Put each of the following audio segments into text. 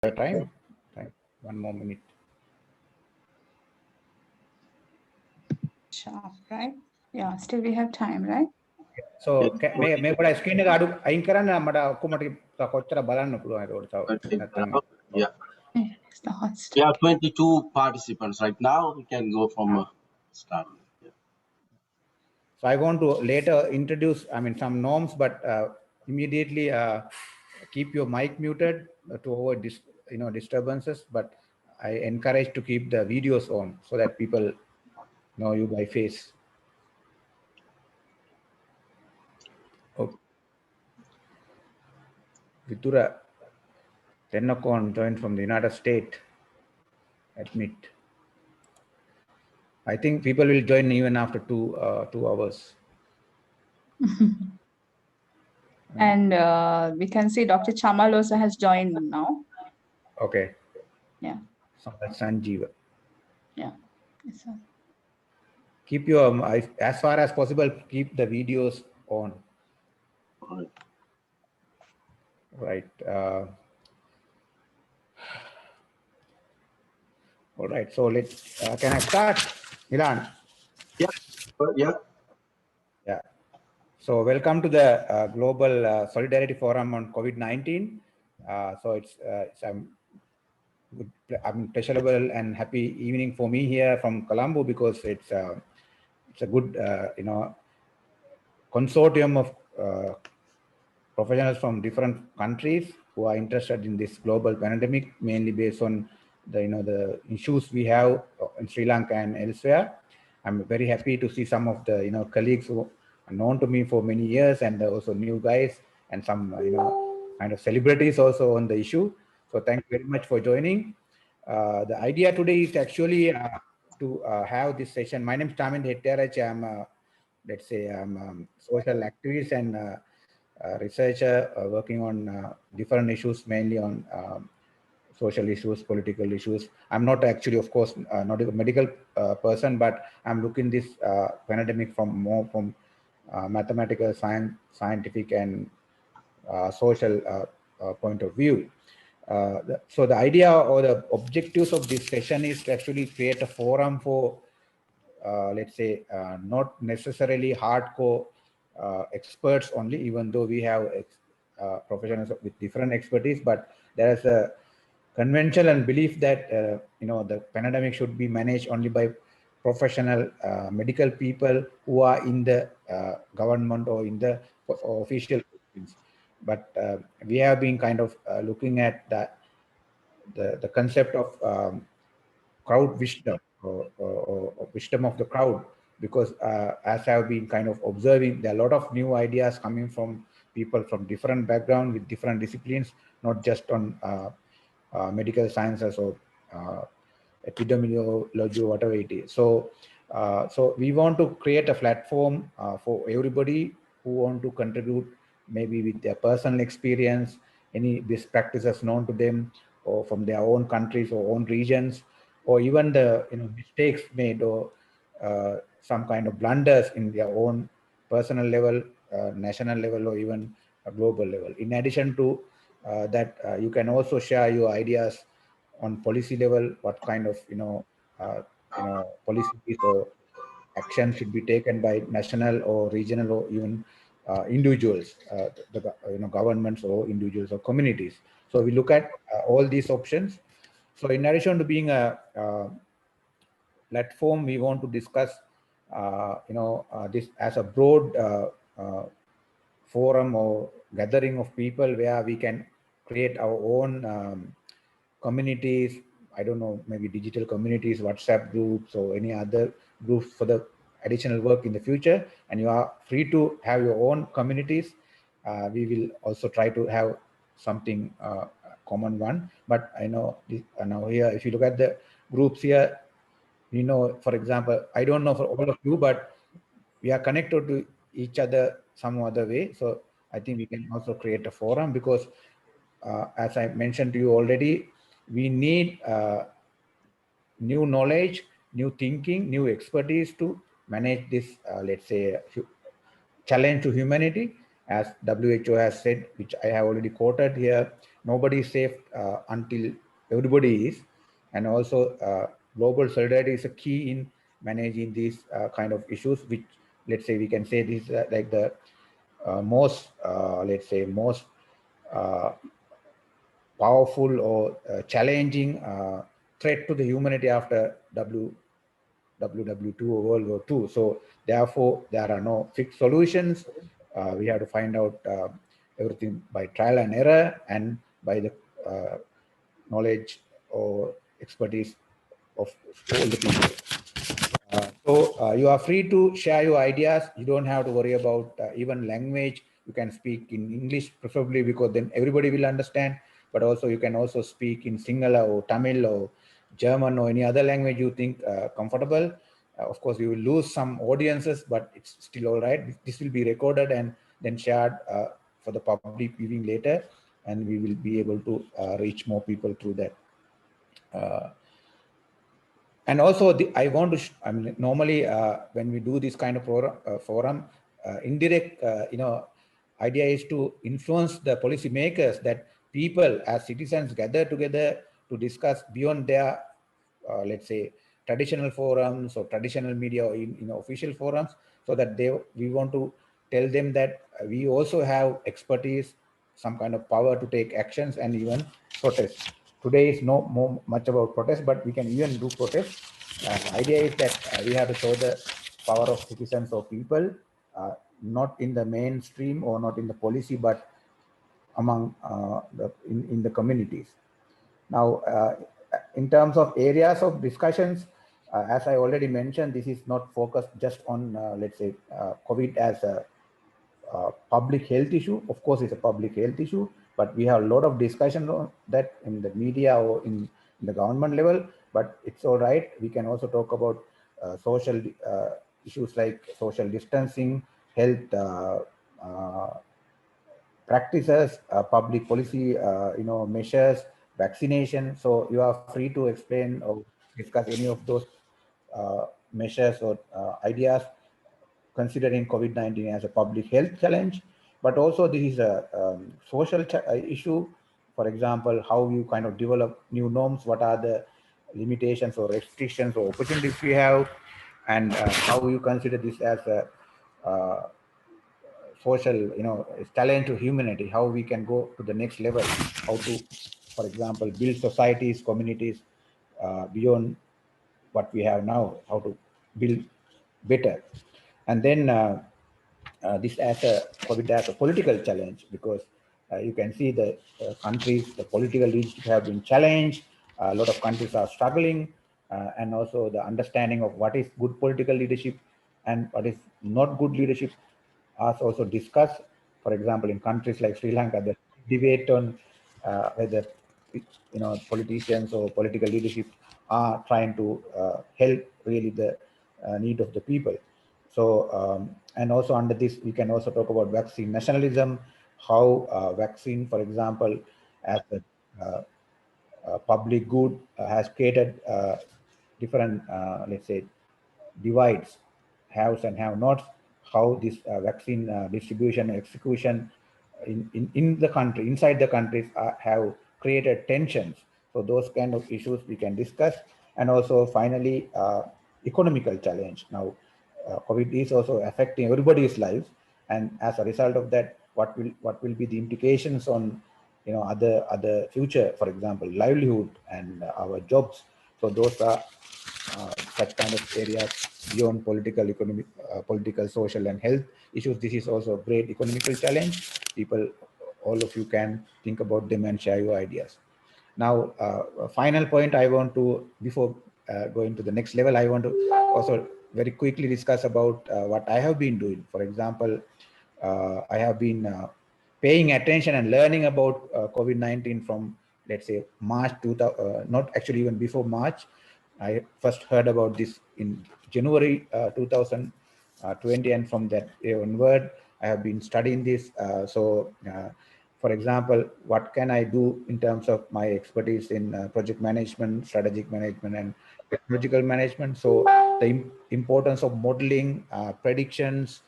Time. One more minute. Sharp, right? Yeah, still we have time, right? So මේ පොඩ screen එක අඩු අයින් කරන්න මට ඔක්කොම ටික කොච්චර බලන්න පුළුවන් ඒකට නැත්නම් yeah. Yeah, 22 participants right now. We can go from start. Yeah. So I want to later introduce some norms, but immediately keep your mic muted to avoid disturbances, but I encourage to keep the videos on so that people know you by face. Vitura Tenokon joined from the United States. Admit. I think people will join even after 2 hours. And we can see Dr. Chamal also has joined now. Okay. Yeah. So that's Sanjeeva. Yeah. Yes, sir. Keep your, as far as possible, keep the videos on. Right. All right. So let's. Can I start, Milan? Yeah. Yeah. Yeah. So welcome to the Global Solidarity Forum on COVID-19. So it's pleasurable and happy evening for me here from Colombo because it's a good consortium of professionals from different countries who are interested in this global pandemic, mainly based on the issues we have in Sri Lanka and elsewhere. I'm very happy to see some of the colleagues who are known to me for many years, and also new guys and some kind of celebrities also on the issue. So thank you very much for joining. The idea today is actually to have this session. My name is Tamin Hettiarach. I'm let's say I'm a social activist and researcher working on different issues, mainly on social issues, political issues. I'm not actually, of course, not a medical person, but I'm looking this pandemic from mathematical, scientific, and social point of view. So the idea or the objectives of this session is to actually create a forum for, let's say, not necessarily hardcore experts only, even though we have professionals with different expertise, but there is a convention and belief that the pandemic should be managed only by professional medical people who are in the government or in the official positions. But we have been kind of looking at the concept of crowd wisdom or wisdom of the crowd, because as I've been kind of observing, there are a lot of new ideas coming from people from different backgrounds with different disciplines, not just on medical sciences or epidemiology or whatever it is. So we want to create a platform for everybody who want to contribute, maybe with their personal experience, any best practices known to them, or from their own countries or own regions, or even the mistakes made or some kind of blunders in their own personal level, national level, or even a global level. In addition to that, you can also share your ideas on policy level, what kind of policies or action should be taken by national or regional or even individuals, the governments or individuals or communities. So we look at all these options. So in addition to being a platform, we want to discuss this as a broad forum or gathering of people where we can create our own communities. I don't know, maybe digital communities, WhatsApp groups, or any other groups for the additional work in the future. And you are free to have your own communities. We will also try to have something common one. But I know this, now here, if you look at the groups here, for example, I don't know for all of you, but we are connected to each other some other way. So I think we can also create a forum, because as I mentioned to you already, we need new knowledge, new thinking, new expertise to manage this, let's say, challenge to humanity. As WHO has said, which I have already quoted here, nobody is safe until everybody is. And also global solidarity is a key in managing these kind of issues, which, let's say, we can say this is like the most, let's say, most powerful or challenging threat to the humanity after WW2 or World War II. So therefore, there are no fixed solutions. We have to find out everything by trial and error and by the knowledge or expertise of all the people. So you are free to share your ideas. You don't have to worry about even language. You can speak in English preferably, because then everybody will understand. But also you can also speak in Sinhala or Tamil or German or any other language you think comfortable. Of course, you will lose some audiences, but it's still all right. This will be recorded and then shared for the public viewing later, and we will be able to reach more people through that. And also, I want to, I mean, normally when we do this kind of forum, indirect, idea is to influence the policy makers, that people as citizens gather together to discuss beyond their, let's say, traditional forums or traditional media or in official forums, so that we want to tell them that we also have expertise, some kind of power to take actions and even protest. Today is no more much about protest, but we can even do protest. Idea is that we have to show the power of citizens or people, not in the mainstream or not in the policy, but among in the communities. Now, in terms of areas of discussions, as I already mentioned, this is not focused just on, let's say, COVID as a public health issue. Of course, it's a public health issue, but we have a lot of discussion on that in the media or in the government level. But it's all right. We can also talk about social issues like social distancing, health practices, public policy, measures, vaccination. So you are free to explain or discuss any of those measures or ideas, considering COVID-19 as a public health challenge, but also this is a social issue. For example, how you kind of develop new norms, what are the limitations or restrictions or opportunities we have, and how you consider this as a social, challenge to humanity, how we can go to the next level, how to, for example, build societies, communities beyond what we have now, how to build better. And then this as a COVID as a political challenge, because you can see the countries, the political leadership have been challenged. A lot of countries are struggling, and also the understanding of what is good political leadership and what is not good leadership are also discussed. For example, in countries like Sri Lanka, the debate on whether politicians or political leadership are trying to help really the need of the people. So, and also under this, we can also talk about vaccine nationalism, how vaccine, for example, as a public good has created different, let's say, divides, haves and have-nots, how this vaccine distribution and execution in the country, inside the countries have created tensions. So those kind of issues we can discuss. And also finally, economical challenge. Now, COVID is also affecting everybody's lives, and as a result of that, what will be the implications on other future, for example, livelihood and our jobs. So those are such kind of areas beyond political, economic, political, social, and health issues. This is also a great economical challenge. People, all of you can think about them and share your ideas. Now, a final point I want to, before going to the next level, I want to also very quickly discuss about what I have been doing. For example, I have been paying attention and learning about COVID-19 from, let's say, March 2000, not actually even before March. I first heard about this in January 2020, and from that day onward, I have been studying this. For example, what can I do in terms of my expertise in project management, strategic management, and technological management? So the importance of modeling, predictions,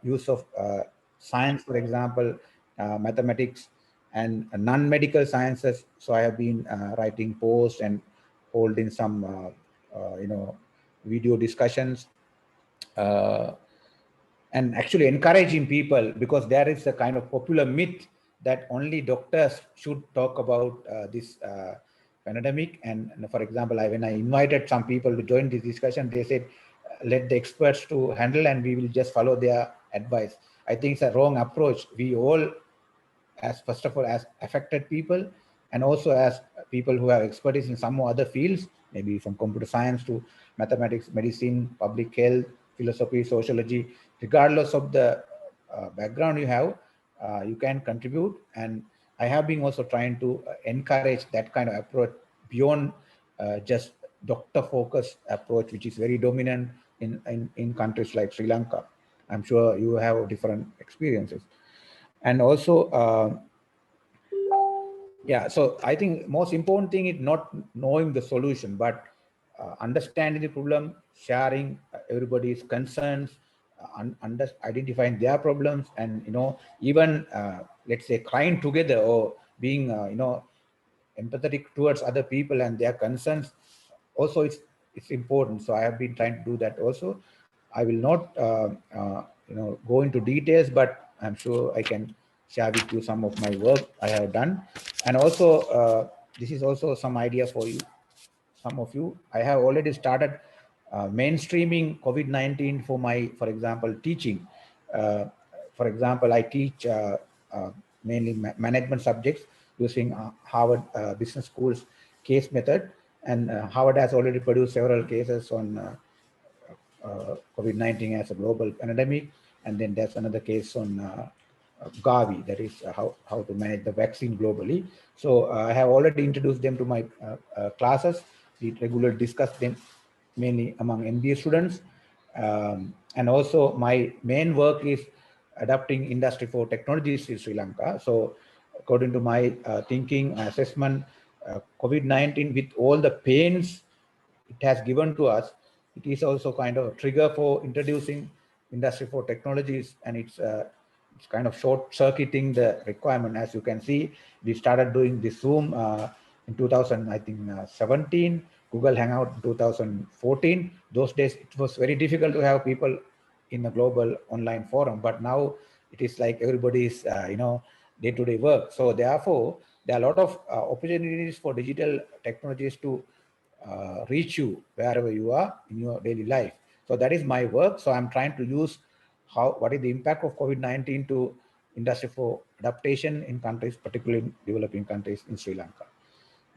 use of science, for example, mathematics, and non-medical sciences. So I have been writing posts and holding some, video discussions, and actually encouraging people, because there is a kind of popular myth that only doctors should talk about this pandemic. And for example, when I invited some people to join this discussion, they said, let the experts to handle and we will just follow their advice. I think it's a wrong approach. We all, as first of all, as affected people, and also as people who have expertise in some other fields, maybe from computer science to mathematics, medicine, public health, philosophy, sociology, regardless of the background you have, you can contribute. And I have been also trying to encourage that kind of approach beyond just doctor-focused approach, which is very dominant in countries like Sri Lanka. I'm sure you have different experiences. And also, so I think most important thing is not knowing the solution, but understanding the problem, sharing everybody's concerns, identifying their problems, and even let's say crying together, or being empathetic towards other people and their concerns. Also, it's important. So I have been trying to do that also. I will not go into details, but I'm sure I can share with you some of my work I have done. And also, this is also some idea for you, some of you. I have already started mainstreaming COVID-19 for example, teaching. For example, I teach mainly management subjects using Harvard Business School's case method. And Harvard has already produced several cases on COVID-19 as a global pandemic. And then there's another case on Gavi, that is how to manage the vaccine globally. So I have already introduced them to my classes. We regularly discuss them mainly among MBA students. And also my main work is adapting industry for technologies in Sri Lanka. So according to my thinking, assessment, COVID-19, with all the pains it has given to us, it is also kind of a trigger for introducing industry for technologies, and it's kind of short-circuiting the requirement. As you can see, we started doing this Zoom in 2017, Google Hangout in 2014. Those days, it was very difficult to have people in a global online forum, but now it is like everybody's, day-to-day work. So therefore, there are a lot of opportunities for digital technologies to reach you wherever you are in your daily life. So that is my work. So I'm trying to use what is the impact of COVID-19 to industry for adaptation in countries, particularly developing countries in Sri Lanka.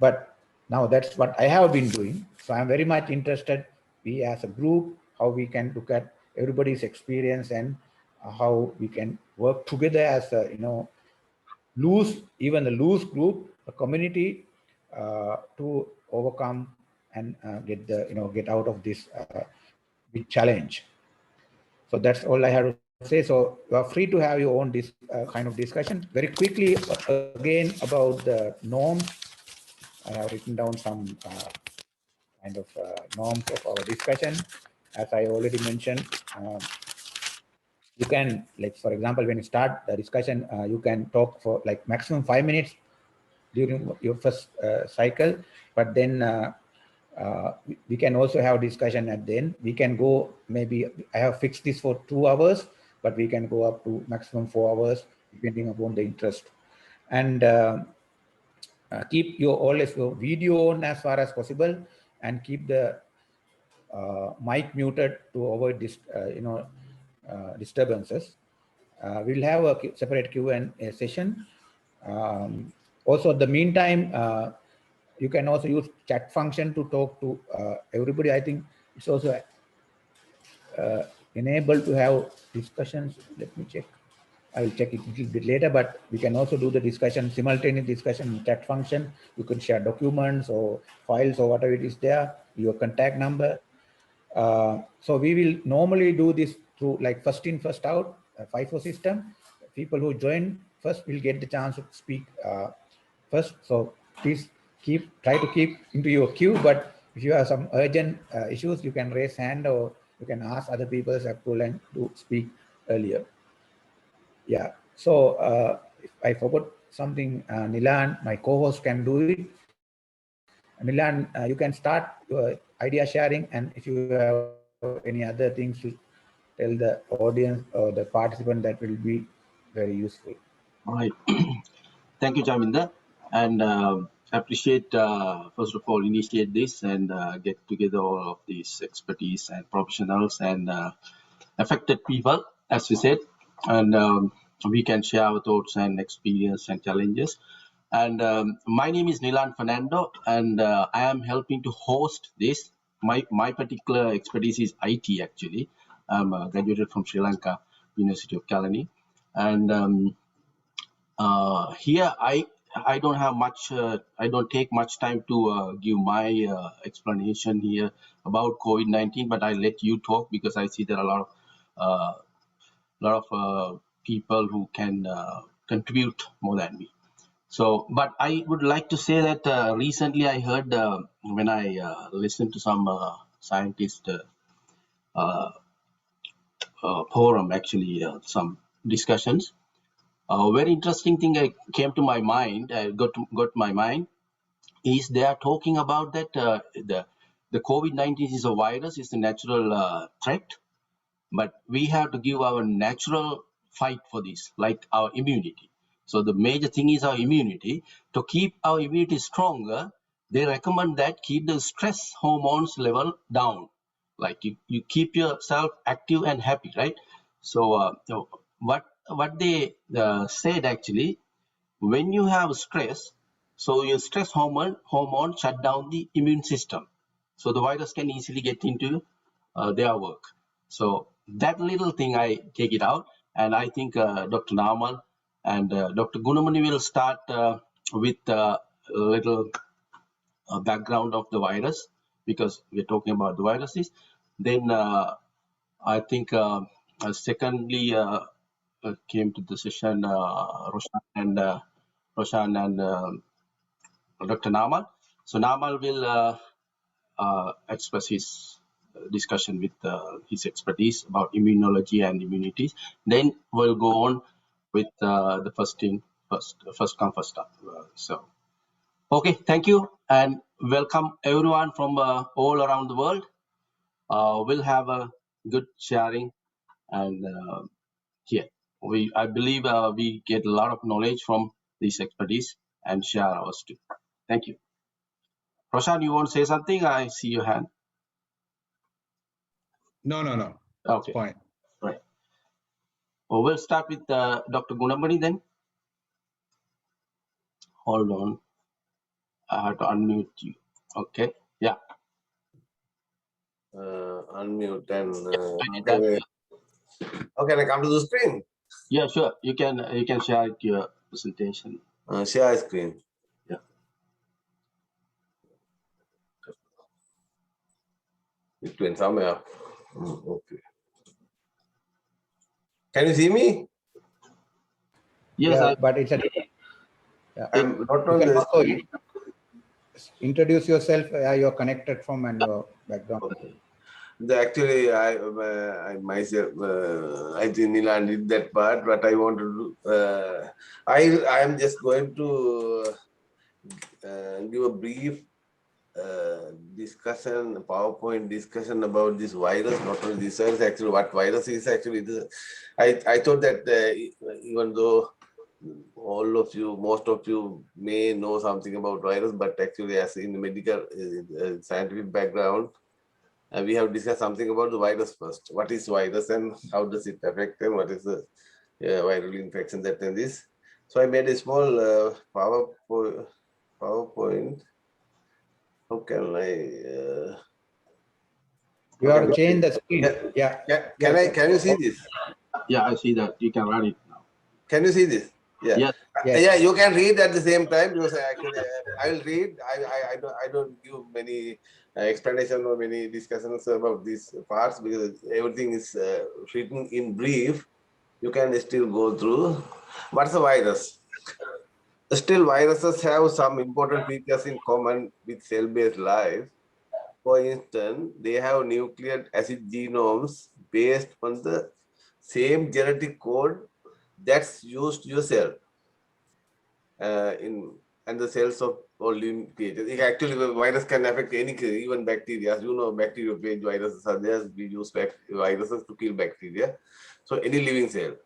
But now that's what I have been doing. So I'm very much interested, we as a group, how we can look at everybody's experience and how we can work together as a, even a loose group, a community, to overcome and get out of this big challenge. So that's all I have to say. So you are free to have your own kind of discussion. Very quickly, again, about the norms. I have written down some kind of norms of our discussion. As I already mentioned, you can, like, for example, when you start the discussion, you can talk for like maximum 5 minutes during your first cycle, but then we can also have discussion at the end. We can go, maybe I have fixed this for 2 hours, but we can go up to maximum 4 hours depending upon the interest. And keep always your video on as far as possible, and keep the mic muted to avoid this disturbances. We'll have a separate Q&A session. Also, at the meantime, you can also use chat function to talk to everybody. I think it's also enabled to have discussions. Let me check. I will check it a little bit later, but we can also do the discussion, simultaneous discussion in chat function. You can share documents or files or whatever it is there, your contact number. So we will normally do this through like first in, first out, FIFO system. People who join first will get the chance to speak first. So please try to keep into your queue, but if you have some urgent issues, you can raise hand or you can ask other people's approval and to speak earlier. Yeah, so if I forgot something Nilan, my co-host, can do it. Nilan, you can start your idea sharing, and if you have any other things to tell the audience or the participant, that will be very useful. All right. Thank you, Jaminda. And appreciate, first of all, initiate this and get together all of these expertise and professionals and affected people, as we said. And we can share our thoughts and experience and challenges. And my name is Nilan Fernando, and I am helping to host this. My particular expertise is IT, actually. I'm graduated from Sri Lanka, University of Kalani. And here I don't have much. I don't take much time to give my explanation here about COVID-19, but I let you talk because I see there are a lot of people who can contribute more than me. So, but I would like to say that recently I heard when I listened to some scientist forum, actually some discussions. A very interesting thing came to my mind, got my mind, is they are talking about that the COVID-19 is a virus, it's a natural threat, but we have to give our natural fight for this, like our immunity. So the major thing is our immunity. To keep our immunity stronger, they recommend that keep the stress hormones level down. Like you keep yourself active and happy, right? So what they said actually, when you have stress, so your stress hormone shut down the immune system. So the virus can easily get into their work. So that little thing I take it out, and I think Dr. Namal and Dr. Gunamani will start with a little background of the virus, because we're talking about the viruses. Then I think secondly came to the session Roshan and Dr. Namal. So Namal will express his discussion with his expertise about immunology and immunities. Then we'll go on with the first come first up. So okay, thank you and welcome everyone from all around the world. We'll have a good sharing, and here I believe we get a lot of knowledge from this expertise and share ours too. Thank you. Roshan, you want to say something? I see your hand. No. Okay. Fine. Right. Well, we'll start with Dr. Gunamani then. Hold on. I have to unmute you. Okay. Yeah. Unmute and okay, can I come to the screen? Yeah, sure. You can share your presentation. Share screen. Yeah. It went somewhere. Okay. Can you see me? Yes, Yeah, but it's a. I'm not You on can the also screen. introduce yourself. You're connected from and your background. Okay. Actually, I myself, I think Nilan did that part. What I want to do, I am just going to give a brief discussion, PowerPoint discussion about this virus. Not only this virus, actually, what virus is actually. I thought that even though all of you, most of you may know something about virus, but actually, as in the medical scientific background, we have discussed something about the virus first. What is virus and how does it affect, and what is the viral infection that and this. So I made a small PowerPoint. How can I? You have to change the screen. Yeah. Can you see this? Yeah, I see that. You can run it now. Can you see this? Yeah. Yes. Yeah, you can read at the same time, because actually I will read. I don't give many explanation or many discussions about these parts, because everything is written in brief. You can still go through. What's a virus? Still, viruses have some important features in common with cell-based life. For instance, they have nucleic acid genomes based on the same genetic code that's used to your cell. and the cells of all living creatures. Actually, the virus can affect any, even bacteria. As you know, bacteriophage viruses are there. We use viruses to kill bacteria. So any living cell.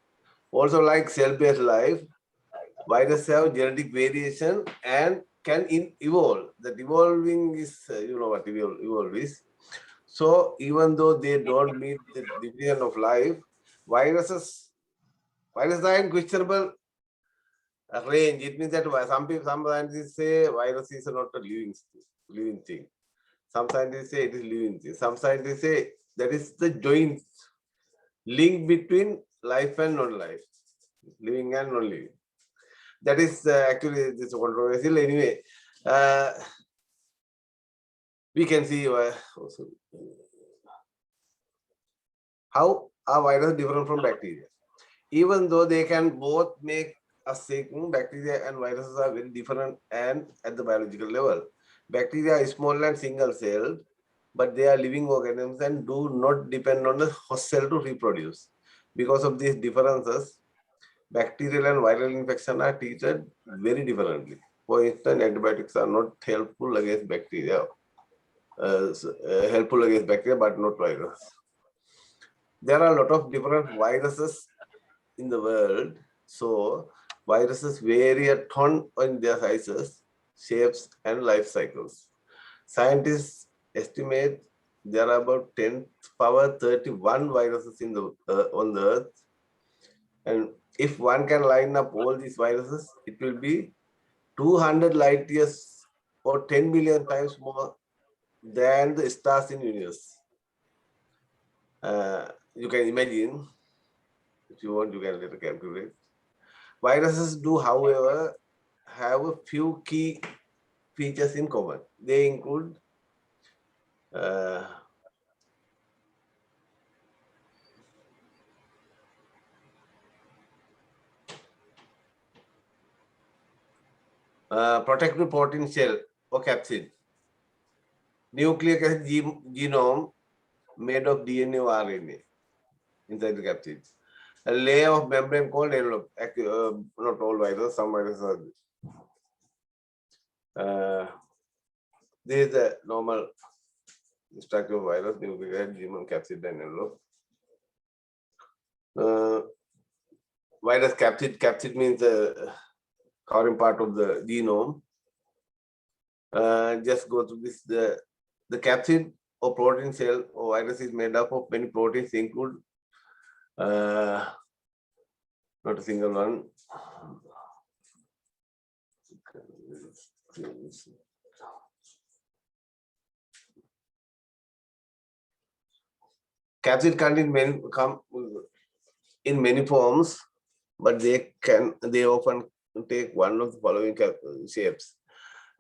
Also, like cell-based life, viruses have genetic variation and can evolve. That evolving is, you know what evolve is. So even though they don't meet the definition of life, viruses are in questionable range. It means that some scientists say virus is not a living thing. Some scientists say it is living thing. Some scientists say that is the joint link between life and non-life, living and non-living. That is actually this controversial. Anyway, we can see how are viruses different from bacteria. Even though they can both make us sick, bacteria and viruses are very different and at the biological level. Bacteria is small and single-celled, but they are living organisms and do not depend on the host cell to reproduce. Because of these differences, bacterial and viral infection are treated very differently. For instance, antibiotics are not helpful against bacteria, but not virus. There are a lot of different viruses in the world. So viruses vary a ton in their sizes, shapes, and life cycles. Scientists estimate there are about 10 power 31 viruses in the on the Earth. And if one can line up all these viruses, it will be 200 light years or 10 million times more than the stars in the universe. You can imagine, if you want, you can later calculate. Viruses do, however, have a few key features in common. They include protective protein shell or capsid, nucleic acid genome made of DNA or RNA inside the capsid, a layer of membrane called envelope. Not all viruses, some viruses are. This is the normal structure of virus, nucleic acid genome, capsid, and envelope. Virus capsid means the covering part of the genome. Just go through this. The capsid or protein cell or virus is made up of many proteins, include not a single one. Capsid come in many forms, but they often take one of the following shapes.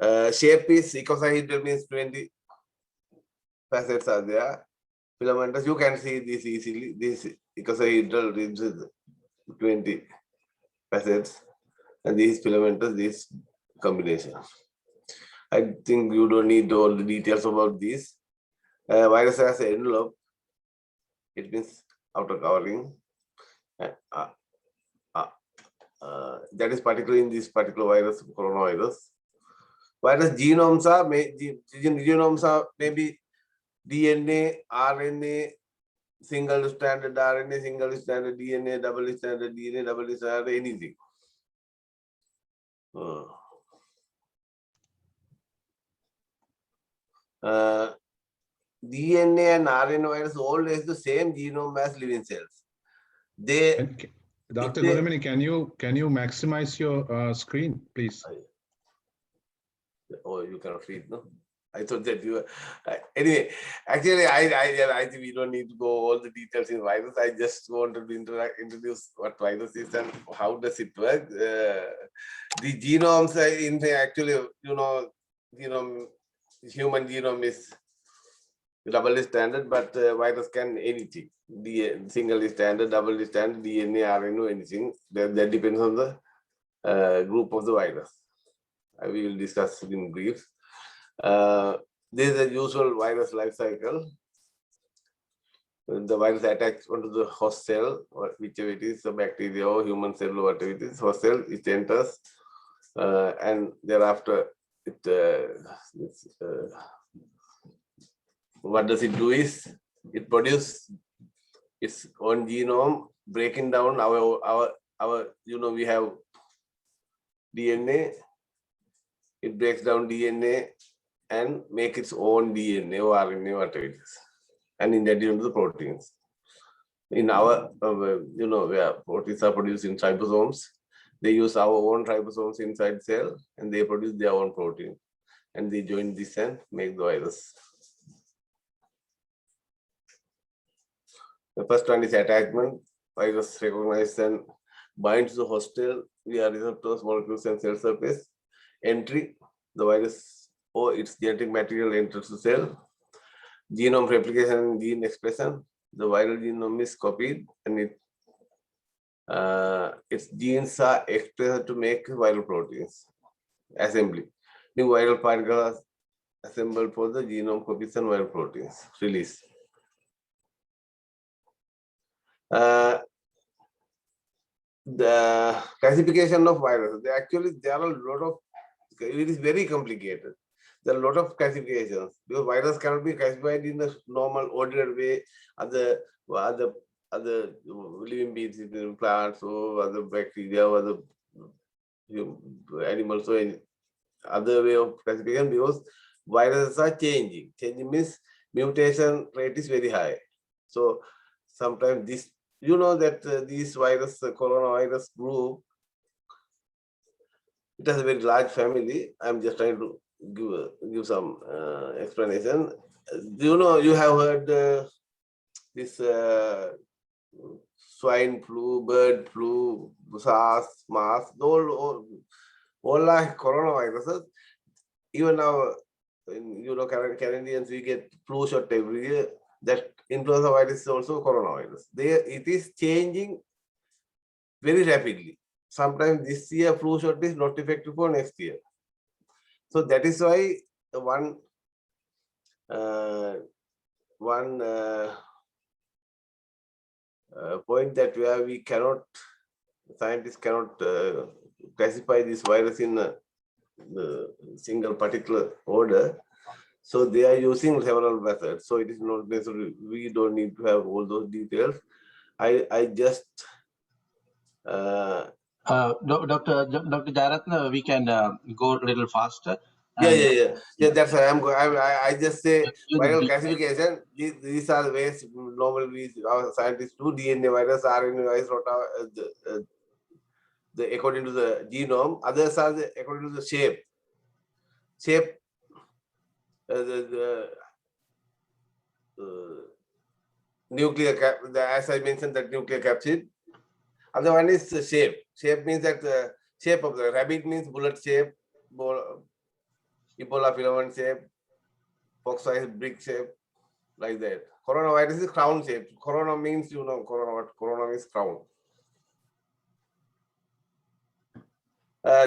Shape is icosahedral, means 20 facets are there. Filamentous, you can see this easily. This icosahedral ribs is 20 facets, and these filamentous, this combination. I think you don't need all the details about this. Virus has an envelope. It means outer covering. That is particularly in this particular virus, coronavirus. Virus genomes are maybe DNA, RNA, single stranded RNA, single stranded DNA, double stranded DNA, double stranded anything. DNA and RNA virus all has the same genome as living cells. Dr. Gurumani, can you maximize your screen, please? Oh, you cannot read, no? I thought that you were. Anyway, actually, I think we don't need to go all the details in virus. I just wanted to introduce what virus is and how does it work. The genomes, actually, human genome is double standard, but virus can anything. Single standard, double standard, DNA, RNA, anything. That depends on the group of the virus. We will discuss in brief. This is the usual virus life cycle. The virus attacks onto the host cell, or whichever it is, a bacteria or human cell or whatever it is, host cell, it enters, and thereafter what does it do is it produces its own genome, breaking down our we have DNA. It breaks down DNA and make its own DNA or RNA, whatever it is, and in addition to the proteins. In our, where proteins are produced in ribosomes, they use our own ribosomes inside cell, and they produce their own protein, and they join this and make the virus. The first one is attachment. Virus recognizes and binds the hostile via receptors, molecules, and cell surface. Entry, the virus or its genetic material enters the cell. Genome replication and gene expression. The viral genome is copied and its genes are expressed to make viral proteins. Assembly. New viral particles are assembled for the genome copies and viral proteins. Release. The classification of viruses. There are a lot of, it is very complicated. There are a lot of classifications because virus cannot be classified in the normal ordinary way. Other living beings, plants or other bacteria or other animals or any other way of classification, because viruses are changing. Changing means mutation rate is very high. So sometimes this, that this virus, coronavirus group, it has a very large family. I'm just trying to give some explanation. You have heard this swine flu, bird flu, SARS, MERS, all are coronaviruses. Even now, Canadians, we get flu shot every year. That influenza virus is also coronavirus. It is changing very rapidly. Sometimes this year flu shot is not effective for next year. So that is why one point that where we cannot, scientists cannot classify this virus in a single particular order. So they are using several methods. So it is not necessary. We don't need to have all those details. I just Dr. Jaratna, we can go a little faster. Yeah. That's why I just say viral classification. These are the ways normally our scientists do. DNA virus, RNA virus, according to the genome. Others are according to the shape. The nuclear cap. As I mentioned, that nuclear capsid. Other one is the shape. Shape means that the shape of the rabbit means bullet shape. Ebola filament shape, fox-size brick shape, like that. Coronavirus is crown shape. Corona means, corona means crown.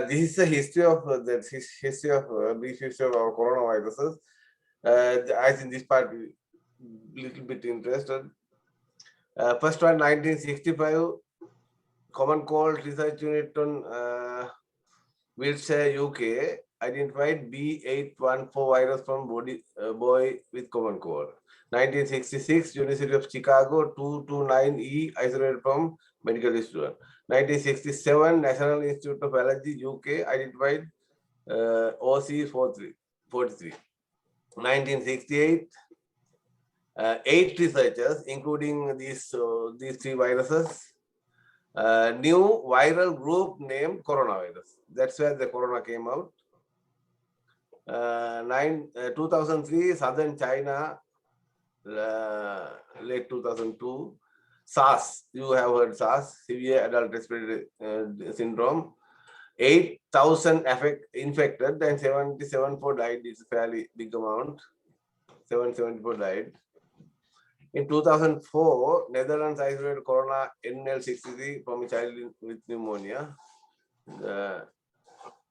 This is the history of brief history of our coronaviruses. I think this part little bit interested. First one, 1965, Common Cold Research Unit on Wiltshire, UK, identified B814 virus from boy with common cold. 1966, University of Chicago 229E isolated from medical student. 1967, National Institute of Allergy, UK, identified OC43. 1968, 8 researchers, including these three viruses, new viral group named coronavirus. That's where the corona came out. 2003, Southern China, late 2002, SARS. You have heard SARS, severe adult respiratory syndrome. 8,000 infected and 774 died. It's a fairly big amount. 774 died. In 2004, Netherlands isolated corona NL63 from a child with pneumonia.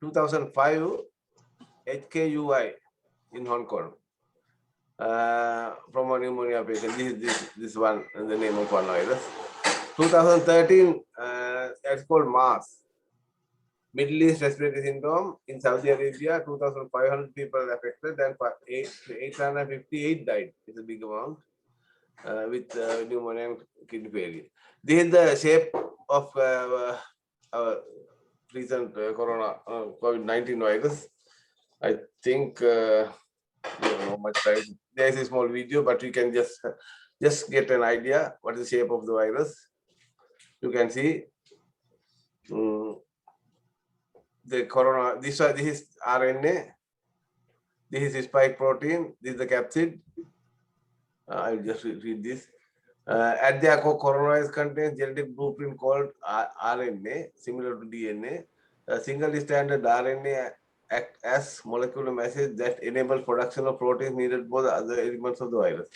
2005, HKUI in Hong Kong from a pneumonia patient. This one, the name of one virus. 2013, it's called MERS. Middle East respiratory syndrome in Saudi Arabia, 2,500 people affected and 858 died. It's a big amount with pneumonia and kidney failure. This is the shape of our recent corona COVID-19 virus. I think you don't know much time. There is a small video, but you can just get an idea what is the shape of the virus. You can see the corona. This is RNA. This is spike protein. This is the capsid. I will just read this. At the coronavirus contains genetic blueprint called RNA, similar to DNA. A single standard RNA act as molecular message that enables production of proteins needed for the other elements of the virus.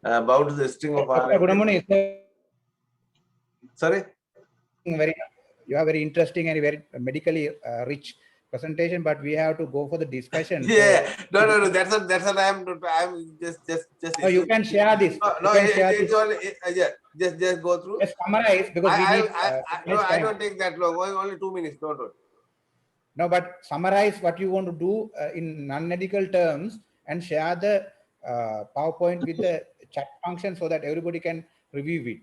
About the string of RNA. Sorry? You are very interesting and very medically rich presentation, but we have to go for the discussion. Yeah, so, no. That's what I'm just. No, you can share this. No, it's only just go through. Just summarize because I don't take that long. Only 2 minutes. Don't. No, but summarize what you want to do in non-medical terms and share the PowerPoint with the chat function so that everybody can review it.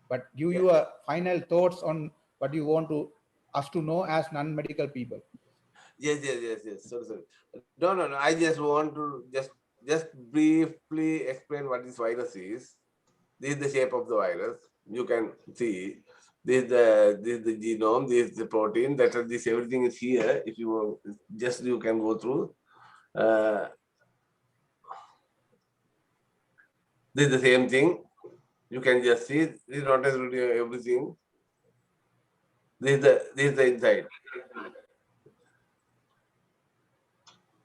But give your final thoughts on what you want us to know as non-medical people. Yes. Sorry. No. I just want to just briefly explain what this virus is. This is the shape of the virus. You can see this is the genome. This is the protein. This everything is here. If you want, you can go through. This is the same thing. You can just see. This is not necessarily everything. This is the inside.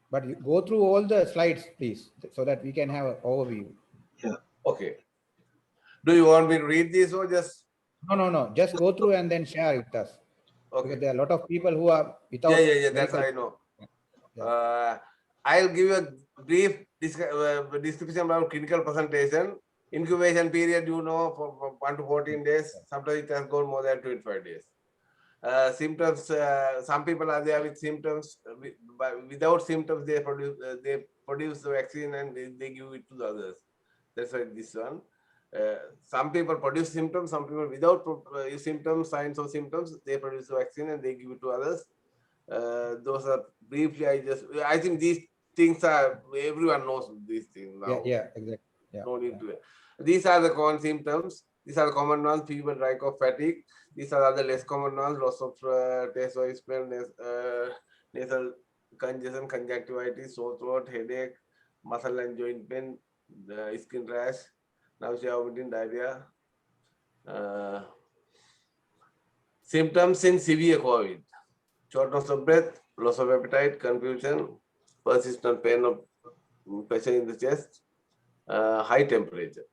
But you go through all the slides, please, so that we can have an overview. Yeah. Okay. Do you want me to read this or just? No. Just go through and then share with us. Okay. Because there are a lot of people who are without. Yeah. That's I know. Yeah. I'll give you a brief description about clinical presentation. Incubation period, for 1 to 14 days. Sometimes it has gone more than 25 days. Symptoms. Some people are there with symptoms. Without symptoms, they produce the vaccine and they give it to the others. That's why this one. Some people produce symptoms. Some people without symptoms, signs or symptoms, they produce the vaccine and they give it to others. Those are briefly. I think these things are everyone knows these things now. Yeah, exactly. Yeah. No need to. These are the common symptoms. These are the common ones: fever, dry cough, fatigue. These are the less common ones: loss of taste or smell, nasal congestion, conjunctivitis, sore throat, headache, muscle and joint pain, skin rash, nausea, vomiting, diarrhea. Symptoms in severe COVID: shortness of breath, loss of appetite, confusion, persistent pain of pressure in the chest, high temperature,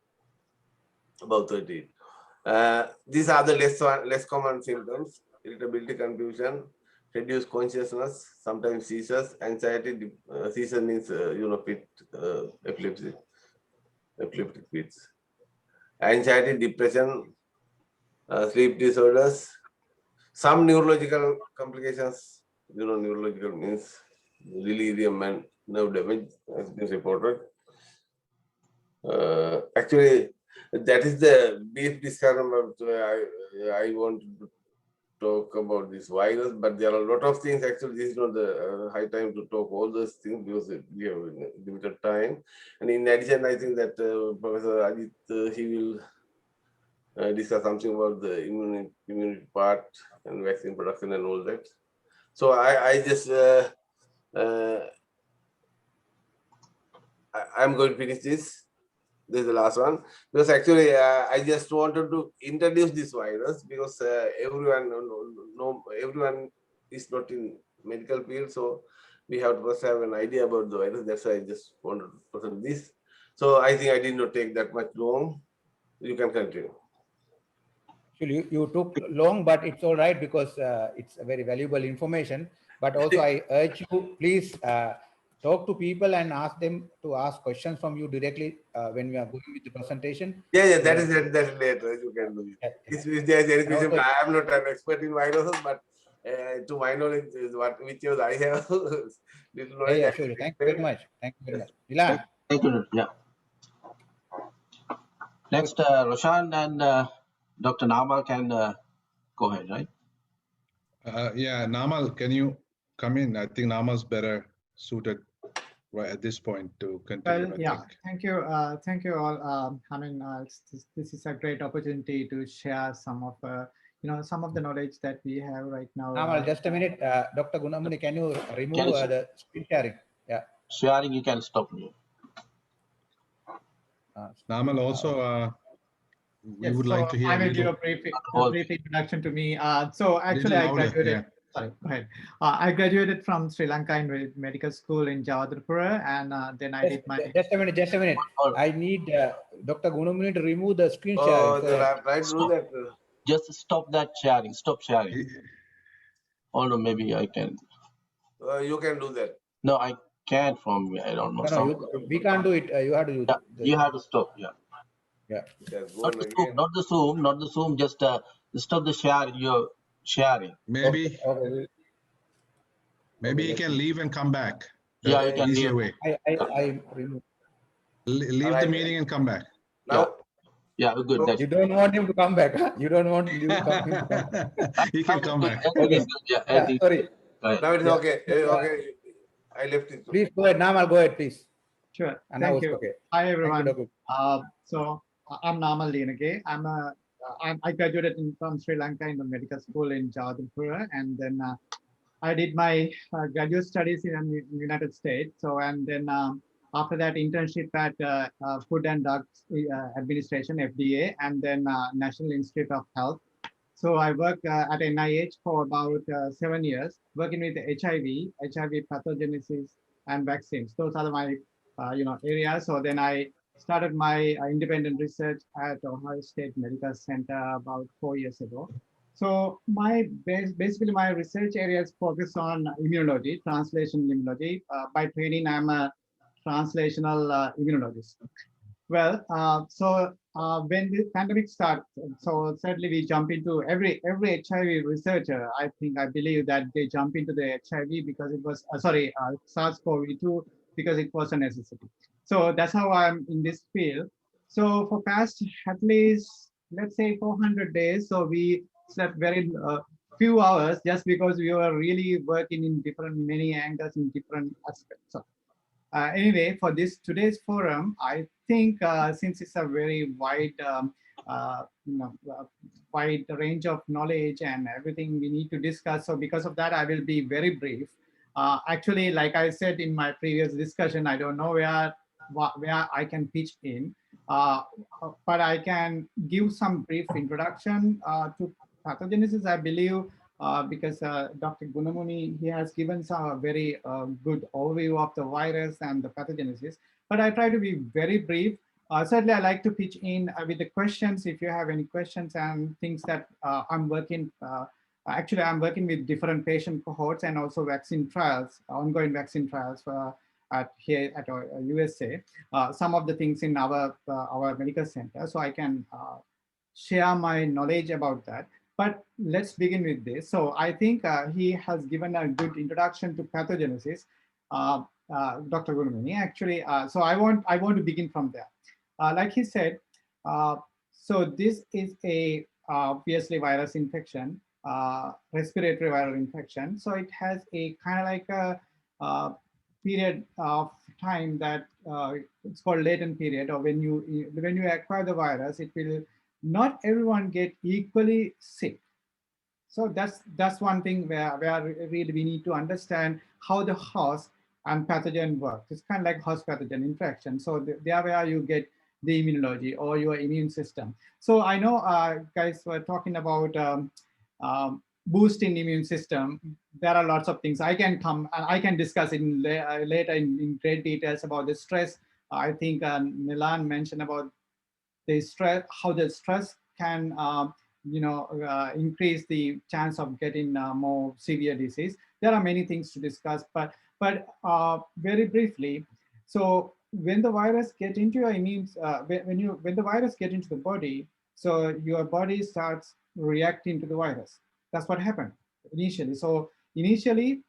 about 13. These are the less common symptoms: irritability, confusion, reduced consciousness, sometimes seizures, anxiety. Seizure means fit, epilepsy, epileptic fits. Anxiety, depression, sleep disorders, some neurological complications. Neurological means delirium and nerve damage has been reported. Actually, that is the brief discussion about I want to talk about this virus, but there are a lot of things. Actually, this is not the high time to talk all those things because we have limited time. And in addition, I think that Professor Ajit, he will discuss something about the immunity part and vaccine production and all that. So I just I'm going to finish this. This is the last one because actually I just wanted to introduce this virus because everyone is not in medical field, so we have to first have an idea about the virus. That's why I just wanted to present this. So I think I did not take that much long. You can continue. Actually, you took long, but it's all right because it's a very valuable information. But also, I urge you, please talk to people and ask them to ask questions from you directly when we are going with the presentation. Yeah, that is later. You can do it. If there is any question, I am not an expert in viruses, but to my knowledge, is what whichever I have little Yeah, knowledge. yeah, I sure. can Thank you very explain. much. Thank you very much. Ilan, Thank you. Yeah. Next, Roshan and Dr. Nama can go ahead, right? Yeah, Namal, can you come in? I think Namal's better suited right at this point to continue. Well, I yeah, think. thank you all. This is a great opportunity to share some of, some of the knowledge that we have right now. Namal, just a minute. Dr. Gunamuni, can you remove Can you the screen sharing? Yeah. sharing? You can stop me. Namal, also, we Yes, would so like to hear I a will give little. a brief introduction to me. So actually, Little I louder, graduated. yeah. Sorry, go ahead. I graduated from Sri Lanka in medical school in Jawadharpura, and then I did my. Just a minute. Just a minute. I need Dr. Gunamuni to remove the screen sharing. Oh, So that, try to do that. Just stop that sharing. Stop sharing. Or no, maybe I can. You can do that. No, I can't from me. I don't know. no, we can't do it. You have to do Yeah, you have to stop. Yeah. Yeah. Just go Not on the Zoom. again. Not the Zoom. Not the Zoom. Just stop the share. You're sharing. Maybe Okay, you can leave and come back. Yeah, That's you the can easier leave. way. I remove. Leave the Alright. meeting and come back. Now, Yeah, we're good. That's You don't want him to come back. Huh? You don't want him to come back. He can come back. everything is good. Yeah, Yeah, everything. sorry. Right. now it is Yeah. okay. Okay. I left it. Please go ahead. Namal, go ahead, please. Sure. And now Thank it's you. okay. Hi Thank you, everyone. Dr. So I'm Namal Linake. I graduated from Sri Lanka in the medical school in Jawadharpura, and then I did my graduate studies in the United States. So and then after that internship at Food and Drug Administration (FDA) and then National Institute of Health. So I worked at NIH for about 7 years, working with HIV pathogenesis, and vaccines. Those are my areas. So then I started my independent research at Ohio State Medical Center about 4 years ago. So basically my research areas focus on immunology, translational immunology. By training, I'm a translational immunologist. Well, when the pandemic started, so certainly we jump into every HIV researcher. I believe that they jump into the HIV because it was SARS-CoV-2 because it was a necessity. So that's how I'm in this field. So for past at least let's say 400 days, so we slept very few hours just because we were really working in many angles in different aspects. So, anyway, for today's forum, I think since it's a very wide, wide range of knowledge and everything we need to discuss, so because of that, I will be very brief. Actually, like I said in my previous discussion, I don't know where I can pitch in, but I can give some brief introduction to pathogenesis. I believe because Dr. Gunamuni, he has given some very good overview of the virus and the pathogenesis, but I try to be very brief. Certainly, I like to pitch in with the questions if you have any questions and things that I'm working. Actually, I'm working with different patient cohorts and also vaccine trials, ongoing vaccine trials here at USA. Some of the things in our medical center, so I can share my knowledge about that. But let's begin with this. So I think he has given a good introduction to pathogenesis, Dr. Gurumani. Actually, so I want to begin from there. Like he said, so this is a obviously virus infection, respiratory viral infection. So it has a kind of like a period of time that it's called latent period, or when you acquire the virus, it will not everyone get equally sick. So that's one thing where really we need to understand how the host and pathogen work. It's kind of like host pathogen interaction. So there where you get the immunology or your immune system. So I know guys were talking about boosting immune system. There are lots of things I can discuss in later in great details about the stress. I think Milan mentioned about the stress, how the stress can increase the chance of getting more severe disease. There are many things to discuss, but very briefly, so when the virus get into your immune, when the virus get into the body, so your body starts reacting to the virus. That's what happened. initially. So initially,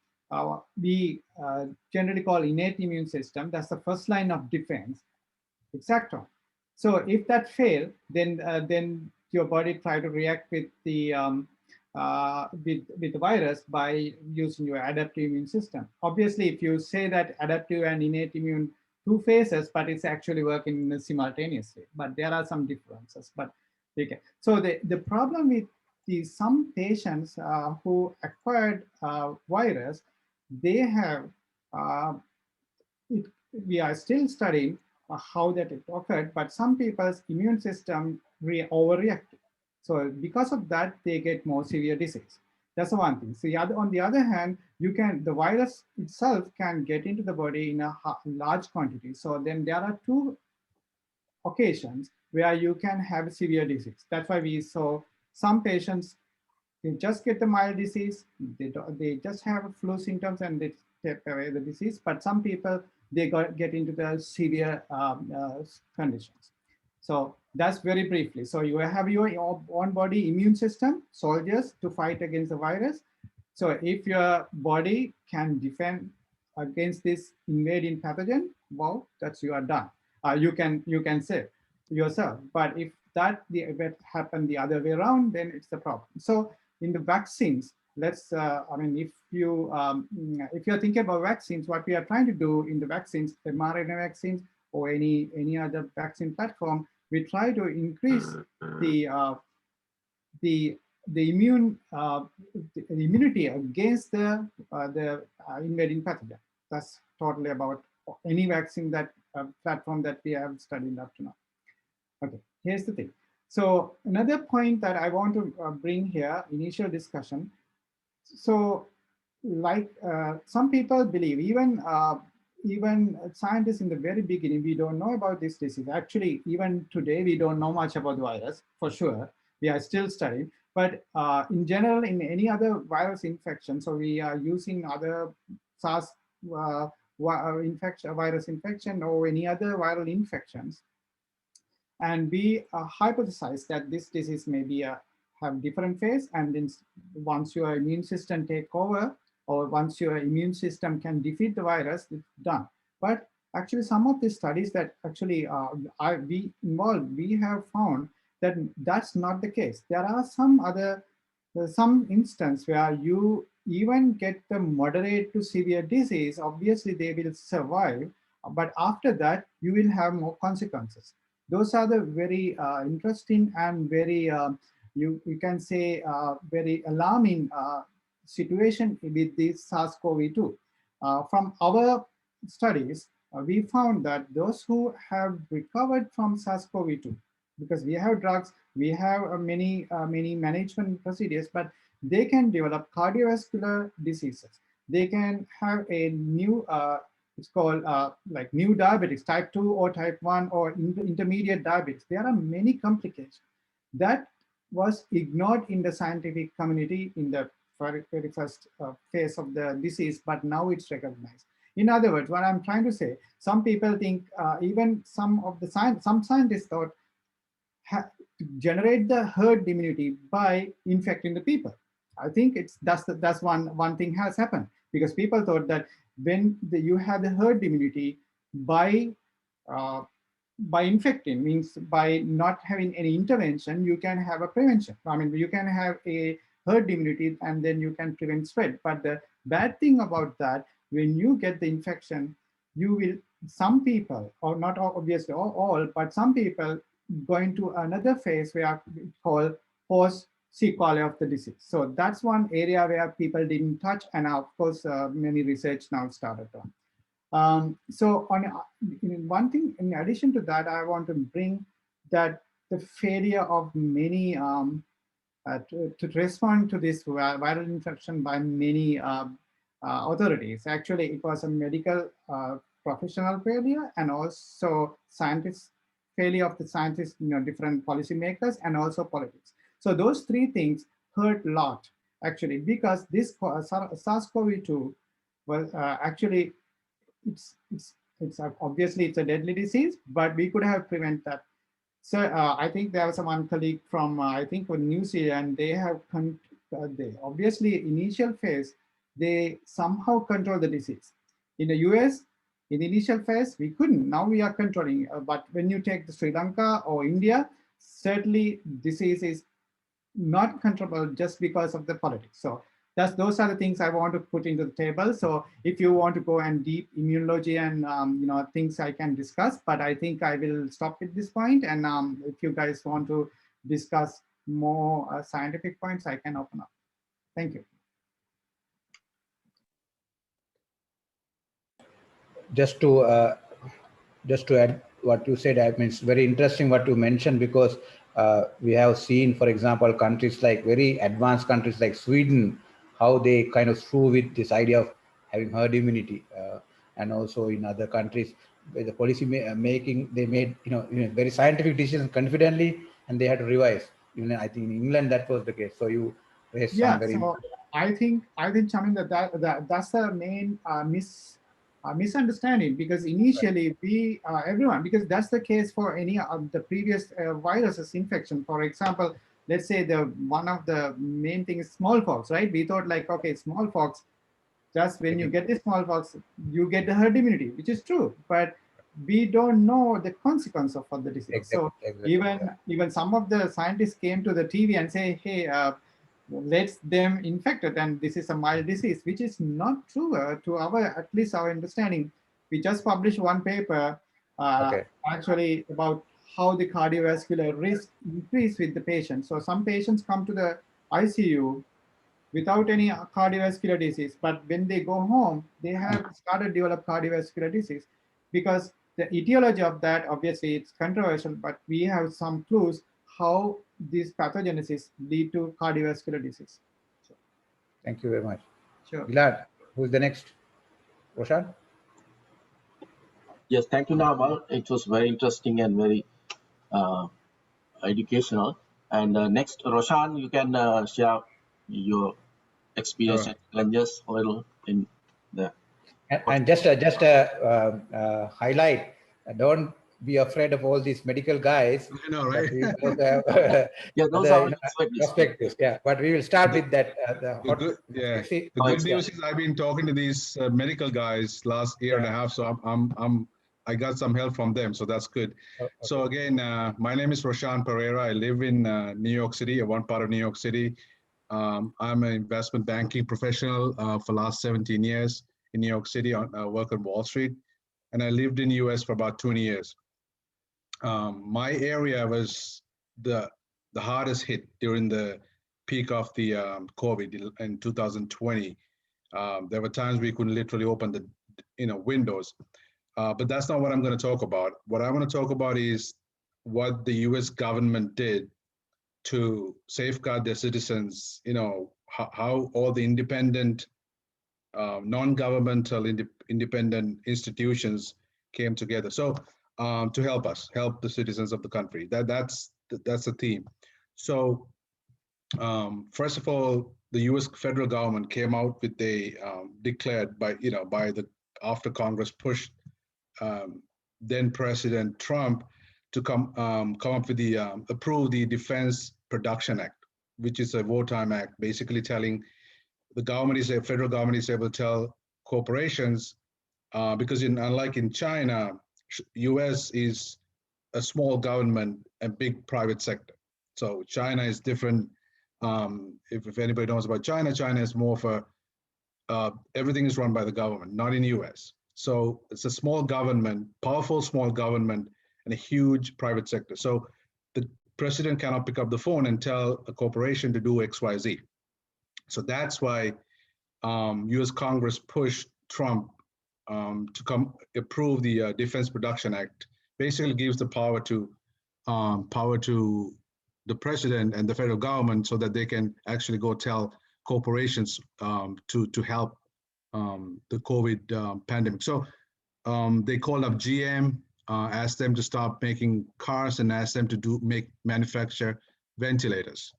we generally call innate immune system. That's the first line of defense. Exactly. So if that fails, then your body try to react with the with the virus by using your adaptive immune system. Obviously, if you say that adaptive and innate immune two phases, but it's actually working simultaneously. But there are some differences. But okay. So the problem with some patients who acquired virus, they have we are still studying how that it occurred, but some people's immune system overreacted. So because of that, they get more severe disease. That's the one thing. So on the other hand, the virus itself can get into the body in a large quantity. So then there are two occasions where you can have severe disease. That's why we saw some patients, they just get the mild disease, they just have flu symptoms and they take away the disease. But some people, they get into the severe conditions. So that's very briefly. So you have your own body immune system, soldiers to fight against the virus. So if your body can defend against this invading pathogen, well, that's you are done. You can save yourself. But if that the event happened the other way around, then it's the problem. So in the vaccines, let's I mean, if you're thinking about vaccines, what we are trying to do in the vaccines, mRNA vaccines or any other vaccine platform, we try to increase the immunity against the invading pathogen. That's totally about any vaccine that platform that we have studied up to now. Okay, here's the thing. So another point that I want to bring here, initial discussion. So like some people believe, even scientists in the very beginning, we don't know about this disease. Actually, even today, we don't know much about the virus, for sure. We are still studying. But in general, in any other virus infection, so we are using other SARS virus infection or any other viral infections. And we hypothesize that this disease may be have different phase, and then once your immune system take over, or once your immune system can defeat the virus, it's done. But actually, some of the studies that actually we have found that that's not the case. There are some instance where you even get the moderate to severe disease. Obviously, they will survive, but after that, you will have more consequences. Those are the very interesting and very, you can say, very alarming situation with this SARS-CoV-2. From our studies, we found that those who have recovered from SARS-CoV-2, because we have drugs, we have many management procedures, but they can develop cardiovascular diseases. They can have a new, it's called like new diabetes, type 2 or type 1 or intermediate diabetes. There are many complications that was ignored in the scientific community in the very first phase of the disease, but now it's recognized. In other words, what I'm trying to say, some people think, even some scientists thought to generate the herd immunity by infecting the people. I think that's one thing has happened, because people thought that when you have the herd immunity by infecting, means by not having any intervention, you can have a prevention. I mean, you can have a herd immunity and then you can prevent spread. But the bad thing about that, when you get the infection, you will, some people, or not obviously all, but some people going to another phase where we call post sequelae of the disease. So that's one area where people didn't touch, and of course, many research now started on. So one thing, in addition to that, I want to bring that the failure of many to respond to this viral infection by many authorities. Actually, it was a medical professional failure, and also scientists failure of the scientists, different policymakers, and also politics. So those three things hurt a lot, actually, because this SARS-CoV-2, well, actually, it's obviously it's a deadly disease, but we could have prevented that. So I think there was one colleague from I think from New Zealand. They have they obviously initial phase, they somehow control the disease. In the US, in initial phase, we couldn't. Now we are controlling. But when you take the Sri Lanka or India, certainly disease is not controllable just because of the politics. So those are the things I want to put into the table. So if you want to go and deep immunology and things I can discuss, but I think I will stop at this point. And if you guys want to discuss more scientific points, I can open up. Thank you. Just to add what you said, I mean, it's very interesting what you mentioned, because we have seen, for example, countries like very advanced countries like Sweden, how they kind of threw with this idea of having herd immunity, and also in other countries where the policy making, they made very scientific decisions confidently, and they had to revise. Even I think in England that was the case. So you raised some very. So I think Chamin, that's the main misunderstanding, because initially we everyone, because that's the case for any of the previous viruses infection. For example, let's say one of the main things is smallpox, right? We thought like, okay, smallpox, just when you get the smallpox, you get the herd immunity, which is true, but we don't know the consequence of the disease. Exactly, even some of the scientists came to the TV and say, hey, let's them infected, and this is a mild disease, which is not true to at least our understanding. We just published one paper actually about how the cardiovascular risk increase with the patient. So some patients come to the ICU without any cardiovascular disease, but when they go home, they have started develop cardiovascular disease, because the etiology of that, obviously it's controversial, but we have some clues how this pathogenesis lead to cardiovascular disease. So, thank you very much. Sure. Gilad, who's the next? Roshan? Yes, thank you, Naval. It was very interesting and very educational. And next, Roshan, you can share your experience and challenges a little in the. And just highlight, don't be afraid of all these medical guys. I know, right? Yeah, those are perspectives. Yeah, but we will start with that. The good news is I've been talking to these medical guys last year and a half, so I got some help from them, so that's good. Okay. So again, my name is Roshan Pereira. I live in New York City, one part of New York City. I'm an investment banking professional for last 17 years in New York City. I work on Wall Street, and I lived in the US for about 20 years. My area was the hardest hit during the peak of the COVID in 2020. There were times we couldn't literally open the windows. But that's not what I'm going to talk about. What I want to talk about is what the US government did to safeguard their citizens, how all the independent, non-governmental, independent institutions came together. So to help the citizens of the country. That's the theme. So first of all, the US federal government came out with declared after Congress pushed then President Trump to come up with approve the Defense Production Act, which is a wartime act, basically telling the federal government is able to tell corporations, because unlike in China, US is a small government and big private sector. So China is different. If anybody knows about China, China is more of everything is run by the government, not in the US. So it's a small government, powerful small government, and a huge private sector. So the president cannot pick up the phone and tell a corporation to do X, Y, Z. So that's why US Congress pushed Trump to approve the Defense Production Act. Basically gives the power to the president and the federal government, so that they can actually go tell corporations to help the COVID pandemic. So they called up GM, asked them to stop making cars, and asked them to manufacture ventilators.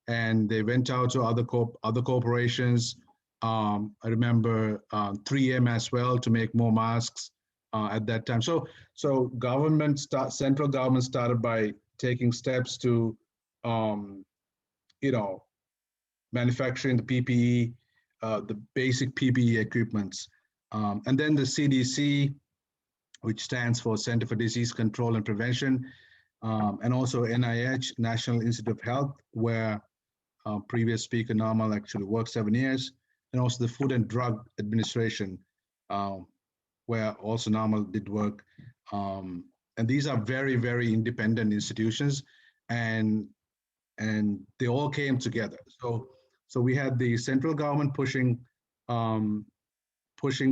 And they went out to other corporations. I remember 3M as well, to make more masks at that time. So central government started by taking steps to manufacturing the PPE, the basic PPE equipments. And then the CDC, which stands for Center for Disease Control and Prevention, and also NIH, National Institute of Health, where previous speaker Namal actually worked 7 years, and also the Food and Drug Administration, where also Namal did work. And these are very, very independent institutions, and they all came together. So we had the central government pushing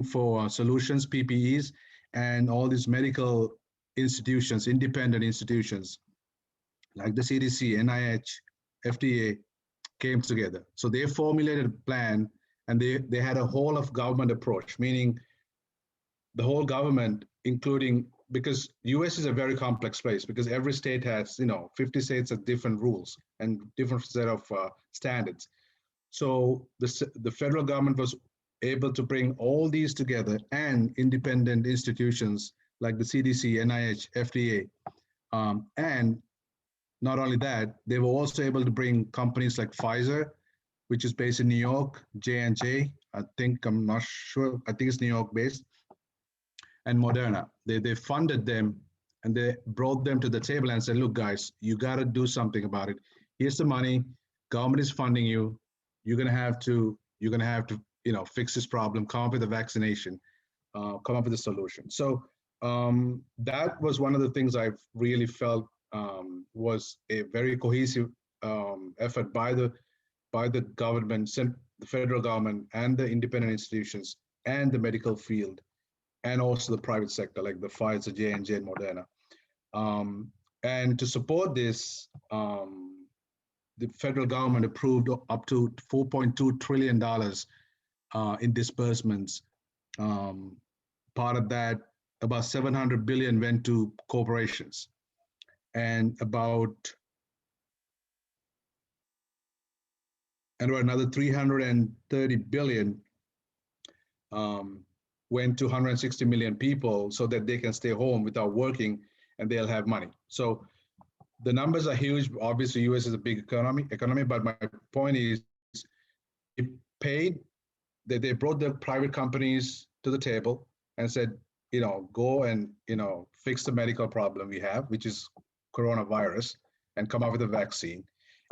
for solutions, PPEs, and all these medical institutions, independent institutions like the CDC, NIH, FDA came together. So they formulated a plan, and they had a whole of government approach, meaning the whole government, including, because US is a very complex place, because every state has, 50 states have different rules and different set of standards. So the federal government was able to bring all these together, and independent institutions like the CDC, NIH, FDA, and not only that, they were also able to bring companies like Pfizer, which is based in New York, J&J, I'm not sure, I think it's New York based, and Moderna. They funded them, and they brought them to the table and said, look, guys, you got to do something about it. Here's the money, government is funding you. You're gonna have to, fix this problem, come up with a vaccination, come up with a solution. So that was one of the things I've really felt was a very cohesive effort by the government, the federal government, and the independent institutions, and the medical field, and also the private sector like the Pfizer, J&J, and Moderna. And to support this, the federal government approved up to $4.2 trillion in disbursements. Part of that, about 700 billion went to corporations, and about another 330 billion went to 160 million people so that they can stay home without working, and they'll have money. So the numbers are huge. Obviously, US is a big economy, but my point is, they brought the private companies to the table and said, go and, fix the medical problem we have, which is coronavirus, and come up with a vaccine.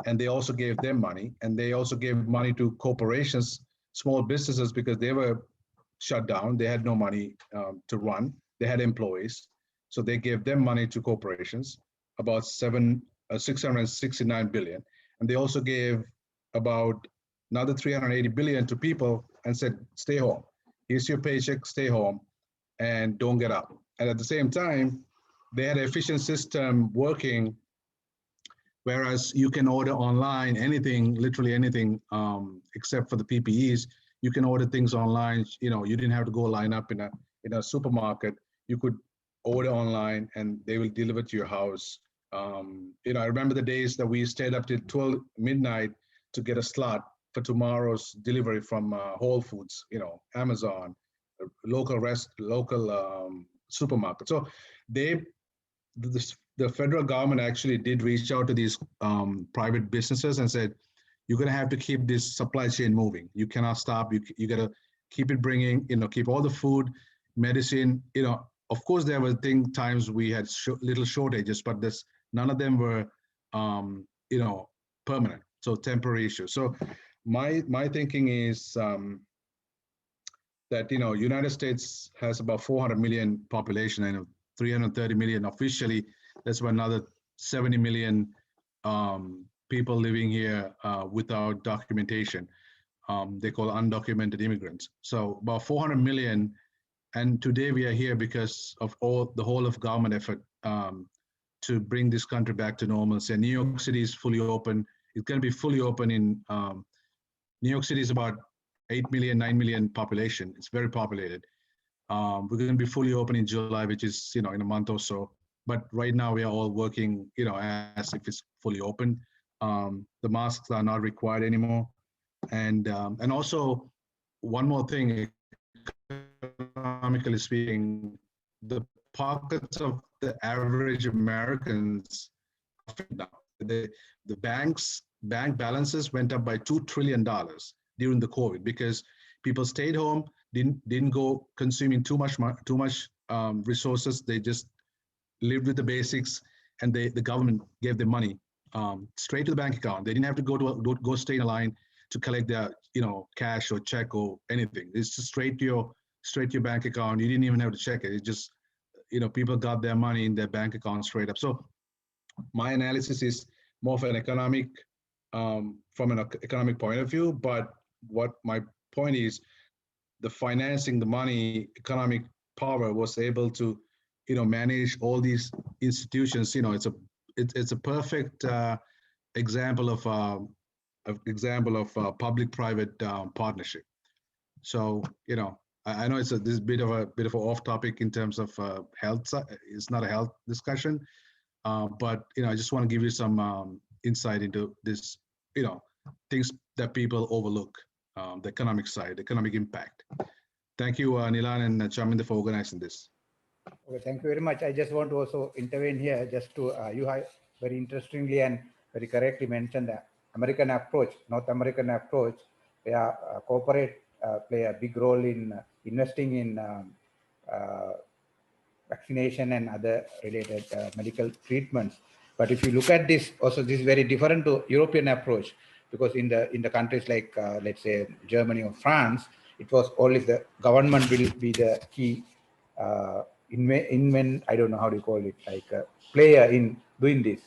And they also gave them money, and they also gave money to corporations, small businesses, because they were shut down. They had no money to run. They had employees. So they gave them money to corporations, about 669 billion. And they also gave about another 380 billion to people and said, stay home. Here's your paycheck, stay home, and don't get up. And at the same time, they had an efficient system working, whereas you can order online anything, literally anything, except for the PPEs. You can order things online. You didn't have to go line up in a supermarket. You could order online, and they will deliver to your house. I remember the days that we stayed up till 12 midnight to get a slot for tomorrow's delivery from Whole Foods, Amazon, local supermarket. So the federal government actually did reach out to these private businesses and said, you're going to have to keep this supply chain moving. You cannot stop. You got to keep it bringing, keep all the food, medicine. Of course, there were times we had little shortages, but none of them were, permanent. So temporary issues. So my thinking is that, United States has about 400 million population, and 330 million officially. That's another 70 million people living here without documentation. They call undocumented immigrants. So about 400 million. And today we are here because of the whole of government effort to bring this country back to normalcy. And New York City is fully open. It's going to be fully open in, New York City is about 8 million, 9 million population. It's very populated. We're going to be fully open in July, which is, in a month or so. But right now we are all working, as if it's fully open. The masks are not required anymore. And also one more thing, economically speaking, the pockets of the average Americans now. The banks bank balances went up by $2 trillion during the COVID because people stayed home, didn't go consuming too much resources. They just lived with the basics, and the government gave them money straight to the bank account. They didn't have to go stay in a line to collect their cash or check or anything. It's just straight to your bank account. You didn't even have to check it. It just people got their money in their bank account straight up. So my analysis is more of an economic from an economic point of view. But what my point is, the financing, the money, economic power was able to manage all these institutions. It's a perfect example of public-private partnership. So I know this is a bit of a off topic in terms of health. It's not a health discussion, but I just want to give you some insight into this. Things that people overlook, the economic side, economic impact. Thank you, Nilan and Chaminda, for organizing this. Okay, thank you very much. I just want to also intervene here just to, you have very interestingly and very correctly mentioned the American approach, North American approach, where corporate play a big role in investing in vaccination and other related medical treatments. But if you look at this, also this is very different to European approach, because in the countries like let's say Germany or France, it was always the government will be the key I don't know how to call it, like a player in doing this.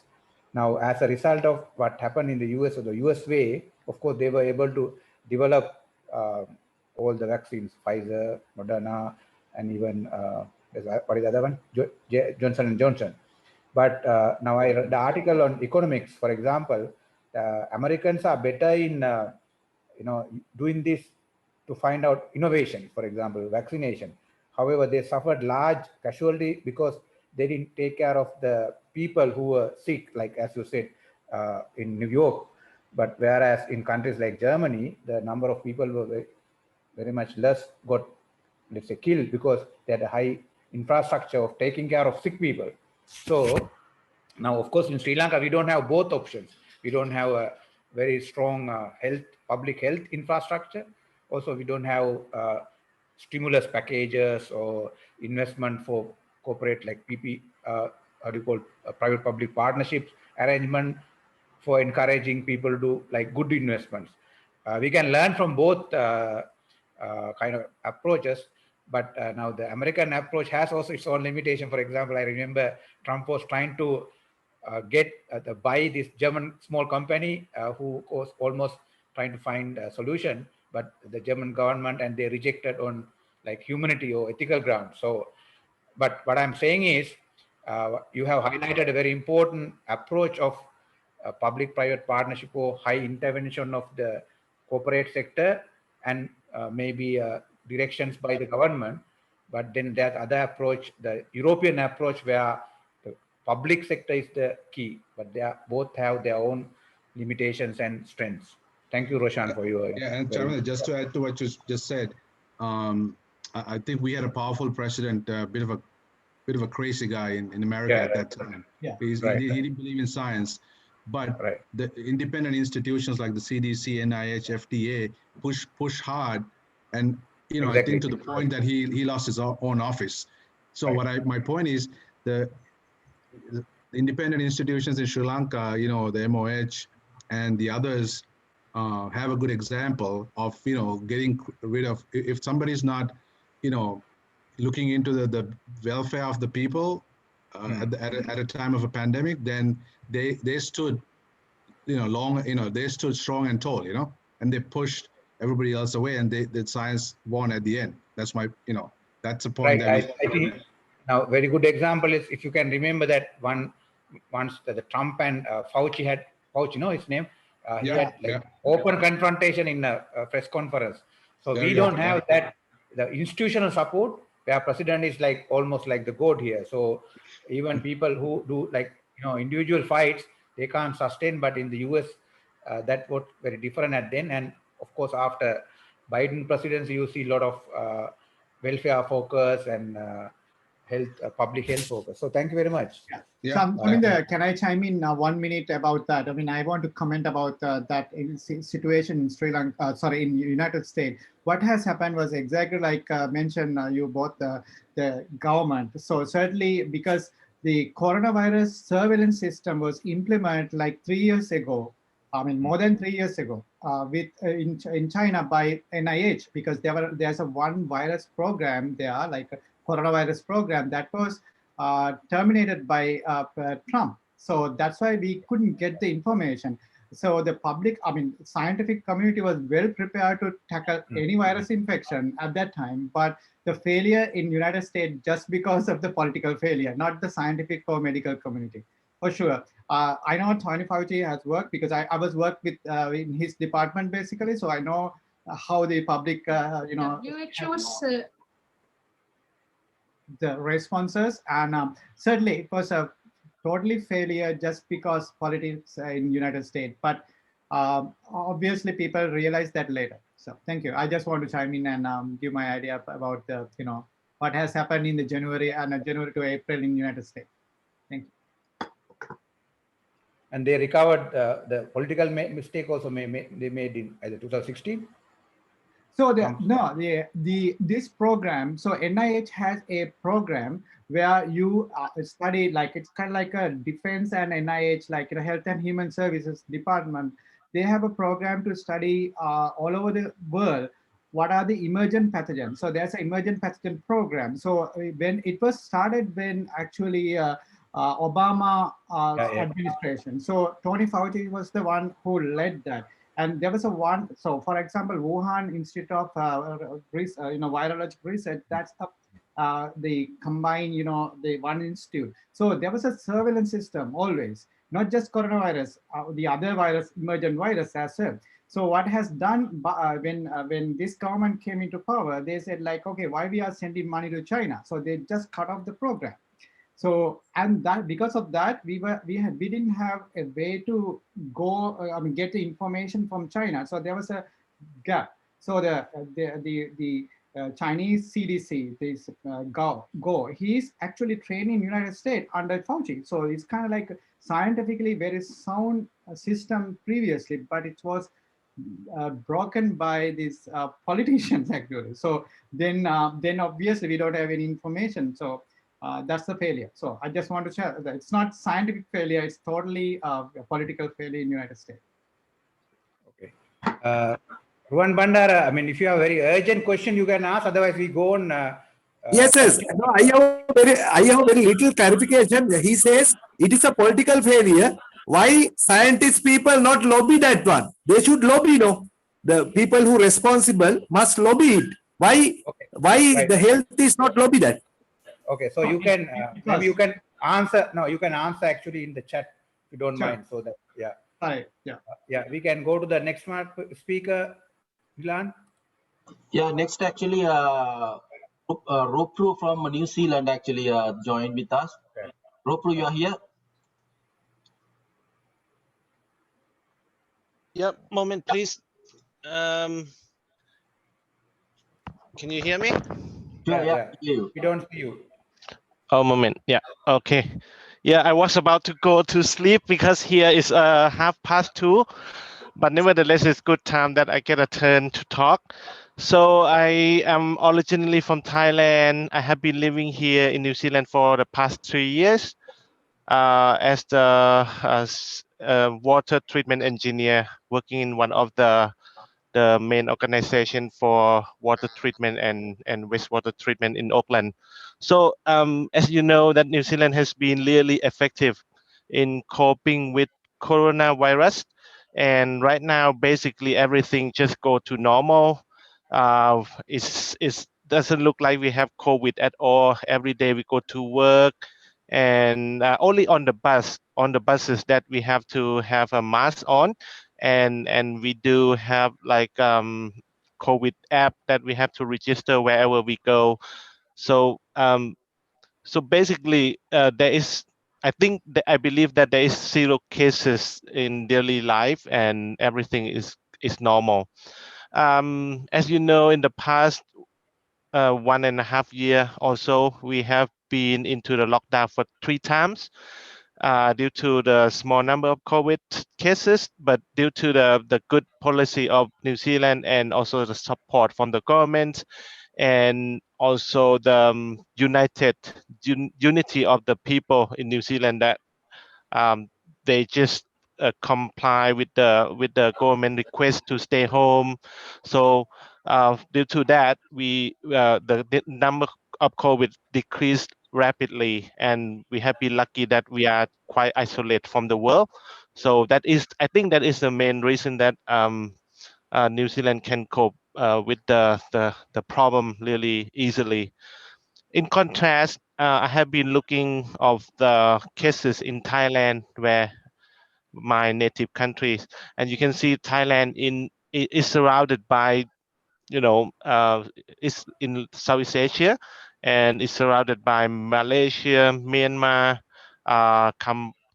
Now, as a result of what happened in the US or the US way, of course, they were able to develop all the vaccines, Pfizer, Moderna, and even what is the other one? Johnson and Johnson. But now I read the article on economics, for example, Americans are better in doing this to find out innovation, for example, vaccination. However, they suffered large casualty because they didn't take care of the people who were sick, like as you said, in New York. But whereas in countries like Germany, the number of people were very much less got, let's say, killed because they had a high infrastructure of taking care of sick people. So now, of course, in Sri Lanka, we don't have both options. We don't have a very strong public health infrastructure. Also, we don't have stimulus packages or investment for corporate like PP, how do you call private-public partnerships arrangement for encouraging people to do like good investments. We can learn from both kind of approaches, but now the American approach has also its own limitation. For example, I remember Trump was trying to buy this German small company who was almost trying to find a solution, but the German government, and they rejected on like humanity or ethical grounds. So, but what I'm saying is, you have highlighted a very important approach of public-private partnership or high intervention of the corporate sector and maybe directions by the government. But then that other approach, the European approach, where the public sector is the key, but they both have their own limitations and strengths. Thank you, Roshan, for your. Yeah, and Chairman, just to add to what you just said, I think we had a powerful president, a bit of a crazy guy in America at that time. Yeah, he didn't believe in science, but the independent institutions like the CDC, NIH, FDA push hard, and I think to the point that he lost his own office. So my point is the independent institutions in Sri Lanka, the MOH and the others have a good example of getting rid of, if somebody's not looking into the welfare of the people at a time of a pandemic, then they stood they stood strong and tall, and they pushed everybody else away, and the science won at the end. That's my that's a point. I think now very good example is, if you can remember that once the Trump and Fauci, his name, he had open confrontation in a press conference. So we don't have that, the institutional support, where president is like almost like the god here. So even people who do like individual fights, they can't sustain. But in the US, that was very different at then. And of course, after Biden presidency, you see a lot of welfare focus and public health focus. So thank you very much. Yeah. So, can I chime in 1 minute about that? I mean, I want to comment about that situation in Sri Lanka, in United States. What has happened was exactly like mentioned you both the government. So certainly because the coronavirus surveillance system was implemented like 3 years ago. I mean, more than 3 years ago, in China by NIH, because there's a one virus program there, like a coronavirus program that was terminated by Trump. So that's why we couldn't get the information. So the public, I mean, scientific community was well prepared to tackle any virus infection at that time, but the failure in United States just because of the political failure, not the scientific or medical community. For sure. I know Tony Fauci has worked because I was worked with in his department basically, so I know how the public, WHO's the responses, and certainly it was a totally failure just because politics in United States. But obviously people realize that later. So thank you. I just want to chime in and give my idea about the what has happened in the January to April in United States. Thank you. And they recovered the political mistake also they made in either 2016. So this program, so NIH has a program where you study, like it's kind of like a defense and NIH, like Health and Human Services Department. They have a program to study all over the world what are the emergent pathogens. So there's an emergent pathogen program. So when it was started, when actually Obama administration. So Tony Fauci was the one who led that. And there was so for example, Wuhan Institute of Virologic Research, that's the combined, the one institute. So there was a surveillance system always, not just coronavirus, the other virus, emergent virus as well. So what has done when this government came into power, they said like, okay, why we are sending money to China? So they just cut off the program. So, and that because of that, we didn't have a way to go, get the information from China. So there was a gap. So the Chinese CDC, this he's actually trained in United States under Fauci. So it's kind of like scientifically very sound system previously, but it was broken by these politicians actually. So then obviously we don't have any information. So that's the failure. So I just want to share that it's not scientific failure, it's totally a political failure in the United States. Okay. Ruan Bandara, I mean, if you have a very urgent question, you can ask, otherwise we go on. Yes. No, I have very little clarification. He says it is a political failure. Why scientist people not lobby that one? They should lobby, the people who responsible must lobby it. Why right. The health is not lobby that? Okay, so you can maybe you can answer. No, you can answer actually in the chat if you don't mind. So that we can go to the next speaker, Milan. Yeah, next actually, Ropru from New Zealand actually joined with us. Okay. Ropru, you are here. Yep, moment please. Can you hear me? Yeah. We don't see you. Oh, moment. Yeah. Okay. Yeah, I was about to go to sleep because here is 2:30, but nevertheless, it's good time that I get a turn to talk. So I am originally from Thailand. I have been living here in New Zealand for the past 3 years as the water treatment engineer, working in one of the main organization for water treatment and wastewater treatment in Auckland. So as you know, that New Zealand has been really effective in coping with coronavirus. And right now, basically everything just go to normal. It doesn't look like we have COVID at all. Every day we go to work, and only on the buses that we have to have a mask on. And we do have like COVID app that we have to register wherever we go. So so basically there is, I believe that there is 0 cases in daily life and everything is normal. As you know, in the past 1.5 years or so, we have been into the lockdown for 3 times due to the small number of COVID cases, but due to the good policy of New Zealand and also the support from the government and also the unity of the people in New Zealand that they just comply with the government request to stay home. So due to that, the number of COVID decreased rapidly, and we have been lucky that we are quite isolated from the world. So I think that is the main reason that New Zealand can cope with the problem really easily. In contrast, I have been looking of the cases in Thailand, where my native countries, and you can see Thailand is surrounded by, it's in Southeast Asia, and it's surrounded by Malaysia, Myanmar,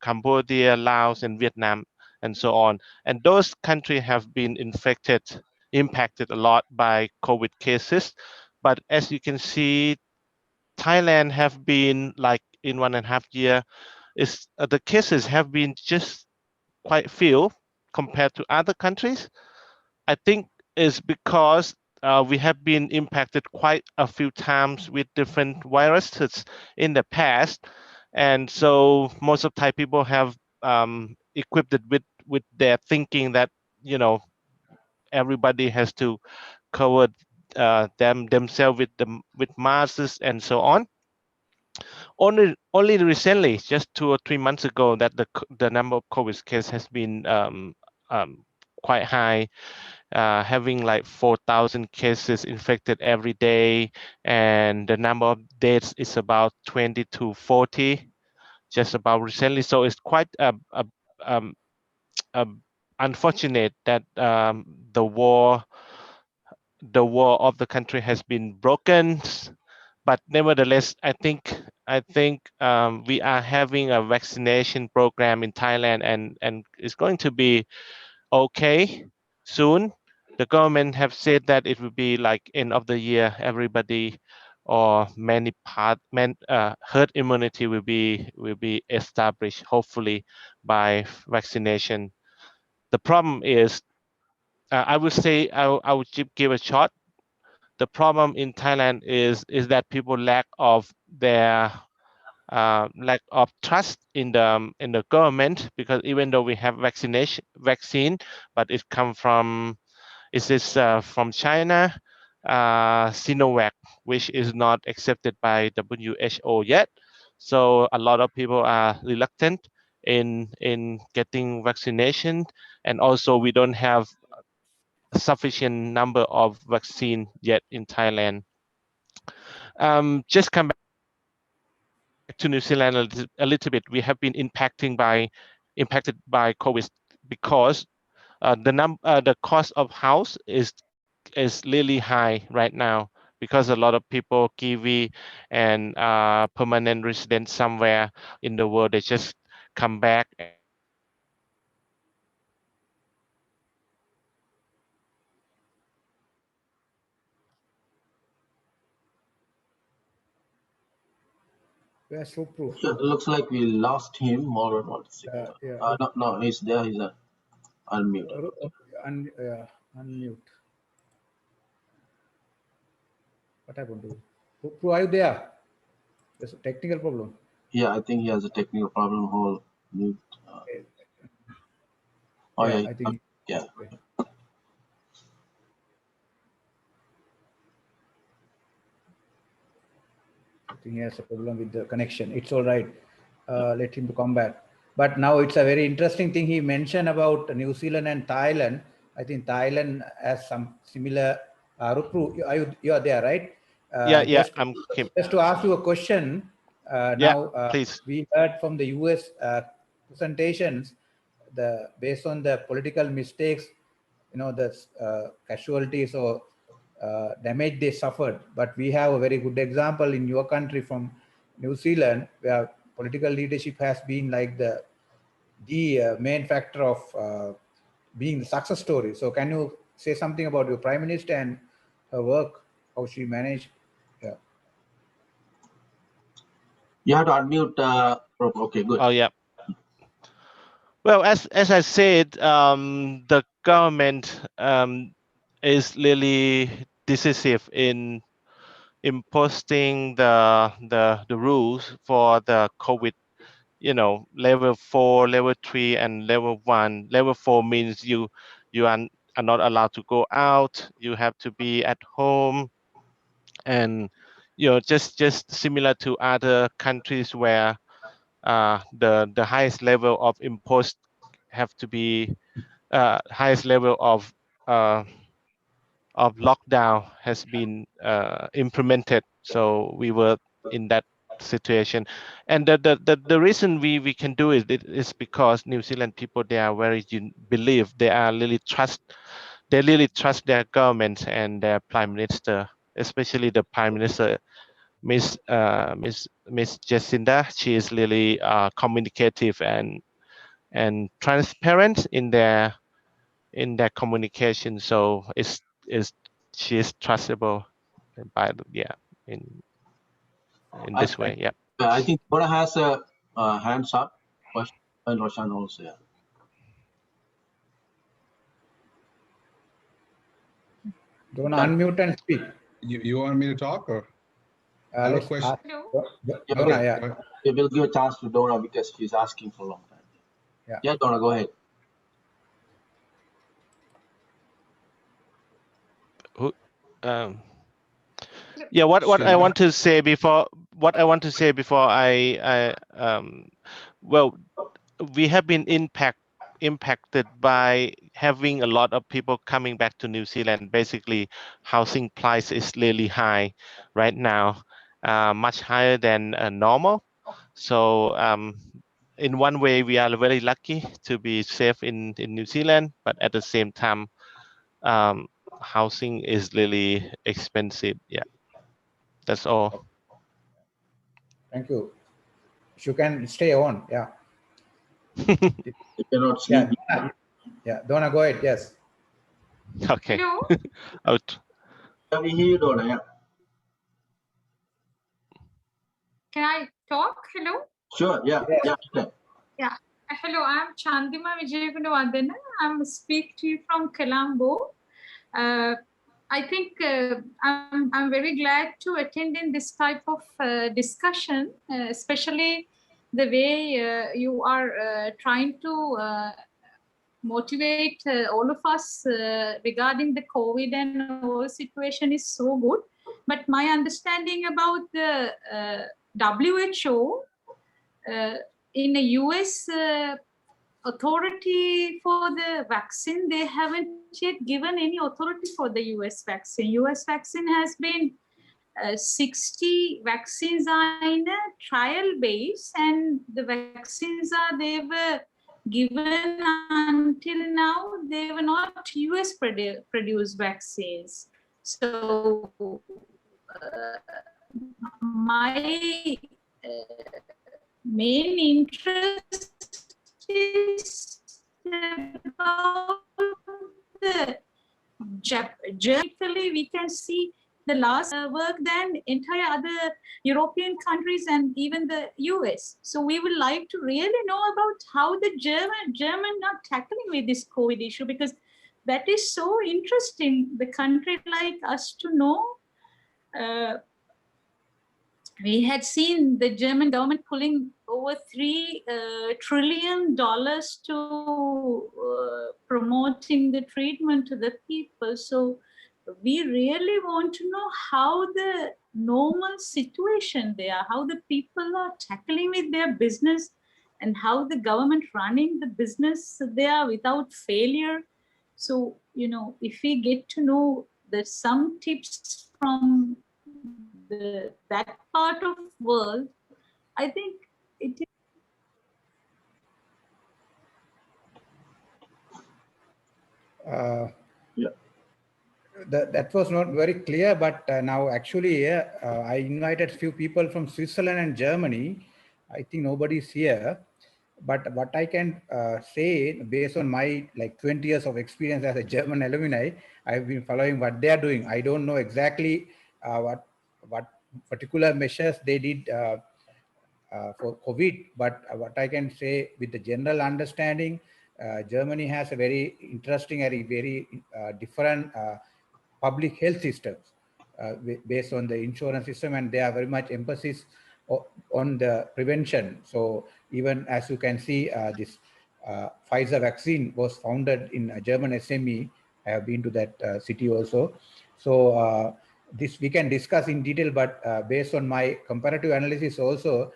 Cambodia, Laos, and Vietnam, and so on. And those countries have been impacted a lot by COVID cases. But as you can see, Thailand have been like in 1.5 year, the cases have been just quite few compared to other countries. I think it's because we have been impacted quite a few times with different viruses in the past, and so most of Thai people have equipped it with their thinking that everybody has to cover themselves with masks and so on. Only recently, just 2 or 3 months ago, that the number of COVID cases has been quite high, having like 4,000 cases infected every day, and the number of deaths is about 20 to 40, just about recently. So it's quite um, unfortunate that the war of the country has been broken. But nevertheless, I think we are having a vaccination program in Thailand, and it's going to be okay soon. The government have said that it will be like end of the year, everybody or herd immunity will be established, hopefully by vaccination. The problem is, I would say I would give a shot. The problem in Thailand is that people lack of trust in the government, because even though we have vaccine, but it come from from China, Sinovac, which is not accepted by WHO yet. So a lot of people are reluctant in getting vaccination, and also we don't have sufficient number of vaccine yet in Thailand. Just come back to New Zealand a little bit. We have been impacted by COVID because the cost of house is really high right now, because a lot of people, Kiwi and permanent residents somewhere in the world, they just come back. Where's Supru? Yeah, it looks like we lost him or what? Yeah. No, he's there. He's unmuted. Unmute. What happened to you? Supru, are you there? There's a technical problem. Yeah, I think he has a technical problem. Hold mute. Oh yeah, I think. yeah. Okay. I think he has a problem with the connection. It's all right. Let him to come back. But now it's a very interesting thing he mentioned about New Zealand and Thailand. I think Thailand has some similar. Rupru, you are there, right? I'm Kim. Just to ask you a question. Now, please. we heard from the US presentations, based on the political mistakes, the casualties or damage they suffered. But we have a very good example in your country from New Zealand, where political leadership has been like the main factor of being the success story. So can you say something about your Prime Minister and her work, how she managed? Yeah. You have to unmute. Okay, good. Oh, yeah. Well, as I said, the government is really decisive in imposing the rules for the COVID. Level 4, level 3, and level 1. Level 4 means you are not allowed to go out. You have to be at home, and just similar to other countries where the highest level of imposed have to be highest level of lockdown has been implemented. So we were in that situation, and the reason we can do it is because New Zealand people, they are very believe, they really trust their government and their prime minister, especially the prime minister, Miss Jacinda. She is really communicative and transparent in their communication. So she is trustable by in this way. Yeah. I think Dora has a hands up question, and Roshan also. Yeah. Do you want to unmute and speak? You want me to talk, or I have a Let's question? ask Yeah, Donna, okay. yeah. We will give a chance to Dora because she's asking for a long time. Yeah. Yeah, Dora, go ahead. Yeah, what I Shandai? want to say before I well, we have been impacted by having a lot of people coming back to New Zealand. Basically, housing price is really high right now, much higher than normal. So in one way, we are very lucky to be safe in New Zealand, but at the same time, housing is really expensive. Yeah, that's all. Thank you. You can stay on. Yeah. You cannot sleep. Yeah. Donna, go ahead. Yes. Okay. Hello. Out. Can we hear you, Dora? Yeah. Can I talk? Hello. Sure. Yeah. Yes. Yeah. Hello, I'm Chandima Vijayagundavardhana. I'm speak to you from Colombo. I think I'm very glad to attend in this type of discussion, especially the way you are trying to motivate all of us regarding the COVID and all situation is so good. But my understanding about the WHO in the US authority for the vaccine, they haven't yet given any authority for the US vaccine. US vaccine has been 60 vaccines are in a trial base, and the vaccines they were given until now, they were not US produced vaccines. So my main interest is about the Germany. We can see the last work than entire other European countries and even the US. So we would like to really know about how the German are tackling with this COVID issue, because that is so interesting. The country like us to know. We had seen the German government pulling over $3 trillion to promoting the treatment to the people. So we really want to know how the normal situation there, how the people are tackling with their business, and how the government running the business there without failure. So, if we get to know that some tips from that part of world, I think it is. Yeah. That was not very clear, but now actually I invited few people from Switzerland and Germany. I think nobody's here, but what I can say, based on my 20 years of experience as a German alumni, I've been following what they are doing. I don't know exactly what particular measures they did for COVID, but what I can say with the general understanding, Germany has a very interesting and very different public health systems based on the insurance system, and they are very much emphasis on the prevention. So even as you can see, this Pfizer vaccine was founded in a German SME. I have been to that city also. So this we can discuss in detail, but based on my comparative analysis also,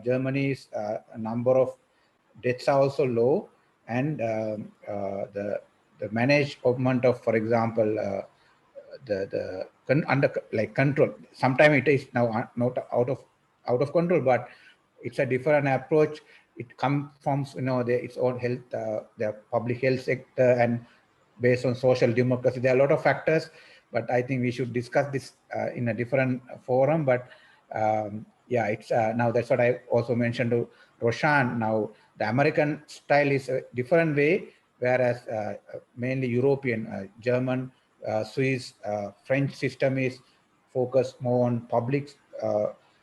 Germany's number of deaths are also low, and the management of, for example, under like control. Sometimes it is now not out of control, but it's a different approach. It comes from its own health, the public health sector, and based on social democracy. There are a lot of factors, but I think we should discuss this in a different forum. But yeah, it's now that's what I also mentioned to Roshan. Now the American style is a different way, whereas mainly European, German, Swiss, French system is focused more on public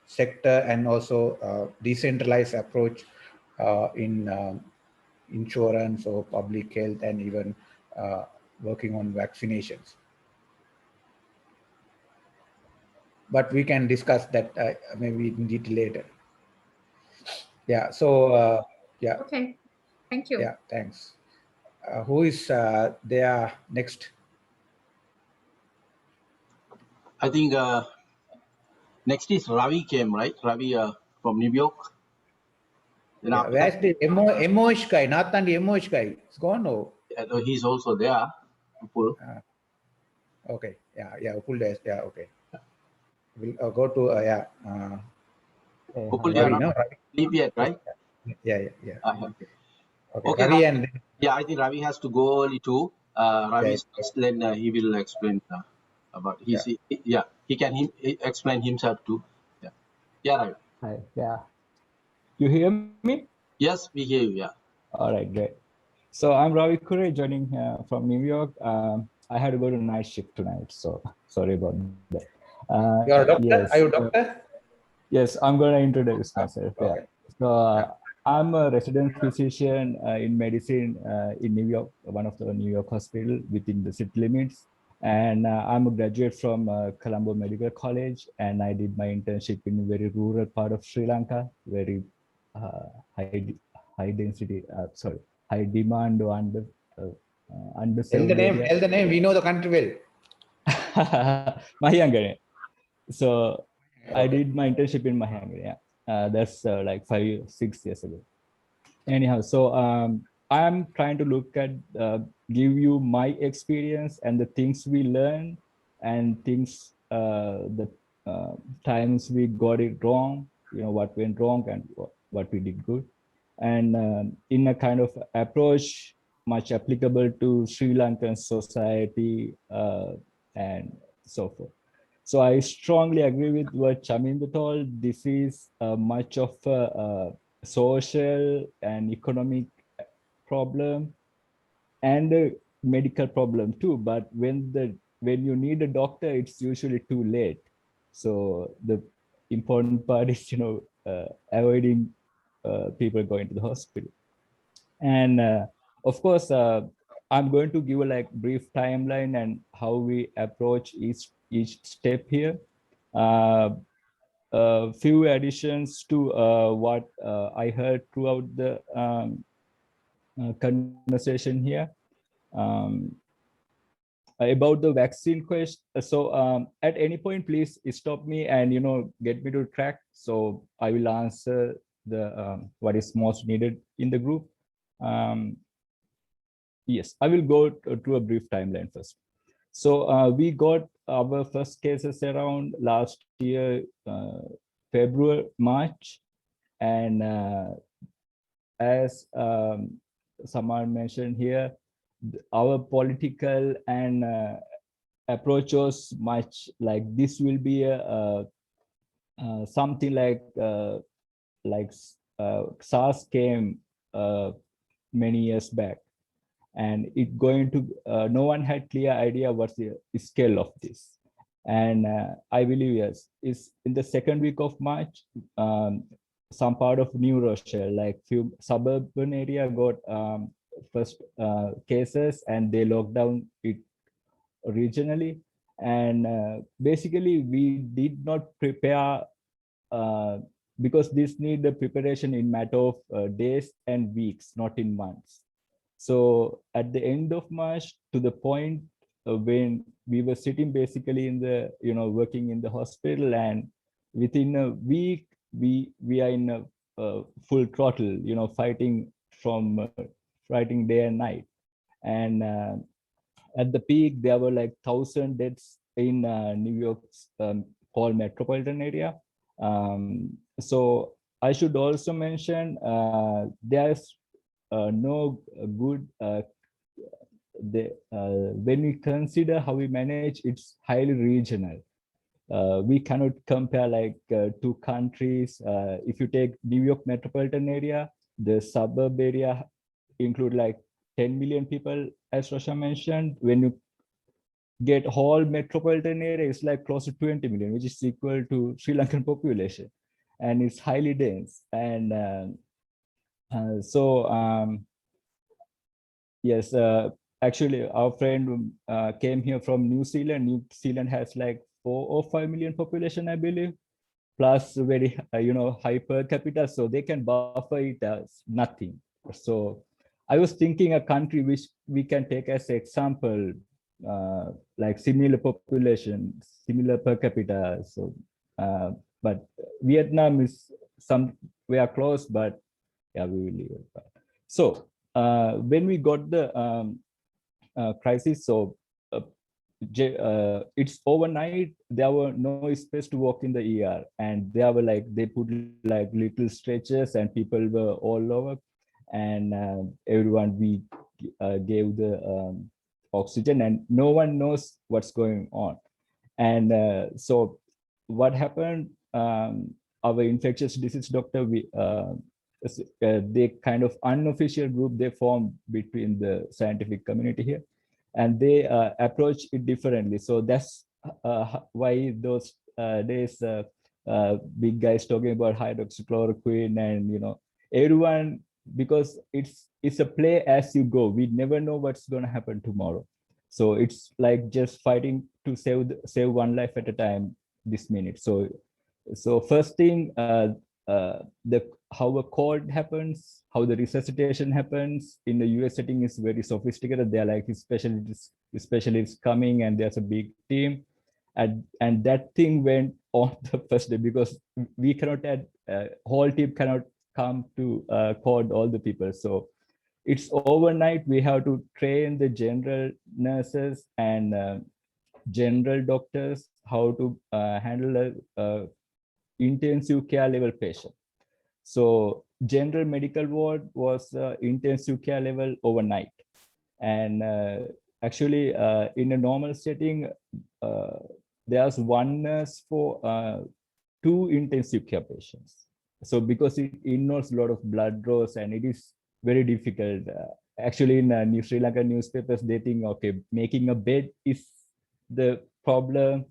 sector and also decentralized approach in insurance or public health, and even working on vaccinations. But we can discuss that maybe in detail later. Yeah. So yeah. Okay. Thank you. Yeah. Thanks. Who is there next? I think next is Ravi came, right? Ravi from New York. Then Yeah, where's the Emoish guy? Nathan, the Emoish guy. It's gone. No. He's also there. Upul. Okay. Yeah. Yeah. Upul there. Yeah. Okay. We'll go to yeah. Upul, Ravi, no? Ravi. Leave yet, right? Yeah. Yeah. Okay. Okay. Ravi, and yeah, I think Ravi has to go early too. Ravi first, then he will explain about his. Yeah, he can explain himself too. Yeah. Yeah, Ravi. Hi. Yeah. You hear me? Yes, we hear you. Yeah. All right, great. So I'm Ravi Kure, joining from New York. I had to go to night shift tonight, so sorry about that. You're a doctor? Yes, Are you a doctor? Yes, I'm going to introduce myself. Okay. Yeah. So I'm a resident physician in medicine in New York, one of the New York hospital within the city limits. And I'm a graduate from Colombo Medical College, and I did my internship in a very rural part of Sri Lanka, very high density, high demand or underserved Tell the name. We know the country well. Mahiyangere. So I did my internship in Mahiyangere. Yeah, that's like 5-6 years ago. Anyhow, so I'm trying to look at give you my experience and the things we learned and things the times we got it wrong, what went wrong and what we did good, and in a kind of approach much applicable to Sri Lankan society and so forth. So I strongly agree with what Chaminda told. This is much of a social and economic problem and a medical problem too. But when you need a doctor, it's usually too late. So the important part is avoiding people going to the hospital. And of course, I'm going to give a brief timeline and how we approach each step here. A few additions to what I heard throughout the conversation here about the vaccine question. So at any point, please stop me and get me to track. So I will answer the what is most needed in the group. Yes, I will go to a brief timeline first. So we got our first cases around last year, February, March. And as someone mentioned here, our political and approach was much like this will be a something like SARS came many years back. And it going to, no one had clear idea what's the scale of this. And I believe, yes, is in the second week of March, some part of New Rochelle, like few suburban area got first cases, and they locked down it regionally. And basically we did not prepare uh, because this need the preparation in matter of days and weeks, not in months. So at the end of March, to the point when we were sitting basically in the, working in the hospital, and within a week, we are in a full throttle, fighting fighting day and night. And at the peak, there were like 1,000 deaths in New York's called metropolitan area. So I should also mention there's no good when we consider how we manage, it's highly regional. We cannot compare like two countries. If you take New York metropolitan area, the suburb area include like 10 million people, as Roshan mentioned. When you get whole metropolitan area, it's like close to 20 million, which is equal to Sri Lankan population, and it's highly dense. And yes, actually, our friend came here from New Zealand. New Zealand has like 4 or 5 million population, I believe, plus very high per capita, so they can buffer it as nothing. So I was thinking a country which we can take as example, like similar population, similar per capita. So, but Vietnam is somewhere close, but yeah, we will leave it. So when we got the crisis, so it's overnight. There were no space to walk in the ER, and they were like, they put like little stretchers, and people were all over, and everyone we gave the oxygen, and no one knows what's going on. And so what happened, our infectious disease doctor, they kind of unofficial group they formed between the scientific community here, and they approach it differently. So that's why those days big guys talking about hydroxychloroquine, and everyone, because it's a play as you go. We never know what's going to happen tomorrow. So it's like just fighting to save one life at a time this minute. So first thing, the how a cold happens, how the resuscitation happens in the US setting is very sophisticated. They're like specialists coming, and there's a big team, and that thing went on the first day, because we cannot add whole team cannot come to cord all the people. So it's overnight. We have to train the general nurses and general doctors how to handle a intensive care level patient. So general medical ward was intensive care level overnight. And actually in a normal setting, there's one nurse for 2 intensive care patients. So because it involves a lot of blood draws, and it is very difficult. Actually in New Sri Lankan newspapers, they think, okay, making a bed is the problem.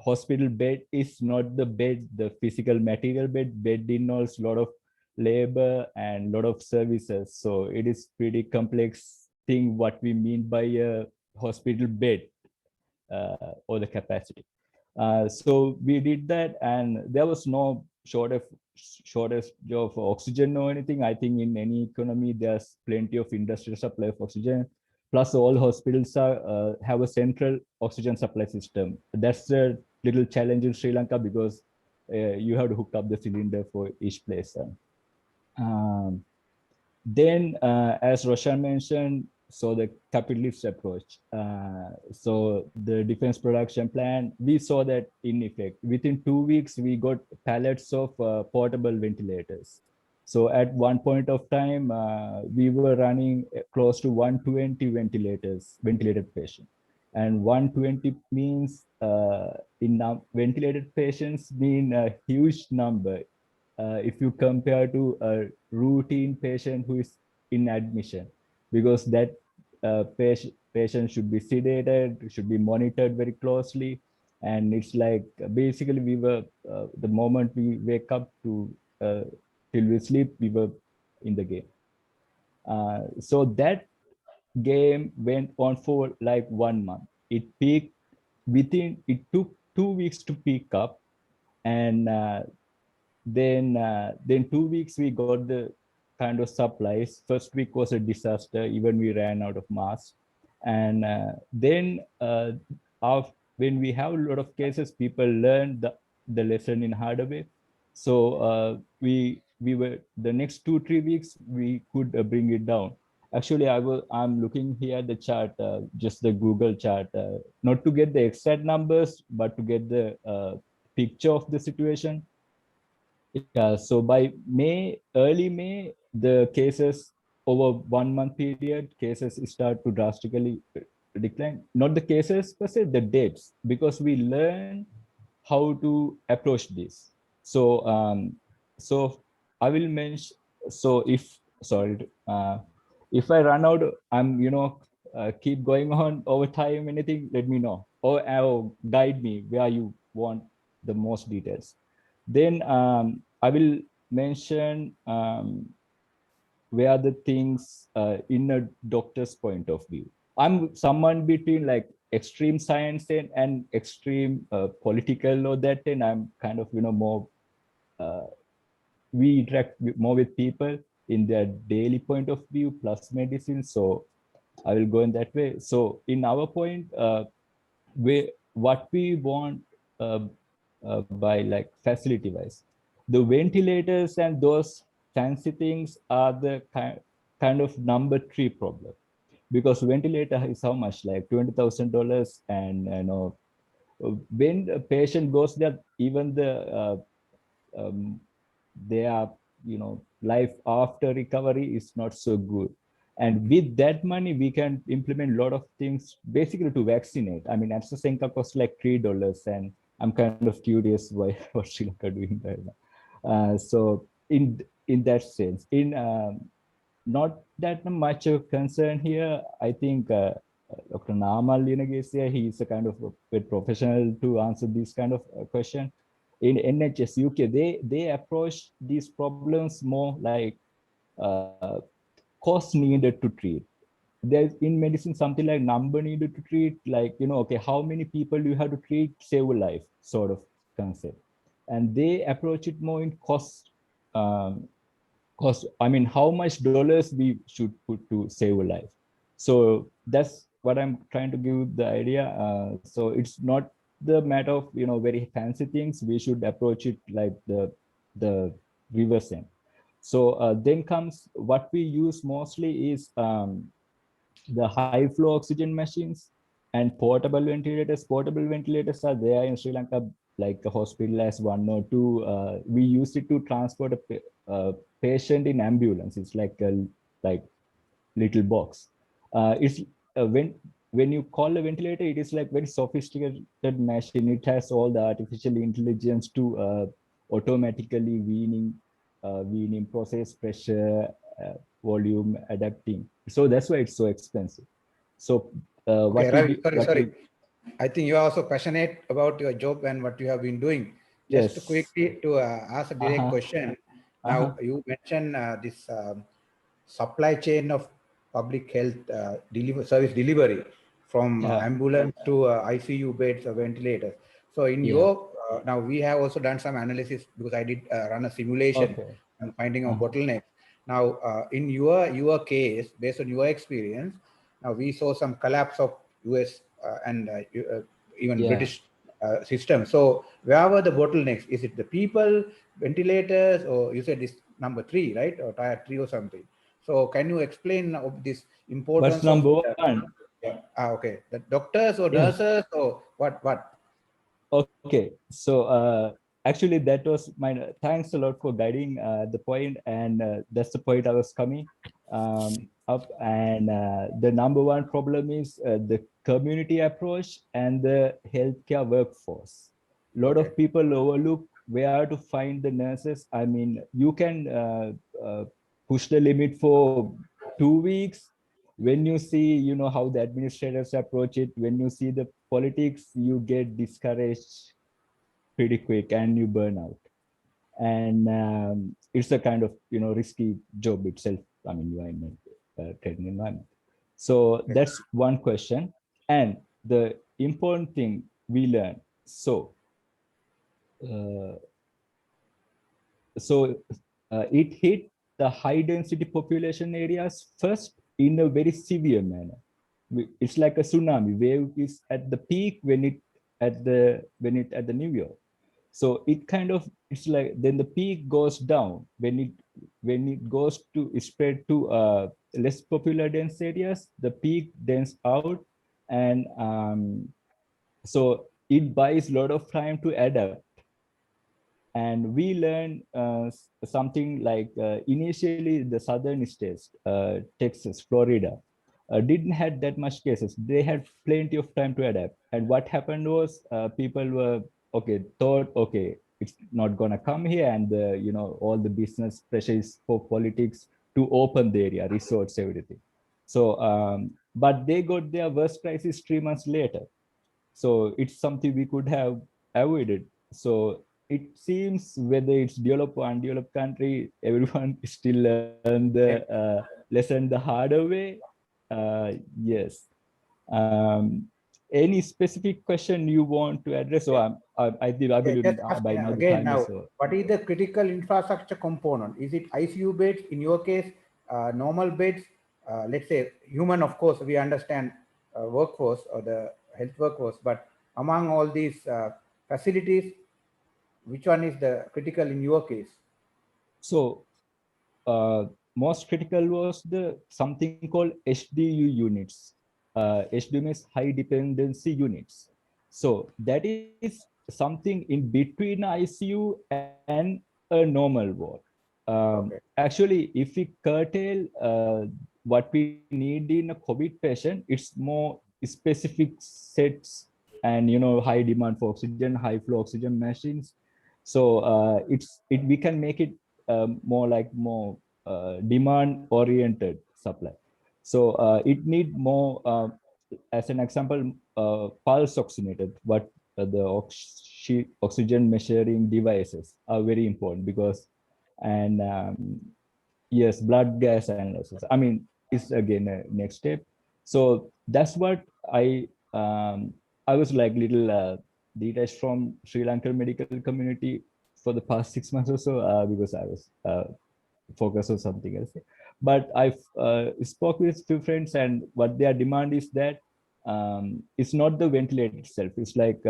Hospital bed is not the bed, the physical material bed involves a lot of labor and a lot of services. So it is pretty complex thing what we mean by a hospital bed or the capacity. So we did that, and there was no shortage of oxygen or anything. I think in any economy, there's plenty of industrial supply of oxygen. Plus all hospitals have a central oxygen supply system. That's a little challenge in Sri Lanka, because you have to hook up the cylinder for each place. Then, as Roshan mentioned, so the capitalist approach. So the defense production plan, we saw that in effect. Within 2 weeks, we got pallets of portable ventilators. So at one point of time, we were running close to 120 ventilated patients. And 120 means ventilated patients mean a huge number. If you compare to a routine patient who is in admission, because that patient should be sedated, should be monitored very closely. And it's like basically we were the moment we wake up to till we sleep, we were in the game. So that game went on for like 1 month. It peaked it took 2 weeks to peak up, and then 2 weeks we got the kind of supplies. First week was a disaster, even we ran out of masks. And then when we have a lot of cases, people learn the lesson in harder way. So we were the next 2-3 weeks we could bring it down. Actually, I'm looking here at the chart, just the Google chart, not to get the exact numbers, but to get the picture of the situation. Yeah, so by early May, the cases over 1 month period, cases start to drastically decline. Not the cases per se, the dates, because we learn how to approach this. So, so I will mention. So if I run out, I'm keep going on over time. Anything, let me know, or guide me where you want the most details. Then I will mention where the things in a doctor's point of view. I'm someone between like extreme science and extreme political or that, and I'm kind of more. We interact more with people in their daily point of view plus medicine. So I will go in that way. So in our point, what we want by like facility wise, the ventilators and those fancy things are the kind of number 3 problem, because ventilator is how much, like $20,000, and when a patient goes there, even their life after recovery is not so good. And with that money, we can implement a lot of things basically to vaccinate. I mean, AstraZeneca costs like $3, and I'm kind of curious why what Sri Lanka doing right now. So in that sense, in not that much of concern here. I think Dr. Namal Yunagesiya, he is a kind of a professional to answer this kind of question. In NHS UK, they approach these problems more like cost needed to treat. There's in medicine something like number needed to treat, like okay, how many people you have to treat, save a life, sort of concept. And they approach it more in cost. I mean, how much dollars we should put to save a life. So that's what I'm trying to give the idea. So it's not the matter of very fancy things. We should approach it like the reverse end. So then comes what we use mostly is the high flow oxygen machines and portable ventilators. Portable ventilators are there in Sri Lanka, like a hospital as 1 or 2. We use it to transport a patient in ambulance. It's like a little box. It's when you call a ventilator, it is like very sophisticated machine. It has all the artificial intelligence to automatically weaning process, pressure, volume, adapting. So that's why it's so expensive. So okay, Ravi, sorry. I think you are also passionate about your job and what you have been doing. Just Yes. quickly to ask a direct question. Now you mentioned this supply chain of public health service delivery from ambulance to ICU beds or ventilators. So in your now we have also done some analysis because I did run a simulation and finding a bottleneck. Now in your case, based on your experience, now we saw some collapse of US and even British system. So where were the bottlenecks? Is it the people, ventilators, or you said this number 3, right? Or tier 3 or something. So can you explain of this importance? What's number 1? Okay. The doctors or nurses or what? Okay. So actually that was my, thanks a lot for guiding the point, and that's the point I was coming up. And the number 1 problem is the community approach and the healthcare workforce. A lot of people overlook where to find the nurses. I mean, you can push the limit for 2 weeks. When you see, how the administrators approach it, when you see the politics, you get discouraged pretty quick and you burn out. and it's a kind of risky job itself. I mean, environment, trading environment. So that's one question. And the important thing we learned. So it hit the high density population areas first in a very severe manner. It's like a tsunami. Wave is at the peak when it at the New York. So it kind of, it's like, then the peak goes down when it goes to spread to less popular dense areas. The peak dens out, and so it buys a lot of time to adapt. And we learned something like initially the southern states, Texas, Florida, didn't have that much cases. They had plenty of time to adapt. And what happened was people were thought, it's not gonna come here, and all the business pressures for politics to open the area, resorts, everything. So, but they got their worst crisis 3 months later. So it's something we could have avoided. So it seems whether it's developed or undeveloped country, everyone still learn the lesson the harder way. Yes. Any specific question you want to address? So I think I will by now the time now, is over. what is the critical infrastructure component? Is it ICU beds? In your case, normal beds? Let's say human, of course, we understand workforce or the health workforce, but among all these facilities, which one is the critical in your case? So most critical was the something called HDU units. HDU means high dependency units. So that is something in between ICU and a normal ward. Actually, if we curtail what we need in a COVID patient, it's more specific sets and high demand for oxygen, high flow oxygen machines. So we can make it more demand oriented supply. So it need more, as an example, pulse oximeter, what the oxygen measuring devices are very important, because, and yes, blood gas analysis, I mean, is again a next step. So that's what I was like little detached from Sri Lankan medical community for the past 6 months or so, because I was focused on something else. But I spoke with few friends, and what their demand is that it's not the ventilator itself. It's like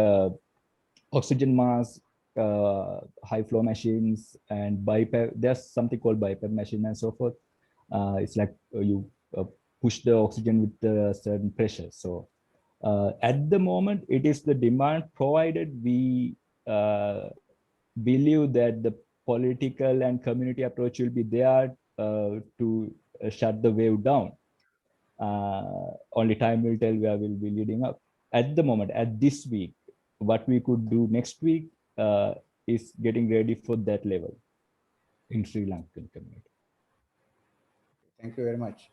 oxygen mask, high flow machines, and BiPAP. There's something called BiPAP machine and so forth. It's like you push the oxygen with a certain pressure. So at the moment, it is the demand, provided we believe that the political and community approach will be there to shut the wave down. Only time will tell where we'll be leading up. At the moment, at this week, what we could do next week is getting ready for that level in Sri Lankan community. Thank you very much.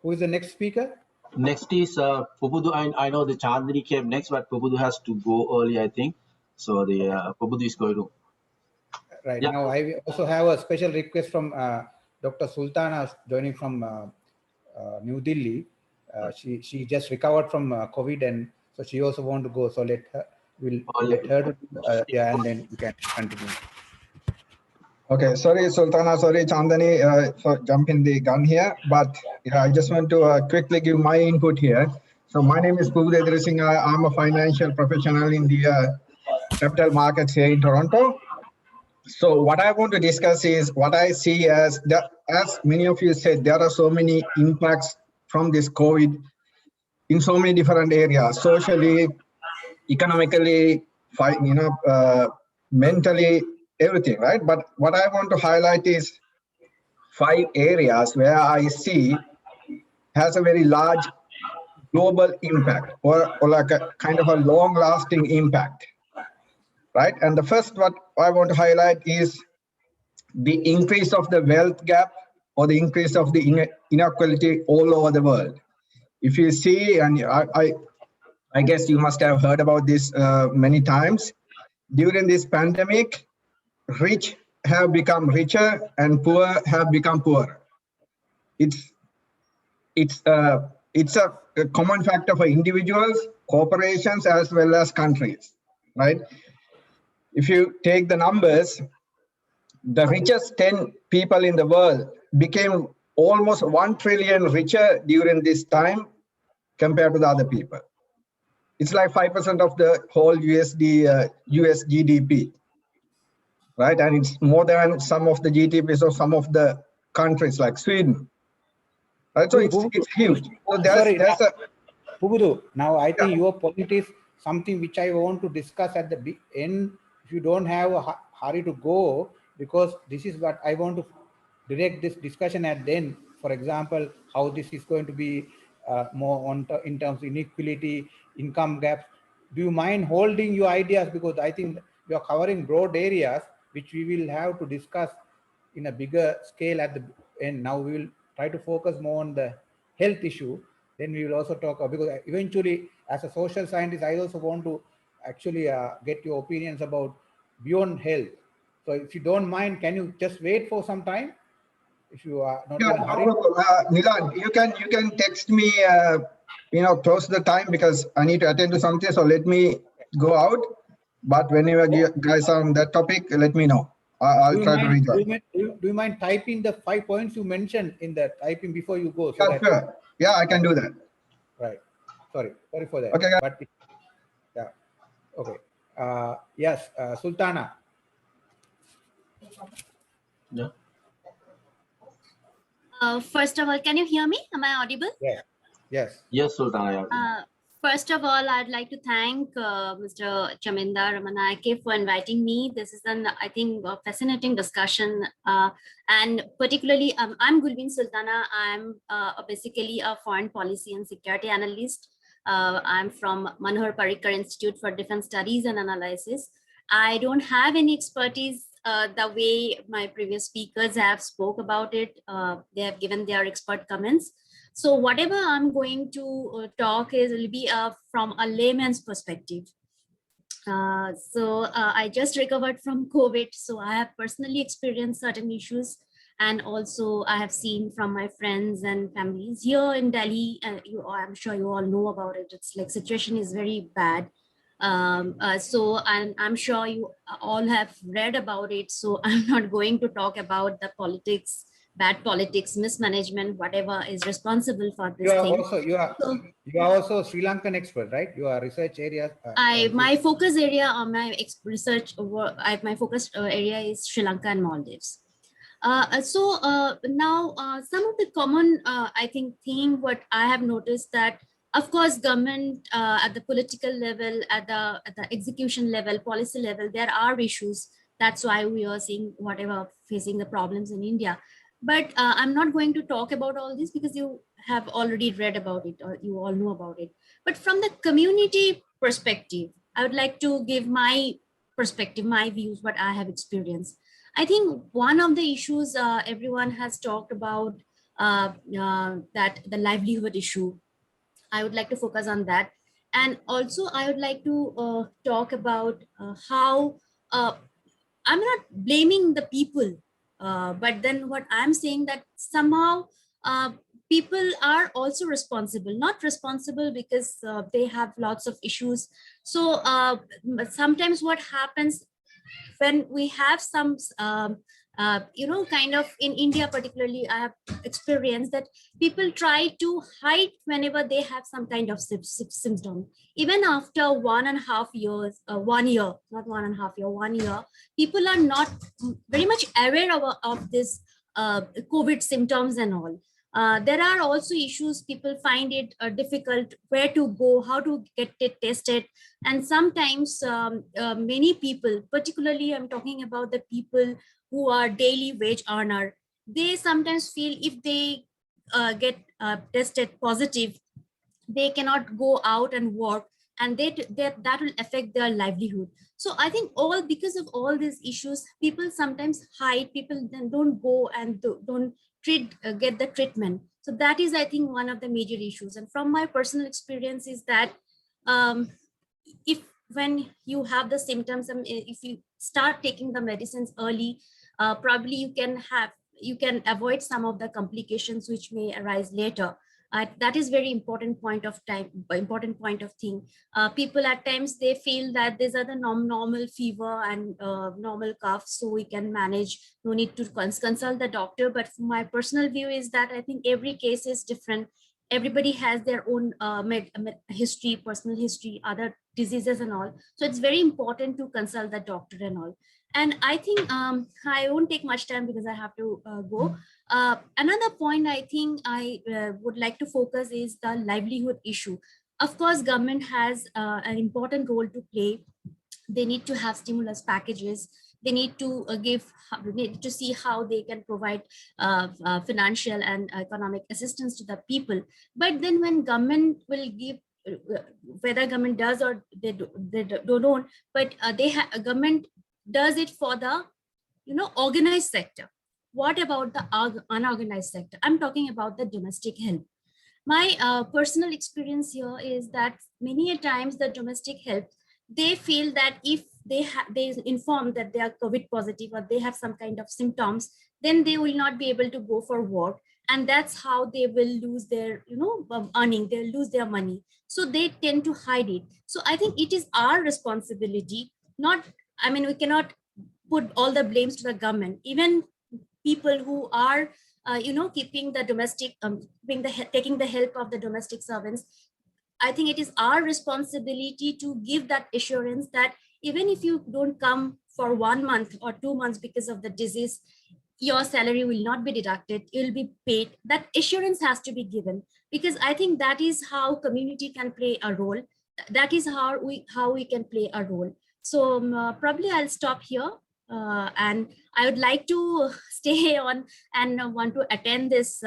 Who is the next speaker? Next is Pupudu. I know the Chandni came next, but Pupudu has to go early, I think. So the Pupudu is going to. Right. Yeah. Now I also have a special request from Dr. Sultana joining from New Delhi. She just recovered from COVID, and so she also want to go. So let her to yeah, and then we can continue. Okay, sorry Sultana, sorry Chandani for jumping the gun here, but yeah, I just want to quickly give my input here. So my name is Pupudu Singh. I'm a financial professional in the capital markets here in Toronto. So what I want to discuss is what I see as many of you said, there are so many impacts from this COVID in so many different areas, socially, economically, mentally, everything, right? But what I want to highlight is 5 areas where I see has a very large global impact, or like a kind of a long-lasting impact, right? And the first what I want to highlight is the increase of the wealth gap, or the increase of the inequality all over the world. If you see, and I guess you must have heard about this many times, during this pandemic, rich have become richer and poor have become poorer. It's a common factor for individuals, corporations, as well as countries, right? If you take the numbers, the richest 10 people in the world became almost 1 trillion richer during this time compared to the other people. It's like 5% of the whole US GDP, right? And it's more than some of the GDPs of some of the countries like Sweden, right? So it's huge. So there's a Pugudu, now I think your point is something which I want to discuss at the end. If you don't have a hurry to go, because this is what I want to direct this discussion at the end. For example, how this is going to be more on in terms of inequality, income gaps. Do you mind holding your ideas? Because I think we are covering broad areas which we will have to discuss in a bigger scale at the end. Now we will try to focus more on the health issue. Then we will also talk, because eventually as a social scientist, I also want to actually get your opinions about beyond health. So if you don't mind, can you just wait for some time? If you are not in a hurry. Nilan, you can text me, close the time, because I need to attend to something. So let me go out. But whenever you guys are on that topic, let me know. I'll try to reach out. Do you mind typing the 5 points you mentioned in the typing before you go? So sure. Yeah, I can do that. Right. Sorry for that. Okay. But yeah. Okay. Yes, Sultana. Yeah. First of all, can you hear me? Am I audible? Yeah. Yes. Yes, Sultana. First of all, I'd like to thank Mr. Chaminda Ramanayake for inviting me. This is I think, a fascinating discussion. And particularly, I'm Gulbin Sultana. I'm basically a foreign policy and security analyst. I'm from Manohar Parrikar Institute for Defense Studies and Analysis. I don't have any expertise the way my previous speakers have spoke about it. They have given their expert comments. So whatever I'm going to talk will be from a layman's perspective. I just recovered from COVID, so I have personally experienced certain issues, and also I have seen from my friends and families here in Delhi. I'm sure you all know about it. It's like situation is very bad. And I'm sure you all have read about it. So I'm not going to talk about the politics, bad politics, mismanagement, whatever is responsible for this thing. You are also Sri Lankan expert, right? Your research area. My focus area on my research work, my focus area is Sri Lanka and Maldives. Now some of the common, I think, theme what I have noticed that, of course, government at the political level, at the execution level, policy level, there are issues. That's why we are seeing whatever facing the problems in India. But I'm not going to talk about all this because you have already read about it or you all know about it. But from the community perspective, I would like to give my perspective, my views, what I have experienced. I think one of the issues everyone has talked about, that the livelihood issue. I would like to focus on that. And also I would like to talk about how I'm not blaming the people, but then what I'm saying that somehow people are also responsible, not responsible because they have lots of issues. So sometimes what happens when we have some, kind of in India particularly, I have experienced that people try to hide whenever they have some kind of symptom. Even after 1.5 years, 1 year, not 1.5 year, 1 year, people are not very much aware of this COVID symptoms and all. There are also issues, people find it difficult where to go, how to get it tested. And sometimes many people, particularly I'm talking about the people who are daily wage earner, they sometimes feel if they get tested positive, they cannot go out and work, and that will affect their livelihood. So I think because of all these issues, people sometimes hide, people then don't go and don't get the treatment. So that is, I think, one of the major issues. And from my personal experience is that if when you have the symptoms, if you start taking the medicines early, probably you can avoid some of the complications which may arise later. That is very important point of thing. People at times, they feel that these are the normal fever and normal cough, so we can manage, no need to consult the doctor. But my personal view is that I think every case is different. Everybody has their own history, personal history, other diseases and all. So it's very important to consult the doctor and all. And I think I won't take much time because I have to go. Another point I think I would like to focus is the livelihood issue. Of course, government has an important role to play. They need to have stimulus packages. They need to need to see how they can provide financial and economic assistance to the people. But then when government will give, whether government does or they don't, but government does it for the organized sector. What about the unorganized sector? I'm talking about the domestic help. My personal experience here is that many a times the domestic help, they feel that if they inform that they are COVID positive or they have some kind of symptoms, then they will not be able to go for work, and that's how they will lose their earning, they'll lose their money, so they tend to hide it. So I think it is our responsibility, not, I mean, we cannot put all the blames to the government. Even people who are keeping the domestic taking the help of the domestic servants, I think it is our responsibility to give that assurance that even if you don't come for 1 month or 2 months because of the disease, your salary will not be deducted, you'll be paid. That assurance has to be given, because I think that is how community can play a role. That is how we can play a role. So probably I'll stop here. And I would like to stay on and want to attend this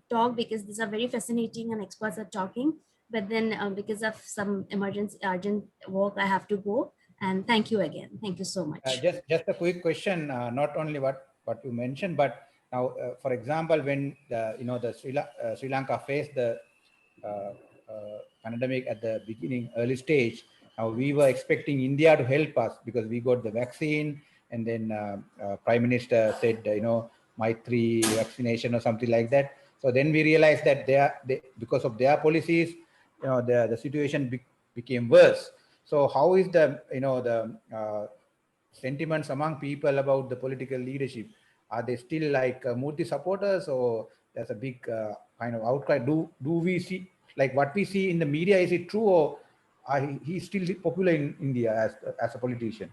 talk, because these are very fascinating and experts are talking. But then because of some emergency urgent work, I have to go. And thank you again. Thank you so much. Just a quick question, not only what you mentioned, but now, for example, when Sri Lanka faced the pandemic at the beginning, early stage, now we were expecting India to help us because we got the vaccine, and then Prime Minister said, Maitri vaccination or something like that. So then we realized that because of their policies, the situation became worse. So how is the sentiments among people about the political leadership? Are they still like Murthy supporters, or there's a big kind of outcry? Do we see, like what we see in the media, is it true, or he's still popular in India as a politician?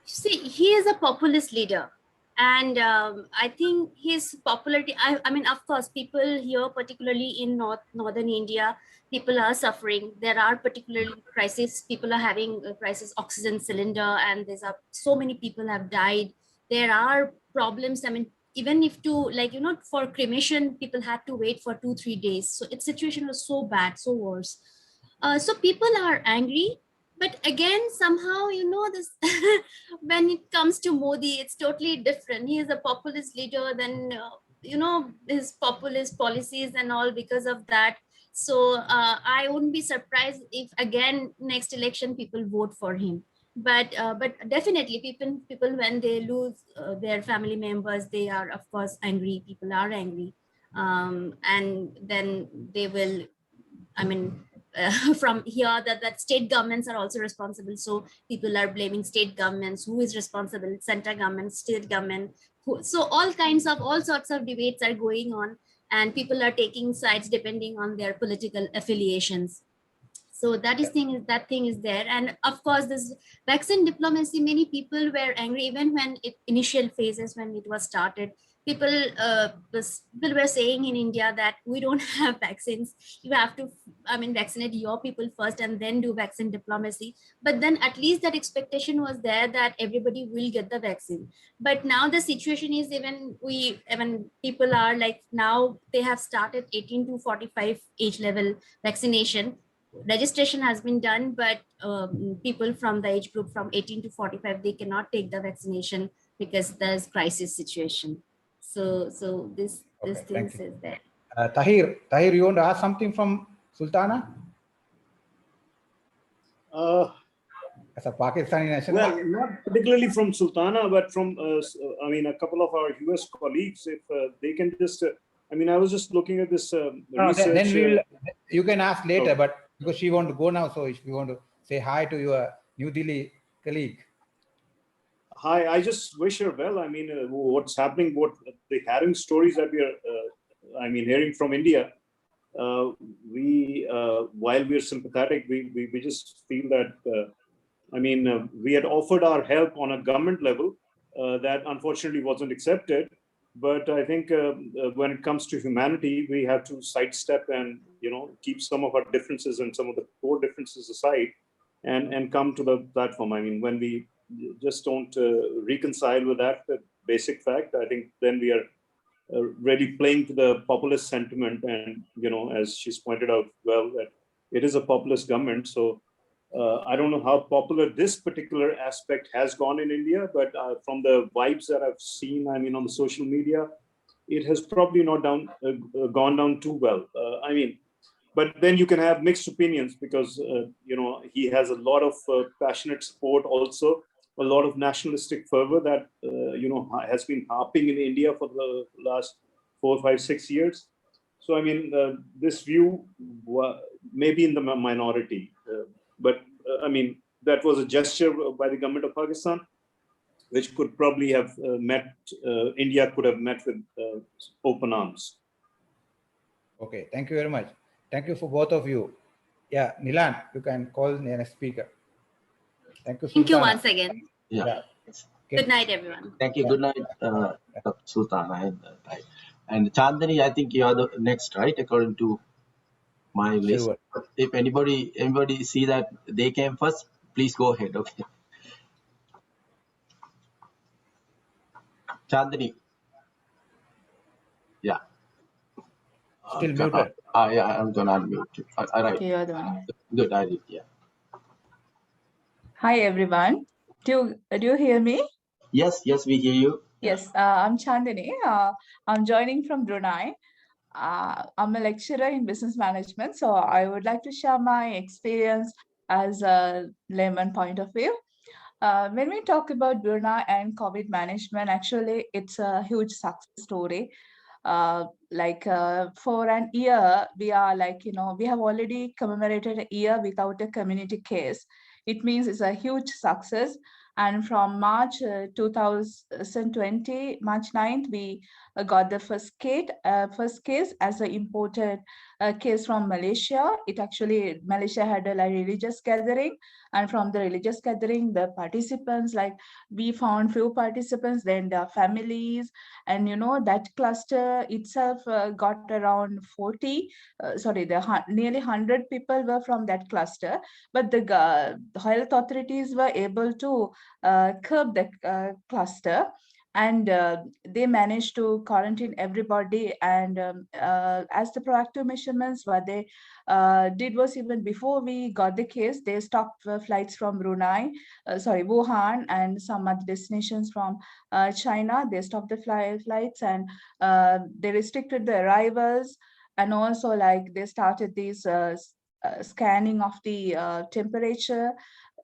See, he is a populist leader. And I think his popularity, I mean, of course, people here, particularly in northern India, people are suffering. There are particularly crises. People are having a crisis oxygen cylinder, and so many people have died. There are problems. I mean, even if for cremation, people had to wait for 2-3 days. So its situation was so bad, so worse. So people are angry. But again, somehow, this when it comes to Modi, it's totally different. He is a populist leader, then, his populist policies and all because of that. So I wouldn't be surprised if again, next election, people vote for him. But definitely people, when they lose their family members, they are, of course, angry. People are angry. And then they will, I mean, from here that state governments are also responsible. So people are blaming state governments. Who is responsible? Central government, state government. So all sorts of debates are going on, and people are taking sides depending on their political affiliations. So that thing is there. And of course, this vaccine diplomacy, many people were angry even when initial phases, when it was started. People were saying in India that we don't have vaccines. You have to, vaccinate your people first and then do vaccine diplomacy. But then at least that expectation was there that everybody will get the vaccine. But now the situation is, even people are like, now they have started 18 to 45 age level vaccination. Registration has been done, but people from the age group from 18 to 45, they cannot take the vaccination because there's crisis situation. So this thing is there. Tahir, you want to ask something from Sultana? as a Pakistani national? Well, not particularly from Sultana, but from, I mean, a couple of our US colleagues, if they can just, I mean, I was just looking at this research. Then we will, you can ask later, but because she want to go now, so if you want to say hi to your New Delhi colleague. Hi, I just wish her well. I mean, what's happening, what the harrowing stories that we are, I mean, hearing from India, while we're sympathetic, we just feel that, I mean, we had offered our help on a government level that unfortunately wasn't accepted. But I think when it comes to humanity, we have to sidestep and, you know, keep some of our differences and some of the core differences aside and come to the platform. I mean, when we just don't reconcile with that basic fact, I think then we are really playing to the populist sentiment. And, you know, as she's pointed out well, that it is a populist government. So I don't know how popular this particular aspect has gone in India, but from the vibes that I've seen, I mean, on the social media, it has probably not gone down too well. I mean, but then you can have mixed opinions because, you know, he has a lot of passionate support, also a lot of nationalistic fervor that, you know, has been harping in India for the last 4, 5, 6 years. So, I mean, this view may be in the minority. But I mean, that was a gesture by the government of Pakistan, which could probably have India could have met with open arms. Okay, thank you very much. Thank you for both of you. Yeah, Nilan, you can call the next speaker. Thank you, Sultana. Thank you once again. Yeah. Okay. Good night, everyone. Thank you. Good night, Sultana. And Chandani, I think you are the next, right? According to my list. Sure. If anybody see that they came first, please go ahead. Okay. Chandani. Yeah. Still muted. Yeah, I'm gonna unmute you. All right. Okay, you're the one. Good, I did. Yeah. Hi, everyone. Do you hear me? Yes, we hear you. Yes, I'm Chandani. I'm joining from Brunei. I'm a lecturer in business management, so I would like to share my experience as a layman point of view. When we talk about Brunei and COVID management, actually, it's a huge success story. For an year, we are we have already commemorated a year without a community case. It means it's a huge success. And from March 2020, March 9th, we got the first case as an imported case from Malaysia. Malaysia had a religious gathering, and from the religious gathering, the participants, we found few participants, then their families, and that cluster itself got around nearly 100 people were from that cluster, but the health authorities were able to curb the cluster, and they managed to quarantine everybody. And as the proactive measurements, what they did was, even before we got the case, they stopped flights from Wuhan and some other destinations from China. They stopped the flights, and they restricted the arrivals, and also they started these scanning of the temperature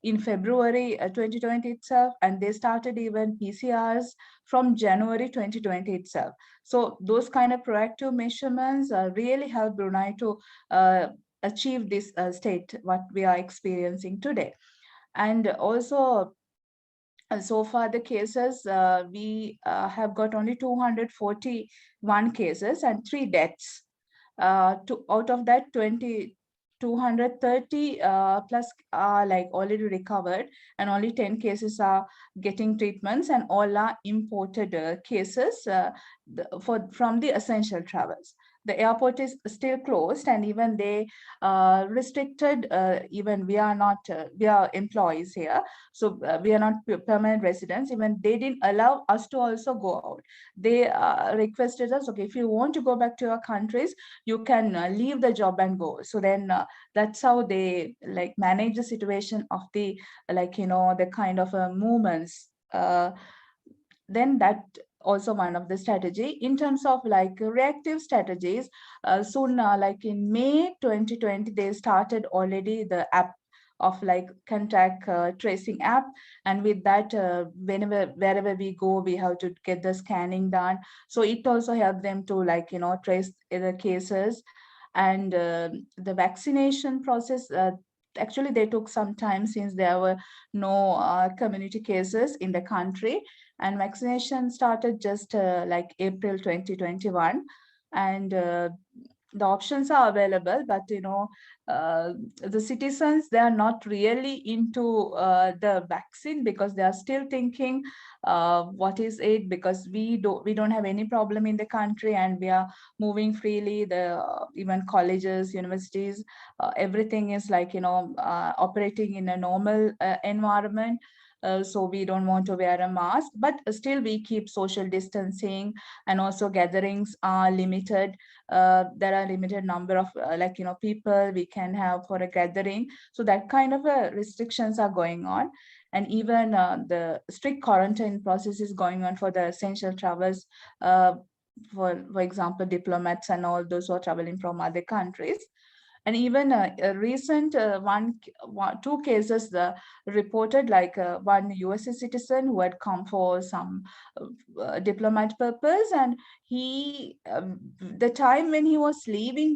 in February 2020 itself, and they started even PCRs from January 2020 itself. So those kind of proactive measurements really help Brunei to achieve this state what we are experiencing today. And also, so far the cases, we have got only 241 cases and 3 deaths. Out of that, 230 plus are already recovered, and only 10 cases are getting treatments, and all are imported cases from the essential travels. The airport is still closed, and even they restricted, even we are employees here, so we are not permanent residents. Even they didn't allow us to also go out. They requested us, okay, if you want to go back to your countries, you can leave the job and go. So then that's how they manage the situation of the the kind of movements. Then that also one of the strategy in terms of reactive strategies. Soon, in May 2020, they started already the app of like contact tracing app, and with that wherever we go, we have to get the scanning done. So it also helped them to like trace the cases. And the vaccination process, actually they took some time since there were no community cases in the country, and vaccination started just like April 2021. And the options are available, but the citizens, they are not really into the vaccine, because they are still thinking what is it, because we don't have any problem in the country and we are moving freely. The even colleges, universities, everything is like operating in a normal environment. So we don't want to wear a mask, but still we keep social distancing, and also gatherings are limited. There are limited number of people we can have for a gathering. So that kind of restrictions are going on. And even the strict quarantine process is going on for the essential travelers, for example, diplomats and all those who are traveling from other countries. And even a recent two cases reported, like one USA citizen who had come for some diplomat purpose, and he the time when he was leaving,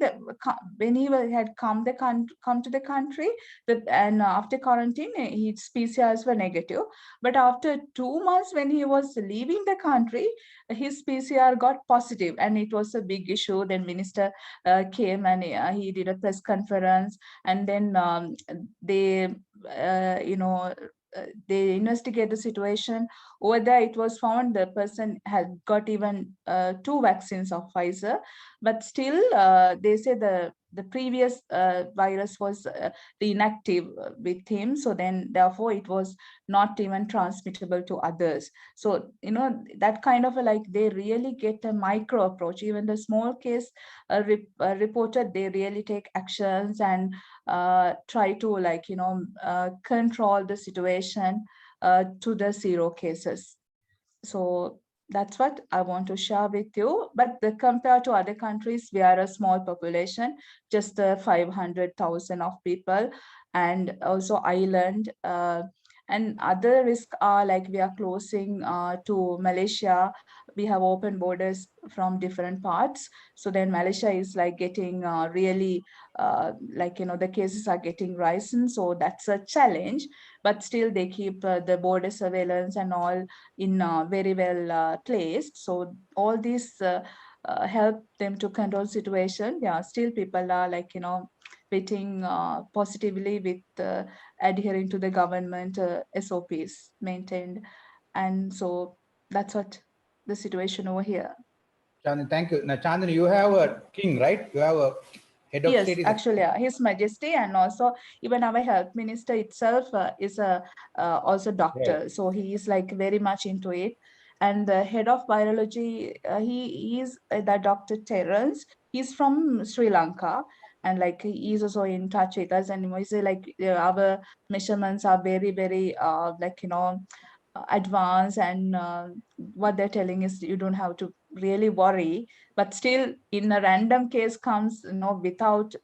when he had come to the country, and after quarantine his PCRs were negative, but after 2 months when he was leaving the country, his PCR got positive, and it was a big issue. Then minister came and he did a press conference, and then they they investigate the situation. Over there, it was found the person had got even 2 vaccines of Pfizer, but still they say the previous virus was inactive with him. So then therefore it was not even transmittable to others. So that kind of like they really get a micro approach. Even the small case reported, they really take actions and try to like control the situation to the 0 cases. So that's what I want to share with you. But compared to other countries, we are a small population, just 500,000 of people, and also island. And other risks are like we are closing to Malaysia. We have open borders from different parts. So then Malaysia is like getting really the cases are getting risen. So that's a challenge, but still they keep the border surveillance and all in very well placed. So all these help them to control situation. Yeah, still people are like waiting positively with adhering to the government SOPs maintained. And so that's what the situation over here. Chandani, thank you. Now, Chandani, you have a king, right? You have a head of yes, state. Actually, His Majesty, and also even our health minister itself is also doctor. Right. So he is like very much into it. And the head of virology, he is the Dr. Terrence. He's from Sri Lanka, and like he is also in touch with us. And we say like our measurements are very, very advanced, and what they're telling is you don't have to really worry. But still, in a random case comes without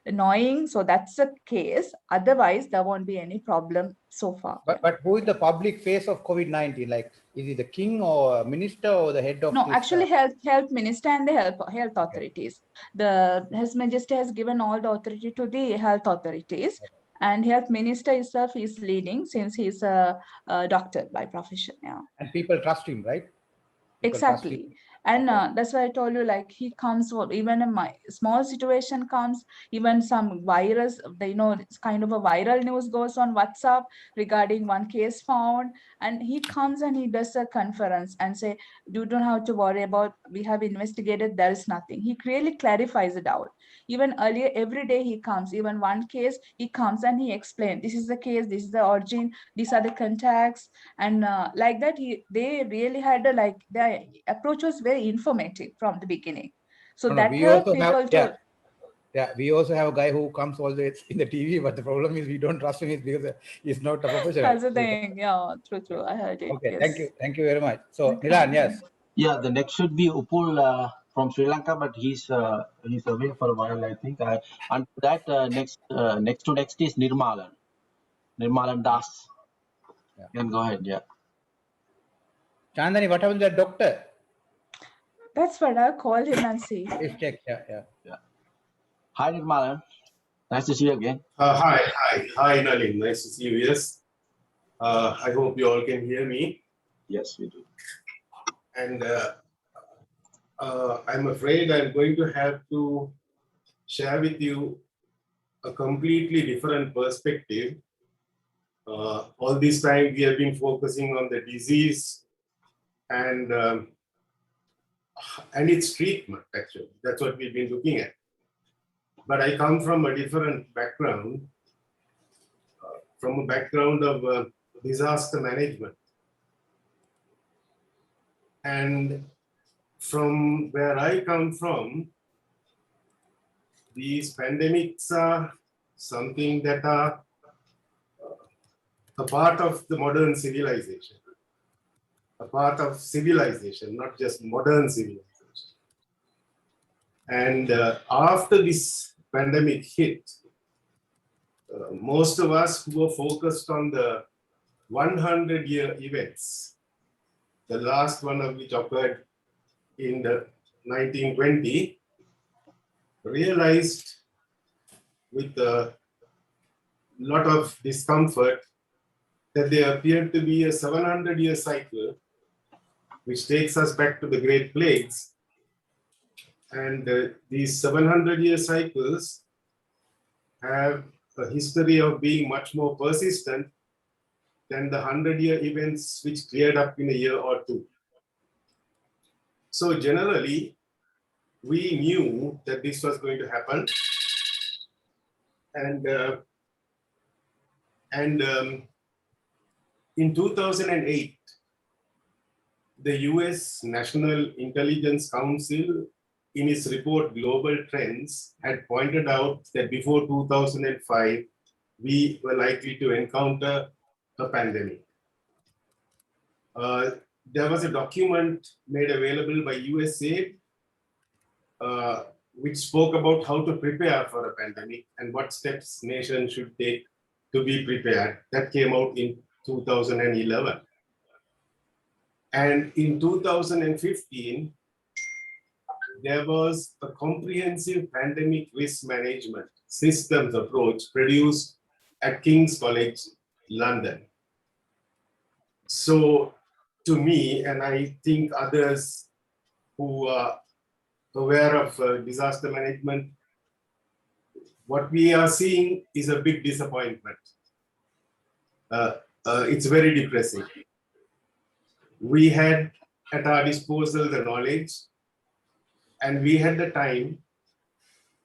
knowing, so that's the case. Otherwise there won't be any problem so far. But who is the public face of COVID-19? Like, is it the king or minister or the head of? No, actually health minister and the health authorities. His Majesty has given all the authority to the health authorities. And health minister itself is leading, since he's a doctor by profession. Yeah. And people trust him, right? People exactly. And that's why I told you, like he comes, even in my small situation comes, even some virus, it's kind of a viral news goes on WhatsApp regarding one case found, and he comes and he does a conference and say, you don't have to worry about, we have investigated, there is nothing. He really clarifies it out. Even earlier, every day he comes, even one case, he comes and he explains, this is the case, this is the origin, these are the contacts, and like that, they really had their approach was very informative from the beginning. So that helped people to. Yeah, we also have a guy who comes always in the TV, but the problem is we don't trust him because he's not a professional. That's the thing. Yeah, true. I heard it. Okay, yes. Thank you very much. So Nilan, yes. Yeah, the next should be Upul from Sri Lanka, but he's away for a while, I think. And that next is Nirmalan. Nirmalan Das. Yeah. You can go ahead, yeah. Chandani, what happened to the doctor? That's what I'll call him and see. Please check. Yeah. Hi, Nirmalan. Nice to see you again. Hi, Nalin. Nice to see you. Yes. I hope you all can hear me. Yes, we do. And I'm afraid I'm going to have to share with you a completely different perspective. All this time we have been focusing on the disease and its treatment, actually. That's what we've been looking at. But I come from a different background, from a background of disaster management. And from where I come from, these pandemics are something that are a part of the modern civilization, not just modern civilization. And after this pandemic hit, most of us who were focused on the 100-year events, the last one of which occurred in the 1920, realized with a lot of discomfort that there appeared to be a 700-year cycle which takes us back to the Great Plagues. And these 700-year cycles have a history of being much more persistent than the 100-year events which cleared up in a year or two. So generally, we knew that this was going to happen. And in 2008, the US National Intelligence Council, in its report Global Trends, had pointed out that before 2005, we were likely to encounter a pandemic. There was a document made available by USAID which spoke about how to prepare for a pandemic and what steps nations should take to be prepared. That came out in 2011. And in 2015, there was a comprehensive pandemic risk management systems approach produced at King's College, London. So to me, and I think others who are aware of disaster management, what we are seeing is a big disappointment. It's very depressing. We had at our disposal the knowledge, and we had the time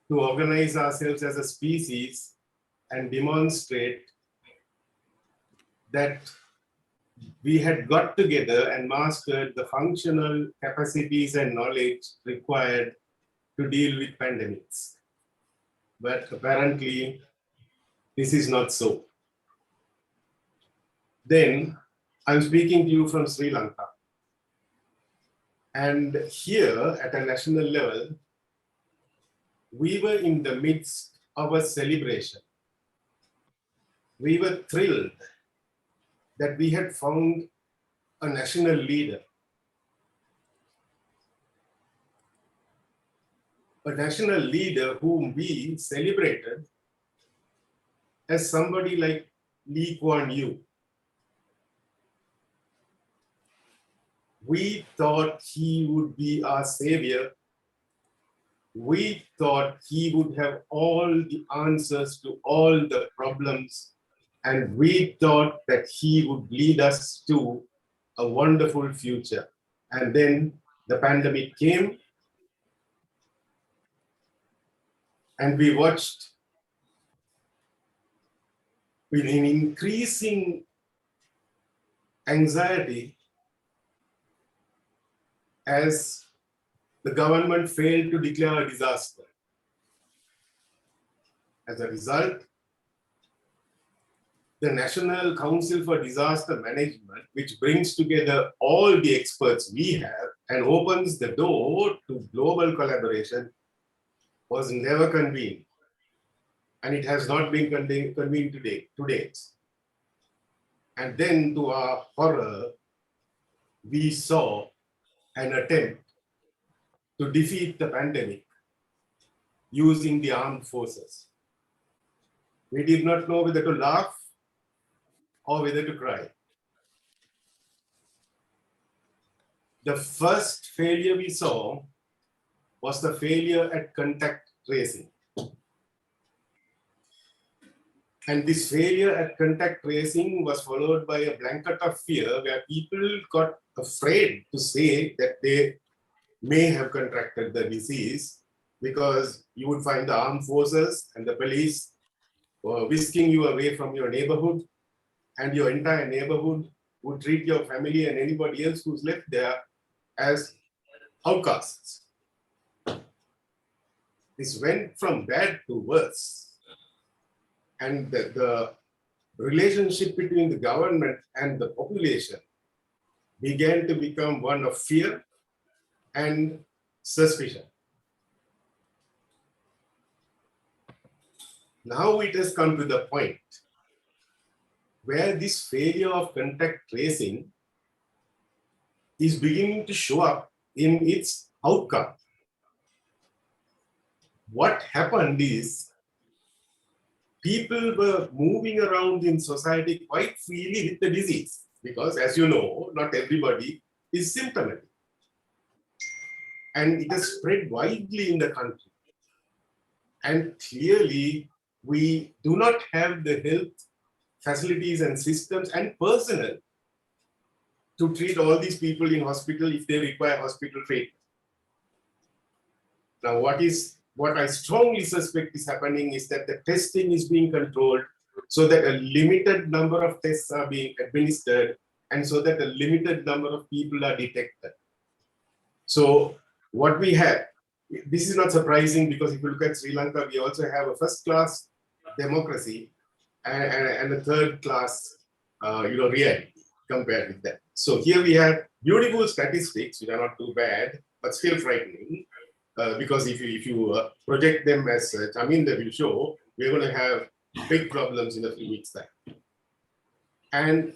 to organize ourselves as a species and demonstrate that we had got together and mastered the functional capacities and knowledge required to deal with pandemics. But apparently, this is not so. Then, I'm speaking to you from Sri Lanka. And here, at a national level, we were in the midst of a celebration. We were thrilled that we had found a national leader. A national leader whom we celebrated as somebody like Lee Kuan Yew. We thought he would be our savior. We thought he would have all the answers to all the problems. And we thought that he would lead us to a wonderful future. And then the pandemic came, and we watched with an increasing anxiety as the government failed to declare a disaster. As a result, the National Council for Disaster Management, which brings together all the experts we have and opens the door to global collaboration, was never convened. And it has not been convened to date. And then to our horror, we saw an attempt to defeat the pandemic using the armed forces. We did not know whether to laugh or whether to cry. The first failure we saw was the failure at contact tracing. And this failure at contact tracing was followed by a blanket of fear where people got afraid to say that they may have contracted the disease because you would find the armed forces and the police whisking you away from your neighborhood, and your entire neighborhood would treat your family and anybody else who's left there as outcasts. This went from bad to worse. And the relationship between the government and the population began to become one of fear and suspicion. Now it has come to the point where this failure of contact tracing is beginning to show up in its outcome. What happened is people were moving around in society quite freely with the disease because, as you know, not everybody is symptomatic. And it has spread widely in the country. And clearly, we do not have the health facilities and systems and personnel to treat all these people in hospital if they require hospital treatment. Now, what I strongly suspect is happening is that the testing is being controlled so that a limited number of tests are being administered and so that a limited number of people are detected. So what we have, this is not surprising because if you look at Sri Lanka, we also have a first-class democracy and a third-class, reality compared with that. So here we have beautiful statistics, which are not too bad, but still frightening. Because if you project them as Chaminda will show, we're going to have big problems in a few weeks' time. And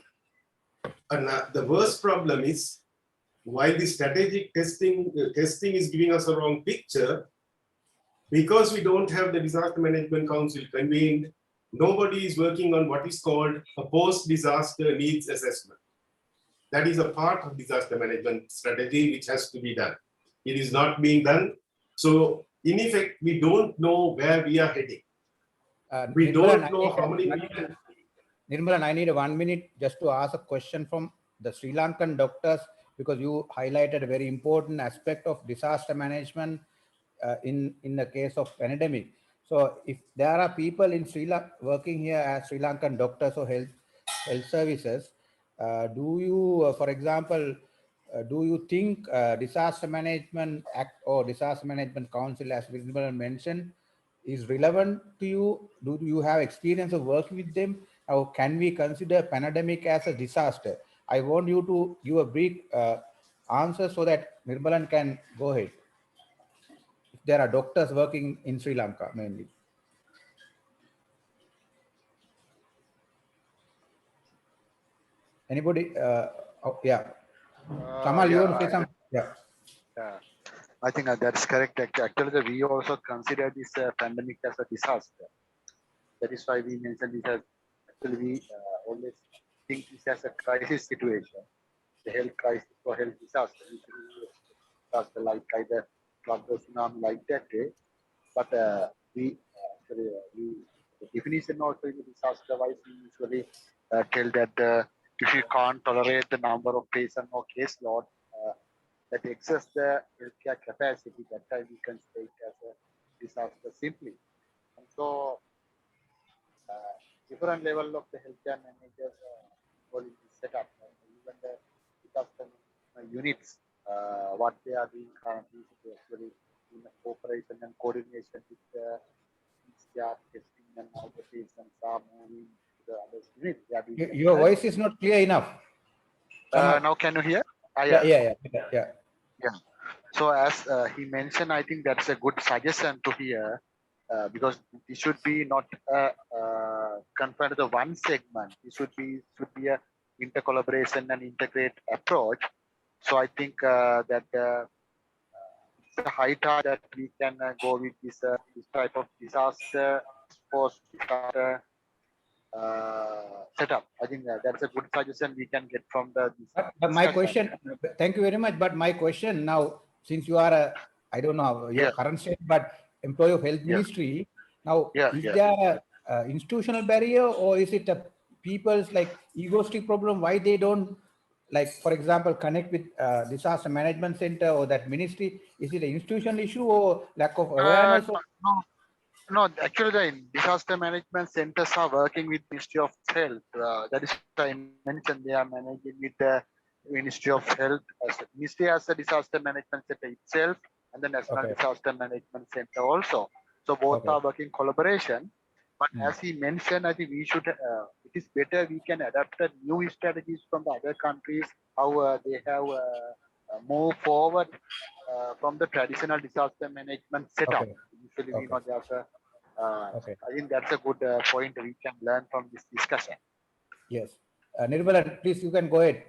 the worst problem is, while the strategic testing is giving us a wrong picture, because we don't have the Disaster Management Council convened, nobody is working on what is called a post-disaster needs assessment. That is a part of disaster management strategy which has to be done. It is not being done. So in effect, we don't know where we are heading. We don't know how many people. Nirmalan, I need 1 minute just to ask a question from the Sri Lankan doctors, because you highlighted a very important aspect of disaster management in the case of pandemic. So if there are people in Sri Lanka working here as Sri Lankan doctors or health services, do you, for example, do you think Disaster Management Act or Disaster Management Council, as Nirmalan mentioned, is relevant to you? Do you have experience of working with them? Or can we consider pandemic as a disaster? I want you to give a brief answer so that Nirmalan can go ahead. If there are doctors working in Sri Lanka mainly. Anybody? Yeah. Kamal, you want to say something? Yeah. I think that's correct. Actually, we also consider this pandemic as a disaster. That is why we mentioned this as, actually we always think this as a crisis situation, the health crisis or health disaster. Disaster like either flood or tsunami like that. But the definition also in the disaster wise, we usually tell that if you can't tolerate the number of patients or case load that excess the healthcare capacity, that time we can state as a disaster simply. And so different level of the healthcare managers in this setup, even the disaster units, what they are doing currently is actually in cooperation and coordination with the testing and all the patients are moving to the other units. Your voice is not clear enough. Now can you hear? Yeah. So as he mentioned, I think that's a good suggestion to hear because it should be not confined to the one segment. It should be a inter-collaboration and integrate approach. So I think that it's a high time that we can go with this type of disaster post disaster setup. I think that's a good suggestion we can get from the But my question, thank you very much. But my question now, since you are a, I don't know your current state, but employee of health ministry, now is there a institutional barrier, or is it a people's like egoistic problem? Why they don't, like, for example, connect with disaster management center or that ministry? Is it an institutional issue or lack of awareness? No, actually, the disaster management centers are working with Ministry of Health. That is why I mentioned they are managing with the Ministry of Health. Ministry has a disaster management center itself, and the National Disaster Management Center also. So both are working collaboration. But as he mentioned, I think we should. It is better we can adapt the new strategies from the other countries, how they have moved forward from the traditional disaster management setup. Usually we know there's a. I think that's a good point we can learn from this discussion. Yes. Nirmala, please, you can go ahead.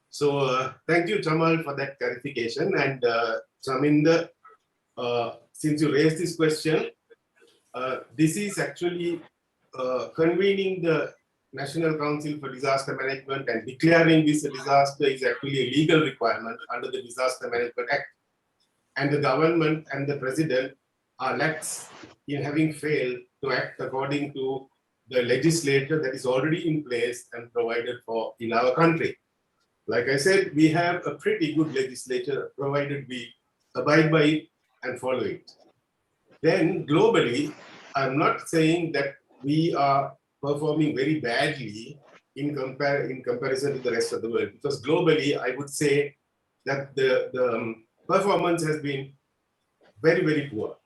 So thank you, Chamal, for that clarification. And Chaminda, since you raised this question, this is actually convening the National Council for Disaster Management and declaring this a disaster is actually a legal requirement under the Disaster Management Act. And the government and the president are lax in having failed to act according to the legislature that is already in place and provided for in our country. Like I said, we have a pretty good legislature provided we abide by it and follow it. Then globally, I'm not saying that we are performing very badly in comparison to the rest of the world, because globally, I would say that the performance has been very, very poor.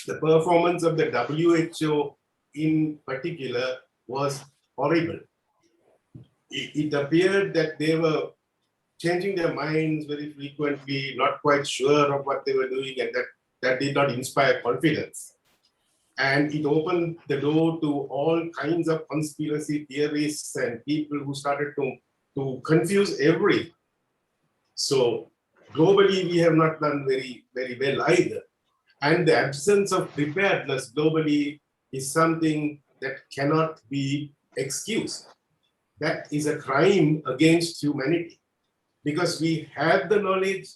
The performance of the WHO in particular was horrible. It appeared that they were changing their minds very frequently, not quite sure of what they were doing, and that did not inspire confidence. And it opened the door to all kinds of conspiracy theorists and people who started to confuse everything. So globally, we have not done very, very well either. And the absence of preparedness globally is something that cannot be excused. That is a crime against humanity, because we have the knowledge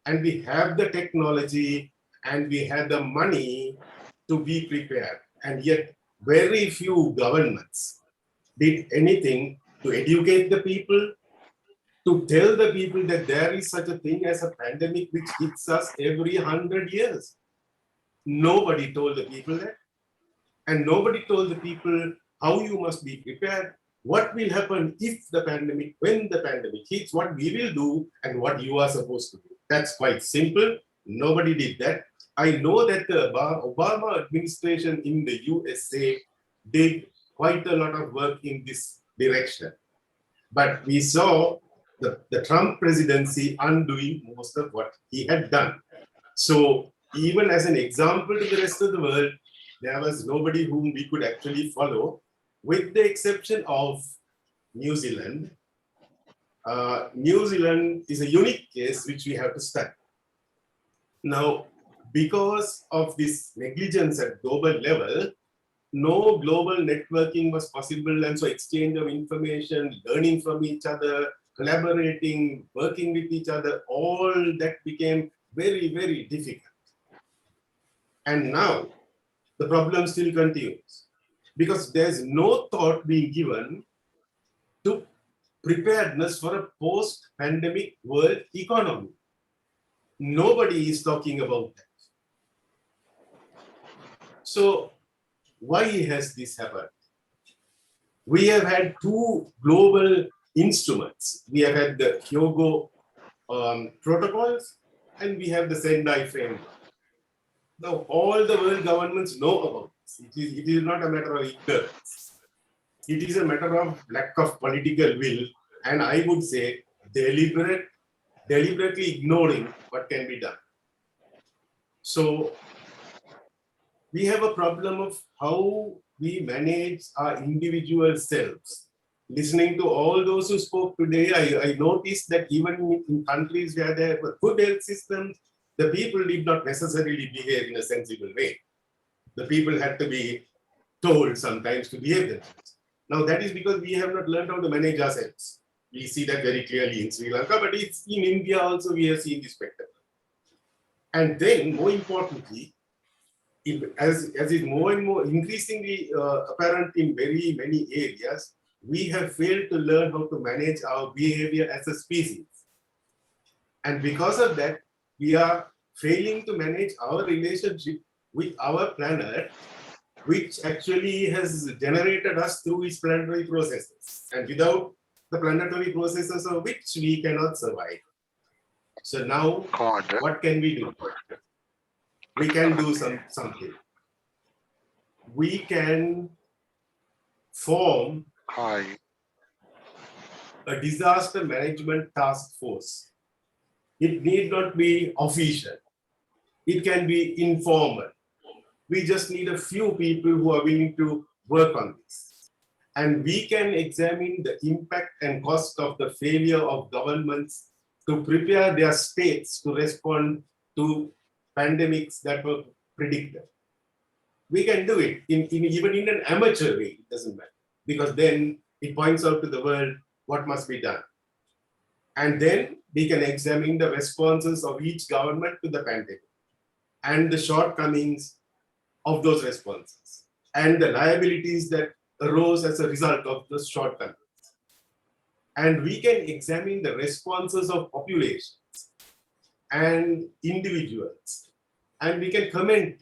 and we have the technology and we have the money to be prepared. And yet very few governments did anything to educate the people, to tell the people that there is such a thing as a pandemic which hits us every 100 years. Nobody told the people that. And nobody told the people how you must be prepared, what will happen if the pandemic, when the pandemic hits, what we will do and what you are supposed to do. That's quite simple. Nobody did that. I know that the Obama administration in the USA did quite a lot of work in this direction. But we saw the Trump presidency undoing most of what he had done. So even as an example to the rest of the world, there was nobody whom we could actually follow, with the exception of New Zealand. New Zealand is a unique case which we have to study. Now, because of this negligence at global level, no global networking was possible, and so exchange of information, learning from each other, collaborating, working with each other, all that became very, very difficult. And now the problem still continues, because there's no thought being given to preparedness for a post-pandemic world economy. Nobody is talking about that. So why has this happened? We have had two global instruments. We have had the Kyoto protocols, and we have the Shandai Framework. Now, all the world governments know about this. It is not a matter of ignorance. It is a matter of lack of political will, and I would say deliberately ignoring what can be done. So we have a problem of how we manage our individual selves listening to all those who spoke today, I noticed that even in countries where there were good health systems, the people did not necessarily behave in a sensible way. The people had to be told sometimes to behave themselves. Now that is because we have not learned how to manage ourselves. We see that very clearly in Sri Lanka, but it's in India also we have seen this spectacle. And then, more importantly, as is more and more increasingly apparent in very many areas, we have failed to learn how to manage our behavior as a species. And because of that, we are failing to manage our relationship with our planet, which actually has generated us through its planetary processes. And without the planetary processes of which we cannot survive. So now, what can we do? We can do something. We can form a disaster management task force. It need not be official. It can be informal. We just need a few people who are willing to work on this. And we can examine the impact and cost of the failure of governments to prepare their states to respond to pandemics that were predicted. We can do it even in an amateur way, it doesn't matter, because then it points out to the world what must be done. And then we can examine the responses of each government to the pandemic and the shortcomings of those responses and the liabilities that arose as a result of those shortcomings. And we can examine the responses of populations and individuals, and we can comment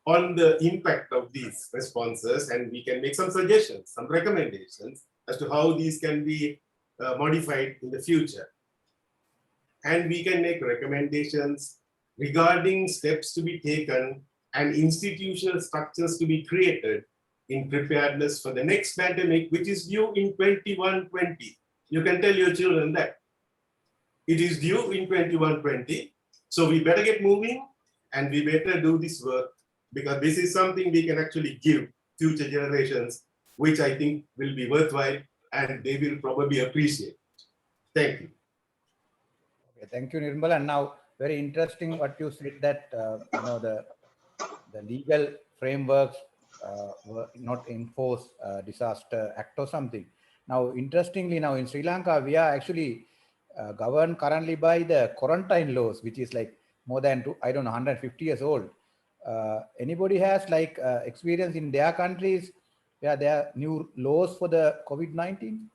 on the impact of these responses, and we can make some suggestions, some recommendations as to how these can be modified in the future. And we can make recommendations regarding steps to be taken and institutional structures to be created in preparedness for the next pandemic, which is due in 2120. You can tell your children that. It is due in 2120. So we better get moving and we better do this work, because this is something we can actually give future generations, which I think will be worthwhile and they will probably appreciate. Thank you. Okay, thank you, Nirmal. And now, very interesting what you said that the legal frameworks were not enforced disaster act or something. Now, interestingly, now in Sri Lanka, we are actually governed currently by the quarantine laws, which is like more than 150 years old. Anybody has like experience in their countries where there are new laws for the COVID-19,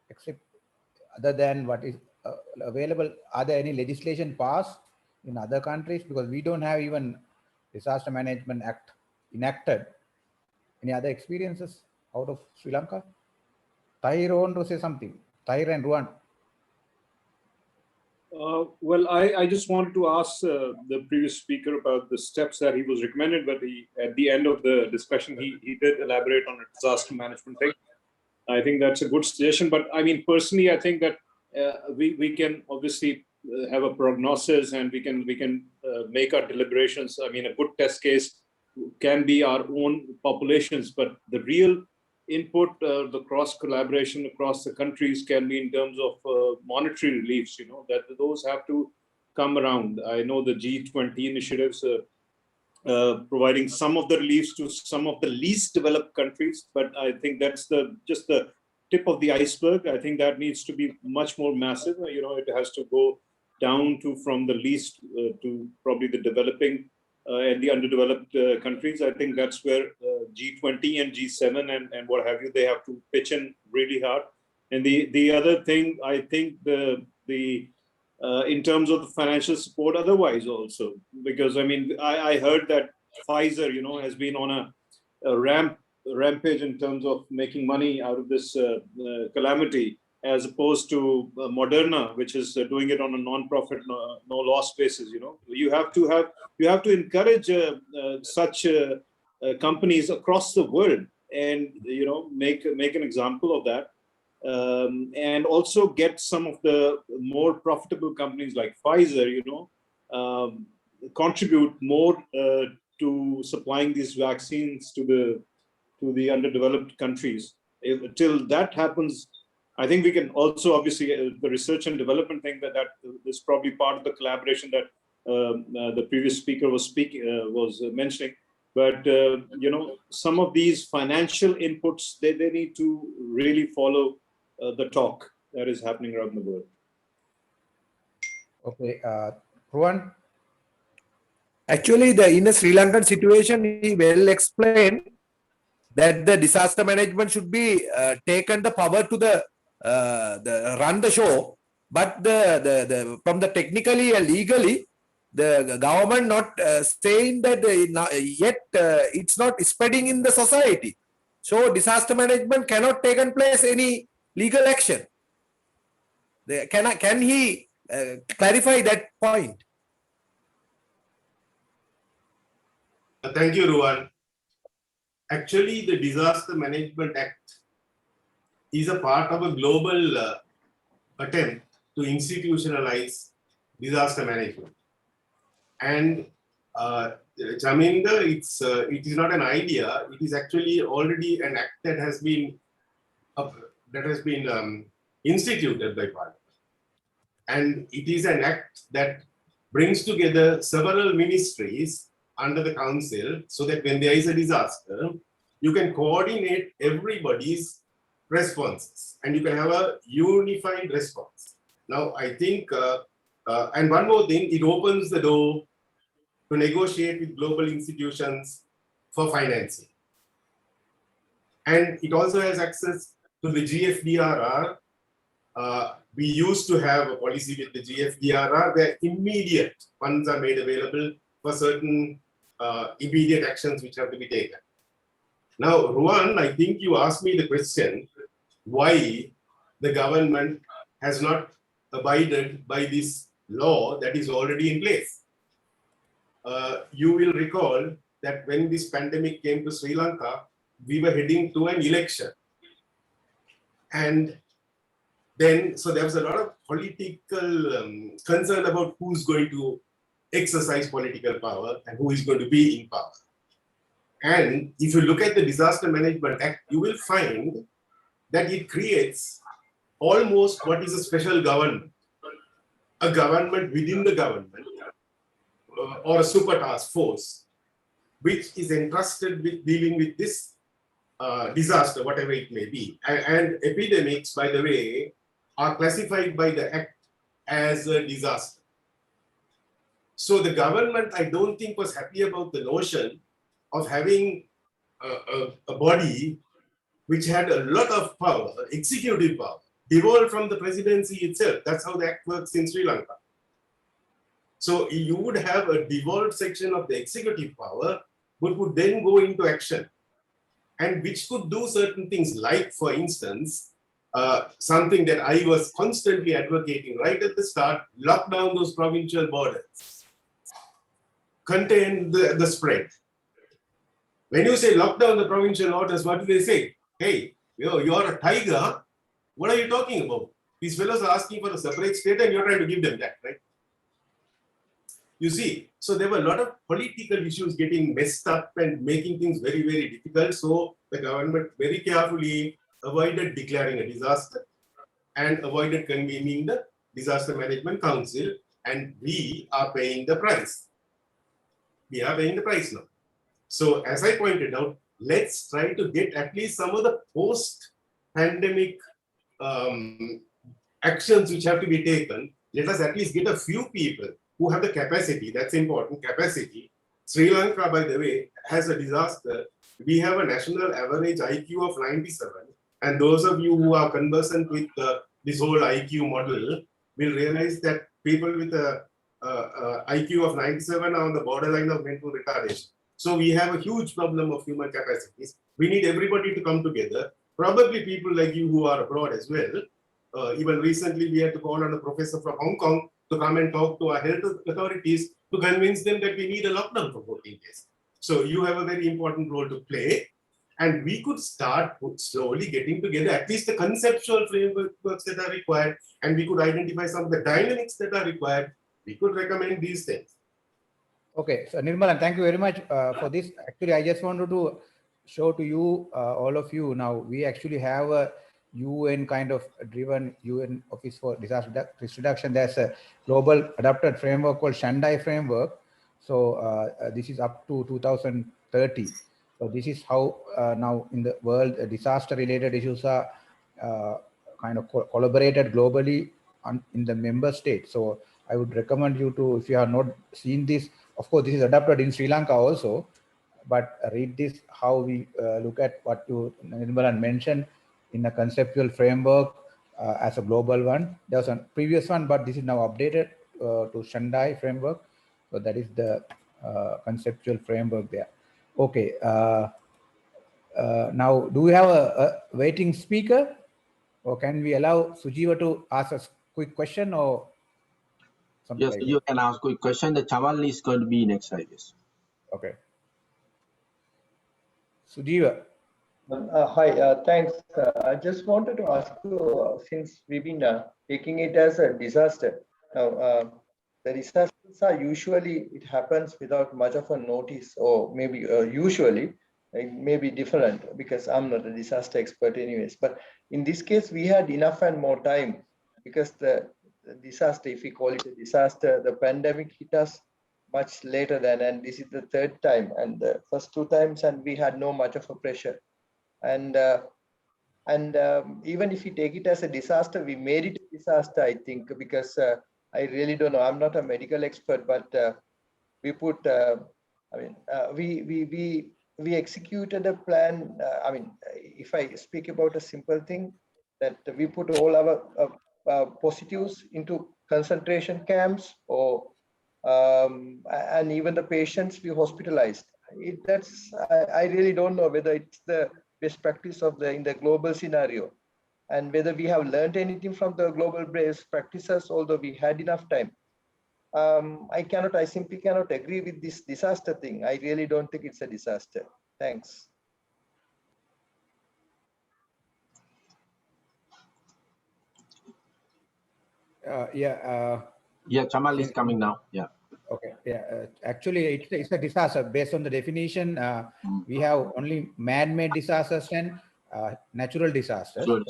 except other than what is available? Are there any legislation passed in other countries? Because we don't have even Disaster Management Act enacted. Any other experiences out of Sri Lanka? Tahir want to say something. Tahir and Ruan. Well, I just wanted to ask the previous speaker about the steps that he was recommended, but at the end of the discussion, he did elaborate on a disaster management thing. I think that's a good suggestion. But I mean, personally, I think that we can obviously have a prognosis and we can make our deliberations. I mean, a good test case can be our own populations, but the real input, the cross collaboration across the countries can be in terms of monetary reliefs, that those have to come around. I know the G20 initiatives providing some of the reliefs to some of the least developed countries, but I think that's just the tip of the iceberg. I think that needs to be much more massive. It has to go down from the least to probably the developing and the underdeveloped countries. I think that's where G20 and G7 and what have you, they have to pitch in really hard. And the other thing, I think in terms of the financial support otherwise also, because I mean, I heard that Pfizer, has been on a rampage in terms of making money out of this calamity, as opposed to Moderna, which is doing it on a non-profit, no loss basis. You have to encourage such companies across the world, and make an example of that, and also get some of the more profitable companies like Pfizer, contribute more to supplying these vaccines to the underdeveloped countries. till that happens, I think we can also obviously the research and development thing that is probably part of the collaboration that the previous speaker was mentioning. But you know, some of these financial inputs, they need to really follow the talk that is happening around the world. Okay, Ruan. Actually, in the Sri Lankan situation, he well explained that the disaster management should be taken the power to the run the show, but the from the technically and legally, the government not saying that yet it's not spreading in the society. So disaster management cannot take in place any legal action. Can he clarify that point? Thank you, Ruan. Actually, the Disaster Management Act is a part of a global attempt to institutionalize disaster management. And Chaminda, it is not an idea. It is actually already an act that has been instituted by Parliament. And it is an act that brings together several ministries under the council, so that when there is a disaster, you can coordinate everybody's responses and you can have a unified response. Now, I think, and one more thing, it opens the door to negotiate with global institutions for financing. And it also has access to the GFDRR. We used to have a policy with the GFDRR where immediate funds are made available for certain immediate actions which have to be taken. Now, Ruan, I think you asked me the question, why the government has not abided by this law that is already in place. You will recall that when this pandemic came to Sri Lanka, we were heading to an election. And then, so there was a lot of political concern about who's going to exercise political power and who is going to be in power. And if you look at the Disaster Management Act, you will find that it creates almost what is a special government, a government within the government, or a super task force, which is entrusted with dealing with this disaster, whatever it may be. And epidemics, by the way, are classified by the Act as a disaster. So the government, I don't think, was happy about the notion of having a body which had a lot of power, executive power, devolved from the presidency itself. That's how the Act works in Sri Lanka. So you would have a devolved section of the executive power, which would then go into action, and which could do certain things, like, for instance, something that I was constantly advocating right at the start: lock down those provincial borders, contain the spread. When you say lock down the provincial borders, what do they say? Hey, you're a tiger. What are you talking about? These fellows are asking for a separate state and you're trying to give them that, right? You see, so there were a lot of political issues getting messed up and making things very, very difficult. So the government very carefully avoided declaring a disaster and avoided convening the Disaster Management Council, and we are paying the price. We are paying the price now. So as I pointed out, let's try to get at least some of the post-pandemic actions which have to be taken. Let us at least get a few people who have the capacity. That's important, capacity. Sri Lanka, by the way, has a disaster. We have a national average IQ of 97. And those of you who are conversant with this whole IQ model will realize that people with a IQ of 97 are on the borderline of mental retardation. So we have a huge problem of human capacities. We need everybody to come together. Probably people like you who are abroad as well. Even recently, we had to call on a professor from Hong Kong to come and talk to our health authorities to convince them that we need a lockdown for 14 days. So you have a very important role to play. And we could start slowly getting together at least the conceptual frameworks that are required, and we could identify some of the dynamics that are required. We could recommend these things. Okay, so Nirmalan, thank you very much for this. Actually, I just wanted to show to you, all of you now, we actually have a UN kind of driven UN Office for Disaster Risk Reduction. There's a global adapted framework called Shandai Framework. So this is up to 2030. So this is how now in the world disaster related issues are kind of collaborated globally in the member states. So I would recommend you to, if you have not seen this, of course, this is adapted in Sri Lanka also, but read this, how we look at what you, Nirmalan, mentioned in a conceptual framework as a global one. There was a previous one, but this is now updated to Shandai Framework. So that is the conceptual framework there. Okay. Now, do we have a waiting speaker? Or can we allow Sujiva to ask a quick question or something Yes, like you that? can ask quick question. The Chamal is going to be next, I guess. Okay. Sujiva. Hi, thanks. I just wanted to ask you, since we've been taking it as a disaster, now the disasters are usually, it happens without much of a notice, or maybe usually it may be different because I'm not a disaster expert anyways. But in this case, we had enough and more time because the disaster, if we call it a disaster, the pandemic hit us much later than, and this is the third time, and the first two times, and we had no much of a pressure. And even if you take it as a disaster, we made it a disaster, I think, because I really don't know. I'm not a medical expert, but we put. We executed a plan. If I speak about a simple thing, that we put all our positives into concentration camps, or and even the patients we hospitalized. I really don't know whether it's the best practice of in the global scenario, and whether we have learned anything from the global best practices, although we had enough time. I simply cannot agree with this disaster thing. I really don't think it's a disaster. Thanks. Yeah, Chamal is coming now. Yeah. Okay. Yeah. Actually, it's a disaster based on the definition. We have only man-made disasters and natural disasters. So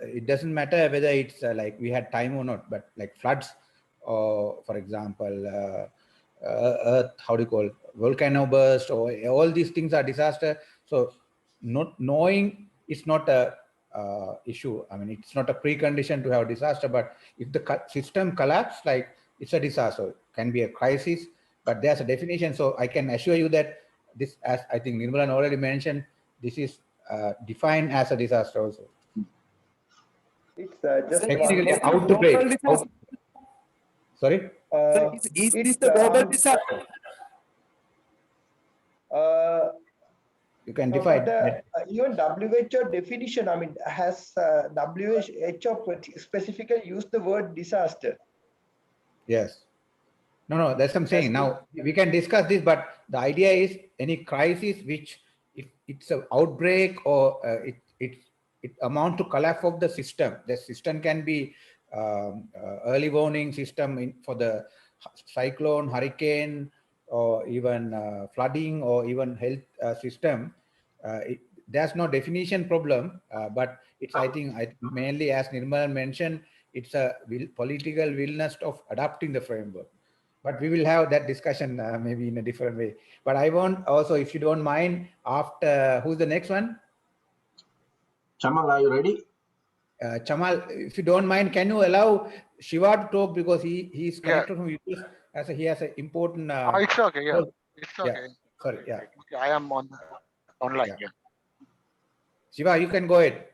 it doesn't matter whether it's like we had time or not, but like floods, or for example, earth, how do you call it, volcano burst, or all these things are disaster. So not knowing is not a issue. I mean, it's not a precondition to have disaster, but if the system collapse, like it's a disaster, can be a crisis, but there's a definition. So I can assure you that this, as I think Nirmalan already mentioned, this is defined as a disaster also. It's just technically one outbreak. Sorry? Is this the global disaster? You can no, define but, even WHO definition, I mean, has WHO specifically used the word disaster. Yes. No, that's what I'm saying. Now we can discuss this, but the idea is any crisis which, if it's an outbreak or it amount to collapse of the system. The system can be early warning system for the cyclone, hurricane, or even flooding, or even health system. There's no definition problem, but it's I think mainly, as Nirmal mentioned, it's a political willingness of adapting the framework. But we will have that discussion maybe in a different way. But I want also, if you don't mind, after, who's the next one? Chamal, are you ready? Chamal, if you don't mind, can you allow Shiva to talk, because he's connected from US, as he has an important. It's okay. Yeah, it's okay. Yeah. Sorry. Yeah. Okay, I am online. Yeah. Shiva, you can go ahead.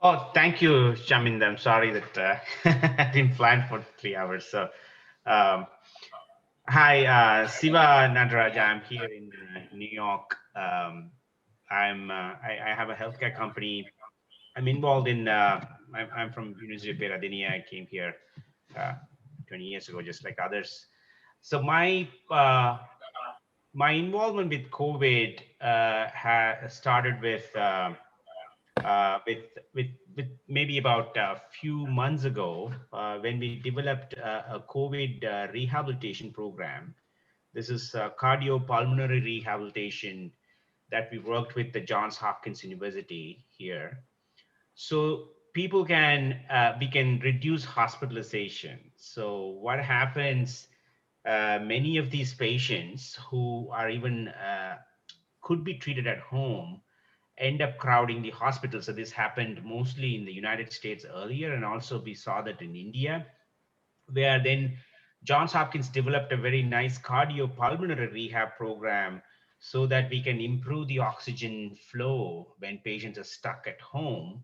Oh, thank you, Shaminda. I'm sorry that I didn't plan for 3 hours. So, hi, Siva Nadaraja. I'm here in New York. I have a healthcare company. I'm involved in. I'm from University of Peradeniya. I came here 20 years ago, just like others. So my involvement with COVID started with maybe about a few months ago when we developed a COVID rehabilitation program This is cardiopulmonary rehabilitation that we worked with the Johns Hopkins University here. So people can, we can reduce hospitalization. So what happens, many of these patients who are even, could be treated at home end up crowding the hospital. So this happened mostly in the United States earlier, and also we saw that in India, where then Johns Hopkins developed a very nice cardiopulmonary rehab program so that we can improve the oxygen flow when patients are stuck at home.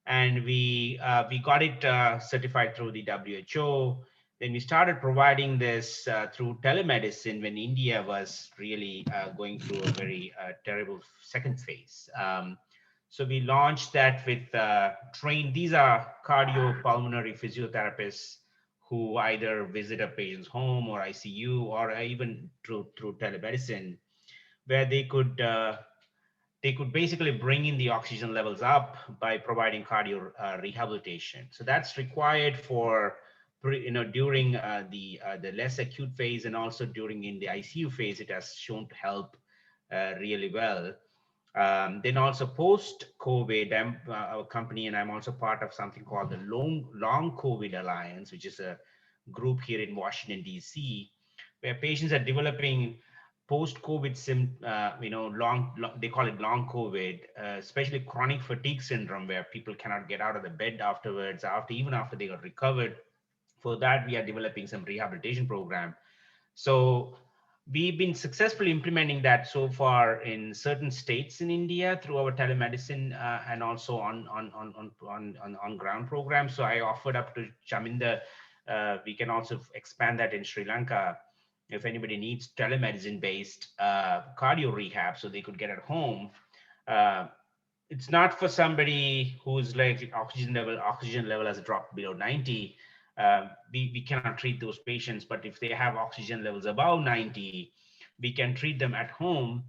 And we got it certified through the WHO. Then we started providing this through telemedicine when India was really going through a very terrible second phase. So we launched that with these are cardiopulmonary physiotherapists who either visit a patient's home or ICU, or even through telemedicine, where they could basically bring in the oxygen levels up by providing cardio rehabilitation. So that's required for, during the less acute phase, and also during in the ICU phase, it has shown to help really well. Then also post-COVID, our company, and I'm also part of something called the Long COVID Alliance, which is a group here in Washington, DC, where patients are developing post-COVID, they call it long COVID, especially chronic fatigue syndrome, where people cannot get out of the bed afterwards, even after they got recovered. For that, we are developing some rehabilitation program. So we've been successfully implementing that so far in certain states in India through our telemedicine and also on ground programs. So I offered up to Chaminda, we can also expand that in Sri Lanka if anybody needs telemedicine based cardio rehab, so they could get at home. It's not for somebody who's like oxygen level has dropped below 90. We cannot treat those patients, but if they have oxygen levels above 90, we can treat them at home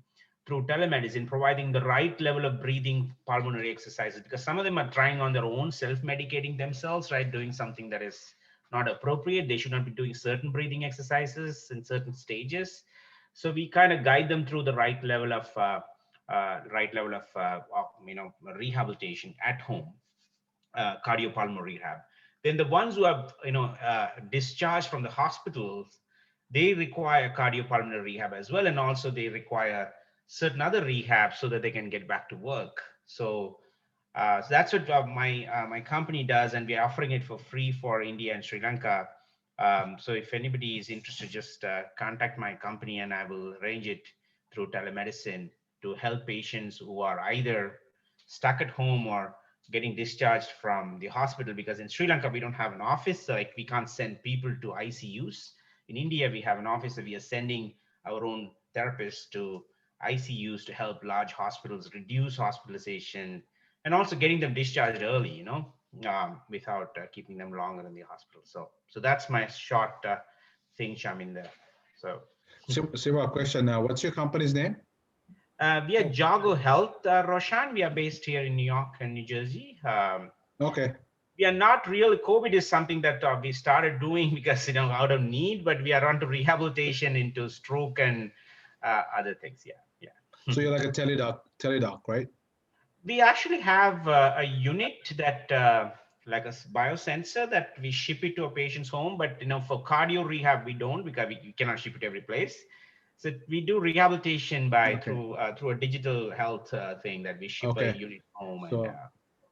through telemedicine, providing the right level of breathing pulmonary exercises, because some of them are trying on their own, self-medicating themselves, right? Doing something that is not appropriate. They should not be doing certain breathing exercises in certain stages. So we kind of guide them through the right level of rehabilitation at home, cardiopulmonary rehab. Then the ones who are discharged from the hospitals, they require cardiopulmonary rehab as well, and also they require certain other rehab so that they can get back to work. So that's what my company does, and we're offering it for free for India and Sri Lanka. So if anybody is interested, just contact my company and I will arrange it through telemedicine to help patients who are either stuck at home or getting discharged from the hospital, because in Sri Lanka, we don't have an office, so like we can't send people to ICUs. In India, we have an office, so we are sending our own therapists to ICUs to help large hospitals reduce hospitalization and also getting them discharged early, without keeping them longer in the hospital. So that's my short thing, Shamin, there. Siva, question now. What's your company's name? We are Jago Health, Roshan. We are based here in New York and New Jersey. Okay. We are not really, COVID is something that we started doing because, out of need, but we are onto rehabilitation into stroke and other things. Yeah. So you're like a teledoc, right? We actually have a unit that, like a biosensor, that we ship it to a patient's home, but for cardio rehab, we don't, because we cannot ship it every place. So we do rehabilitation by through a digital health thing that we ship a unit home. So, and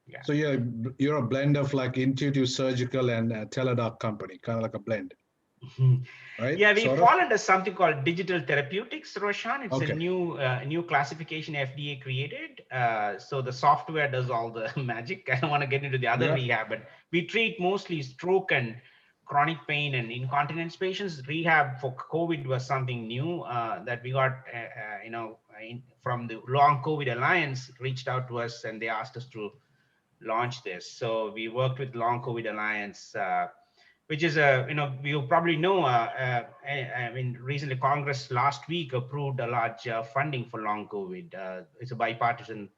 yeah. So you're a blend of like Intuitive Surgical and teledoc company, kind of like a blend. Right? Yeah, we sort fall under something called digital therapeutics, Roshan. It's Okay. a new classification FDA created. So the software does all the magic. I don't want to get into the other rehab, but we treat mostly stroke and chronic pain and incontinence patients. Rehab for COVID was something new that we got, from the Long COVID Alliance reached out to us and they asked us to launch this. So we worked with Long COVID Alliance, which is you probably know, recently Congress last week approved a large funding for long COVID. It's a bipartisan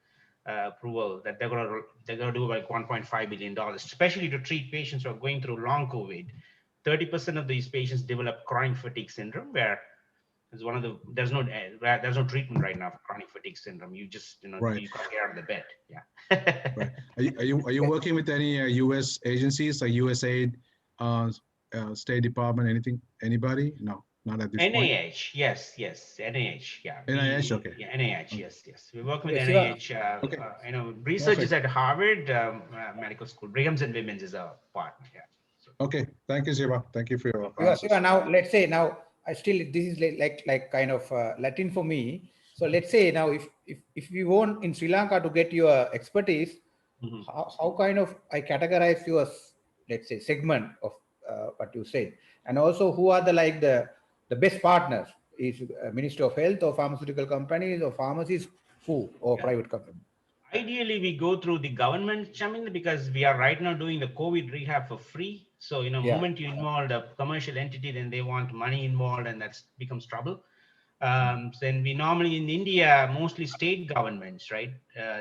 approval that they're gonna do like $1.5 billion, especially to treat patients who are going through long COVID. 30% of these patients develop chronic fatigue syndrome, where It's one of the there's no treatment right now for chronic fatigue syndrome. You just Right. you can't get out of the bed. Yeah. Right. Are you working with any U.S. agencies like USAID, State Department, anything? Anybody? No, not at this point. NIH, yes, NIH, yeah. NIH, okay. Yeah, NIH, yes. We work with Okay, Shiva. NIH. Research is at Harvard Medical School. Brigham's and Women's is a partner. Yeah. Okay, thank you, Shiva. Thank you for your Shiva, now let's say now I still this is like kind of Latin for me. So let's say now if we want in Sri Lanka to get your expertise, how kind of I categorize your let's say segment of what you said, and also who are the best partners? Is Ministry of Health or pharmaceutical companies or pharmacies, who or private companies? Ideally, we go through the government, Chamin, because we are right now doing the COVID rehab for free. So, moment you involve a commercial entity, then they want money involved, and that becomes trouble. Then we normally in India, mostly state governments, right?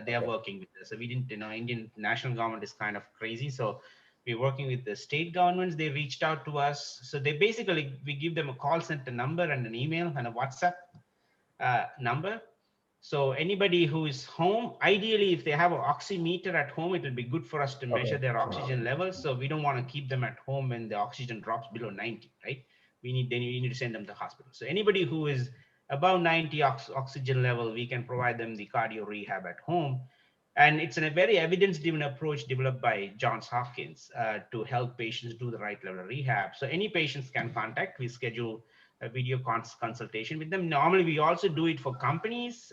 They are working with us. So we didn't, Indian national government is kind of crazy. So we're working with the state governments. They reached out to us. So they basically, we give them a call center number and an email and a WhatsApp number. So anybody who is home, ideally, if they have an oximeter at home, it will be good for us to measure their oxygen levels. So we don't want to keep them at home when the oxygen drops below 90, right? We need to send them to the hospital. So anybody who is above 90 oxygen level, we can provide them the cardio rehab at home. And it's a very evidence-driven approach developed by Johns Hopkins to help patients do the right level of rehab. So any patients can contact. We schedule a video consultation with them. Normally, we also do it for companies.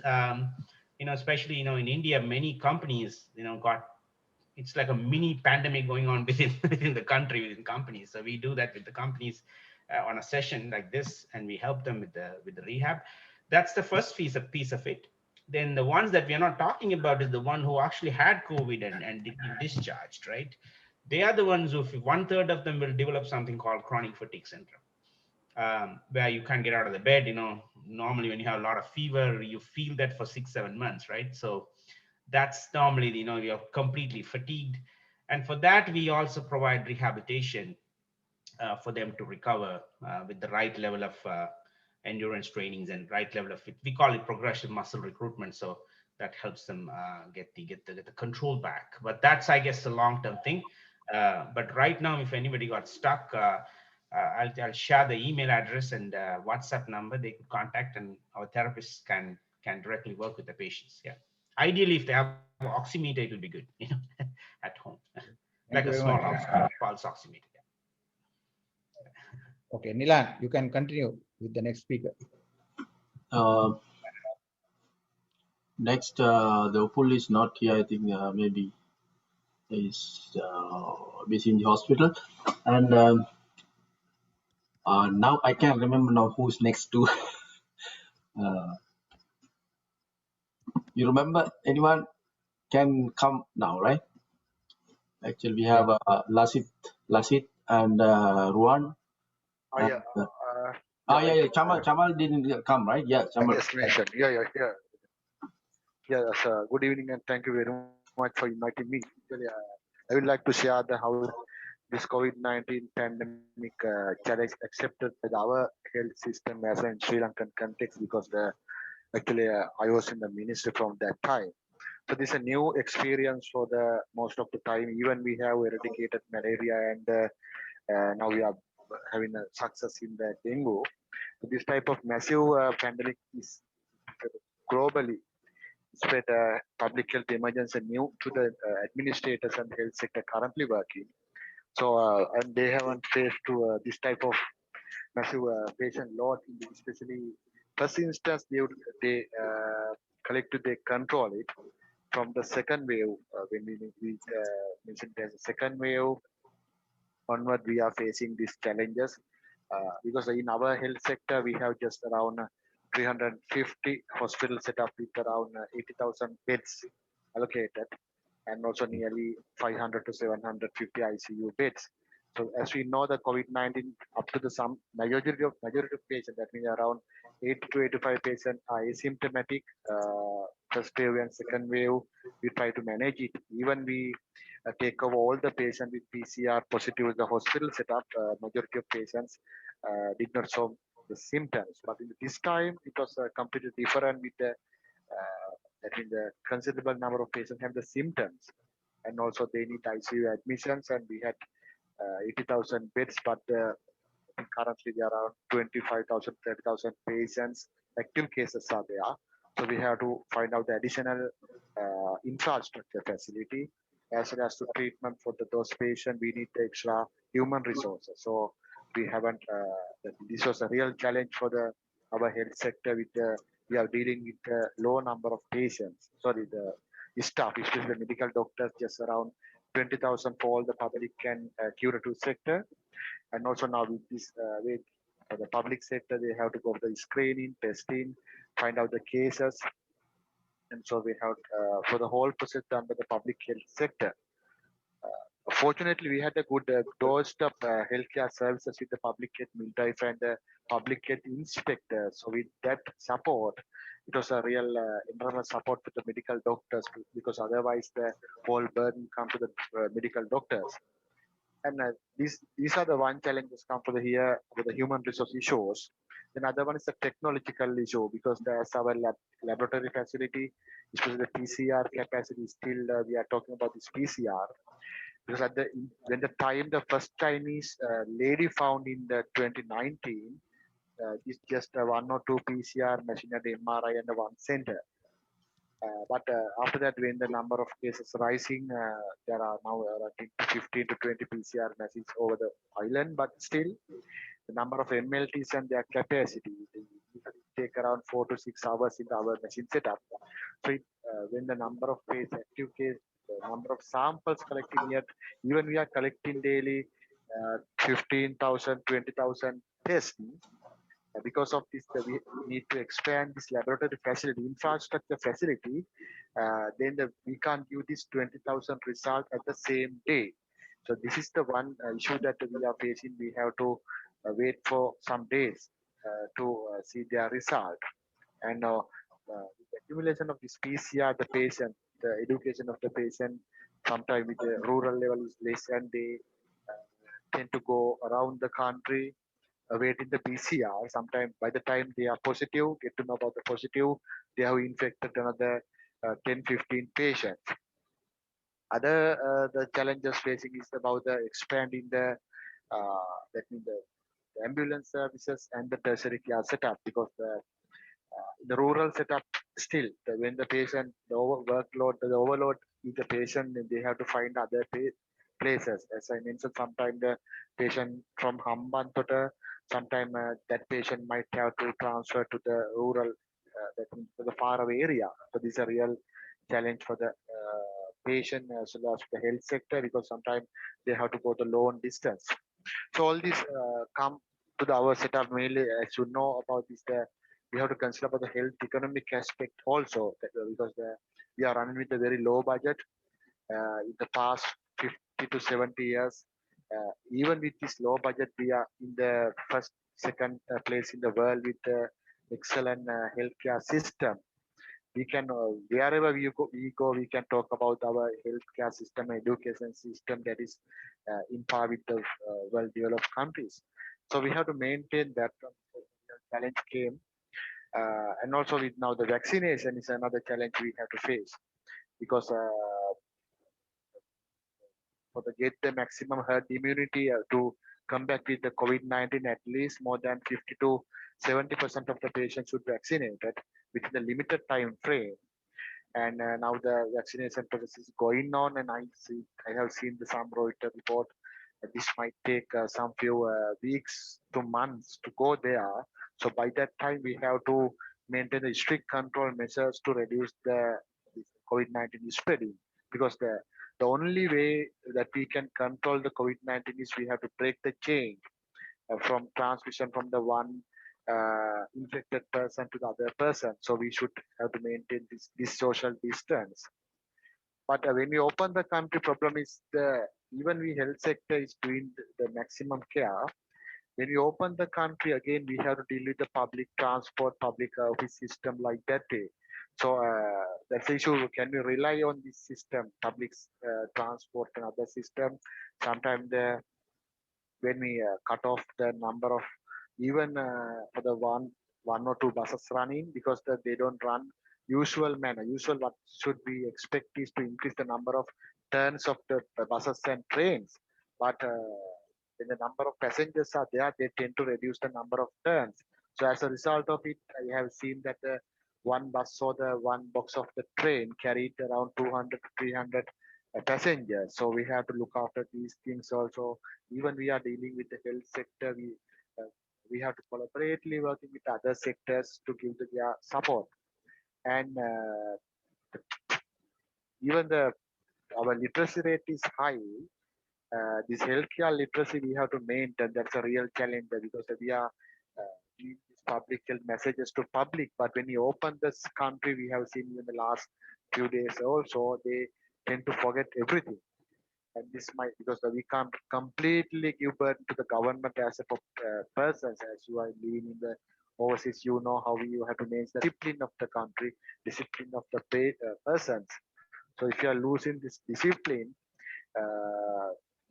Especially in India, many companies it's like a mini pandemic going on within the country, within companies. So we do that with the companies on a session like this, and we help them with the rehab. That's the first piece of it. Then the ones that we are not talking about is the one who actually had COVID and discharged, right? They are the ones who, 1/3 of them will develop something called chronic fatigue syndrome. Where you can't get out of the bed. Normally when you have a lot of fever, you feel that for 6-7 months, right? So that's normally, you're completely fatigued. And for that, we also provide rehabilitation for them to recover with the right level of endurance trainings and right level of, we call it progressive muscle recruitment. So that helps them get the control back. But that's, I guess, a long-term thing. But right now, if anybody got stuck, I'll share the email address and WhatsApp number they could contact, and our therapists can directly work with the patients. Yeah. Ideally, if they have an oximeter, it will be good, at home, like a small pulse oximeter. Okay, Nilan, you can continue with the next speaker. Next, the Upul is not here. I think maybe he's busy in the hospital. And now I can't remember now who's next to. You remember anyone can come now, right? Actually, we have Lasit and Ruan. Yeah. Chamal didn't come, right? Yeah, Chamal. Yes, mentioned. Yeah. Yes, good evening, and thank you very much for inviting me. Actually, I would like to share how this COVID-19 pandemic challenge accepted by our health system as in Sri Lankan context, because actually I was in the ministry from that time. So this is a new experience for the most of the time. Even we have eradicated malaria, and now we are having a success in the dengue. So this type of massive pandemic is globally spread public health emergency new to the administrators and health sector currently working. So and they haven't faced to this type of massive patient load, especially first instance they collected, they control it. From the second wave, when we mentioned there's a second wave onward, we are facing these challenges because in our health sector we have just around 350 hospitals set up with around 80,000 beds allocated, and also nearly 500 to 750 ICU beds. So as we know, the COVID-19 up to the some majority of patients, that means around 80 to 85 patients are asymptomatic. First wave and second wave, we try to manage it. Even we take over all the patients with PCR positive in the hospital setup. Majority of patients did not show the symptoms. But in this time, it was completely different with the that means the considerable number of patients have the symptoms, and also they need ICU admissions, and we had 80,000 beds, but currently there are 25,000, 30,000 patients, active cases are there. So we have to find out the additional infrastructure facility, as well as to treatment for those patients. We need the extra human resources. So we haven't, this was a real challenge for our health sector with we are dealing with a low number of patients, sorry, the staff, especially the medical doctors, just around 20,000 for all the public and curative sector. And also now with this, with the public sector, they have to go for the screening, testing, find out the cases. And so we have, for the whole process done by the public health sector. Fortunately, we had a good doorstep healthcare services with the public health midwife and the public health inspector. So with that support, it was a real internal support to the medical doctors, because otherwise the whole burden comes to the medical doctors. And these are the one challenges come for the here with the human resource issues. Another one is the technological issue, because there's our laboratory facility, especially the PCR capacity. Still, we are talking about this PCR, because at when the first Chinese lady found in the 2019, it's just one or two PCR machine at the MRI and the one center. But after that, when the number of cases rising, there are now I think 15 to 20 PCR machines over the island. But still, the number of MLTs and their capacity, they take around 4 to 6 hours in our machine setup. So when the number of active case, the number of samples collecting yet, even we are collecting daily 15,000, 20,000 tests. Because of this, we need to expand this laboratory facility, infrastructure facility. Then we can't give this 20,000 result at the same day. So this is the one issue that we are facing. We have to wait for some days to see their result. And the accumulation of this PCR, the patient, the education of the patient, sometimes with the rural level is less, and they tend to go around the country waiting the PCR. Sometimes by the time they are positive, get to know about the positive, they have infected another 10, 15 patients. Other the challenges facing is about the expanding the that means the ambulance services and the tertiary care setup, because the rural setup still when the patient the overload with the patient, they have to find other places. As I mentioned, sometimes the patient from Hambantota, sometimes that patient might have to transfer to the rural, that means to the far away area. So this is a real challenge for the patient as well as the health sector, because sometimes they have to go the long distance. So all these come to our setup mainly, as you know about this, we have to consider about the health economic aspect also, because we are running with a very low budget. In the past 50 to 70 years, even with this low budget, we are in the first, second place in the world with the excellent healthcare system. We can, wherever we go, we can talk about our healthcare system, education system that is in par with the well-developed countries. So we have to maintain that. Challenge came. And also with now the vaccination is another challenge we have to face, because for the get the maximum herd immunity to come back with the COVID-19, at least more than 50 to 70% of the patients should be vaccinated within the limited time frame. And now the vaccination process is going on, and I have seen some Reuters report that this might take some few weeks to months to go there. So by that time, we have to maintain the strict control measures to reduce the COVID-19 spreading, because the only way that we can control the COVID-19 is we have to break the chain from transmission from the one infected person to the other person. So we should have to maintain this social distance. But when we open the country, problem is even we health sector is doing the maximum care. When we open the country again, we have to deal with the public transport, public office system like that way. So that's the issue. Can we rely on this system, public transport and other system? Sometimes when we cut off the number of even for the one or two buses running, because they don't run usual manner. Usual what should we expect is to increase the number of turns of the buses and trains. But when the number of passengers are there, they tend to reduce the number of turns. So as a result of it, I have seen that one bus or the one box of the train carried around 200 to 300 passengers. So we have to look after these things also. Even we are dealing with the health sector, we have to collaboratively working with other sectors to give their support. And even our literacy rate is high. This healthcare literacy we have to maintain. That's a real challenge because we are giving these public health messages to public. But when you open this country, we have seen in the last few days also, they tend to forget everything. And this might, because we can't completely give burden to the government as a person, as you are living in the overseas, you know how you have to manage the discipline of the country, discipline of the persons. So if you are losing this discipline,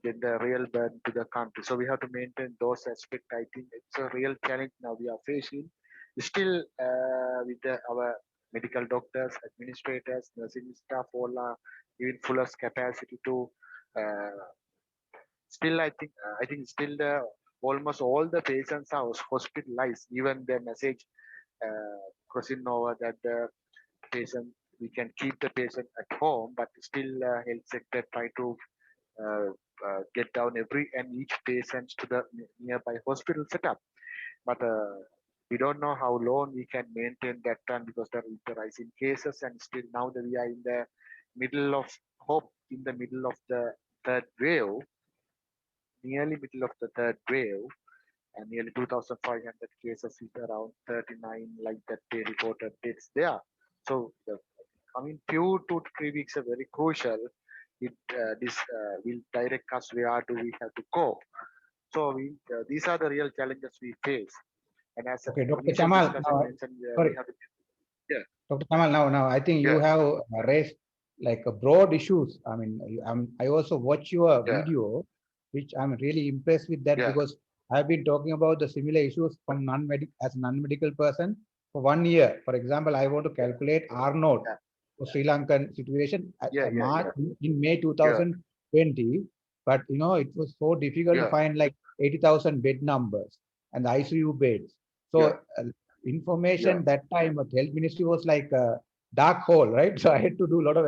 then the real burden to the country. So we have to maintain those aspects. I think it's a real challenge now we are facing. Still, with our medical doctors, administrators, nursing staff, all are giving fullest capacity to. Still, I think still almost all the patients are hospitalized. Even the message crossing over that the patient, we can keep the patient at home, but still health sector try to get down every and each patient to the nearby hospital setup. But we don't know how long we can maintain that one because there is the rising cases, and still now that we are in the middle of hope, in the middle of the third wave, nearly middle of the third wave, and nearly 2,500 cases is around 39 like that they reported deaths there. So the coming 2 to 3 weeks are very crucial. This will direct us where do we have to go. So these are the real challenges we face. And as Okay, Dr. initial Kamal, discussion mentioned, sorry. we have to, yeah. Dr. Kamal, now I think you have raised like a broad issues. I mean, I also watch your video, which I'm really impressed with that because I've been talking about the similar issues from as a non-medical person for 1 year. For example, I want to calculate R naught for Sri Lankan situation in May 2020, but you know it was so difficult to find like 80,000 bed numbers and the ICU beds. So information that time of health ministry was like a dark hole, right? So I had to do a lot of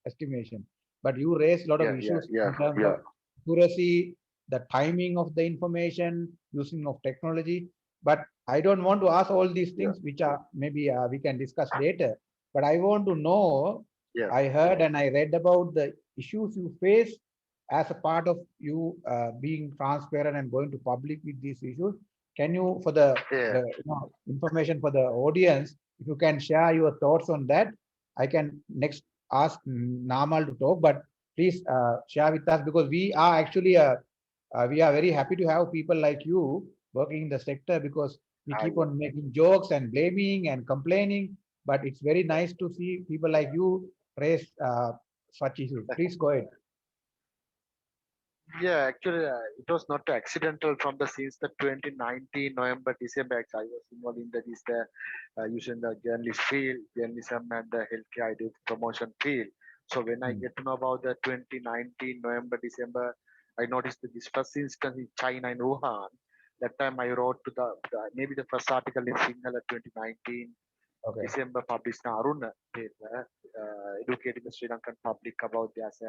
estimation. But you raised a lot of issues in terms of accuracy, the timing of the information, using of technology. But I don't want to ask all these things, which are maybe we can discuss later. But I want to know, I heard and I read about the issues you face as a part of you being transparent and going to public with these issues. Can you, for the information for the audience, if you can share your thoughts on that, I can next ask Namal to talk, but please share with us because we are actually we are very happy to have people like you working in the sector because we keep on making jokes and blaming and complaining, but it's very nice to see people like you raise such issues. Please go ahead. Yeah, actually, it was not accidental from the since the 2019 November, December. I was involved in using the journalist field, journalism, and the healthcare promotion field. So when I get to know about the 2019 November, December, I noticed that this first instance in China in Wuhan. That time I wrote to maybe the first article in Sinhala 2019 December published in Aruna paper, educating the Sri Lankan public about this.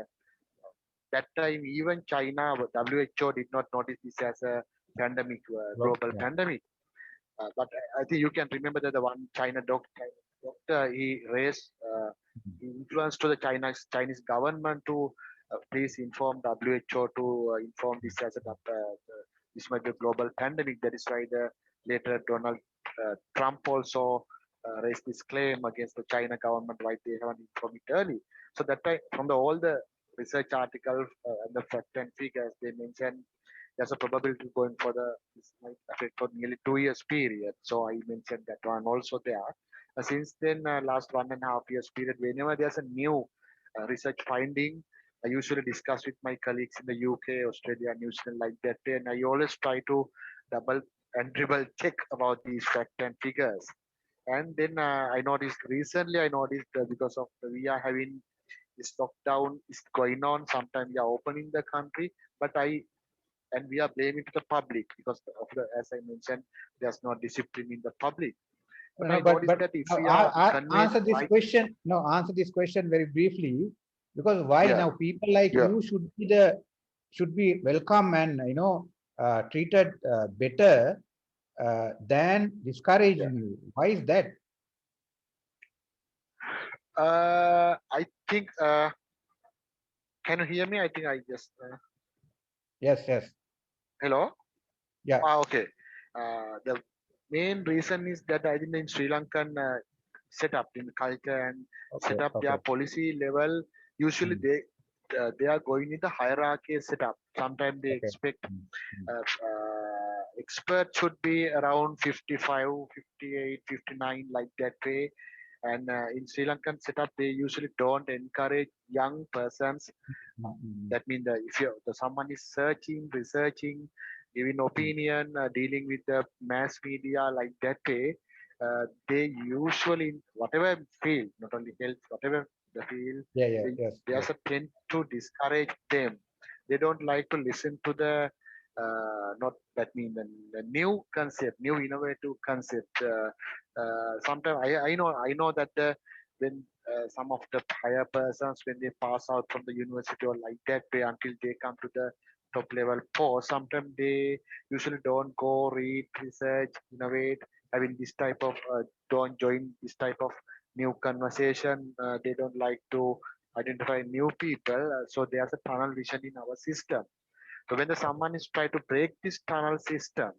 That time, even China, WHO did not notice this as a pandemic, global pandemic. But I think you can remember that the one China doctor, he raised influence to the Chinese government to please inform WHO to inform this as a this might be a global pandemic. That is why later Donald Trump also raised this claim against the China government why they haven't informed it early. So that time, from all the research articles and the fact and figures, they mentioned there's a probability going for this might affect for nearly 2 years period. So I mentioned that one also there. Since then, last 1.5 years period, whenever there's a new research finding, I usually discuss with my colleagues in the UK, Australia, New Zealand like that. And I always try to double and triple check about these facts and figures. And then I noticed recently, because of we are having this lockdown is going on. Sometimes we are opening the country, but we are blaming to the public because of the, as I mentioned, there's no discipline in the public. But No, I noticed that if we are answer this right, question. No, answer this question very briefly, because why yeah, now people like yeah. you should be welcome and treated better than discouraging you. Why is that? I think. Can you hear me? I think I just. Yes, yes. Hello. Yeah. Okay. The main reason is that I think in Sri Lankan setup in culture and set up their policy level. Usually they are going in the hierarchy setup. Sometimes they expect expert should be around 55, 58, 59 like that way. And in Sri Lankan setup, they usually don't encourage young persons. That means that if someone is searching, researching, giving opinion, dealing with the mass media like that way, they usually, whatever field, not only health, whatever the field, there's a trend to discourage them. They don't like to listen to the not that mean the new concept, new innovative concept. Sometimes I know that when some of the higher persons when they pass out from the university or like that way until they come to the top level post, sometimes they usually don't go read, research, innovate, having this type of don't join this type of new conversation. They don't like to identify new people. So there's a tunnel vision in our system. So when someone is trying to break this tunnel system,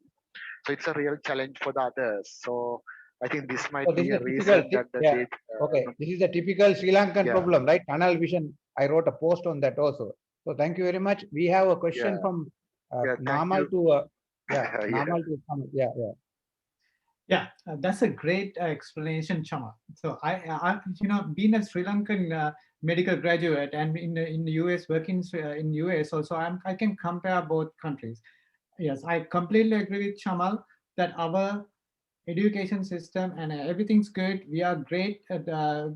so it's a real challenge for the others. So I think this might So this be is a a reason typical, that okay. This is a typical Sri Lankan yeah. problem, right? Tunnel vision. I wrote a post on that also. So thank you very much. We have a question from Namal to Namal to Yeah, that's a great explanation, Chama. So I being a Sri Lankan medical graduate and in the US, working in US also, I can compare both countries. Yes, I completely agree with Chamal that our education system and everything's good. We are great at,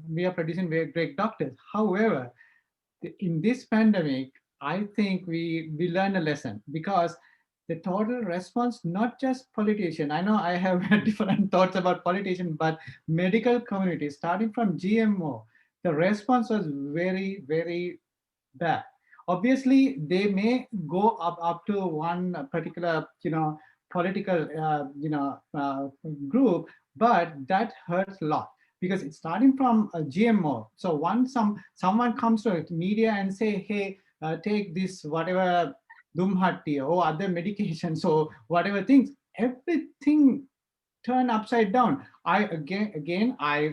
we are producing very great doctors. However, in this pandemic, I think we learned a lesson because the total response, not just politician. I know I have different thoughts about politician, but medical community, starting from GMO, the response was very, very bad. Obviously, they may go up to one particular, political, group, but that hurts a lot because it's starting from a GMO. So once someone comes to media and say, hey, take this whatever Dumhatti or other medications or whatever things, everything turn upside down. I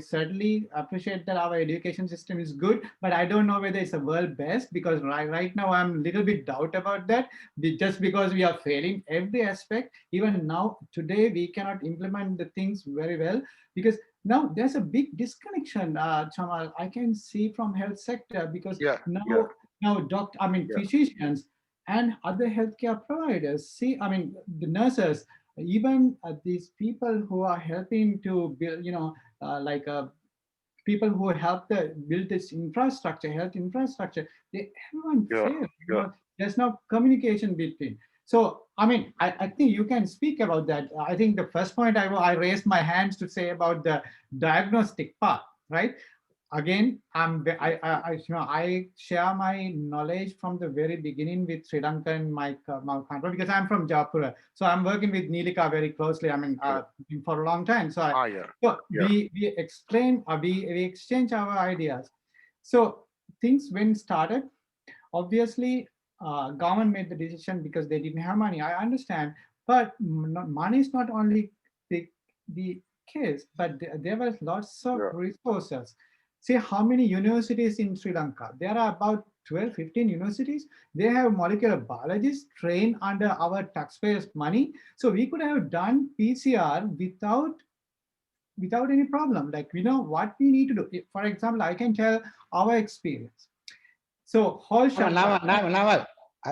certainly appreciate that our education system is good, but I don't know whether it's a world best because right now I'm a little bit doubt about that. Just because we are failing every aspect, even now today we cannot implement the things very well because now there's a big disconnection, Chamal. I can see from health sector because now physicians and other healthcare providers see, the nurses, even these people who are helping to build, people who help build this infrastructure, health infrastructure, everyone fails. There's no communication between. So, I think you can speak about that. I think the first point I raised my hands to say about the diagnostic part, right? Again, I share my knowledge from the very beginning with Sri Lanka and my country because I'm from Japura. So I'm working with Nilika very closely. For a long time. So, we explain, we exchange our ideas. So things when started, obviously, government made the decision because they didn't have money. I understand, but money is not only the case, but there were lots of resources. See how many universities in Sri Lanka. There are about 12, 15 universities. They have molecular biologists trained under our taxpayers' money. So we could have done PCR without any problem. Like, what we need to do. For example, I can tell our experience. So, Namal,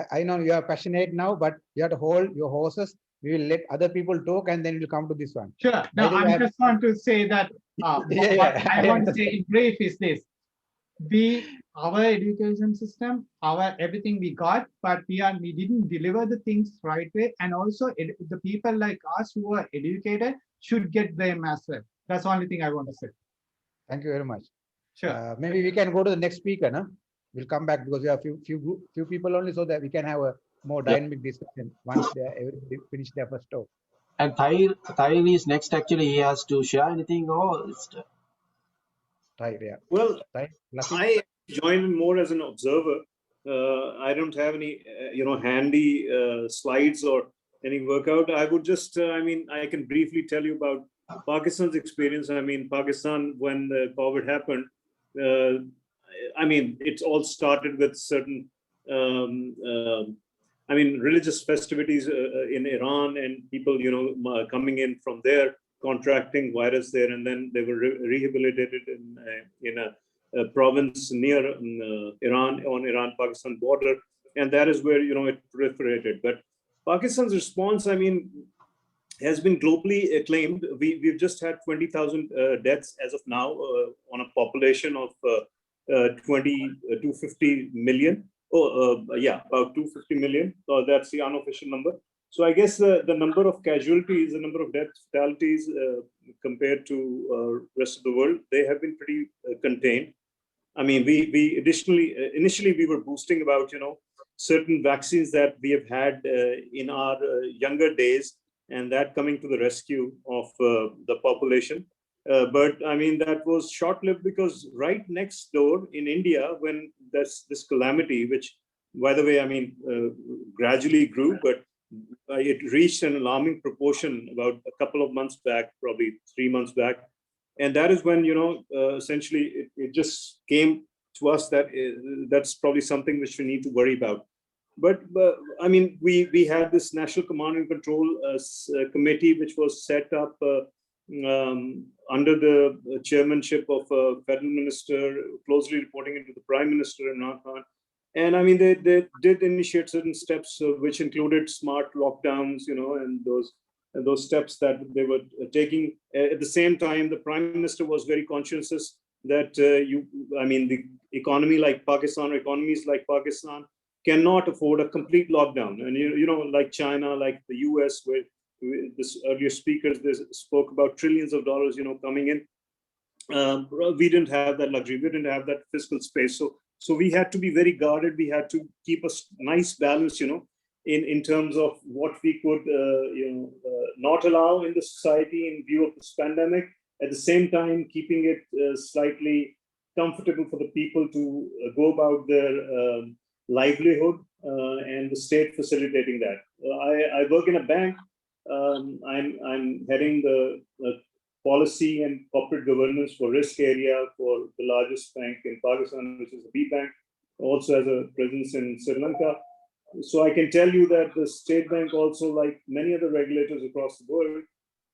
I know you are passionate now, but you have to hold your horses. We will let other people talk and then we'll come to this one. Sure. By No, the way, I just want to say that what I want to say in brief is this. Our education system, our everything we got, but we didn't deliver the things right way. And also the people like us who are educated should get them as well. That's the only thing I want to say. Thank you very much. Sure. Maybe we can go to the next speaker. No? We'll come back because we have few people only, so that we can have a more dynamic discussion once everybody finish their first talk. And Tahir is next. Actually, he has to share anything or. Tahir, yeah. Well, Tahir, I joined in more as an observer. I don't have any, handy slides or any workout. I would just, I can briefly tell you about Pakistan's experience. I mean, Pakistan, when the COVID happened, it all started with certain, religious festivities in Iran, and people, coming in from there, contracting virus there, and then they were rehabilitated in a province near Iran, on Iran-Pakistan border, and that is where it proliferated. But Pakistan's response, has been globally acclaimed. We've just had 20,000 deaths as of now on a population of 250 million. About 250 million. So that's the unofficial number. So I guess the number of casualties, the number of death fatalities compared to rest of the world, they have been pretty contained. We initially we were boasting about certain vaccines that we have had in our younger days, and that coming to the rescue of the population. But that was short-lived, because right next door in India, when there's this calamity, which, by the way, gradually grew, but it reached an alarming proportion about a couple of months back, probably 3 months back. And that is when, essentially it just came to us that that's probably something which we need to worry about. But we had this National Command and Control Committee, which was set up under the chairmanship of a federal minister, closely reporting into the Prime Minister, Imran Khan. And they did initiate certain steps, which included smart lockdowns, and those steps that they were taking. At the same time, the Prime Minister was very conscientious that the economy like Pakistan, or economies like Pakistan, cannot afford a complete lockdown. And like China, like the US, where this earlier speakers they spoke about trillions of dollars, coming in. We didn't have that luxury. We didn't have that fiscal space. So we had to be very guarded. We had to keep a nice balance, in terms of what we could, not allow in the society in view of this pandemic. At the same time, keeping it slightly comfortable for the people to go about their livelihood, and the state facilitating that. I work in a bank. I'm heading the policy and corporate governance for risk area for the largest bank in Pakistan, which is the B Bank. Also has a presence in Sri Lanka. So I can tell you that the State Bank also, like many other regulators across the world,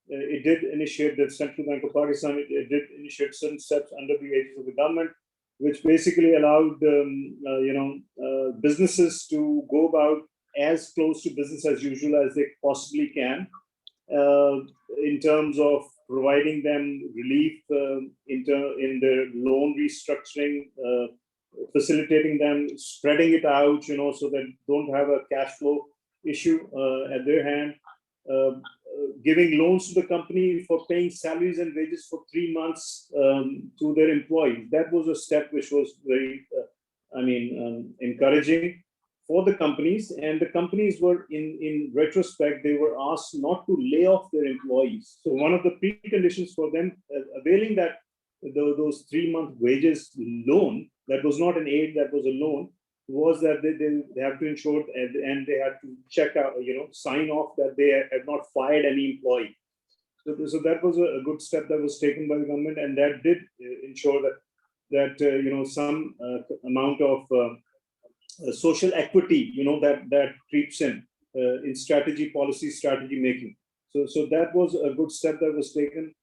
it did initiate, the Central Bank of Pakistan, it did initiate certain steps under the aegis of the government, which basically allowed businesses to go about as close to business as usual as they possibly can, in terms of providing them relief in their loan restructuring, facilitating them, spreading it out, so that they don't have a cash flow issue at their hand, giving loans to the company for paying salaries and wages for 3 months to their employees. That was a step which was very, encouraging for the companies. And the companies were, in retrospect, they were asked not to lay off their employees. So one of the preconditions for them availing that those 3-month wages loan, that was not an aid, that was a loan, was that they have to ensure, and they had to check out, sign off that they had not fired any employee. So that was a good step that was taken by the government, and that did ensure that some amount of social equity, that creeps in policy strategy making. So that was a good step that was taken.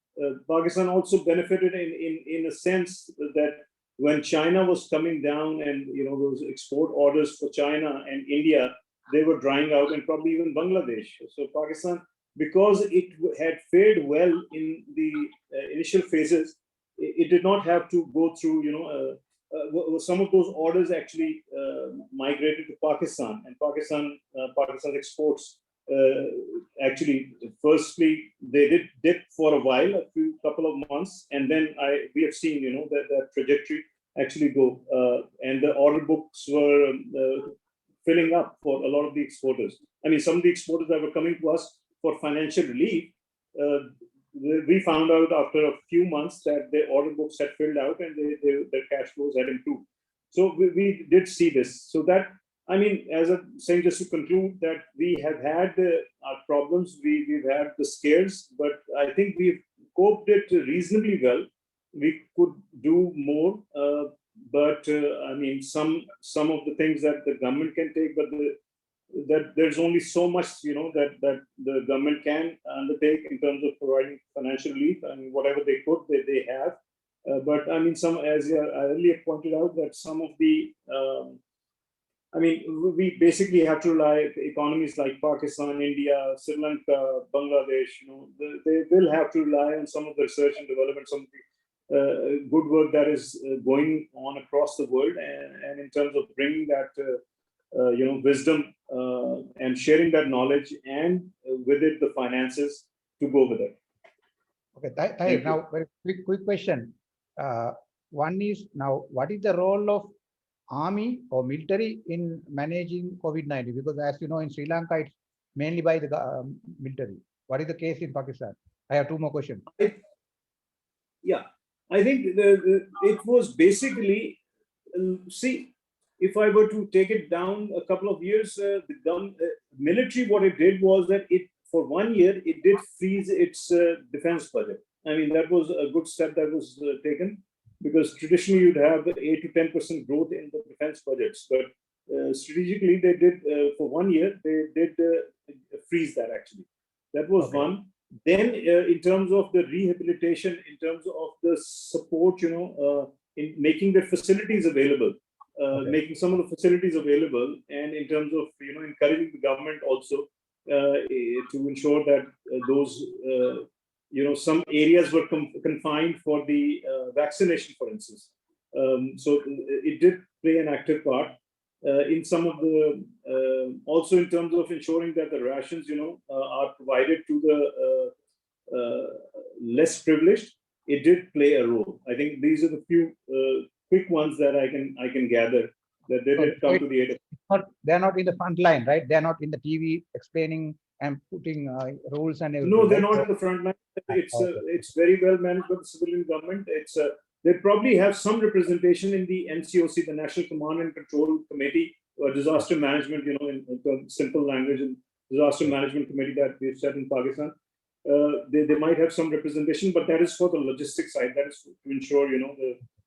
Pakistan also benefited in a sense that when China was coming down, and those export orders for China and India they were drying out, and probably even Bangladesh. So Pakistan, because it had fared well in the initial phases, it did not have to go through, some of those orders actually migrated to Pakistan, and Pakistan's exports actually, firstly, they did dip for a while, couple of months, and then we have seen, that trajectory actually go, and the order books were filling up for a lot of the exporters. I mean, some of the exporters that were coming to us for financial relief, we found out after a few months that their order books had filled out and their cash flows had improved. So we did see this. So that, I mean, as I'm saying, just to conclude, that we have had our problems, we've had the scares, but I think we've coped it reasonably well. We could do more, but I mean, some of the things that the government can take, but that there's only so much, that the government can undertake in terms of providing financial relief, and whatever they could, they have. But I mean, as I earlier pointed out, that some of the, I mean, we basically have to rely, economies like Pakistan, India, Sri Lanka, Bangladesh, they will have to rely on some of the research and development, some of the good work that is going on across the world, and in terms of bringing that, wisdom and sharing that knowledge, and with it the finances to go with it. Okay, Tahir, now very quick question. One is, now, what is the role of army or military in managing COVID-19? Because as you know, in Sri Lanka, it's mainly by the military. What is the case in Pakistan? I have two more questions. I think it was basically, see, if I were to take it down a couple of years, the military, what it did was that for 1 year, it did freeze its defense budget. I mean, that was a good step that was taken, because traditionally you'd have 8 to 10% growth in the defense budgets. But strategically, they did, for 1 year, they did freeze that actually. That was one. Then in terms of the rehabilitation, in terms of the support, in making the facilities available, making some of the facilities available, and in terms of, encouraging the government also to ensure that those, some areas were confined for the vaccination, for instance. So it did play an active part in some of the, also in terms of ensuring that the rations, are provided to the less privileged. It did play a role. I think these are the few quick ones that I can gather, that they did come to the aid. They're not in the front line, right? They're not in the TV explaining and putting rules and everything. No, they're not in the front line. It's very well managed by the civilian government. They probably have some representation in the NCOC, the National Command and Control Committee, or disaster management, in simple language, and disaster management committee that we've set in Pakistan. They might have some representation, but that is for the logistics side. That is to ensure,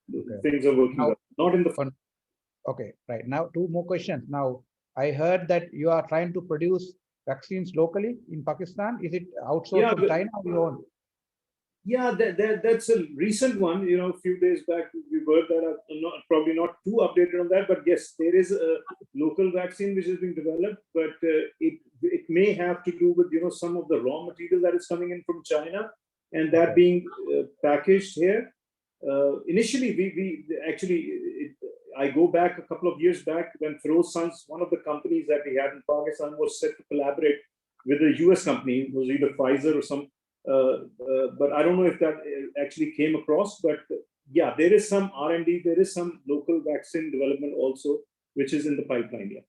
the things are working well. Not in the front. Okay, right. Now, two more questions. Now, I heard that you are trying to produce vaccines locally in Pakistan. Is it outsourced from China or your own? Yeah, that's a recent one. A few days back, we heard that. I'm probably not too updated on that, but yes, there is a local vaccine which is being developed, but it may have to do with some of the raw material that is coming in from China, and that being packaged here. Initially, we actually, I go back a couple of years back when Feroz Sons, one of the companies that we had in Pakistan, was set to collaborate with a US company. It was either Pfizer or some. But I don't know if that actually came across, but yeah, there is some R&D, there is some local vaccine development also, which is in the pipeline. Yeah.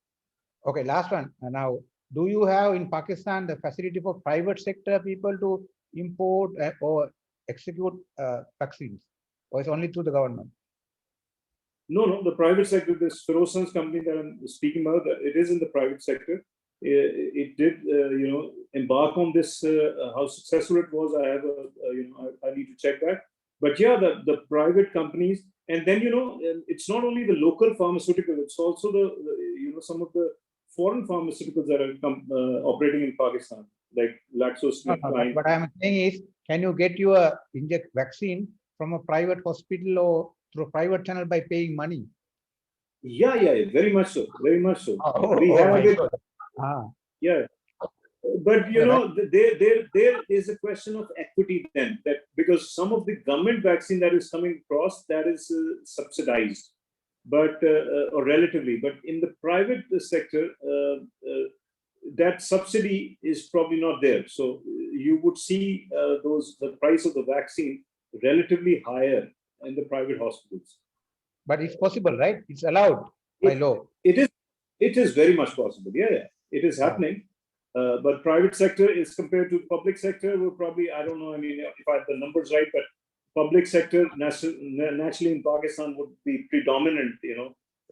Okay, last one. Now, do you have in Pakistan the facility for private sector people to import or execute vaccines, or it's only through the government? No, the private sector, this Feroz Sons company that I'm speaking about, it is in the private sector. It did, embark on this. How successful it was, I have I need to check that. But yeah, the private companies, and then it's not only the local pharmaceutical; it's also the some of the foreign pharmaceuticals that are operating in Pakistan, like GlaxoSmithKline. What I'm saying is, can you get your vaccine from a private hospital or through a private channel by paying money? Yeah, very much so, very much so. We have it. Yeah. But you know, there is a question of equity then, that because some of the government vaccine that is coming across, that is subsidized, but or relatively, but in the private sector, that subsidy is probably not there. So you would see the price of the vaccine relatively higher in the private hospitals. But it's possible, right? It's allowed by law. It is very much possible. Yeah, it is happening. But private sector is compared to public sector, we're probably, I don't know, I mean, if I have the numbers right, but public sector naturally in Pakistan would be predominant,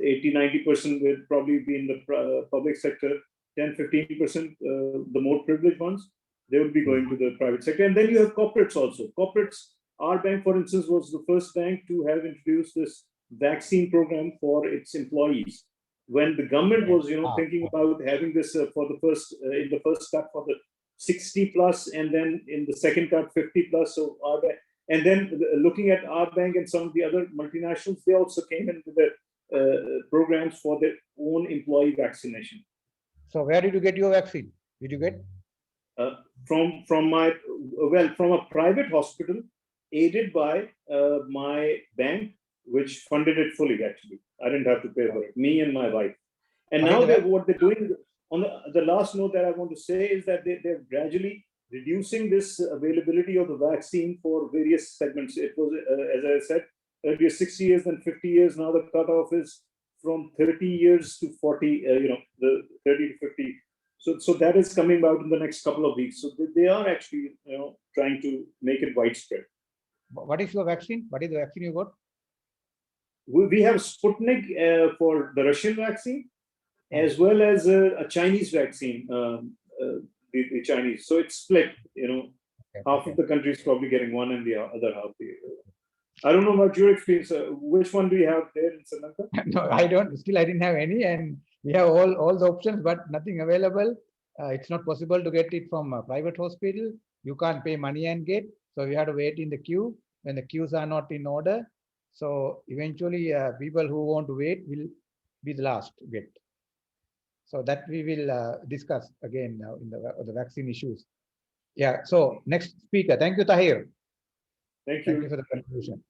80-90% would probably be in the public sector, 10-15%, the more privileged ones, they would be going to the private sector. And then you have corporates also. Corporates, our bank, for instance, was the first bank to have introduced this vaccine program for its employees. When the government was, thinking about having this for the first, in the first cut for the 60 plus, and then in the second cut 50 plus. So our bank, and then looking at our bank and some of the other multinationals, they also came in with the programs for their own employee vaccination. So where did you get your vaccine? Did you get? From a private hospital aided by my bank, which funded it fully, actually. I didn't have to pay for it, me and my wife. And now what they're doing, on the last note that I want to say is that they're gradually reducing this availability of the vaccine for various segments. It was, as I said, earlier 60 years, then 50 years. Now the cutoff is from 30 years to 40, the 30 to 50. So that is coming out in the next couple of weeks. So they are actually, trying to make it widespread. What is your vaccine? What is the vaccine you got? We have Sputnik for the Russian vaccine, as well as a Chinese vaccine, the Chinese. So it's split, half of the country is probably getting one and the other half. I don't know about your experience. Which one do you have there in Sri Lanka? No, I don't. Still, I didn't have any, and we have all the options, but nothing available. It's not possible to get it from a private hospital. You can't pay money and get. So we have to wait in the queue when the queues are not in order. So eventually, people who want to wait will be the last to get. So that we will discuss again now in the vaccine issues. Yeah. So next speaker. Thank you, Tahir. Thank you. Thank you for the contribution.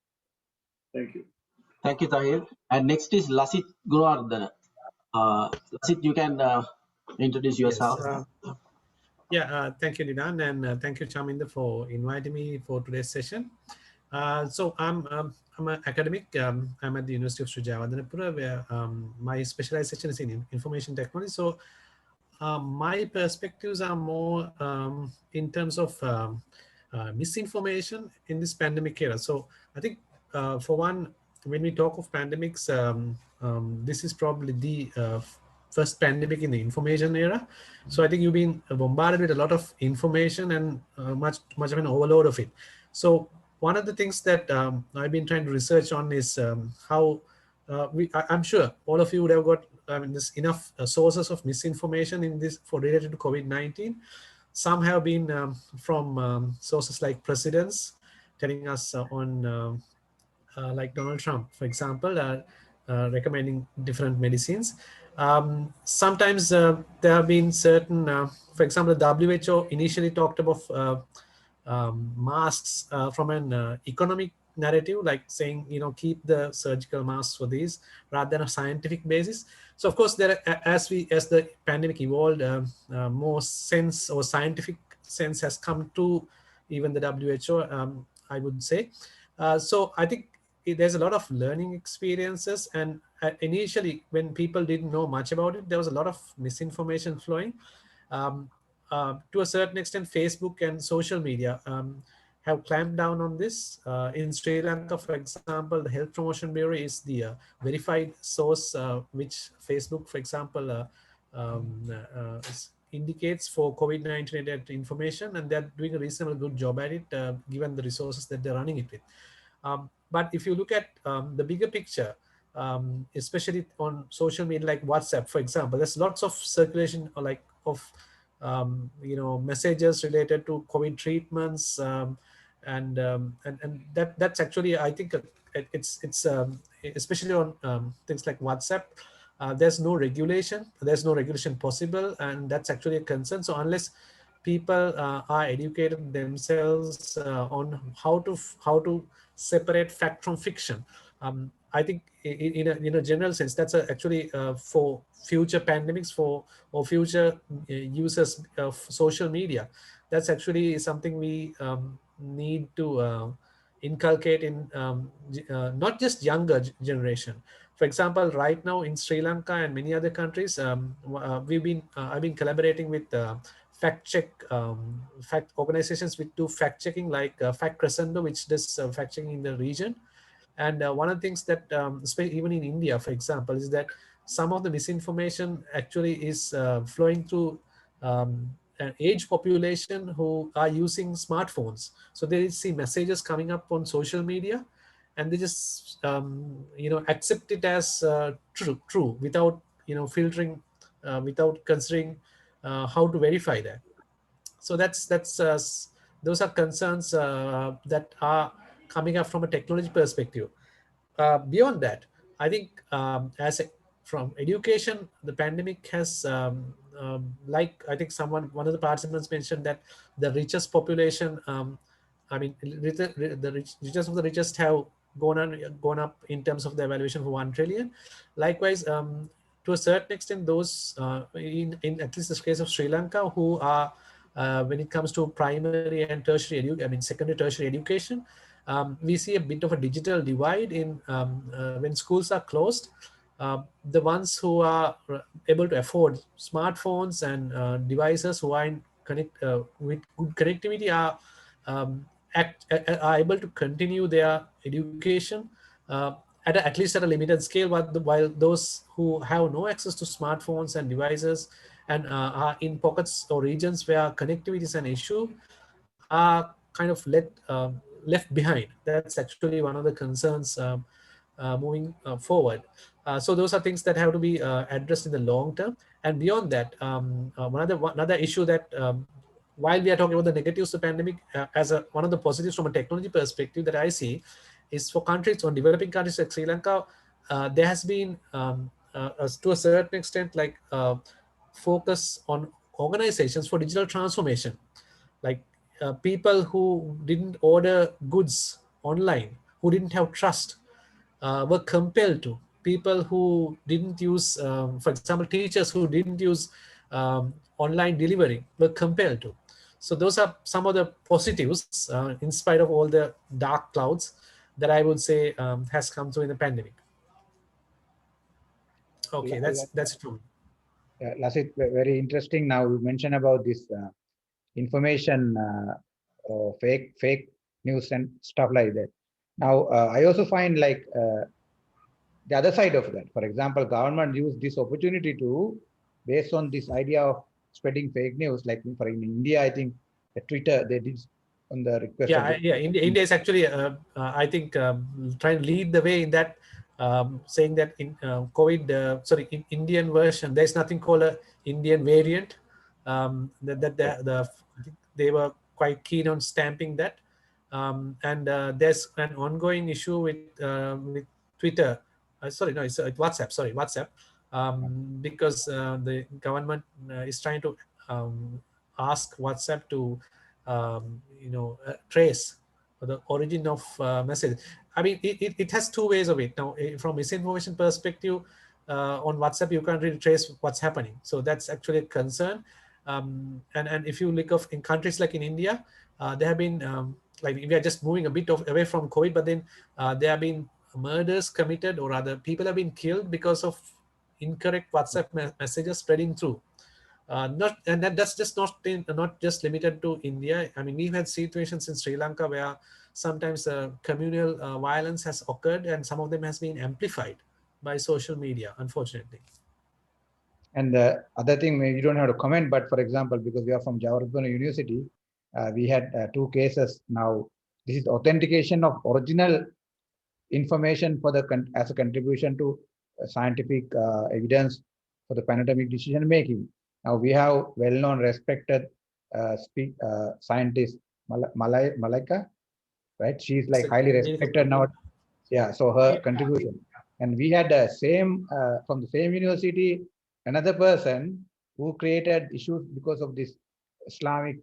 Thank you. Thank you, Tahir. And next is Lasit Gunawardana. Lasit, you can introduce yourself. Yes, thank you, Nidan, and thank you, Chaminda, for inviting me for today's session. So I'm an academic. I'm at the University of Sri Jayawardenepura, where my specialization is in information technology. So my perspectives are more in terms of misinformation in this pandemic era. So I think for one, when we talk of pandemics, this is probably the first pandemic in the information era. So I think you've been bombarded with a lot of information and much of an overload of it. So one of the things that I've been trying to research on is how I'm sure all of you would have got there's enough sources of misinformation in this for related to COVID-19. Some have been from sources like presidents telling us on like Donald Trump, for example, recommending different medicines. Sometimes there have been certain, for example, the WHO initially talked about masks from an economic narrative, like saying, keep the surgical masks for these rather than a scientific basis. So of course, there as the pandemic evolved, more sense or scientific sense has come to even the WHO, I would say. So I think there's a lot of learning experiences, and initially when people didn't know much about it, there was a lot of misinformation flowing. To a certain extent, Facebook and social media have clamped down on this. In Sri Lanka, for example, the Health Promotion Bureau is the verified source which Facebook, for example, indicates for COVID-19 related information, and they're doing a reasonably good job at it given the resources that they're running it with. But if you look at the bigger picture, especially on social media like WhatsApp, for example, there's lots of circulation of messages related to COVID treatments, and that's actually, I think it's especially on things like WhatsApp. there's no regulation. There's no regulation possible, and that's actually a concern. So unless people are educated themselves on how to separate fact from fiction, I think in a general sense, that's actually for future pandemics or future users of social media. That's actually something we need to inculcate in not just younger generation. For example, right now in Sri Lanka and many other countries, I've been collaborating with fact organizations which do fact checking, like Fact Crescendo, which does fact checking in the region. And one of the things that, even in India, for example, is that some of the misinformation actually is flowing through an age population who are using smartphones. So they see messages coming up on social media, and they just accept it as true without filtering, without considering how to verify that. So those are concerns that are coming up from a technology perspective. Beyond that, I think from education, the pandemic has, like I think one of the participants mentioned that the richest population, the richest of the richest have gone up in terms of the evaluation for 1 trillion. Likewise, to a certain extent, those in at least the case of Sri Lanka, who are when it comes to primary and tertiary secondary tertiary education, we see a bit of a digital divide in when schools are closed. The ones who are able to afford smartphones and devices, who are with good connectivity, are able to continue their education at least at a limited scale, while those who have no access to smartphones and devices and are in pockets or regions where connectivity is an issue, are kind of left behind. That's actually one of the concerns moving forward. So those are things that have to be addressed in the long term. And beyond that, another issue that while we are talking about the negatives of the pandemic, as one of the positives from a technology perspective that I see is for countries, on developing countries like Sri Lanka, there has been to a certain extent like focus on organizations for digital transformation, like people who didn't order goods online, who didn't have trust, were compelled to. People who didn't use, for example, teachers who didn't use online delivery were compelled to. So those are some of the positives, in spite of all the dark clouds, that I would say has come through in the pandemic. Okay, that's true. Lasit, very interesting. Now you mentioned about this information, fake news and stuff like that. Now I also find like the other side of that. For example, government used this opportunity to, based on this idea of spreading fake news, like for in India, I think the Twitter, they did on the request of India is actually I think trying to lead the way in that, saying that in COVID, in Indian version, there's nothing called a Indian variant. They were quite keen on stamping that, and there's an ongoing issue with Twitter. It's WhatsApp. Sorry, WhatsApp, because the government is trying to ask WhatsApp to trace the origin of message. I mean, it has two ways of it. Now, from misinformation perspective, on WhatsApp, you can't really trace what's happening. So that's actually a concern. And if you look in countries like in India, there have been, like we are just moving a bit away from COVID, but then there have been murders committed, or rather people have been killed because of incorrect WhatsApp messages spreading through. That's just not just limited to India. I mean, we've had situations in Sri Lanka where sometimes communal violence has occurred, and some of them has been amplified by social media, unfortunately. And the other thing, maybe you don't have to comment, but for example, because we are from Jawaharlal University, we had 2 cases now. This is authentication of original information for as a contribution to scientific evidence for the pandemic decision making. Now we have well-known, respected scientist Malaika, right? She's like highly respected now. Yeah, so her contribution. And we had the same, from the same university, another person who created issues because of this Islamic,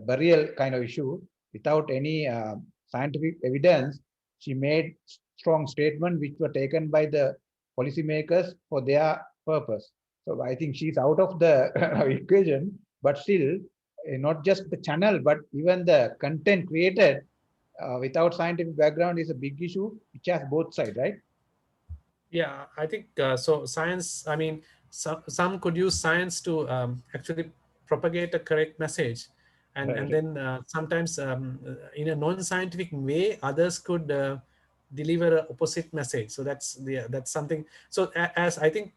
burial kind of issue without any scientific evidence. She made strong statements which were taken by the policymakers for their purpose. So I think she's out of the equation, but still, not just the channel, but even the content created without scientific background is a big issue, which has both sides, right? Yeah, I think so. Science, I mean, some could use science to actually propagate a correct message, and then sometimes in a non-scientific way, others could deliver an opposite message. So that's something. So as I think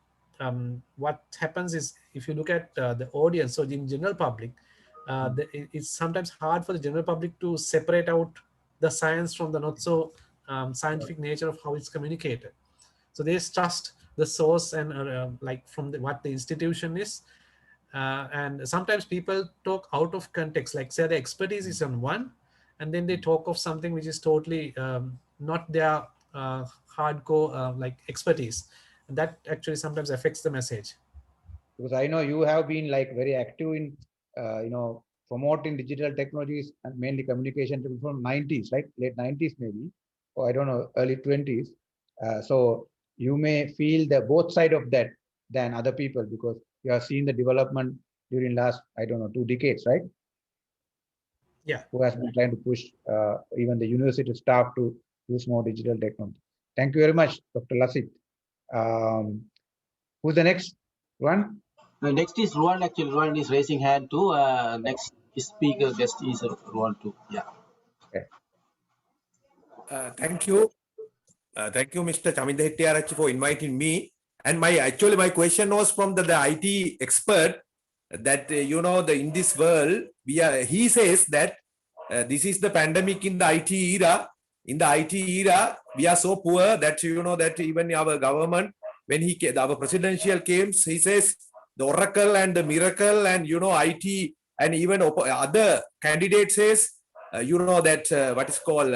what happens is, if you look at the audience, so in general public, it's sometimes hard for the general public to separate out the science from the not so scientific nature of how it's communicated. So they trust the source and like from what the institution is. And sometimes people talk out of context, like say the expertise is on one, and then they talk of something which is totally not their hardcore like expertise. And that actually sometimes affects the message. Because I know you have been like very active in, promoting digital technologies and mainly communication from 90s, right? Late 90s maybe, or I don't know, early 20s. So you may feel the both side of that than other people because you have seen the development during last, I don't know, 2 decades, right? Yeah. Who has been trying to push even the university staff to use more digital technology. Thank you very much, Dr. Lasit. Who's the next one? Next is Ruan. Actually, Ruan is raising hand too. Next speaker guest is Ruan too. Yeah. Okay. Thank you. Thank you, Mr. Chaminda Hettiarachchi, for inviting me. And my question was from the IT expert that, in this world, he says that this is the pandemic in the IT era. In the IT era, we are so poor that, that even our government, when our presidential came, he says the oracle and the miracle and, IT and even other candidates says, that what is called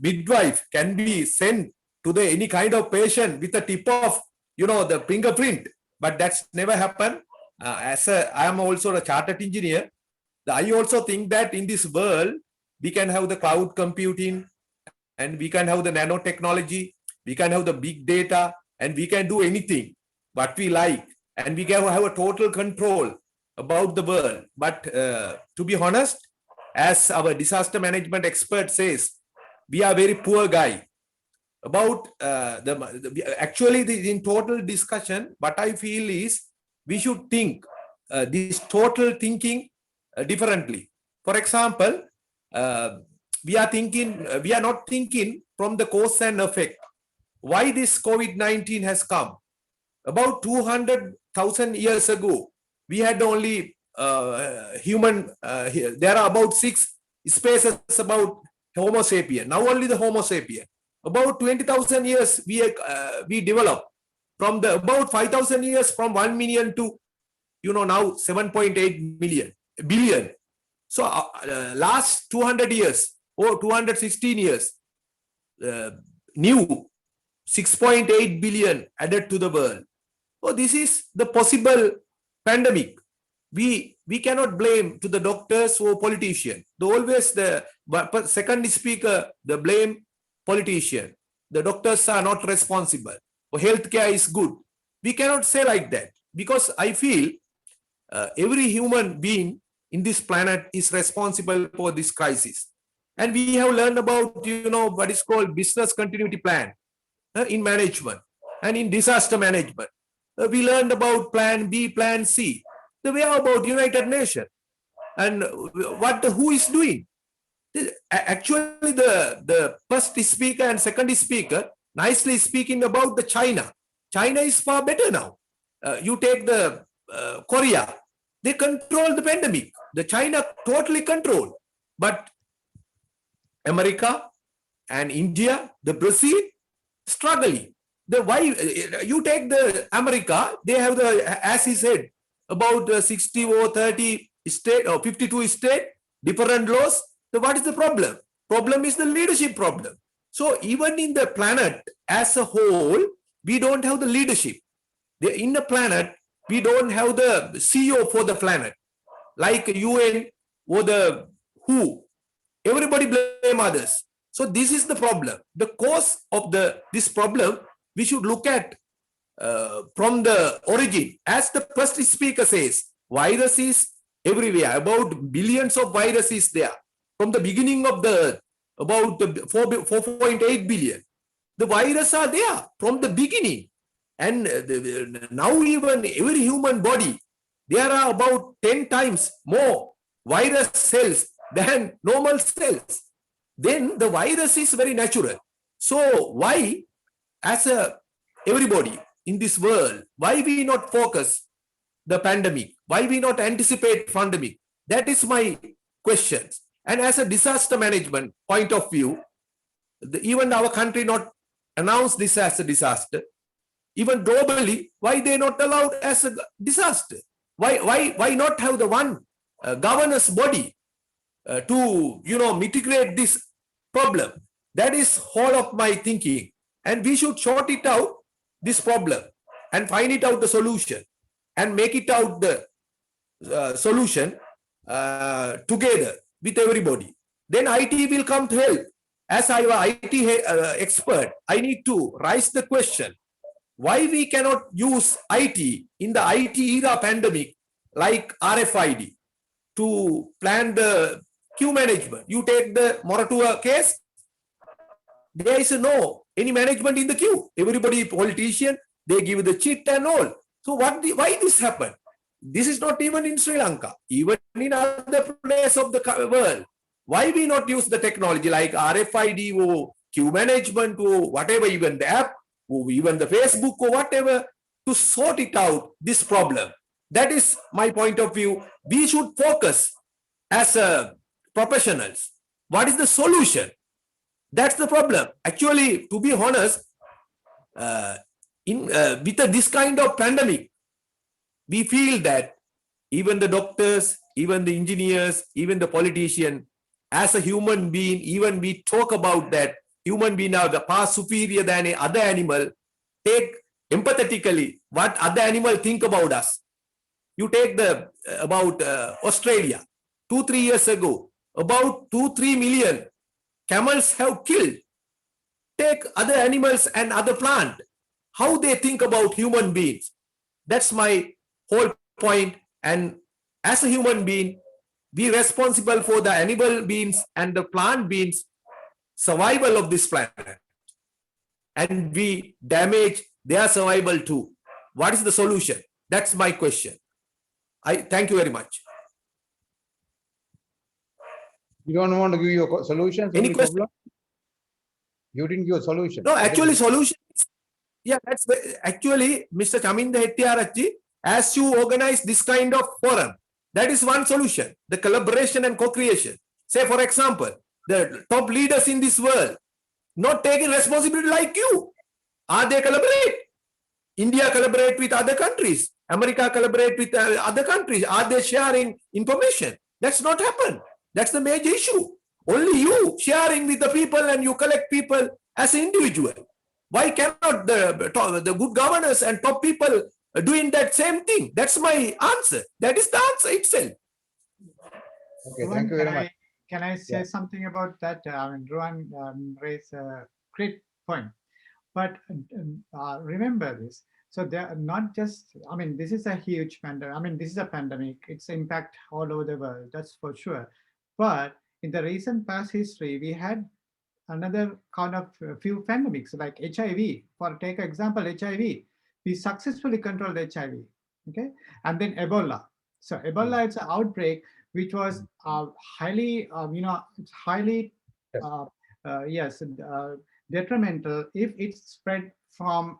midwife can be sent to the any kind of patient with a tip of, the fingerprint, but that's never happened. I am also a chartered engineer. I also think that in this world, we can have the cloud computing and we can have the nanotechnology, we can have the big data, and we can do anything what we like, and we can have a total control about the world. But to be honest, as our disaster management expert says, we are very poor guy. About in total discussion, what I feel is we should think this total thinking differently. For example, we are not thinking from the cause and effect. Why this COVID-19 has come? About 200,000 years ago, we had only human, there are about 6 species about Homo sapien. Now only the Homo sapien. About 20,000 years we developed. From the about 5,000 years, from 1 million to now 7.8 billion. So last 200 years or 216 years, new 6.8 billion added to the world. So this is the possible pandemic. We cannot blame to the doctors or politicians. Always the second speaker, the blame politician. The doctors are not responsible. Or healthcare is good. We cannot say like that because I feel every human being in this planet is responsible for this crisis. And we have learned about, what is called business continuity plan in management and in disaster management. We learned about plan B, plan C. The way about United Nations and who is doing. Actually, the first speaker and second speaker nicely speaking about the China. China is far better now. You take the Korea, they control the pandemic. The China totally control. But America and India, the Brazil, struggling. Why you take the America, they have the, as he said, about 60 or 30 state or 52 state, different laws. So what is the problem? Problem is the leadership problem. So even in the planet as a whole, we don't have the leadership. In the planet, we don't have the CEO for the planet, like UN or the WHO. Everybody blame others. So this is the problem. The cause of this problem, we should look at from the origin. As the first speaker says, virus is everywhere. About billions of viruses there. From the beginning of the earth, about 4.8 billion. The viruses are there from the beginning. And now even every human body, there are about 10 times more virus cells than normal cells. Then the virus is very natural. So why, as everybody in this world, why we not focus the pandemic? Why we not anticipate pandemic? That is my questions. And as a disaster management point of view, even our country not announced this as a disaster. Even globally, why they not allowed as a disaster? Why not have the one governance body to mitigate this problem? That is whole of my thinking, and we should sort it out this problem and find it out the solution and make it out the solution together with everybody. Then IT will come to help. As I am IT expert, I need to raise the question: why we cannot use IT in the IT era pandemic like RFID to plan the queue management? You take the Moratua case, there is no any management in the queue. Everybody politician, they give the chit and all. So why this happened? This is not even in Sri Lanka, even in other places of the world. Why we not use the technology like RFID or queue management or whatever, even the app, or even the Facebook or whatever, to sort it out, this problem? That is my point of view. We should focus as professionals. What is the solution? That's the problem. Actually, to be honest, with this kind of pandemic, we feel that even the doctors, even the engineers, even the politician, as a human being, even we talk about that human being are the far superior than any other animal. Take empathetically what other animal think about us. You take about Australia, 2-3 years ago, about 2-3 million camels have killed. Take other animals and other plant, how they think about human beings. That's my whole point. And as a human being, be responsible for the animal beings and the plant beings survival of this planet, and we damage their survival too. What is the solution? That's my question. I thank you very much. You don't want to give your solutions? Any question? You didn't give a solution. No, actually solution. Yeah, that's actually Mr. Chaminda Hettiarachchi, as you organize this kind of forum, that is one solution, the collaboration and co-creation. Say, for example, the top leaders in this world not taking responsibility like you. Are they collaborate? India collaborate with other countries. America collaborate with other countries. Are they sharing information? That's not happened. That's the major issue. Only you sharing with the people and you collect people as an individual. Why cannot the good governors and top people doing that same thing? That's my answer. That is the answer itself. Okay, thank you very much. Can I say something about that? Rohan raised a great point. But remember this. So they're not just, this is a huge pandemic. This is a pandemic. It's impact all over the world, that's for sure. But in the recent past history, we had another kind of few pandemics like HIV. For take example, HIV. We successfully controlled HIV, okay? And then Ebola. So Ebola, it's an outbreak which was highly, detrimental if it's spread from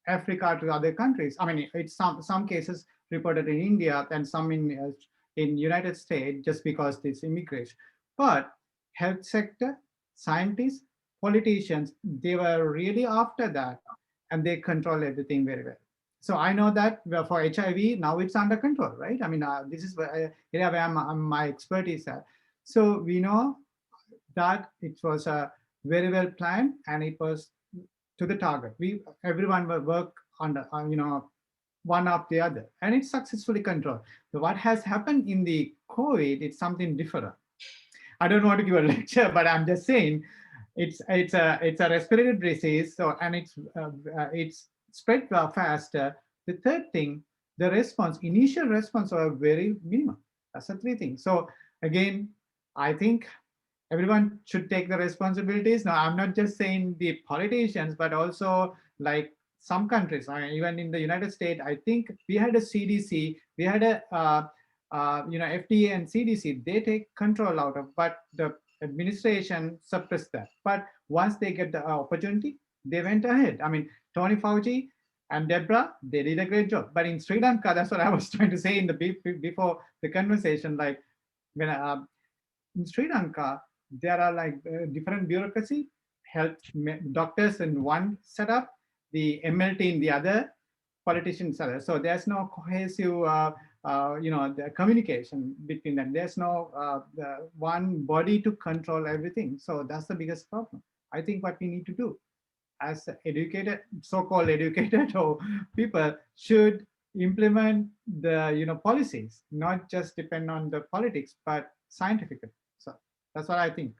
Africa to other countries. It's some cases reported in India and some in United States just because this immigration. But health sector, scientists, politicians, they were really after that and they control everything very well. So I know that for HIV, now it's under control, right? This is where my expertise at. So we know that it was a very well planned, and it was to the target. Everyone will work on one after the other, and it's successfully controlled. So what has happened in the COVID, it's something different. I don't want to give a lecture, but I'm just saying it's a respiratory disease, so and it's spread faster. The third thing, the initial response are very minimum. That's the three things. So again, I think everyone should take the responsibilities. Now, I'm not just saying the politicians, but also like some countries, even in the United States, I think we had a CDC, we had a FDA and CDC, they take control out of, but the administration suppressed that. But once they get the opportunity, they went ahead. I mean, Tony Fauci and Deborah, they did a great job. But in Sri Lanka, that's what I was trying to say in the before the conversation. Like when in Sri Lanka, there are like different bureaucracy, health doctors in one setup, the MLT in the other, politicians other. So there's no cohesive, the communication between them. There's no one body to control everything. So that's the biggest problem. I think what we need to do as educated, so-called educated or people should implement the policies, not just depend on the politics, but scientifically. So that's what I think.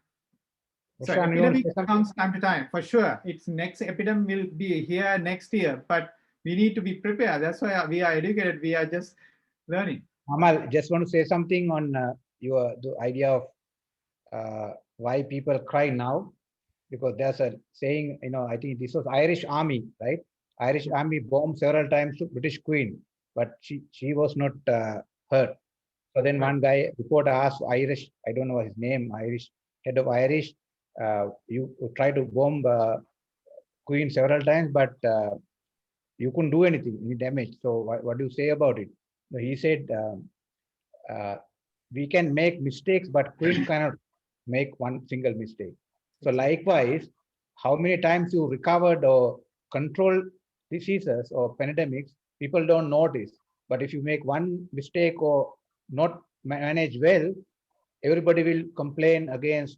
So epidemic comes time to time, for sure. Its next epidemic will be here next year, but we need to be prepared. That's why we are educated. We are just learning. Amal, just want to say something on the idea of why people cry now, because there's a saying, I think this was Irish Army, right? Irish Army bombed several times to British Queen, but she was not hurt. So then one guy, reporter asked Irish, I don't know his name, Irish, head of Irish, you try to bomb Queen several times, but you couldn't do anything, any damage. So what do you say about it? So he said, we can make mistakes, but Queen cannot make one single mistake. So likewise, how many times you recovered or controlled diseases or pandemics, people don't notice. But if you make one mistake or not manage well, everybody will complain against,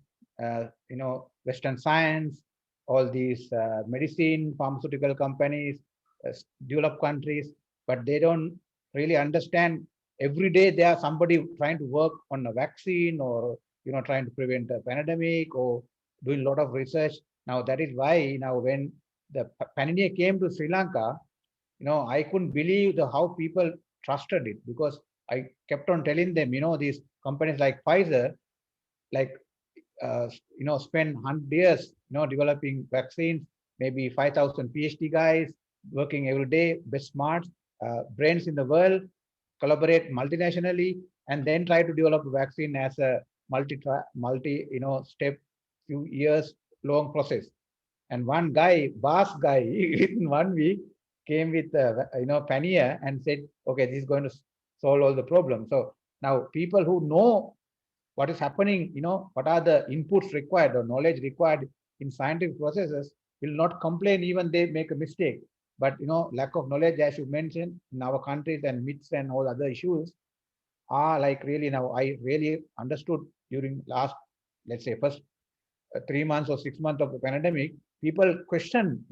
Western science, all these medicine, pharmaceutical companies, developed countries, but they don't really understand. Every day there somebody trying to work on a vaccine or trying to prevent a pandemic or doing a lot of research. Now that is why now when the pandemic came to Sri Lanka, I couldn't believe how people trusted it, because I kept on telling them, these companies like Pfizer, like spend 100 years, developing vaccines, maybe 5,000 PhD guys working every day, best smarts, brains in the world, collaborate multinationally, and then try to develop a vaccine as a multi step, few years long process. And one guy, boss guy, in 1 week came with Pania and said, okay, this is going to solve all the problems. So now people who know what is happening, what are the inputs required or knowledge required in scientific processes, will not complain even they make a mistake. But lack of knowledge, as you mentioned, in our countries and myths and all other issues are like really now. I really understood during last, let's say, first 3 months or 6 months of the pandemic, people question,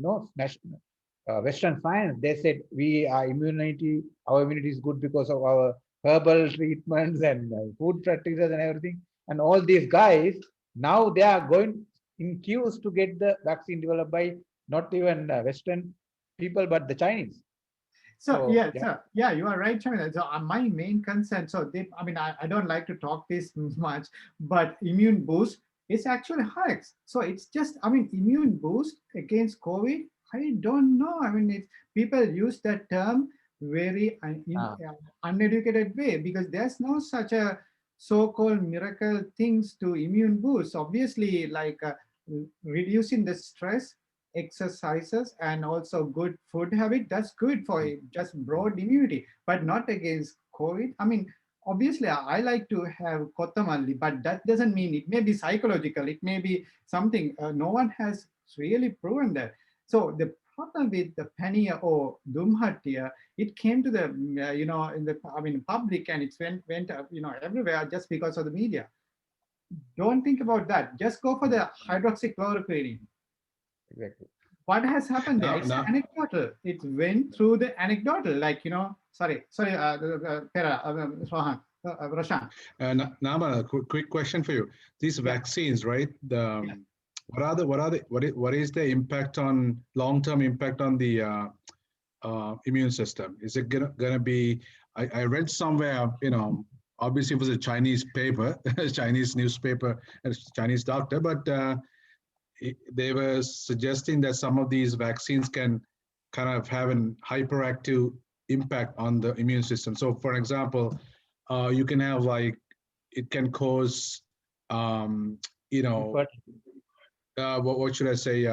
Western science. They said our immunity is good because of our herbal treatments and food practices and everything. And all these guys, now they are going in queues to get the vaccine developed by not even Western people, but the Chinese. So yeah, you are right, Chamila. So my main concern, I don't like to talk this much, but immune boost is actually hoax. So it's just, immune boost against COVID, I don't know. People use that term very uneducated way, because there's no such a so-called miracle things to immune boost. Obviously, like reducing the stress, exercises, and also good food habit, that's good for just broad immunity, but not against COVID. Obviously, I like to have kottamalli, but that doesn't mean, it may be psychological, it may be something, no one has really proven that. So the problem with the Pania or Dumhatia, it came to the, in the public, and it went everywhere just because of the media. don't think about that. Just go for the hydroxychloroquine. Exactly. What has happened there? It's anecdotal. It went through the anecdotal, like, sorry, Roshan. Nama, quick question for you. These vaccines, right? What is the impact on long-term impact on the immune system? Is it gonna be? I read somewhere, obviously it was a Chinese paper, Chinese newspaper, a Chinese doctor, but they were suggesting that some of these vaccines can kind of have an hyperactive impact on the immune system. So, for example, you can have it can cause, what should I say,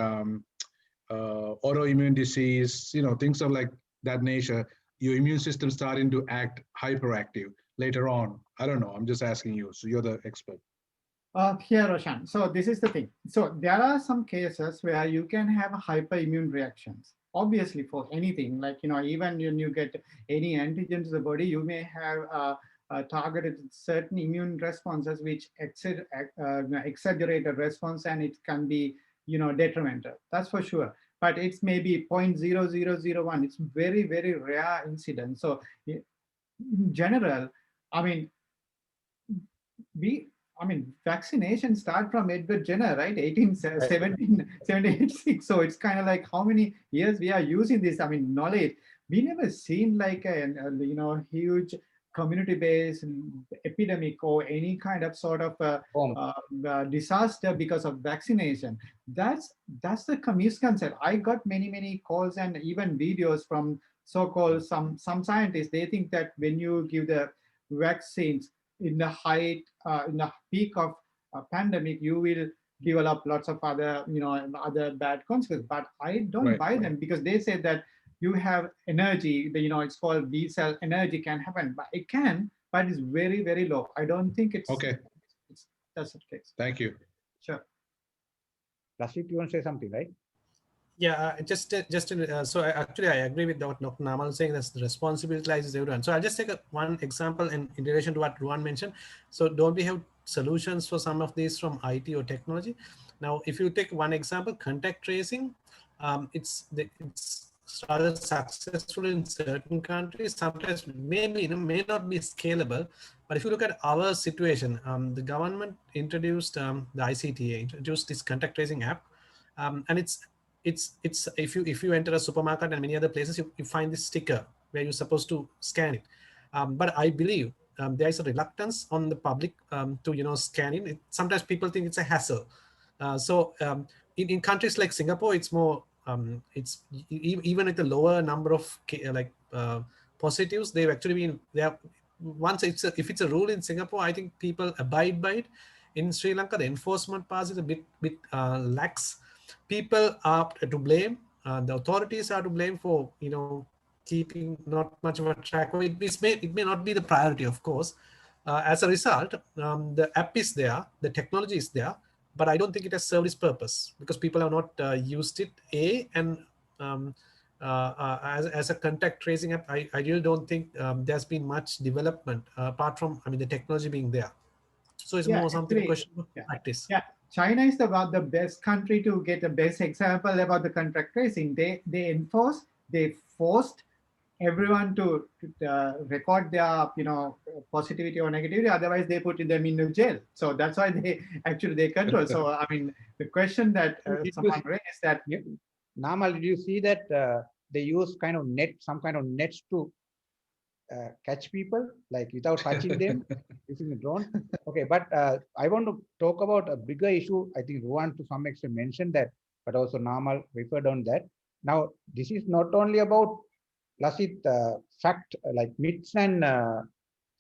autoimmune disease, things of like that nature. Your immune system starting to act hyperactive later on. I don't know. I'm just asking you. So you're the expert. Here, Roshan. So this is the thing. So there are some cases where you can have hyperimmune reactions. Obviously, for anything, like, even when you get any antigen to the body, you may have targeted certain immune responses which exaggerate a response, and it can be, detrimental. That's for sure. But it's maybe 0.0001. It's very, very rare incident. So in general, vaccination start from Edward Jenner, right? 1786. So it's kind of like how many years we are using this. Knowledge. We never seen like a huge community-based epidemic or any kind of sort of disaster because of vaccination. That's the misconception. I got many calls and even videos from so-called some scientists. They think that when you give the vaccines in the peak of a pandemic, you will develop lots of other, other bad consequences. But I don't buy them, because they say that you have energy, it's called B cell energy can happen, but it can, but it's very, very low. I don't think it's okay. That's the case. Thank you. Sure. Rashid, you want to say something, right? Yeah, so actually I agree with what Dr. Namal saying, that the responsibility lies everyone. So I'll just take one example in relation to what Ruan mentioned. So don't we have solutions for some of these from IT or technology? Now, if you take one example, contact tracing, it's rather successful in certain countries. Sometimes maybe may not be scalable, but if you look at our situation, the government introduced the ICTA introduced this contact tracing app, and it's if you enter a supermarket and many other places, you find this sticker where you're supposed to scan it. But I believe there is a reluctance on the public to scan it. Sometimes people think it's a hassle. So in countries like Singapore, it's more it's even at the lower number of positives, they've actually been there. Once if it's a rule in Singapore, I think people abide by it. In Sri Lanka, the enforcement part is a bit lax. People are to blame. The authorities are to blame for keeping not much of a track. It may not be the priority, of course. As a result, the app is there, the technology is there, but I don't think it has served its purpose because people have not used it. And as a contact tracing app, I really don't think there's been much development apart from the technology being there. So it's more something question of practice. Yeah, China is the best country to get the best example about the contact tracing. They forced everyone to record their positivity or negativity. Otherwise, they put them in jail. So that's why they control. So the question that someone raised is that. Namal, did you see that they use some kind of nets to catch people, like without touching them, using a drone? Okay, but I want to talk about a bigger issue. I think Ruan to some extent mentioned that, but also Namal referred on that. Now, this is not only about Lasit fact, like myths and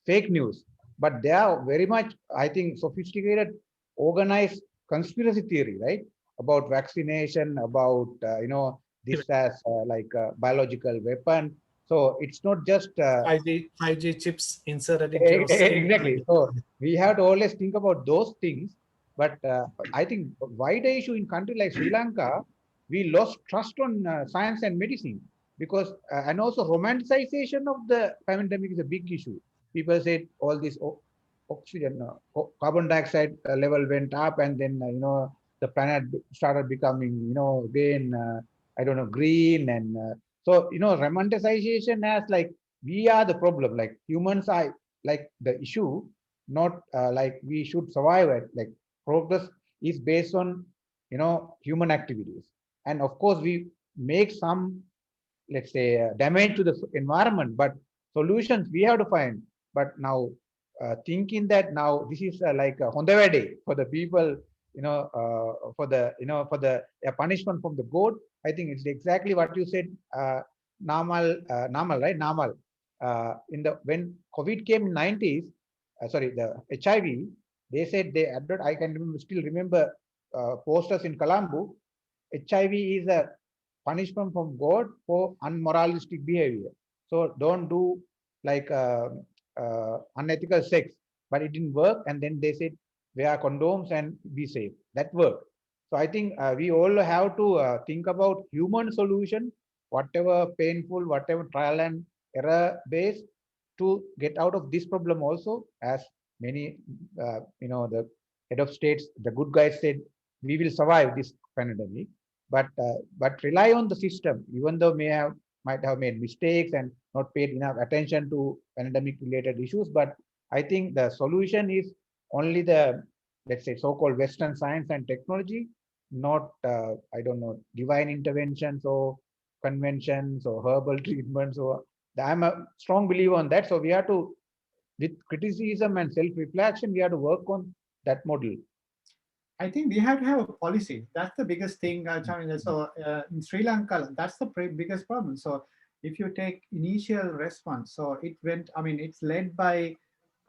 fake news, but they are very much, I think, sophisticated, organized conspiracy theory, right? About vaccination, about this as like a biological weapon. So it's not just 5G chips inserted into your skin. Exactly. So we have to always think about those things. But I think wider issue in country like Sri Lanka, we lost trust on science and medicine because and also romanticization of the pandemic is a big issue. People said all this oxygen, carbon dioxide level went up, and then the planet started becoming again I don't know, green, and so romanticization as like we are the problem, like humans are like the issue, not like we should survive it. Like progress is based on human activities, and of course we make some, let's say, damage to the environment, but solutions we have to find. But now thinking that now this is like a Hondavade for the people, for the for the punishment from the god. I think it's exactly what you said, Namal, right? Namal. In the when COVID came in 90s, sorry, the HIV, they said they I can still remember posters in Colombo. HIV is a punishment from God for unmoralistic behavior. So don't do like unethical sex. But it didn't work, and then they said wear condoms and be safe. That worked. So I think we all have to think about human solution, whatever painful, whatever trial and error based, to get out of this problem also. As many, the head of states, the good guys said, we will survive this pandemic, but rely on the system, even though might have made mistakes and not paid enough attention to pandemic related issues. But I think the solution is only the, let's say, so-called Western science and technology, not I don't know, divine interventions or conventions or herbal treatments. Or I'm a strong believer on that. So we have to, with criticism and self-reflection, we have to work on that model. I think we have to have a policy. That's the biggest thing, challenge. So in Sri Lanka, that's the biggest problem. So if you take initial response, so it went, I mean, it's led by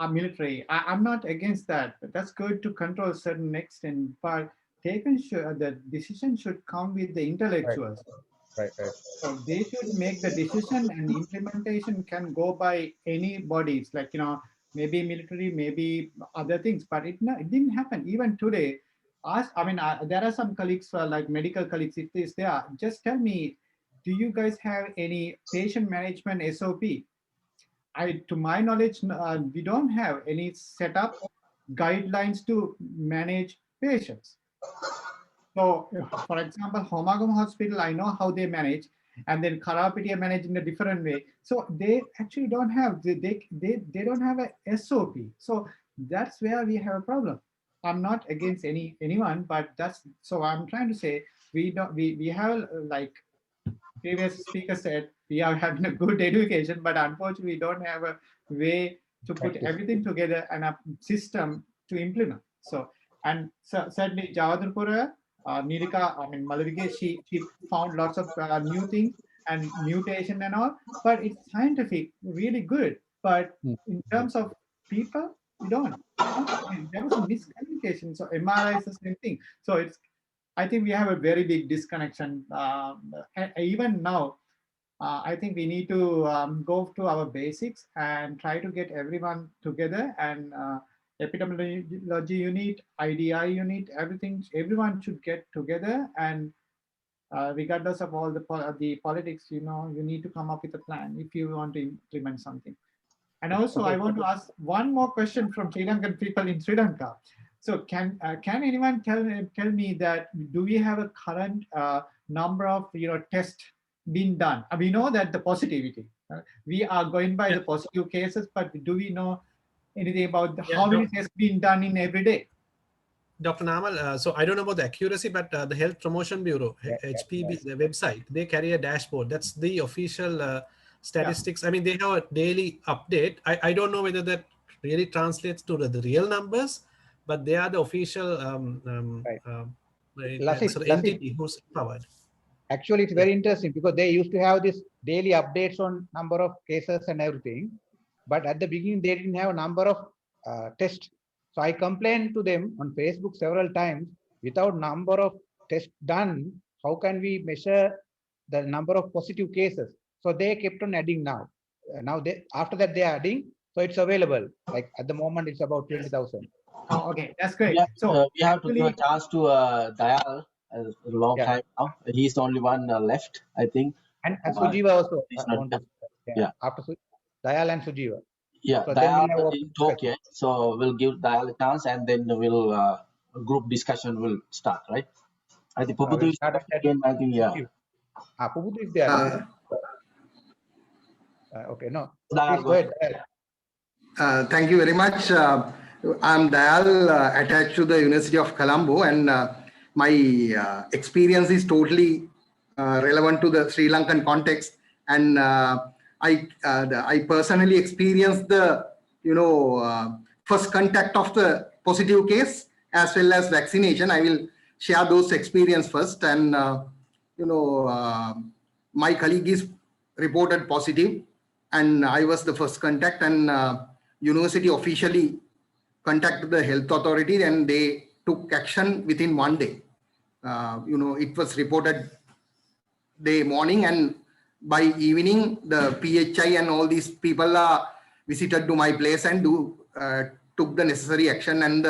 a military. I'm not against that, but that's good to control a certain extent, but the decision should come with the intellectuals. Right. So they should make the decision, and implementation can go by any bodies, like, maybe military, maybe other things, but it didn't happen. Even today, there are some colleagues, like medical colleagues, if is there, just tell me, do you guys have any patient management SOP? To my knowledge, we don't have any setup guidelines to manage patients. So, for example, Homagam Hospital, I know how they manage, and then Karapitia manage in a different way. So they actually don't have they don't have a SOP. So that's where we have a problem. I'm not against anyone, but that's, so I'm trying to say we have, like previous speaker said, we are having a good education, but unfortunately we don't have a way to put everything together and a system to implement. So, and certainly Javadurpura, Nirika, Malavige, she found lots of new things and mutation and all, but it's scientific, really good. But in terms of people, we don't. There was a miscommunication. So MRI is the same thing. So I think we have a very big disconnection. Even now, I think we need to go to our basics and try to get everyone together, and epidemiology unit, IDI unit, everyone should get together, and regardless of all the politics, you need to come up with a plan if you want to implement something. And also, I want to ask one more question from Sri Lankan people in Sri Lanka. So can anyone tell me that, do we have a current number of tests being done? We know that the positivity, we are going by the positive cases, but do we know anything about how many tests being done in every day? Dr. Namal, so I don't know about the accuracy, but the Health Promotion Bureau, HPB, the website, they carry a dashboard. That's the official statistics. I mean, they have a daily update. I don't know whether that really translates to the real numbers, but they are the official entity who's empowered. Actually, it's very interesting, because they used to have this daily updates on number of cases and everything, but at the beginning they didn't have a number of tests. So I complained to them on Facebook several times, without number of tests done, how can we measure the number of positive cases? So they kept on adding now. After that they are adding, so it's available. Like at the moment it's about 20,000. Oh, okay, that's great. We have to give a chance to Dayal. A long time now. He's the only one left, I think. And Sujiva also. He's not, After Dayal and Sujiva. Yeah, So then Dayal we'll have didn't talk yet, so we'll give Dayal a chance, and then we'll group discussion will start, right? I think Puputu we'll is start back at again. I think, yeah. Puputu is there, no? Okay, no. Dayal, Please go ahead. Thank you very much. I'm Dayal, attached to the University of Colombo, and my experience is totally relevant to the Sri Lankan context. And I personally experienced the first contact of the positive case as well as vaccination. I will share those experience first. And my colleague is reported positive, and I was the first contact, and university officially contacted the health authority, and they took action within 1 day. It was reported day morning, and by evening the PHI and all these people are visited to my place and took the necessary action, and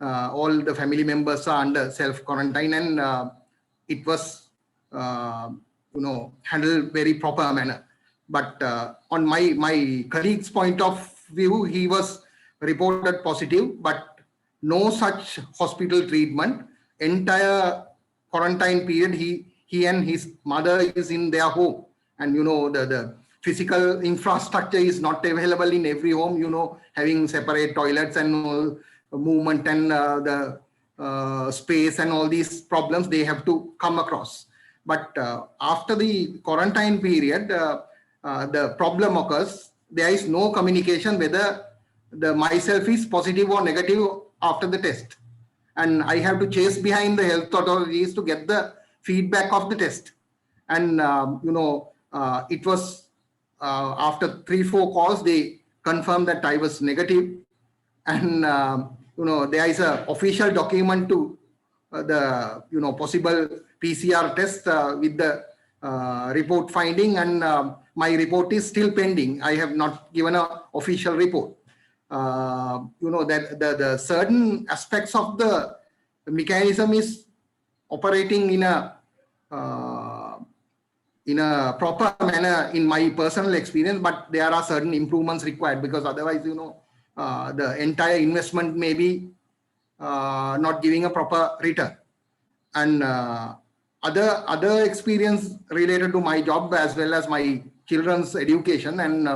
all the family members are under self quarantine, and it was handled very proper manner. But on my colleague's point of view, he was reported positive, but no such hospital treatment. Entire quarantine period, he and his mother is in their home, and the physical infrastructure is not available in every home. Having separate toilets and all movement and the space and all these problems they have to come across. But after the quarantine period, the problem occurs. There is no communication whether myself is positive or negative after the test, and I have to chase behind the health authorities to get the feedback of the test. And it was after 3-4 calls they confirmed that I was negative, and there is a official document to the possible PCR test with the report finding, and my report is still pending. I have not given an official report. That the certain aspects of the mechanism is operating in a proper manner in my personal experience, but there are certain improvements required, because otherwise the entire investment may be not giving a proper return. And other experience related to my job as well as my children's education, and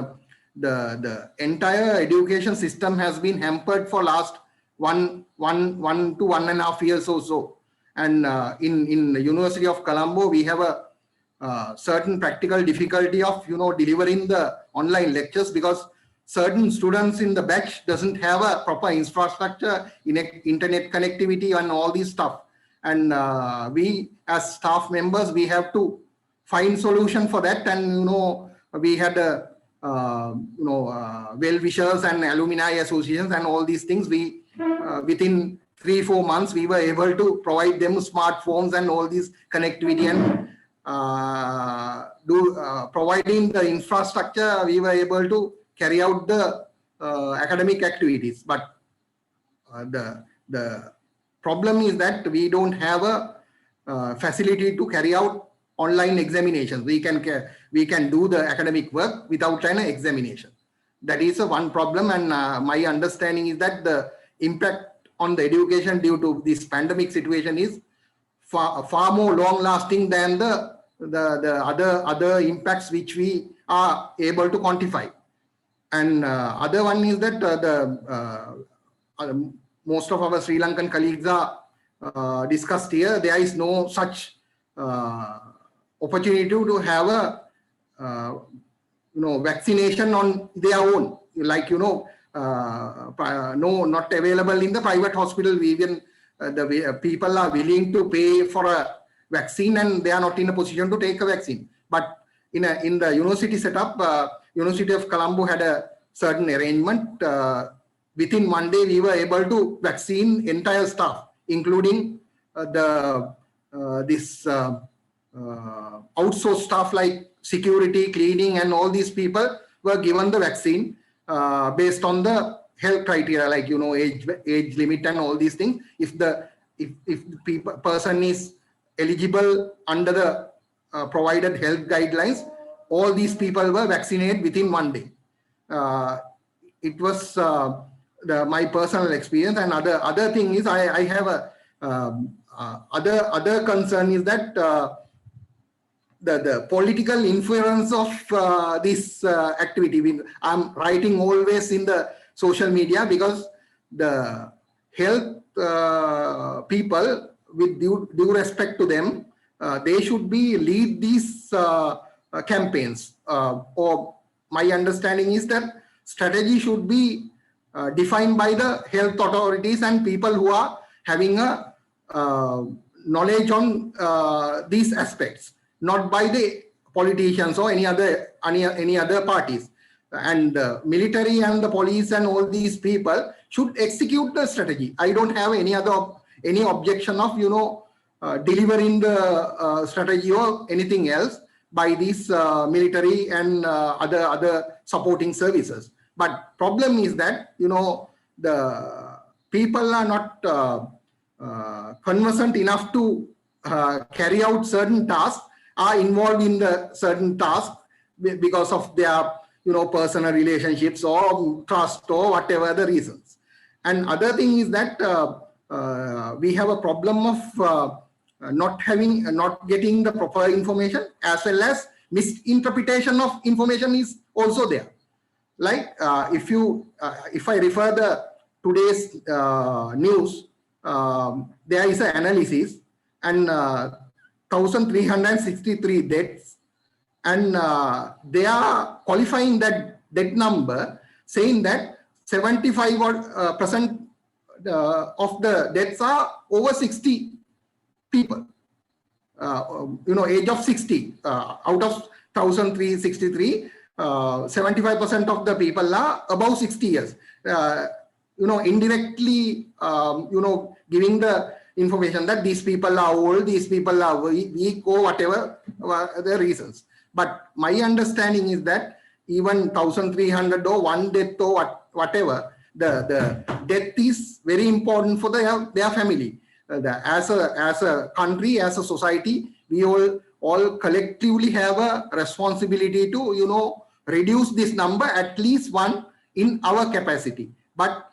the entire education system has been hampered for last one to 1.5 years or so. And in the University of Colombo, we have a certain practical difficulty of delivering the online lectures, because certain students in the batch doesn't have a proper infrastructure in internet connectivity and all this stuff. And we as staff members, we have to find solution for that. And we had well-wishers and alumni associations and all these things. We within 3-4 months we were able to provide them smartphones and all this connectivity, and providing the infrastructure, we were able to carry out the academic activities. But the problem is that we don't have a facility to carry out online examinations. We can do the academic work without an examination. That is one problem, and my understanding is that the impact on the education due to this pandemic situation is far more long lasting than the other impacts which we are able to quantify. And other one is that most of our Sri Lankan colleagues are discussed here. There is no such opportunity to have a vaccination on their own, like no, not available in the private hospital. Even the people are willing to pay for a vaccine, and they are not in a position to take a vaccine. But in the university setup, University of Colombo had a certain arrangement. Within 1 day, we were able to vaccine entire staff, including this outsourced staff like security, cleaning, and all these people were given the vaccine based on the health criteria, like age limit and all these things. If the person is eligible under the provided health guidelines, all these people were vaccinated within 1 day. it was my personal experience. And other thing is I have a other concern is that the political influence of this activity. I'm writing always in the social media because the health people, with due respect to them, they should be lead these campaigns. Or my understanding is that strategy should be defined by the health authorities and people who are having a knowledge on these aspects, not by the politicians or any other parties. And the military and the police and all these people should execute the strategy. I don't have any objection of delivering the strategy or anything else by these military and other supporting services. But problem is that the people are not conversant enough to carry out certain tasks, are involved in the certain tasks because of their personal relationships or trust or whatever the reasons. And other thing is that we have a problem of not getting the proper information, as well as misinterpretation of information is also there. Like if I refer the today's news, there is an analysis and 1,363 deaths, and they are qualifying that death number, saying that 75% of the deaths are over 60 people, age of 60. Out of 1,363, 75% of the people are above 60 years. Indirectly, giving the information that these people are old, these people are weak, or whatever the reasons. But my understanding is that even 1,300 or one death or whatever, the death is very important for their family. As a country, as a society, we all collectively have a responsibility to reduce this number at least one in our capacity. But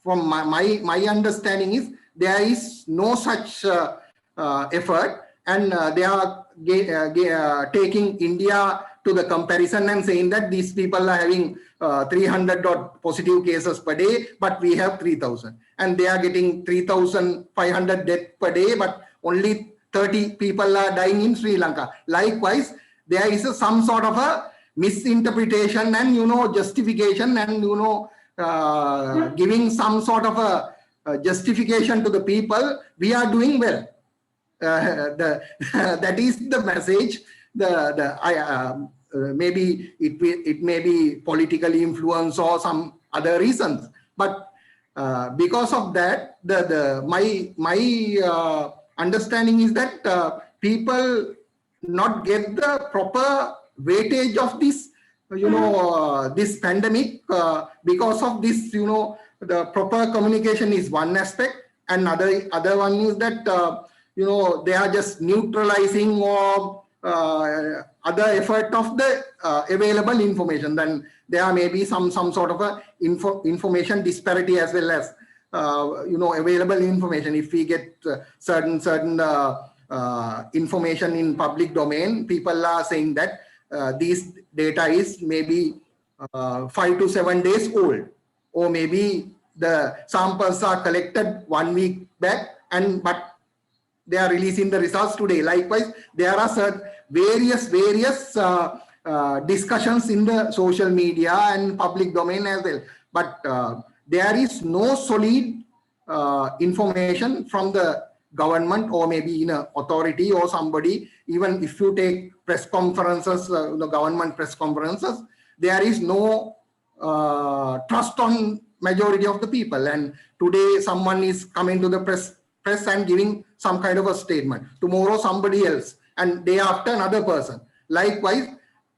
from my understanding is there is no such effort, and they are taking India to the comparison and saying that these people are having 300 positive cases per day, but we have 3,000, and they are getting 3,500 deaths per day, but only 30 people are dying in Sri Lanka. Likewise, there is some sort of a misinterpretation and justification and giving some sort of a justification to the people. We are doing well. That is the message. Maybe it may be political influence or some other reasons, but because of that, my understanding is that people not get the proper weightage of this this pandemic because of this. The proper communication is one aspect, and other one is that they are just neutralizing or other effort of the available information. Then there may be some sort of a information disparity as well as available information. If we get certain information in public domain, people are saying that this data is maybe 5 to 7 days old, or maybe the samples are collected 1 week back, but they are releasing the results today. Likewise, there are various discussions in the social media and public domain as well, but there is no solid information from the government or maybe in an authority or somebody. Even if you take press conferences, government press conferences, there is no trust on majority of the people. And today someone is coming to the press and giving some kind of a statement. Tomorrow somebody else, and day after another person. Likewise,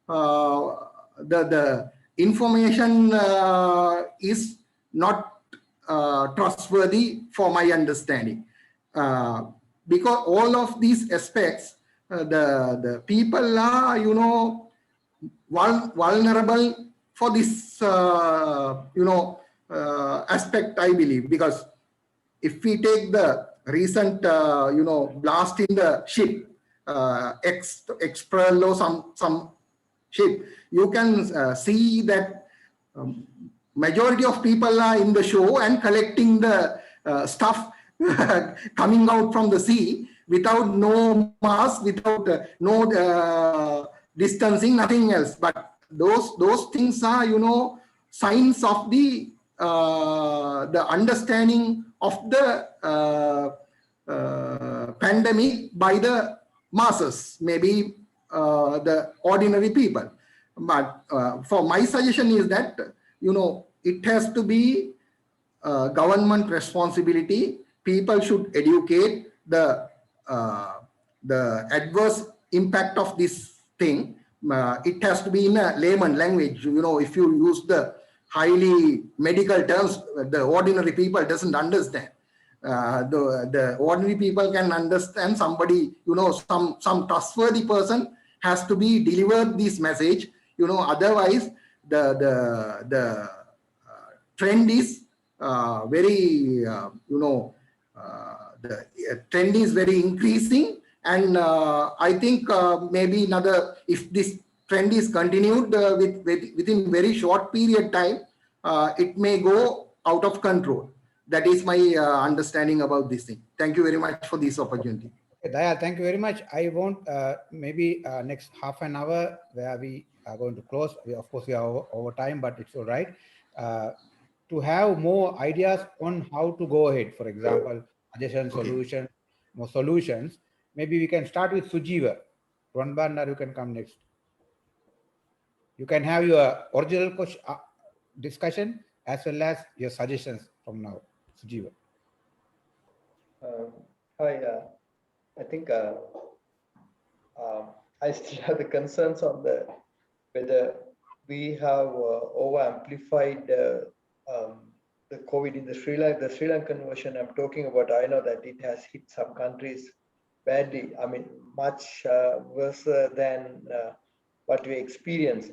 the information is not trustworthy for my understanding. Because all of these aspects, the people are, vulnerable for this, aspect, I believe, because if we take the recent, blast in the ship, Express or some ship, you can see that majority of people are in the show and collecting the stuff coming out from the sea without no mask, without no distancing, nothing else. But those things are, signs of the understanding of the pandemic by the masses, maybe the ordinary people. But for my suggestion is that, it has to be government responsibility. People should educate the adverse impact of this thing. It has to be in a layman language. If you use the highly medical terms, the ordinary people doesn't understand. The ordinary people can understand. Somebody, some trustworthy person has to be delivered this message. Otherwise the trend is very, the trend is very increasing, and I think maybe if this trend is continued within very short period time, it may go out of control. That is my understanding about this thing. Thank you very much for this opportunity. Okay, Daya, thank you very much. I want maybe next half an hour where we are going to close. Of course, we are over time, but it's all right. To have more ideas on how to go ahead, for example, suggestions, solutions, more solutions. Maybe we can start with Sujiva. Ranbandar, you can come next. You can have your original question, discussion as well as your suggestions from now. Sujiva. Hi, I think I still have the concerns on whether we have over amplified the COVID in the Sri Lankan version I'm talking about. I know that it has hit some countries badly. I mean, much worse than what we experienced.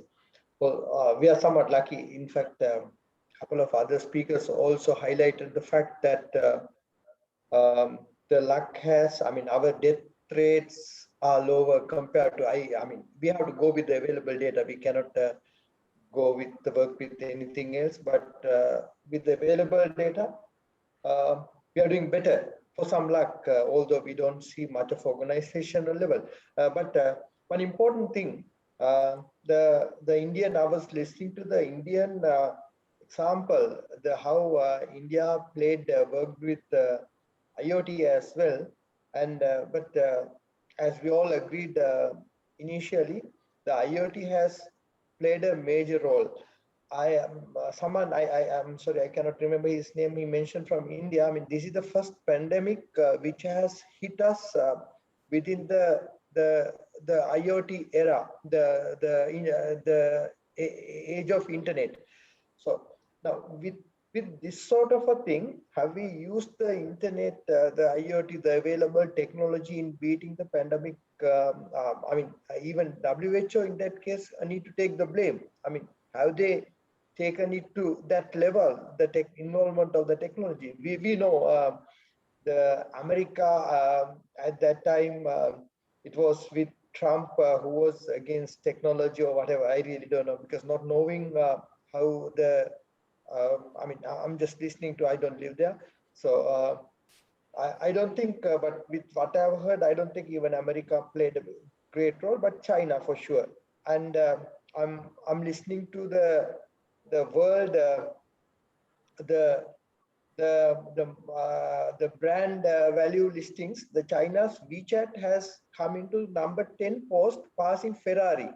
Well, we are somewhat lucky. In fact, a couple of other speakers also highlighted the fact that the luck has, our death rates are lower compared to, I mean, we have to go with the available data. We cannot go with the work with anything else, but with the available data, we are doing better for some luck, although we don't see much of organizational level. But one important thing, the Indian, I was listening to the Indian example, how India worked with IoT as well, and but as we all agreed initially, the IoT has played a major role. I'm sorry, I cannot remember his name. He mentioned from India. I mean, this is the first pandemic which has hit us within the IoT era, the age of internet. So now with this sort of a thing, have we used the internet, the IoT, the available technology in beating the pandemic? I mean, even WHO in that case need to take the blame. I mean, have they taken it to that level, the involvement of the technology? We know the America at that time, it was with Trump who was against technology or whatever. I really don't know, because not knowing how the I mean, I'm just listening to, I don't live there. So I don't think, but with what I've heard, I don't think even America played a great role, but China for sure. And I'm listening to the world, the brand value listings. The China's WeChat has come into number 10 post, passing Ferrari.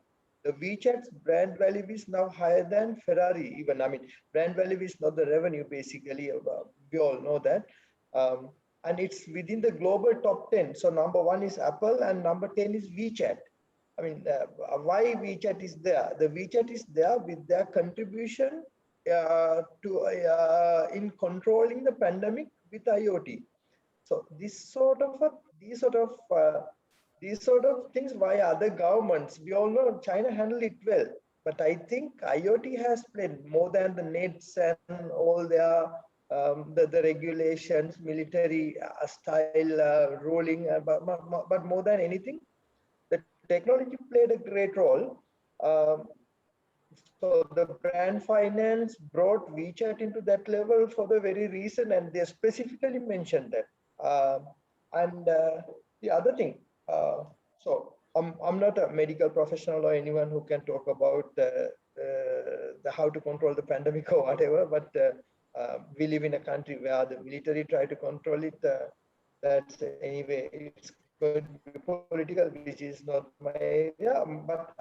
The WeChat's brand value is now higher than Ferrari even. I mean, brand value is not the revenue, basically. We all know that. And it's within the global top 10. So number 1 is Apple and number 10 is WeChat. I mean, why WeChat is there? The WeChat is there with their contribution in controlling the pandemic with IoT. So these sort of things, why other governments, we all know China handled it well. But I think IoT has played more than the nets and all their the regulations, military style ruling, but more than anything, the technology played a great role. So the brand finance brought WeChat into that level for the very reason, and they specifically mentioned that. And the other thing, so I'm not a medical professional or anyone who can talk about the how to control the pandemic or whatever, but we live in a country where the military try to control it. That's anyway, it's going to be political, which is not my area. But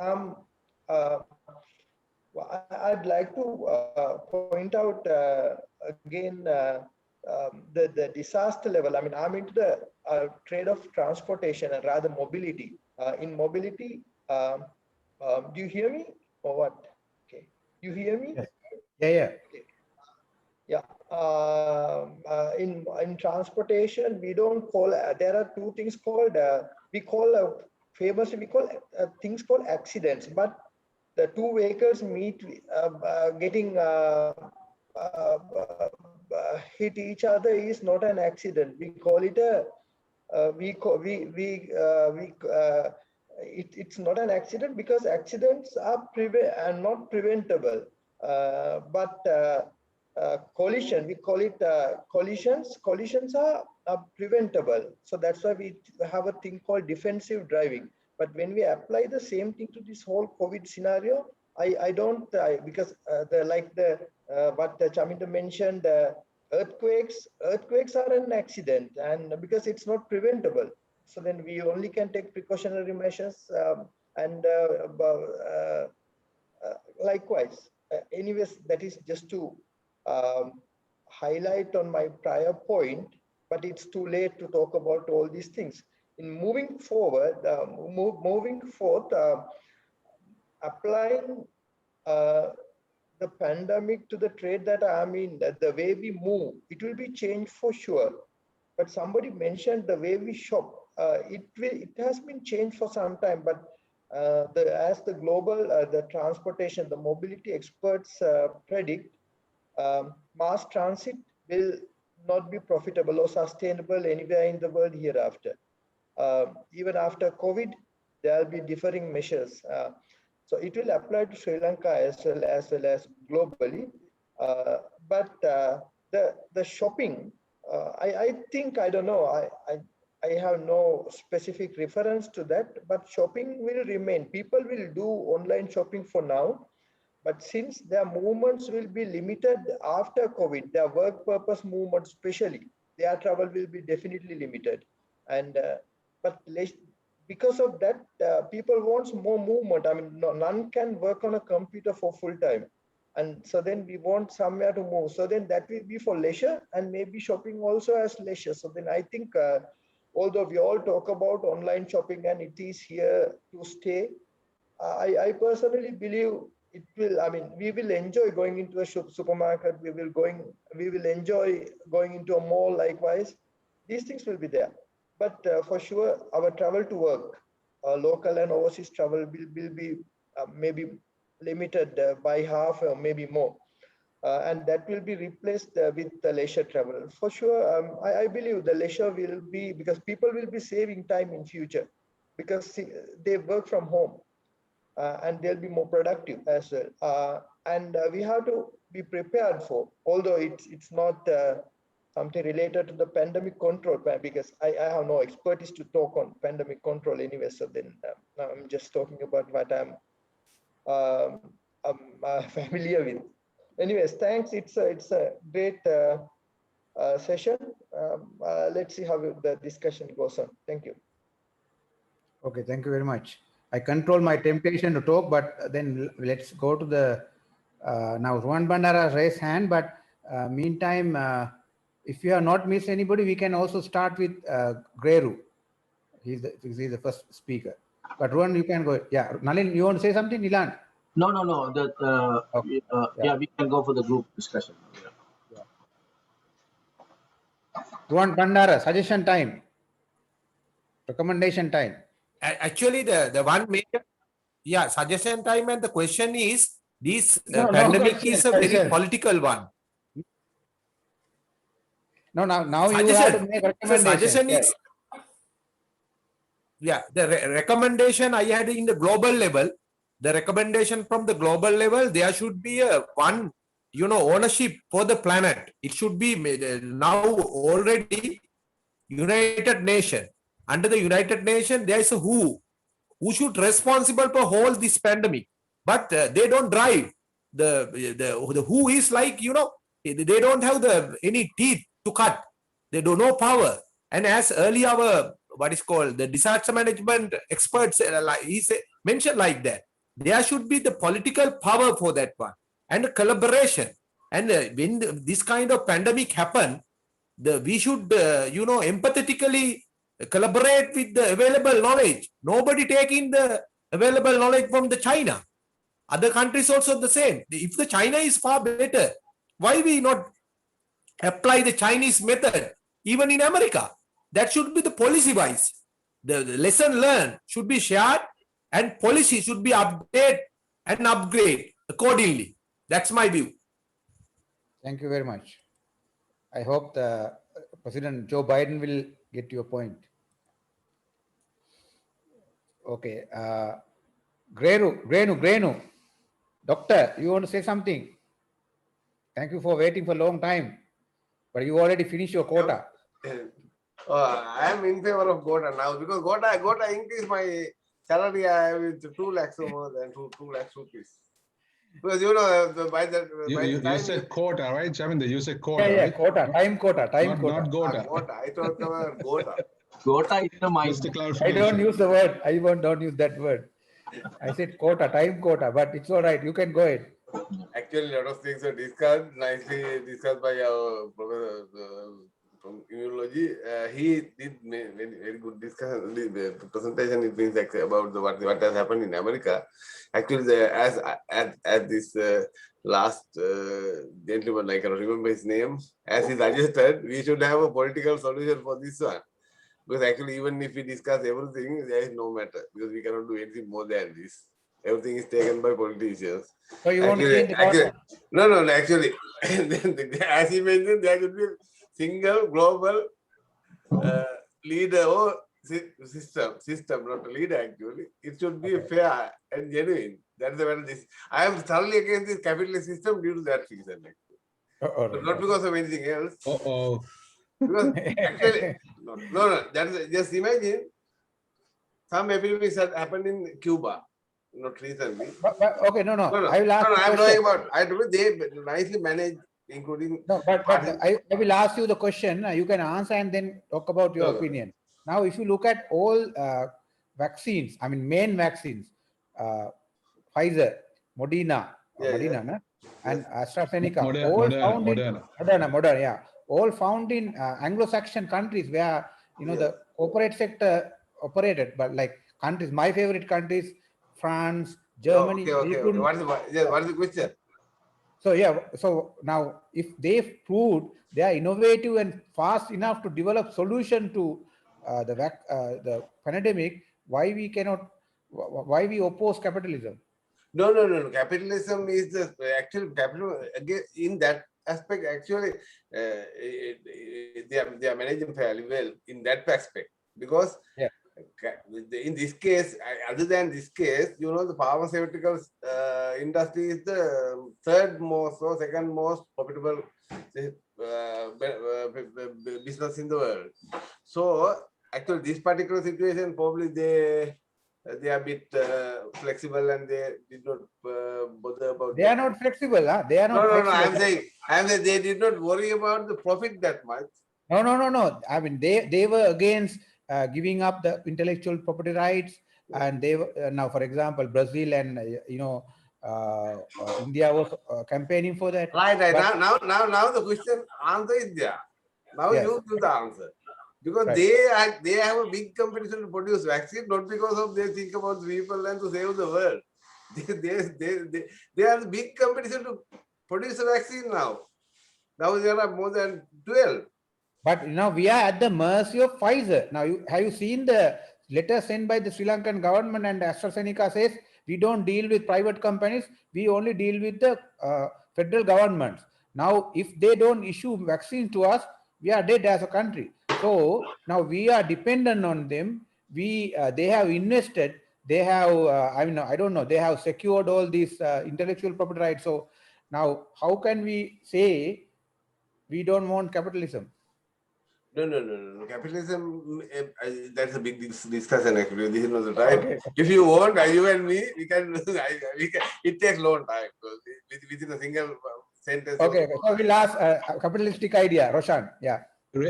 I'd like to point out again the disaster level. I mean, I'm into the trade of transportation and rather mobility. In mobility, do you hear me or what? Okay, you hear me? Yes. Yeah. Okay. Yeah. In transportation, we don't call. There are two things called. We call famously we call things called accidents, but the two vehicles meet getting hit each other is not an accident. We call it a it's not an accident because accidents are not preventable, but collision, we call it collisions are preventable. So that's why we have a thing called defensive driving. But when we apply the same thing to this whole COVID scenario, I don't because what Chaminda mentioned, earthquakes are an accident, and because it's not preventable, so then we only can take precautionary measures, and likewise. Anyways, that is just to highlight on my prior point, but it's too late to talk about all these things. In moving forward, applying the pandemic to the trade that I'm in, that the way we move, it will be changed for sure. But somebody mentioned the way we shop. It has been changed for some time, but as the global the transportation, the mobility experts predict, mass transit will not be profitable or sustainable anywhere in the world hereafter. Even after COVID, there will be differing measures. So it will apply to Sri Lanka as well as globally. But the shopping, I think, I don't know, I have no specific reference to that, but shopping will remain. People will do online shopping for now, but since their movements will be limited after COVID, their work purpose movements especially, their travel will be definitely limited. And but because of that, people want more movement. I mean, none can work on a computer for full time. And so then we want somewhere to move. So then that will be for leisure, and maybe shopping also as leisure. So then I think, although we all talk about online shopping and it is here to stay, I personally believe it will. I mean, we will enjoy going into a supermarket. We will enjoy going into a mall. Likewise, these things will be there. But for sure, our travel to work, local and overseas travel will be maybe limited by half or maybe more. And that will be replaced with the leisure travel. For sure, I believe the leisure will be, because people will be saving time in future because they work from home, and they'll be more productive as well. And we have to be prepared for, although it's not something related to the pandemic control, because I have no expertise to talk on pandemic control anyway. So then I'm just talking about what I'm familiar with. Anyways, thanks. It's a great session. Let's see how the discussion goes on. Thank you. Okay, thank you very much. I control my temptation to talk, but then let's go to the now Ruan Bandara raised hand, but meantime, if you have not missed anybody, we can also start with Greru. He's the first speaker. But Ruan, you can go. Yeah, Nalin, you want to say something, Nilan? No. That okay. yeah, we can go for the group discussion. Yeah. Ruan Bandara, suggestion time, recommendation time. Actually, the one major yeah, suggestion time, and the question is, this No, no pandemic question, is a very question. political one. No, now you Suggestion. have to make So recommendations. suggestion Yes. is, yeah, the recommendation I had in the global level, the recommendation from the global level, there should be a one, ownership for the planet. It should be now already United Nation. Under the United Nation, there is a who should responsible for whole this pandemic, but they don't drive the who is like, they don't have any teeth to cut. They do no power. And as earlier our what is called the disaster management experts mentioned like that, there should be the political power for that one and collaboration. And when this kind of pandemic happen, we should empathetically collaborate with the available knowledge. Nobody taking the available knowledge from the China. Other countries also the same. If the China is far better, why we not apply the Chinese method even in America? That should be the policy wise. The lesson learned should be shared, and policy should be updated and upgrade accordingly. That's my view. Thank you very much. I hope the President Joe Biden will get your point. Okay. Grenu. Doctor, you want to say something? Thank you for waiting for a long time, but you already finished your quota. I am in favor of quota now, because quota increase my salary with 2 lakhs or more than 2 lakhs rupees. Because by the you said quota, right, Chavinda? You said quota, yeah, right? quota, time quota. Not quota. Quota. I thought quota. Quota is the mind. Just a I clarification. don't use the word. I don't use that word. I said quota, time quota, but it's all right. You can go ahead. Actually, a lot of things are discussed, nicely discussed by our professor from immunology. He did very good discussion. The presentation it means about what has happened in America. Actually, as this last gentleman, I cannot remember his name, as he suggested, we should have a political solution for this one. Because actually, even if we discuss everything, there is no matter, because we cannot do anything more than this. Everything is taken by politicians. So you want to change the quota? No, actually, as he mentioned, there should be a single global leader or system, not a leader actually. It should be fair and genuine. That's the matter. I am thoroughly against this capitalist system due to that reason. Not because of anything else. Because actually, no, that's just imagine some epidemics that happened in Cuba, not recently. Okay, no. I will ask. I'm talking about. They nicely managed, including. No, but I will ask you the question. You can answer and then talk about your opinion. Now, if you look at all vaccines, I mean main vaccines, Pfizer, Moderna, and AstraZeneca, Moderna, yeah, all found in Anglo-Saxon countries where the corporate sector operated, but like countries, my favorite countries, France, Germany. Okay. What is the question? So now if they proved they are innovative and fast enough to develop solution to the pandemic, why we oppose capitalism? No. Capitalism is the actual capital. Again, in that aspect, actually, they are managing fairly well in that aspect, because in this case, other than this case, the pharmaceutical industry is the third most or second most profitable business in the world. So actually, this particular situation, probably they are a bit flexible, and they did not bother about. They are not flexible, huh? They are not. No. I'm saying they did not worry about the profit that much. No. I mean, they were against giving up the intellectual property rights, and they now, for example, Brazil and India was campaigning for that. Right. Now the question answer is there. Now you give the answer. Because they have a big competition to produce vaccine, not because of they think about the people and to save the world. They are the big competition to produce a vaccine now. Now there are more than 12. But we are at the mercy of Pfizer. Now, have you seen the letter sent by the Sri Lankan government, and AstraZeneca says We don't deal with private companies. We only deal with the federal governments. Now, if they don't issue vaccines to us, we are dead as a country. So now we are dependent on them. They have invested. They have, I don't know, they have secured all these intellectual property rights. So now, how can we say we don't want capitalism? No. Capitalism, that's a big discussion actually. This is not the time. Okay. If you want, you and me, we can, it takes long time. So within a single sentence. Okay. So we'll ask a capitalistic idea. Roshan, yeah.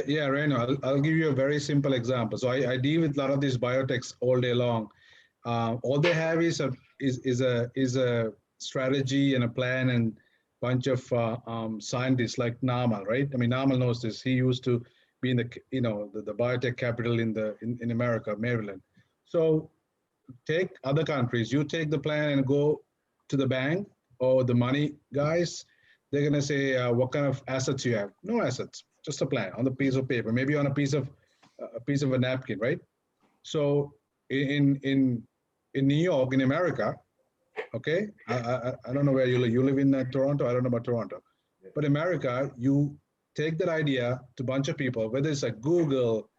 Yeah, Reno, I'll give you a very simple example. So I deal with a lot of these biotechs all day long. All they have is a strategy and a plan and bunch of scientists like Namal, right? I mean, Namal knows this. He used to be in the biotech capital in America, Maryland. So take other countries. You take the plan and go to the bank or the money guys. They're gonna say, what kind of assets you have? No assets, just a plan on the piece of paper, maybe on a piece of a napkin, right? So in New York, in America, okay, I don't know where you live. You live in Toronto. I don't know about Toronto, but America, you take that idea to a bunch of people, whether it's like Google,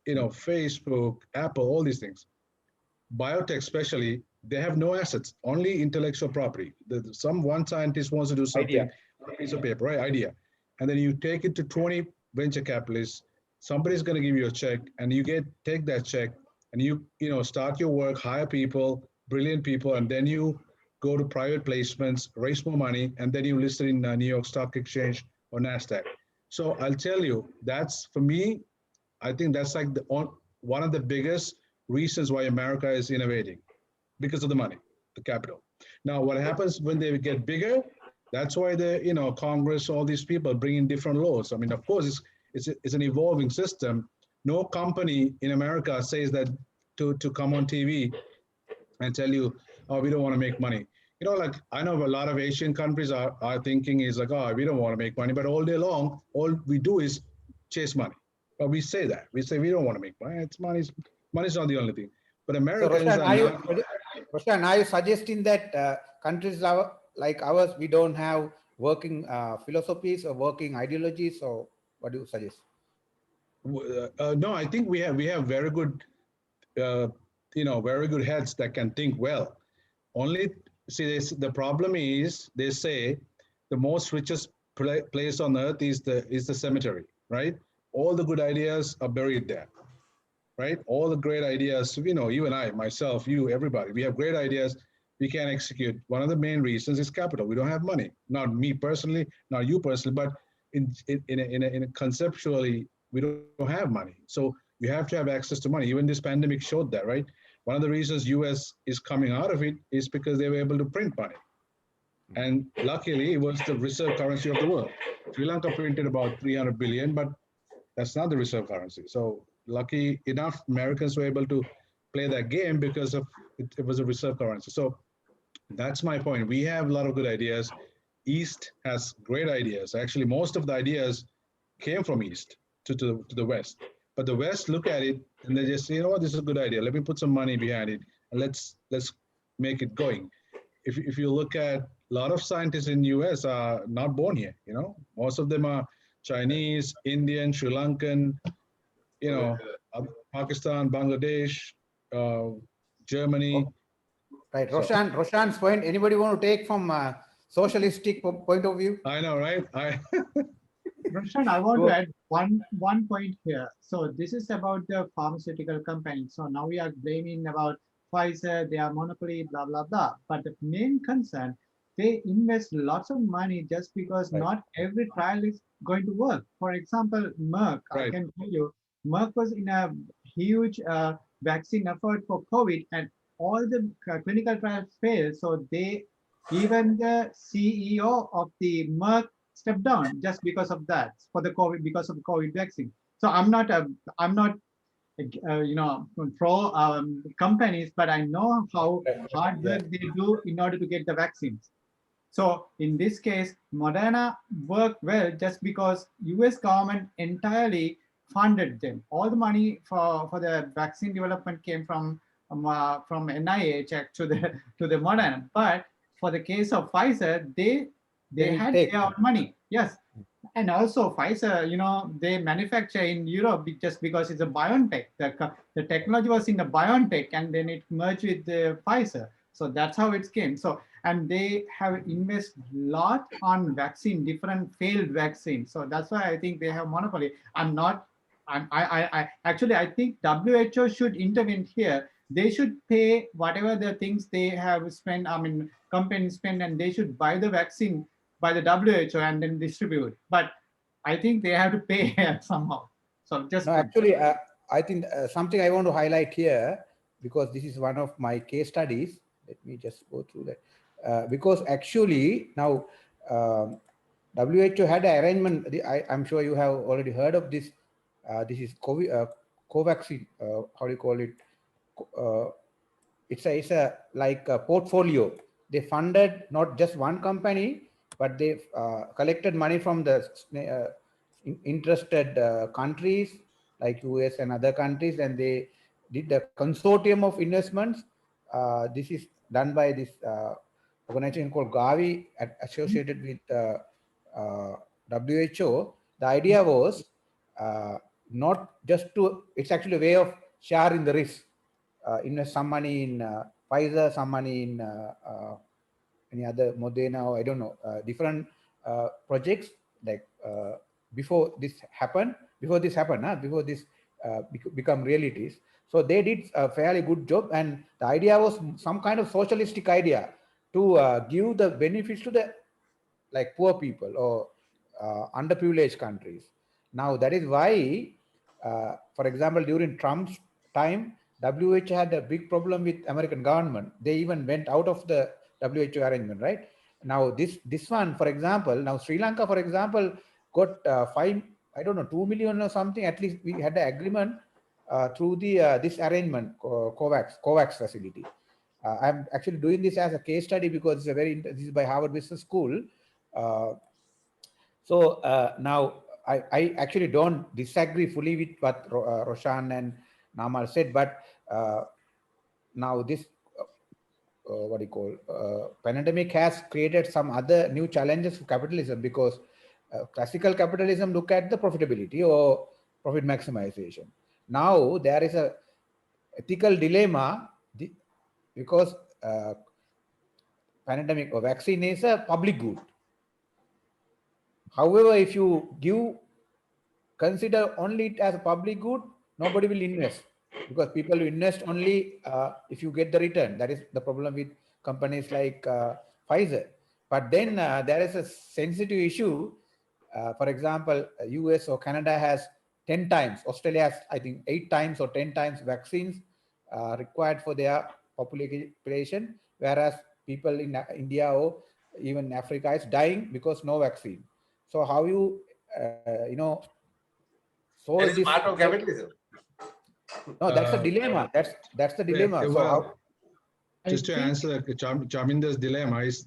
Facebook, Apple, all these things. Biotech especially, they have no assets, only intellectual property. One scientist wants to do something on a piece of paper, right? Idea. And then you take it to 20 venture capitalists. Somebody's going to give you a check, and you take that check, and you start your work, hire people, brilliant people, and then you go to private placements, raise more money, and then you list it in New York Stock Exchange or NASDAQ. So I'll tell you, that's, for me, I think that's like one of the biggest reasons why America is innovating, because of the money, the capital. Now, what happens when they get bigger? That's why Congress, all these people bring in different laws. I mean, of course, it's an evolving system. No company in America says that to come on TV and tell you, oh, we don't want to make money. Like I know a lot of Asian countries are thinking is like, oh, we don't want to make money, but all day long, all we do is chase money. But we say that. We say we don't want to make money. Money's not the only thing. But Americans Roshan, are you suggesting that countries like ours, we don't have working philosophies or working ideologies, or what do you suggest? No, I think we have very good, very good heads that can think well. Only, see, the problem is they say the most richest place on earth is the cemetery, right? All the good ideas are buried there, right? All the great ideas, you and I, myself, you, everybody, we have great ideas. We can't execute. One of the main reasons is capital. We don't have money. Not me personally, not you personally, but in conceptually, we don't have money. So you have to have access to money. Even this pandemic showed that, right? One of the reasons US is coming out of it is because they were able to print money. And luckily, it was the reserve currency of the world. Sri Lanka printed about 300 billion, but that's not the reserve currency. So lucky enough, Americans were able to play that game because of it was a reserve currency. So that's my point. We have a lot of good ideas. East has great ideas. Actually, most of the ideas came from East to the West. But the West look at it and they just say, this is a good idea. Let me put some money behind it and let's make it going. If you look at a lot of scientists in US are not born here, most of them are Chinese, Indian, Sri Lankan, Pakistan, Bangladesh, Germany. Right, Roshan's point, anybody want to take from a socialistic point of view? I know, right? Roshan, I want to add one point here. So this is about the pharmaceutical companies. So now we are blaming about Pfizer, they are monopoly, blah, blah, blah. But the main concern, they invest lots of money just because not every trial is going to work. For example, Merck, I can tell you, Merck was in a huge vaccine effort for COVID and all the clinical trials failed. So even the CEO of the Merck stepped down just because of that, because of the COVID vaccine. So I'm not pro companies, but I know how hard work they do in order to get the vaccines. So in this case, Moderna worked well just because US government entirely funded them. All the money for the vaccine development came from from NIH to the Moderna. But for the case of Pfizer, they had their own money. Yes. And also Pfizer, they manufacture in Europe just because it's a BioNTech. The technology was in the BioNTech and then it merged with the Pfizer. So that's how it came. So, and they have invested a lot on vaccine, different failed vaccines. So that's why I think they have monopoly. Actually, I think WHO should intervene here. They should pay whatever the things they have spent, companies spend, and they should buy the vaccine by the WHO and then distribute. But I think they have to pay somehow. So just no, actually, I think something I want to highlight here, because this is one of my case studies. Let me just go through that. Because actually now WHO had an arrangement. I'm sure you have already heard of this. This is Covaxin. How do you call it? It's a like a portfolio. They funded not just one company, but they collected money from the interested countries like US and other countries, and they did a consortium of investments. This is done by this organization called Gavi, associated with WHO. The idea was not just to, it's actually a way of sharing the risk. Invest some money in Pfizer, some money in any other Moderna, or I don't know, different projects like before this become realities. So they did a fairly good job, and the idea was some kind of socialistic idea to give the benefits to the like poor people or underprivileged countries. Now that is why, for example, during Trump's time, WHO had a big problem with American government. They even went out of the WHO arrangement, right? Now this one, for example, now Sri Lanka, for example, got 2 million or something. At least we had an agreement through the this arrangement, COVAX facility. I'm actually doing this as a case study because it's this is by Harvard Business School. So now I actually don't disagree fully with what Roshan and Namal said, but now this what do you call pandemic has created some other new challenges for capitalism, because classical capitalism look at the profitability or profit maximization. Now there is a ethical dilemma because pandemic or vaccine is a public good. However, if you consider only it as a public good, nobody will invest, because people will invest only if you get the return. That is the problem with companies like Pfizer. But then there is a sensitive issue. For example, US or Canada has 10 times, Australia has, I think, 8 times or 10 times vaccines required for their population, whereas people in India or even Africa is dying because no vaccine. So how you solve That is this? part of capitalism. No, that's a dilemma. That's the dilemma. So how, just to answer Chaminder's dilemma is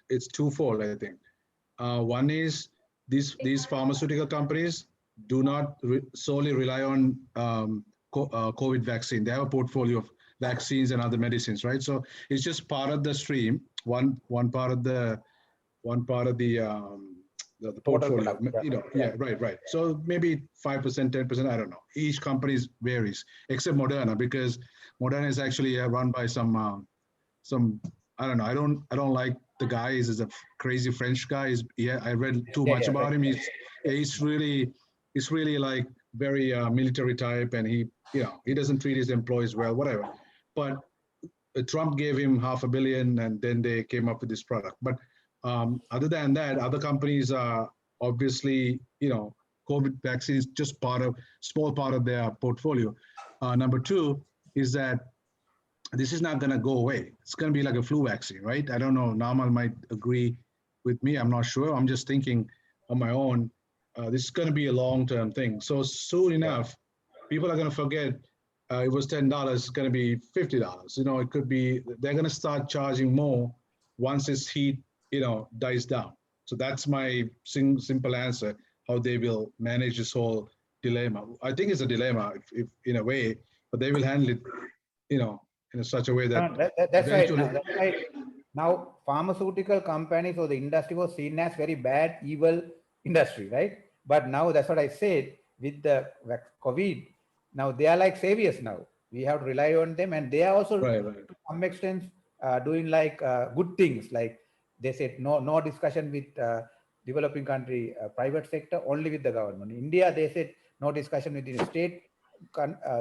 it's twofold, I think. One is these pharmaceutical companies do not solely rely on COVID vaccine. They have a portfolio of vaccines and other medicines, right? So it's just part of the stream, one part of the portfolio, right. So maybe 5%, 10%, I don't know. Each company varies, except Moderna, because Moderna is actually run by some I don't know. I don't like the guy. He's a crazy French guy. I read too much about him. He's really like very military type, and he doesn't treat his employees well, whatever. But Trump gave him $500 million, and then they came up with this product. But other than that, other companies are obviously, COVID vaccine is just small part of their portfolio. Number two is that this is not going to go away. It's going to be like a flu vaccine, right? I don't know. Namal might agree with me. I'm not sure. I'm just thinking on my own. This is going to be a long-term thing. So soon enough, people are going to forget it was $10. It's going to be $50. It could be, they're going to start charging more once this heat, dies down. So that's my simple answer, how they will manage this whole dilemma. I think it's a dilemma if in a way, but they will handle it, in such a way that That's right. eventually. Now, that's right. Now, pharmaceutical companies or the industry was seen as very bad, evil industry, right? But now that's what I said with the COVID. Now they are like saviors now. We have to rely on them, and they are also to some extent doing like good things. Like they said, no discussion with developing country private sector, only with the government. In India, they said no discussion with the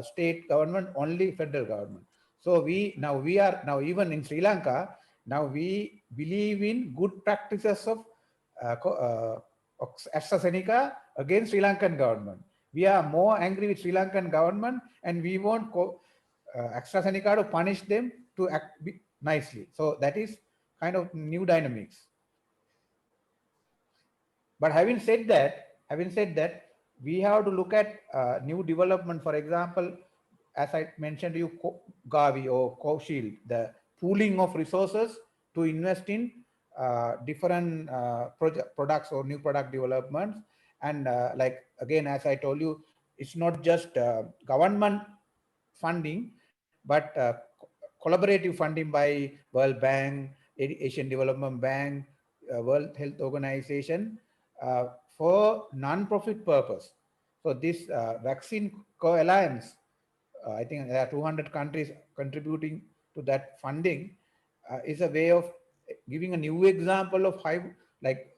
state government, only federal government. So we are now even in Sri Lanka, now we believe in good practices of AstraZeneca against Sri Lankan government. We are more angry with Sri Lankan government, and we want AstraZeneca to punish them to act nicely. So that is kind of new dynamics. But having said that, we have to look at new development. For example, as I mentioned to you, Gavi or Co-Shield, the pooling of resources to invest in different products or new product developments. And like, again, as I told you, it's not just government funding, but collaborative funding by World Bank, Asian Development Bank, World Health Organization for non-profit purpose. So this vaccine co-alliance, I think there are 200 countries contributing to that funding, is a way of giving a new example of how, like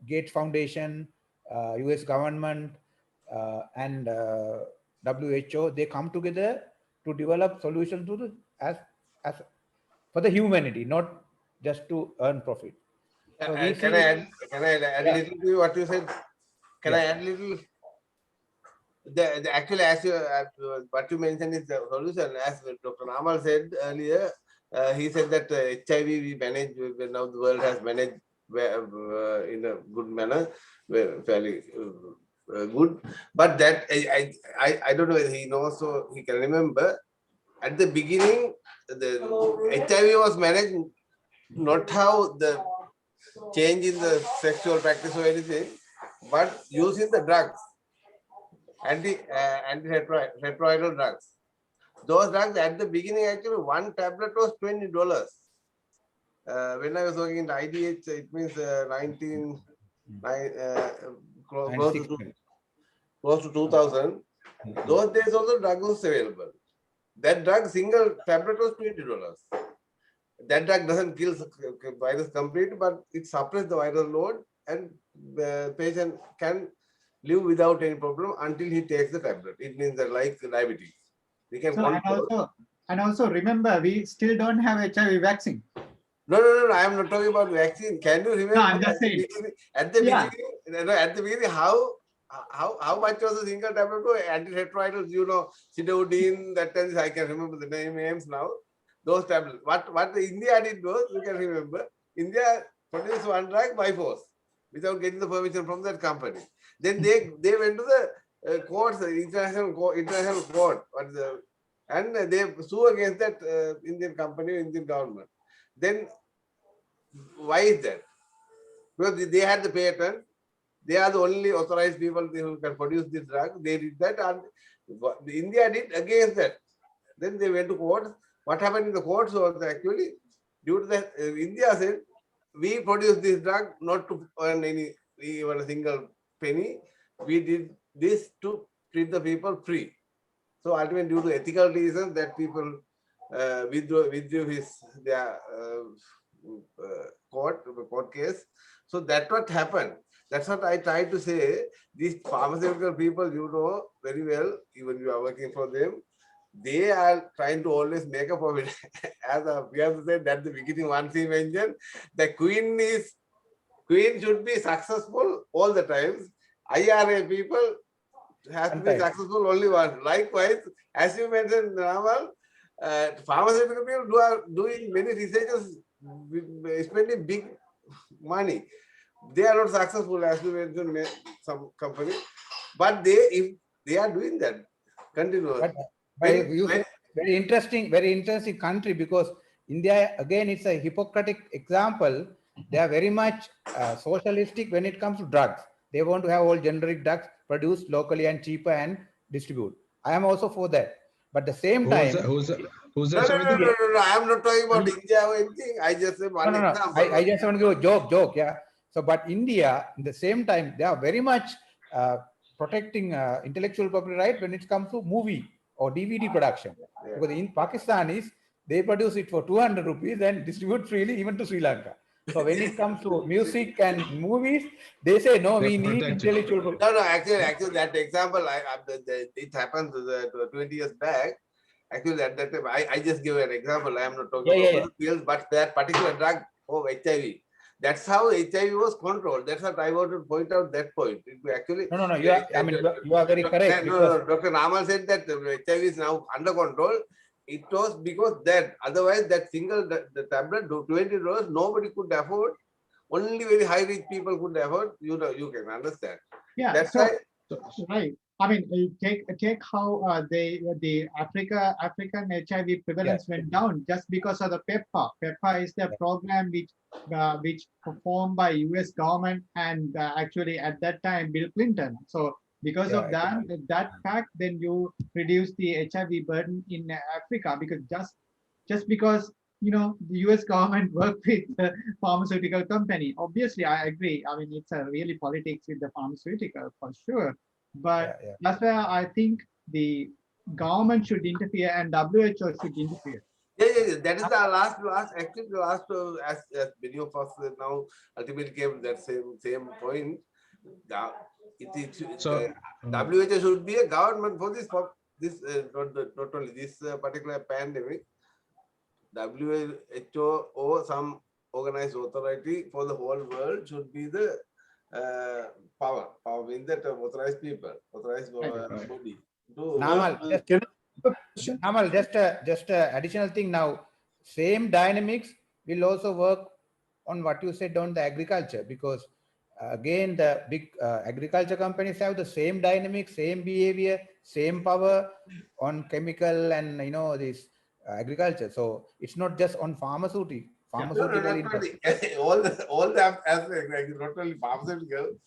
Gates Foundation, US government, and WHO, they come together to develop solutions to the as for the humanity, not just to earn profit. So we can I add a little to what you said? Can I add a little? Actually, as you what you mentioned is the solution. As Dr. Namal said earlier, he said that HIV we manage. Now the world has managed in a good manner, fairly good. But that I don't know whether he knows, so he can remember. At the beginning, the HIV was managed not how the change in the sexual practice or anything, but using the drugs, antiretroviral drugs. Those drugs at the beginning, actually, one tablet was $20. When I was working in the IDH, it means close to 2000. Those days also drug was available. That drug, single tablet was $20. That drug doesn't kill the virus completely, but it suppresses the viral load, and the patient can live without any problem until he takes the tablet. It means that, like diabetes, we can control. And also remember, we still don't have HIV vaccine. No. I am not talking about vaccine. Can you remember? No, I'm just saying. At the beginning, how much was a single tablet? Antiretrovirals, Sidodine. That times I can remember the names now. Those tablets. What the India did was, you can remember, India produced one drug by force without getting the permission from that company. Then they went to the courts, international court, and they sue against that Indian company, Indian government. Then why is that? Because they had the patent. They are the only authorized people who can produce this drug. They did that, and India did against that. Then they went to court. What happened in the courts was actually due to that India said, we produced this drug not to earn even a single penny. We did this to treat the people free. So ultimately, due to ethical reasons, that people withdrew their court case. So that's what happened. That's what I tried to say. These pharmaceutical people, you know very well, even you are working for them, they are trying to always make a profit. As we have said at the beginning, once he mentioned, the queen should be successful all the times. IRA people have to be successful only once. Likewise, as you mentioned, Ramal, pharmaceutical people are doing many researches, spending big money. They are not successful, as you mentioned, some company, but if they are doing that continuously. Very interesting country, because India, again, it's a hypocritic example. They are very much socialistic when it comes to drugs. They want to have all generic drugs produced locally and cheaper and distribute. I am also for that. But at the same time, Who's No, there? no, no, no, no, no. I am not talking about India or anything. I just say one No. example. I just want to give a joke. Yeah. So, but India, in the same time, they are very much protecting intellectual property right when it comes to movie or DVD production. Yeah. Because in Pakistanis, they produce it for 200 rupees and distribute freely even to Sri Lanka. So when it comes to music and movies, they say no, we need intellectual property. No, actually, that example, it happened 20 years back. Actually, at that time, I just give an example. I am not talking about the fields, but that particular drug of HIV. That's how HIV was controlled. That's what I want to point out that point. Actually, No. You are very correct. No, Dr. Namal said that HIV is now under control. It was because that otherwise that single the tablet, $20, nobody could afford. Only very high rich people could afford. You know, you can understand. Yeah, that's so, why. Right. I mean, you take how the African HIV prevalence went down just because of the PEPFAR. PEPFAR is the program which performed by U.S. government and actually at that time Bill Clinton. So because of that fact, then you reduce the HIV burden in Africa because just because the U.S. government worked with the pharmaceutical company. Obviously, I agree. I mean, it's a really politics with the pharmaceutical for sure. But that's where I think the government should interfere and WHO should interfere. Yeah. That is the last. Actually, the last as many of us now ultimately came that same point. WHO should be a government for this not only this particular pandemic. WHO or some organized authority for the whole world should be the power in that authorized people, authorized body. Namal, just a additional thing now. Same dynamics will also work on what you said on the agriculture, because again the big agriculture companies have the same dynamics, same behavior, same power on chemical and this agriculture. So it's not just on pharmaceutical industry. all the aspects, not only pharmaceutical,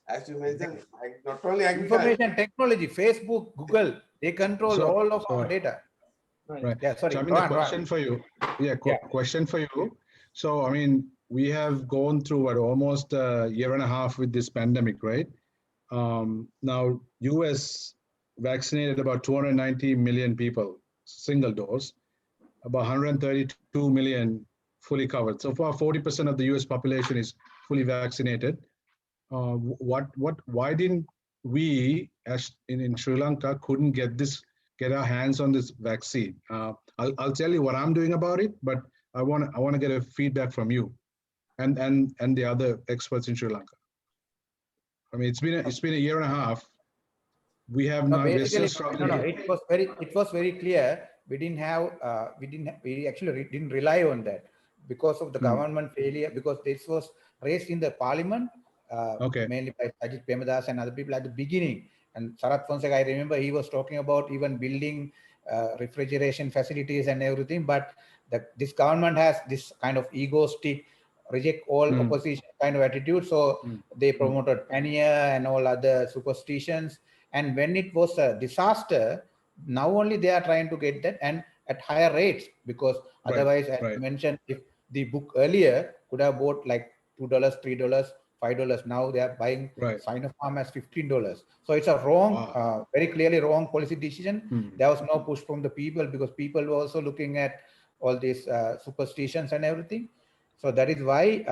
as you mentioned, not only agriculture. Information technology, Facebook, Google, they control all of our data. Right. Yeah, sorry. So, I mean, the question for you. Question for you. So, I mean, we have gone through almost a year and a half with this pandemic, right? Now, US vaccinated about 290 million people, single dose, about 132 million fully covered. So far, 40% of the US population is fully vaccinated. Why didn't we, as in Sri Lanka, couldn't get our hands on this vaccine? I'll tell you what I'm doing about it, but I want to get a feedback from you and the other experts in Sri Lanka. I mean, it's been a year and a half. We have not. It was very clear. We actually didn't rely on that because of the government failure, because this was raised in the parliament, mainly by Sajid Premadas and other people at the beginning. And Sarath Fonseca, I remember he was talking about even building refrigeration facilities and everything. But this government has this kind of egoistic, reject all opposition kind of attitude. So they promoted Pania and all other superstitions. And when it was a disaster, now only they are trying to get that and at higher rates, because otherwise, as I mentioned, if the book earlier could have bought like $2, $3, $5. Now they are buying Sinopharm as $15. So it's a wrong, very clearly wrong policy decision. There was no push from the people because people were also looking at all these superstitions and everything. So that is why,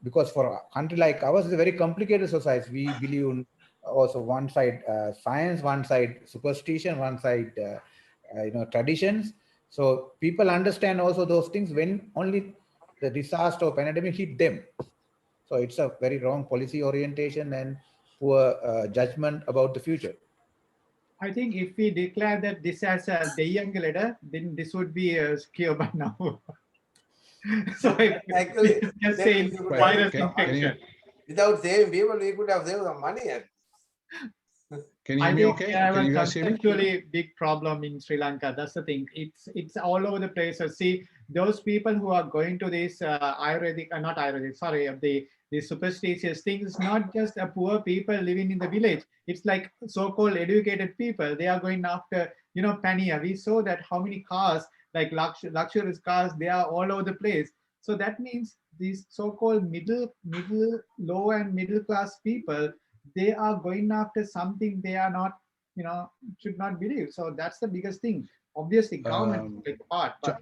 because for a country like ours, it's a very complicated society. We believe in also one side science, one side superstition, one side traditions. So people understand also those things when only the disaster or pandemic hit them. So it's a very wrong policy orientation and poor judgment about the future. I think if we declare that this as a Deyangaletter, then this would be a cure by now. So actually, just saying virus infection. Without saving people, we could have saved some money. Can you hear me okay? Can you guys hear me? Conceptually big problem in Sri Lanka. That's the thing. It's all over the place. So see, those people who are going to this the superstitious things, not just a poor people living in the village. It's like so-called educated people. They are going after, Pania, we saw that how many cars, like luxurious cars, they are all over the place. So that means these so-called low and middle class people, they are going after something they are not, should not believe. So that's the biggest thing. Obviously, government take part, but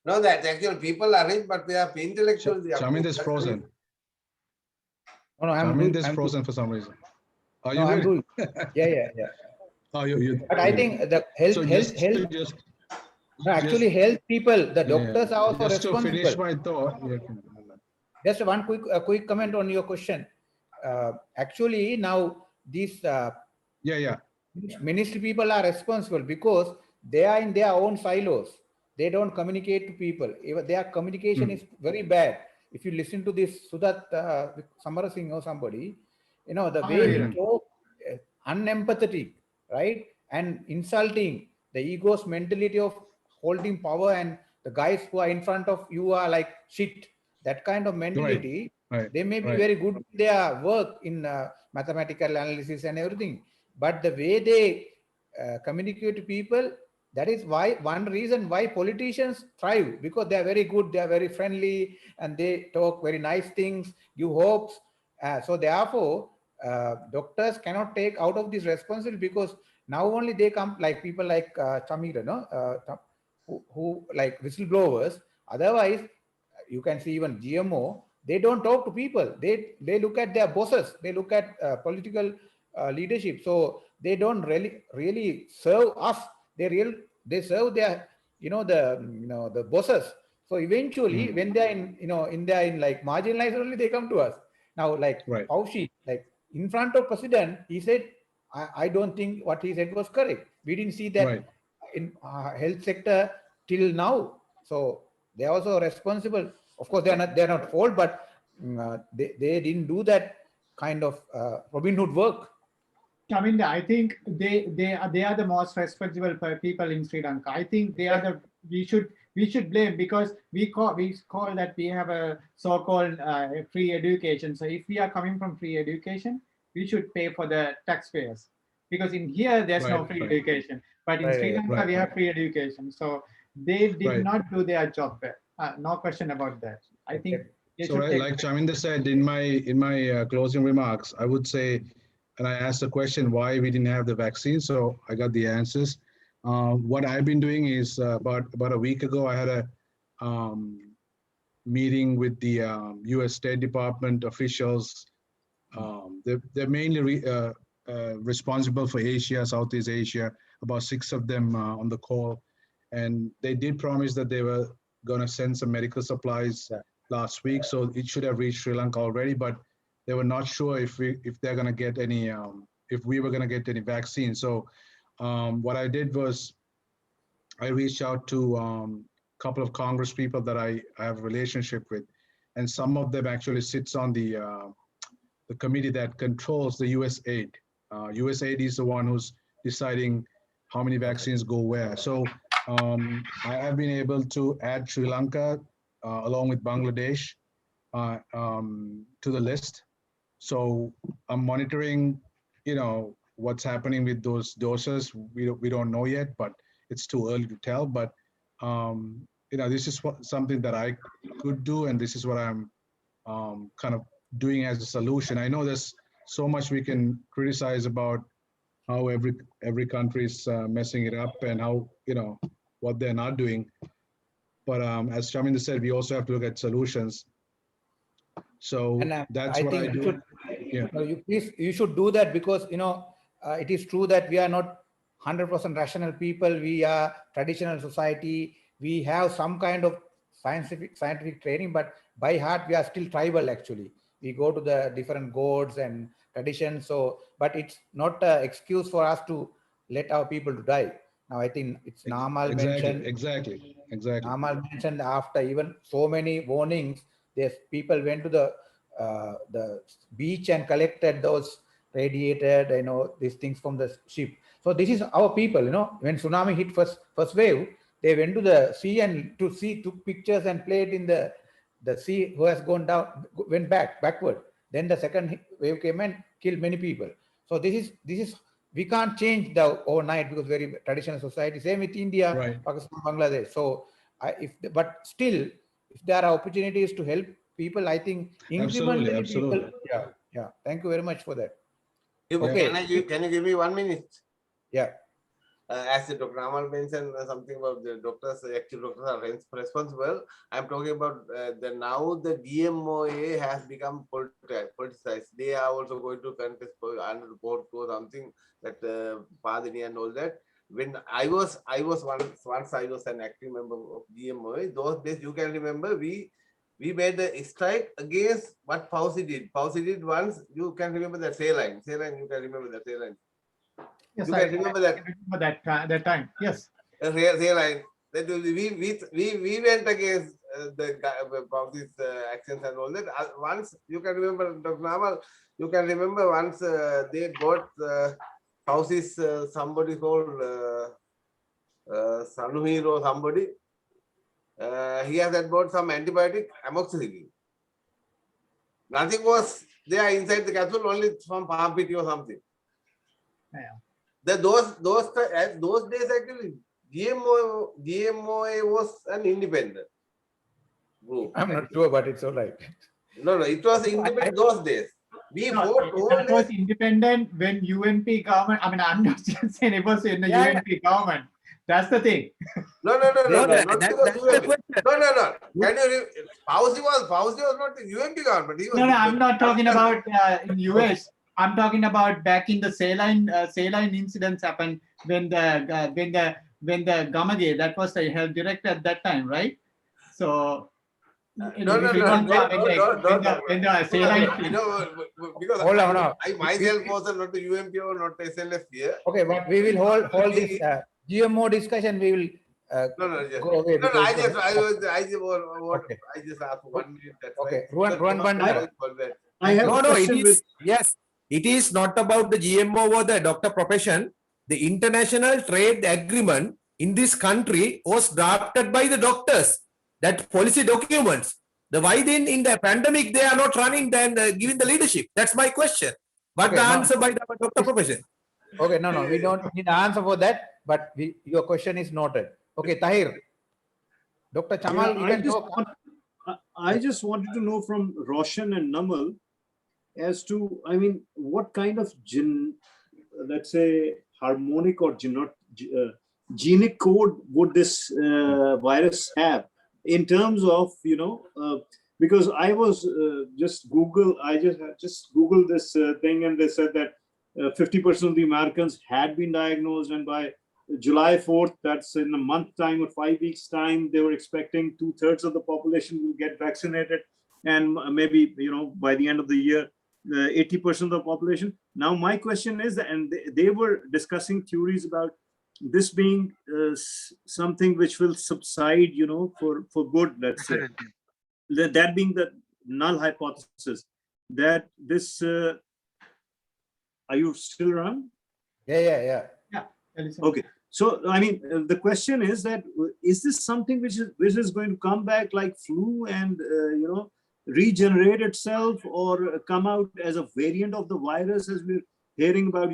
no, that actually people are rich, but they are intellectuals. Chamin is frozen. No, Chamin is frozen for some reason. Are you no, I'm good? doing. Yeah. Oh, you. But I think the health. No, actually, health people, the doctors are also just responsible. To finish my thought. Just one quick comment on your question. Actually, now these ministry people are responsible because they are in their own silos. They don't communicate to people. Even their communication is very bad. If you listen to this Sudat Samara Singh or somebody, the way he talk, unempathetic, right, and insulting the ego's mentality of holding power, and the guys who are in front of you are like shit. That kind of mentality. Right. They may be very good in their work in mathematical analysis and everything, but the way they communicate to people, that is why one reason why politicians thrive, because they are very good, they are very friendly, and they talk very nice things, give hopes. So therefore, doctors cannot take out of this responsibility, because now only they come like people like Chamira, who like whistleblowers. Otherwise, you can see even GMO, they don't talk to people. They look at their bosses. They look at political leadership. So they don't really serve us. They serve their the bosses. So eventually, when they are in like marginalized only, they come to us. Now, like Paushi, like in front of president, he said, I don't think what he said was correct. We didn't see that in health sector till now. So they are also responsible. Of course, they are not fault, but they didn't do that kind of Robin Hood work. Chaminda, I think they are the most responsible people in Sri Lanka. I think they are the we should blame, because we call that we have a so-called free education. So if we are coming from free education, we should pay for the taxpayers, because in here there's no free education, but in Sri Lanka we have free education. So they did not do their job well. No question about that. I think. So like Chaminda said in my closing remarks, I would say, and I asked the question why we didn't have the vaccine. So I got the answers. What I've been doing is about a week ago, I had a meeting with the U.S. State Department officials. They're mainly responsible for Asia, Southeast Asia, about 6 of them on the call. And they did promise that they were going to send some medical supplies last week. So it should have reached Sri Lanka already, but they were not sure if they're going to get any, if we were going to get any vaccine. So what I did was I reached out to a couple of Congress people that I have a relationship with, and some of them actually sits on the committee that controls the USAID. USAID is the one who's deciding how many vaccines go where. So I have been able to add Sri Lanka along with Bangladesh to the list. So I'm monitoring, what's happening with those doses. We don't know yet, but it's too early to tell. But this is something that I could do, and this is what I'm kind of doing as a solution. I know there's so much we can criticize about how every country is messing it up and how what they're not doing. But as Chaminda said, we also have to look at solutions. So that's what I do. You should do that, because it is true that we are not 100% rational people. We are traditional society. We have some kind of scientific training, but by heart we are still tribal. Actually, we go to the different gods and traditions. So, but it's not an excuse for us to let our people to die. Now, I think it's Namal mentioned. Exactly. Namal mentioned after even so many warnings, there's people went to the beach and collected those radiated, these things from the ship. So this is our people, when tsunami hit first wave, they went to the sea and took pictures and played in the sea who has gone down, went backward. Then the second wave came and killed many people. So this is we can't change the overnight because very traditional society. Same with India, Right. Pakistan, Bangladesh. So but still, if there are opportunities to help people, I think Absolutely, incrementally absolutely. people. Yeah. Thank you very much for that. Okay. Can you give me 1 minute? Yeah. As Dr. Amal mentioned something about the doctors, actual doctors are responsible. I'm talking about now the DMOA has become politicized. They are also going to contest under court or something that Padini and all that. When I was once I was an active member of DMOA. Those days you can remember we made a strike against what Fauci did. Fauci did once. You can remember the saline. You can remember the saline. Yes, You I can remember that. remember that time. Yes. Saline. That we went against of these actions and all that. Once you can remember, Dr. Namal, you can remember once they got houses. Somebody called Sanuhir or somebody. He has bought some antibiotic, amoxicillin. Nothing was there inside the capsule, only some palm pity or something. Yeah. Those days actually GMOA was an independent group. I'm not sure, but it's all right. No, it was independent those days. We fought all That was days. independent when UNP government. I mean, I'm not just saying it was in the UNP government. That's the thing. No, not because UNP. No. Can you? Fauci was not the UNP government. He was No, I'm not talking about in US. I'm talking about back in the saline incidents happened when the Gamage, that was the health director at that time, right? So No. Because Hold on. I myself was not the UMP or not SLF here. Okay, but we will hold this GMO discussion. We will go away. I just asked 1 minute. That's okay, right. Ruan Bandara. It is not about the GMO or the doctor profession. The international trade agreement in this country was drafted by the doctors. That policy documents. Why then in the pandemic they are not running and giving the leadership? That's my question. But Okay, the answer by the doctor profession. Okay, no, we don't need an answer for that. But your question is noted. Okay, Tahir. Dr. Chamal, you can talk. I just wanted to know from Roshan and Namal as to, I mean, what kind of let's say harmonic or genic code would this virus have in terms of, because I was I just Googled this thing, and they said that 50% of the Americans had been diagnosed, and by July 4th, that's in a month time or 5 weeks time, they were expecting 2/3 of the population will get vaccinated, and maybe by the end of the year 80% of the population. Now my question is, and they were discussing theories about this being something which will subside, for good, let's say. That being the null hypothesis, that this are you still around? Yeah. Okay, so I mean, the question is that is this something which is going to come back like flu and regenerate itself, or come out as a variant of the virus, as we're hearing about,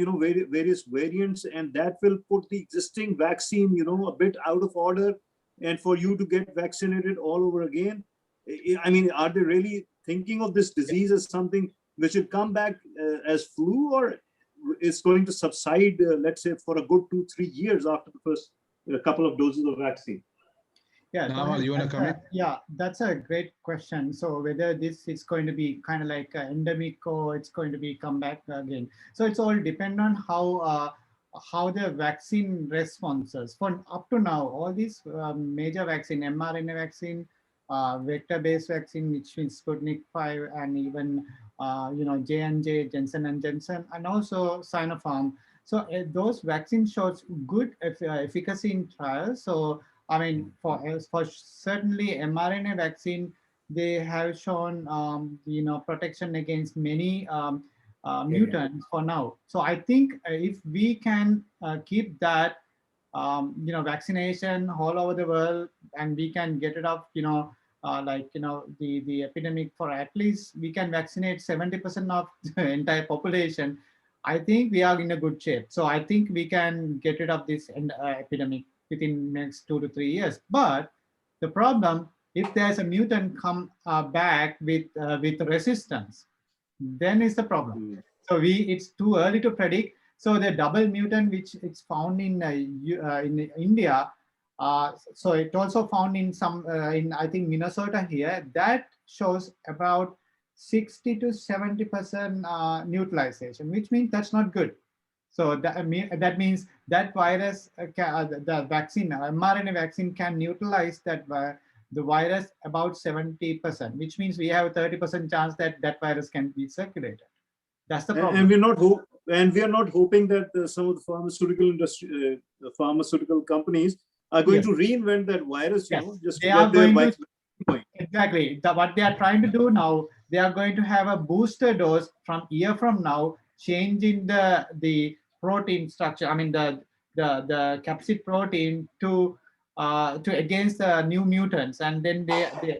various variants, and that will put the existing vaccine, a bit out of order, and for you to get vaccinated all over again? I mean, are they really thinking of this disease as something which will come back as flu, or is going to subside, let's say, for a good 2-3 years after the first couple of doses of vaccine? Yeah, Namal, you want to come in? Yeah, that's a great question. So whether this is going to be kind of like endemic or it's going to be come back again. So it's all depend on how the vaccine responses. For up to now, all these major vaccine, mRNA vaccine, vector-based vaccine, which means Sputnik 5, and even J&J, Johnson & Johnson, and also Sinopharm. So those vaccines shows good efficacy in trials. So I mean, for certainly mRNA vaccine, they have shown protection against many mutants for now. So I think if we can keep that vaccination all over the world, and we can get it up, the epidemic, for at least we can vaccinate 70% of the entire population. I think we are in a good shape. So I think we can get rid of this epidemic within next 2 to 3 years. But the problem, if there's a mutant come back with resistance, then is the problem. So it's too early to predict. So the double mutant which it's found in India, so it also found in some in I think Minnesota here, that shows about 60 to 70% neutralization, which means that's not good. So that means that virus, the vaccine, mRNA vaccine can neutralize that the virus about 70%, which means we have a 30% chance that that virus can be circulated. That's the problem. And we are not hoping that some of the pharmaceutical industry, the pharmaceutical companies are going to reinvent that virus, just to get their bikes going. Exactly. What they are trying to do now, they are going to have a booster dose from year from now, changing the protein structure. I mean the capsid protein to against the new mutants, and then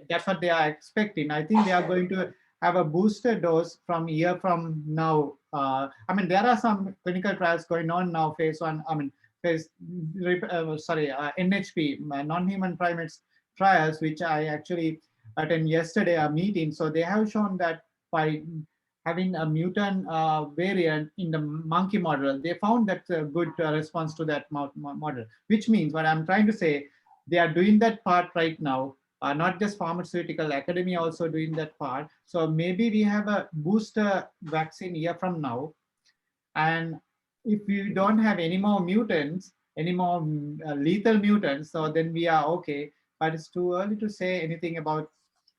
that's what they are expecting. I think they are going to have a booster dose from year from now. I mean, there are some clinical trials going on now, phase 1. I mean, NHP, non-human primates trials, which I actually attended yesterday a meeting. So they have shown that by having a mutant variant in the monkey model, they found that a good response to that model, which means what I'm trying to say, they are doing that part right now, not just pharmaceutical, academia also doing that part. So maybe we have a booster vaccine year from now. And if we don't have any more mutants, any more lethal mutants, so then we are okay. But it's too early to say anything about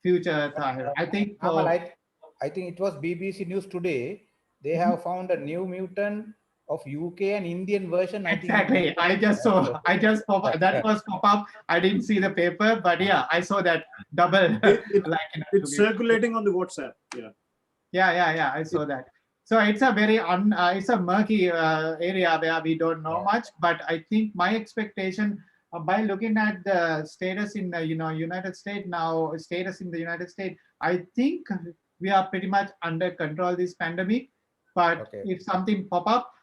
future. I think I think it was BBC News today. They have found a new mutant of UK and Indian version. Exactly. I just saw. I just pop up. That was pop up. I didn't see the paper, but yeah, I saw that double. It's circulating on the WhatsApp. Yeah. I saw that. So it's a very it's a murky area where we don't know much. But I think my expectation, by looking at the status in the United States now, I think we are pretty much under control this pandemic. But if something pop up,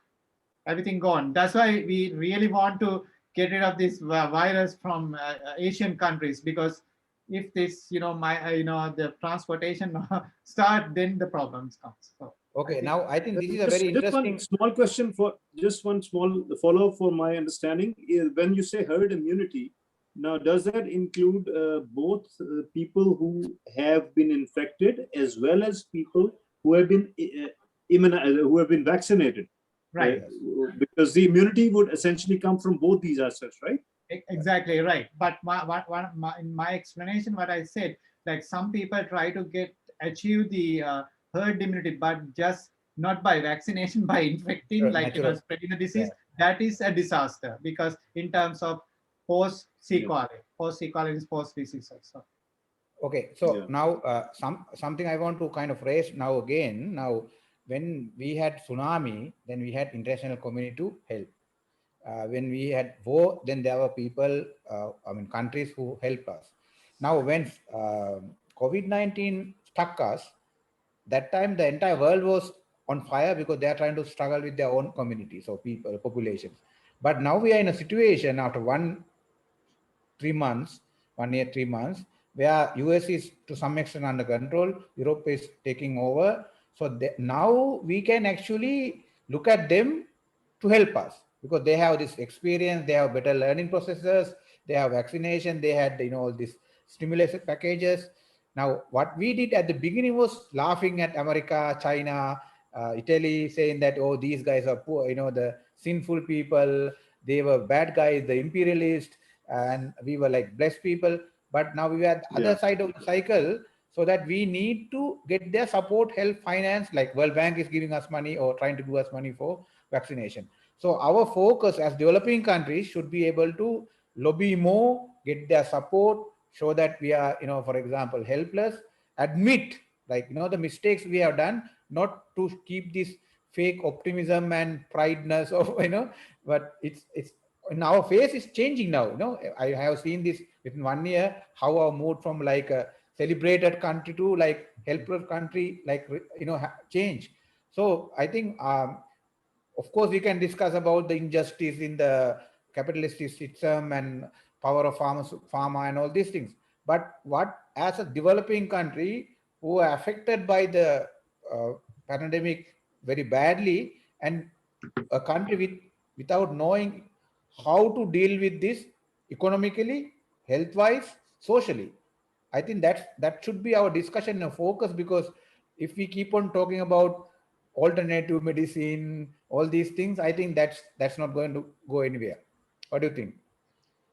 everything gone. That's why we really want to get rid of this virus from Asian countries, because if this the transportation start, then the problems come. So now I think this is a very interesting. One small question just one small follow-up for my understanding is, when you say herd immunity, now does that include both people who have been infected as well as people who have been vaccinated? Right. Because the immunity would essentially come from both these aspects, right? Exactly right. But in my explanation, what I said, like some people try to achieve the herd immunity, but just not by vaccination, by infecting, spreading the disease. That is a disaster, because in terms of post sequelae is post diseases. So. Okay, so now something I want to kind of raise now again. Now, when we had tsunami, then we had international community to help. When we had war, then there were people, countries who helped us. Now, when COVID-19 struck us, that time the entire world was on fire because they are trying to struggle with their own communities or people, populations. But now we are in a situation after 1 year, 3 months, where US is to some extent under control, Europe is taking over. So now we can actually look at them to help us, because they have this experience, they have better learning processes, they have vaccination, they had all these stimulus packages. Now, what we did at the beginning was laughing at America, China, Italy, saying that, oh, these guys are poor, the sinful people, they were bad guys, the imperialists, and we were like blessed people. But now we are at the other side of the cycle, so that we need to get their support, help, finance, like World Bank is giving us money or trying to give us money for vaccination. So our focus as developing countries should be able to lobby more, get their support, show that we are, for example, helpless, admit the mistakes we have done, not to keep this fake optimism and prideness of, but it's in our face is changing now. I have seen this within 1 year, how our mood from like a celebrated country to like helpless country, change. So I think of course, we can discuss about the injustice in the capitalistic system and power of pharma and all these things. But what, as a developing country who are affected by the pandemic very badly, and a country without knowing how to deal with this economically, health-wise, socially, I think that should be our discussion and focus, because if we keep on talking about alternative medicine, all these things, I think that's not going to go anywhere. What do you think?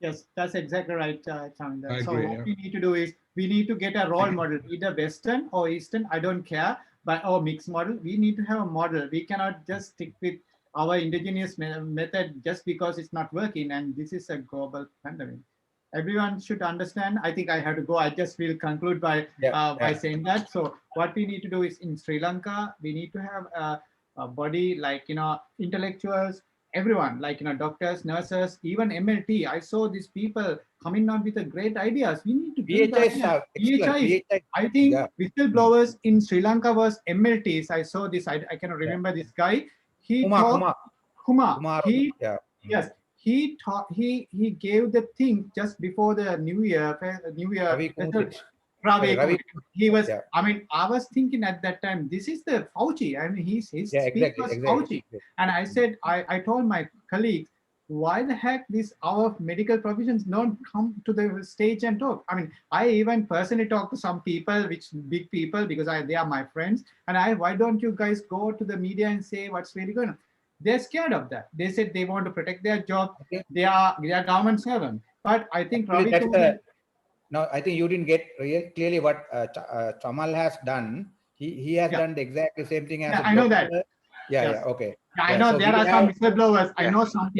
Yes, that's exactly right, Chandra. I So agree, what yeah. we need to do is we need to get a role model, either Western or Eastern, I don't care, but or mixed model. We need to have a model. We cannot just stick with our indigenous method just because it's not working, and this is a global pandemic. Everyone should understand. I think I have to go. I just will conclude by saying that. So what we need to do is, in Sri Lanka, we need to have a body like, you know, intellectuals, everyone, like, you know, doctors, nurses, even MLT. I saw these people coming out with great ideas. We need to do that. PHI. I think whistleblowers in Sri Lanka was MLTs. I saw this. I cannot remember this guy. He Kumar. Yes. He taught. He gave the thing just before the New Year. Ravi. He was. I mean, I was thinking at that time, this is the Fauci. I mean, his speech was Fauci. And I said, I told my colleagues, why the heck our medical professions don't come to the stage and talk? I mean, I even personally talk to some people, big people, because they are my friends. And why don't you guys go to the media and say what's really going on? They're scared of that. They said they want to protect their job. They are government servant. But I think Ravi told me, no, I think you didn't get clearly what Chamal has done. He has done the exactly same thing as I know that. Okay. I know so there are some whistleblowers. I know some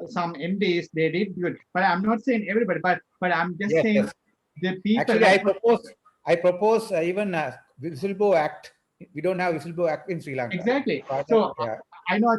some MDs, they did good, but I'm not saying everybody. But I'm just saying the people. Actually, I propose even a whistleblower act. We don't have whistleblower act in Sri Lanka. Exactly. So I know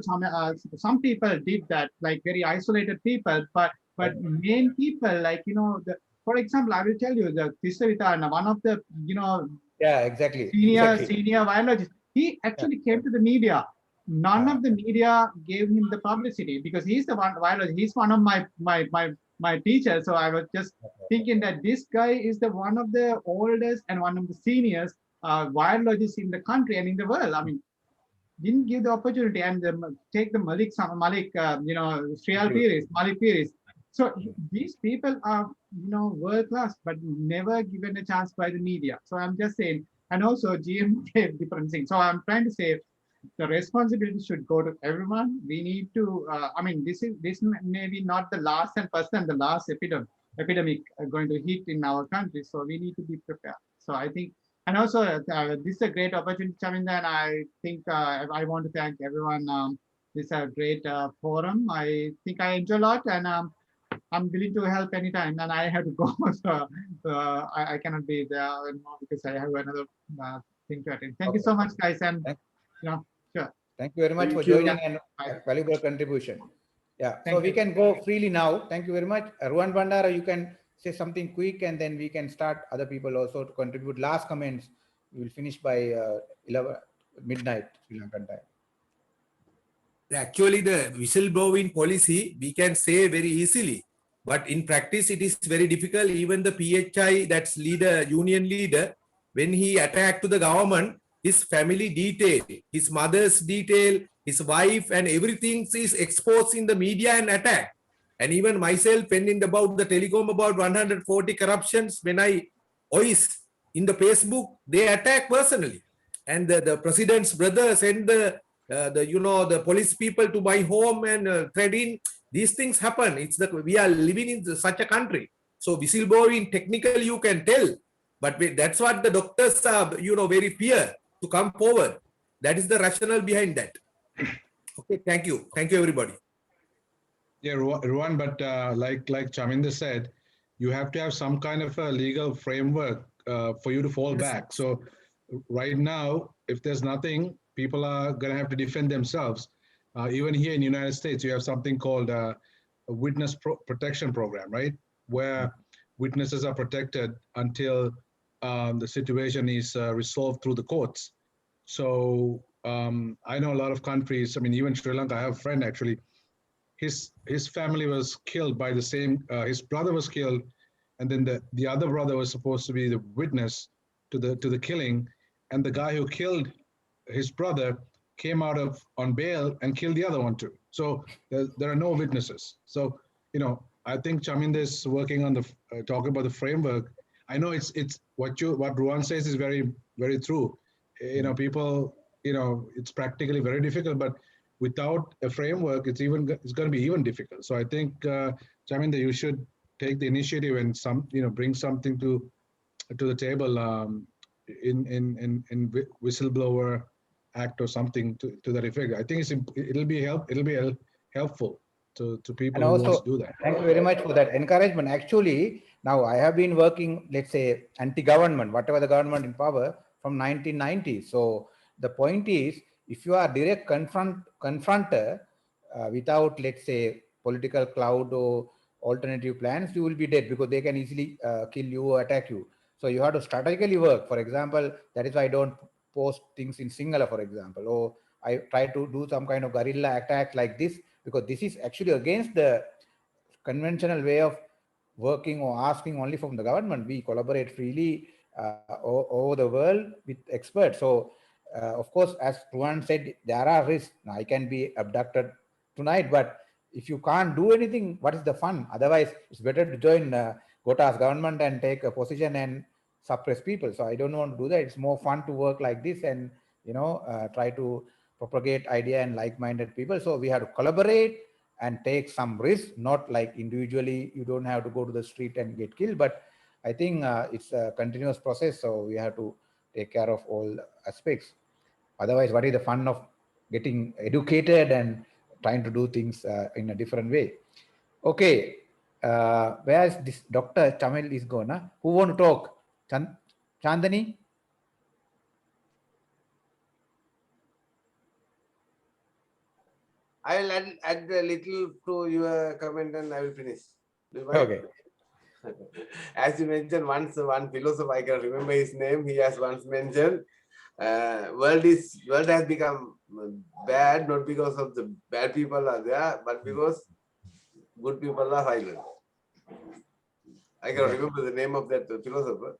some people did that, like very isolated people, but main people, like, you know, for example, I will tell you the Krishavitana, one of the, you know, senior biologist, he actually came to the media. None of the media gave him the publicity because he's the one biologist. He's one of my teachers. So I was just thinking that this guy is one of the oldest and one of the seniors biologists in the country and in the world. I mean, didn't give the opportunity, and take the Malik, you know, Shriyal Piris, Malik Piris. So these people are, you know, world class, but never given a chance by the media. So I'm just saying, and also GM different things. So I'm trying to say, the responsibility should go to everyone. We need to. I mean, this may be not the last and first and the last epidemic going to hit in our country. So we need to be prepared. So I think. And also, this is a great opportunity, Chaminda, and I think I want to thank everyone. This is a great forum. I think I enjoy a lot, and I'm willing to help anytime. And I have to go, so I cannot be there anymore because I have another thing to attend. Thank you so much, guys, and sure. Thank you very much for joining and valuable contribution. So we can go freely now. Thank you very much. Ruan Bandara, you can say something quick, and then we can start other people also to contribute. Last comments, we will finish by 11 midnight Sri Lankan time. Actually, the whistleblowing policy, we can say very easily, but in practice, it is very difficult. Even the PHI, that's union leader, when he attacked to the government, his family detail, his mother's detail, his wife, and everything is exposed in the media and attacked. And even myself, when about the telecom, about 140 corruptions, when I voice in the Facebook, they attack personally. And the president's brother sent the police people to my home and threatening. These things happen. It's we are living in such a country. So whistleblowing, technically you can tell, but that's what the doctors are, very fear to come forward. That is the rationale behind that. Okay, thank you. Thank you, everybody. Yeah, Ruan, but like Chaminda said, you have to have some kind of a legal framework for you to fall back. So right now, if there's nothing, people are going to have to defend themselves. Even here in the United States, you have something called a witness protection program, right? Where witnesses are protected until the situation is resolved through the courts. So I know a lot of countries. I mean, even Sri Lanka. I have a friend actually. His family was killed by the same. His brother was killed, and then the other brother was supposed to be the witness to the killing, and the guy who killed his brother came out of on bail and killed the other one too. So there are no witnesses. So I think Chaminda is working on the talking about the framework. I know it's what Ruan says is very very true. People it's practically very difficult, but without a framework, it's going to be even difficult. So I think Chaminda, you should take the initiative and bring something to the table in whistleblower act or something to that effect. I think it'll be helpful to people And who also, want to do that. thank you very much for that encouragement. Actually, now I have been working, let's say, anti-government, whatever the government in power, from 1990. So the point is, if you are direct confronter without, let's say, political cloud or alternative plans, you will be dead because they can easily kill you or attack you. So you have to strategically work. For example, that is why I don't post things in Sinhala, for example, or I try to do some kind of guerrilla attack like this, because this is actually against the conventional way of working or asking only from the government. We collaborate freely over the world with experts. So, of course, as Ruan said, there are risks. Now, I can be abducted tonight, but if you can't do anything, what is the fun? Otherwise, it's better to join Gota's government and take a position and suppress people. So I don't want to do that. It's more fun to work like this and try to propagate idea and like-minded people. So we have to collaborate and take some risk, not like individually. You don't have to go to the street and get killed, but I think it's a continuous process. So we have to take care of all aspects. Otherwise, what is the fun of getting educated and trying to do things in a different way? Okay, where is this Dr. Chamil is gone? Huh? Who want to talk? Chandani? I will add a little to your comment and I will finish. Okay. As you mentioned, one philosopher, I can remember his name, he has once mentioned, world has become bad not because of the bad people are there, but because good people are silent. I can remember the name of that philosopher.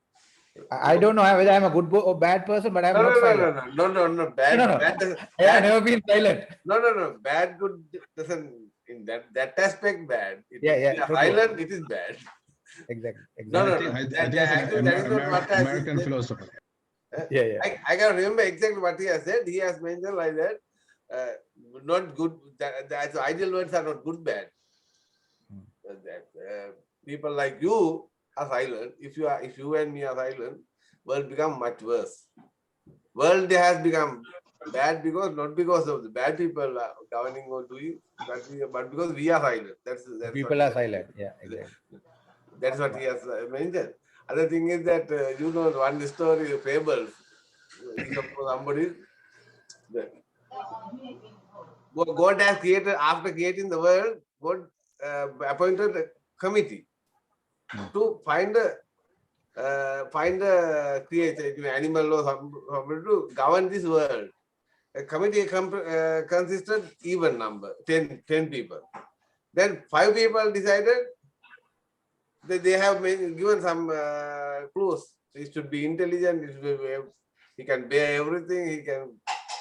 I don't know whether I'm a good or bad person, but I'm not silent. No, bad. No. I have never been silent. No. Bad, good doesn't, in that aspect, bad. If you are True. silent, it is bad. Exactly. No. I think it's an American philosopher. Yeah. I can remember exactly what he has said. He has mentioned like that. Not good. That ideal words are not good, bad. People like you are silent. If you and me are silent, world become much worse. World has become bad not because of the bad people governing or doing, but because we are silent. That's people are silent. Yeah, exactly. That's what he has mentioned. Other thing is that one story, fable. Somebody, God has created, after creating the world, God appointed a committee to find a creature, animal or somebody to govern this world. A committee consisted even number, 10 people. Then 5 people decided that they have given some clues. He should be intelligent, he can bear everything, he can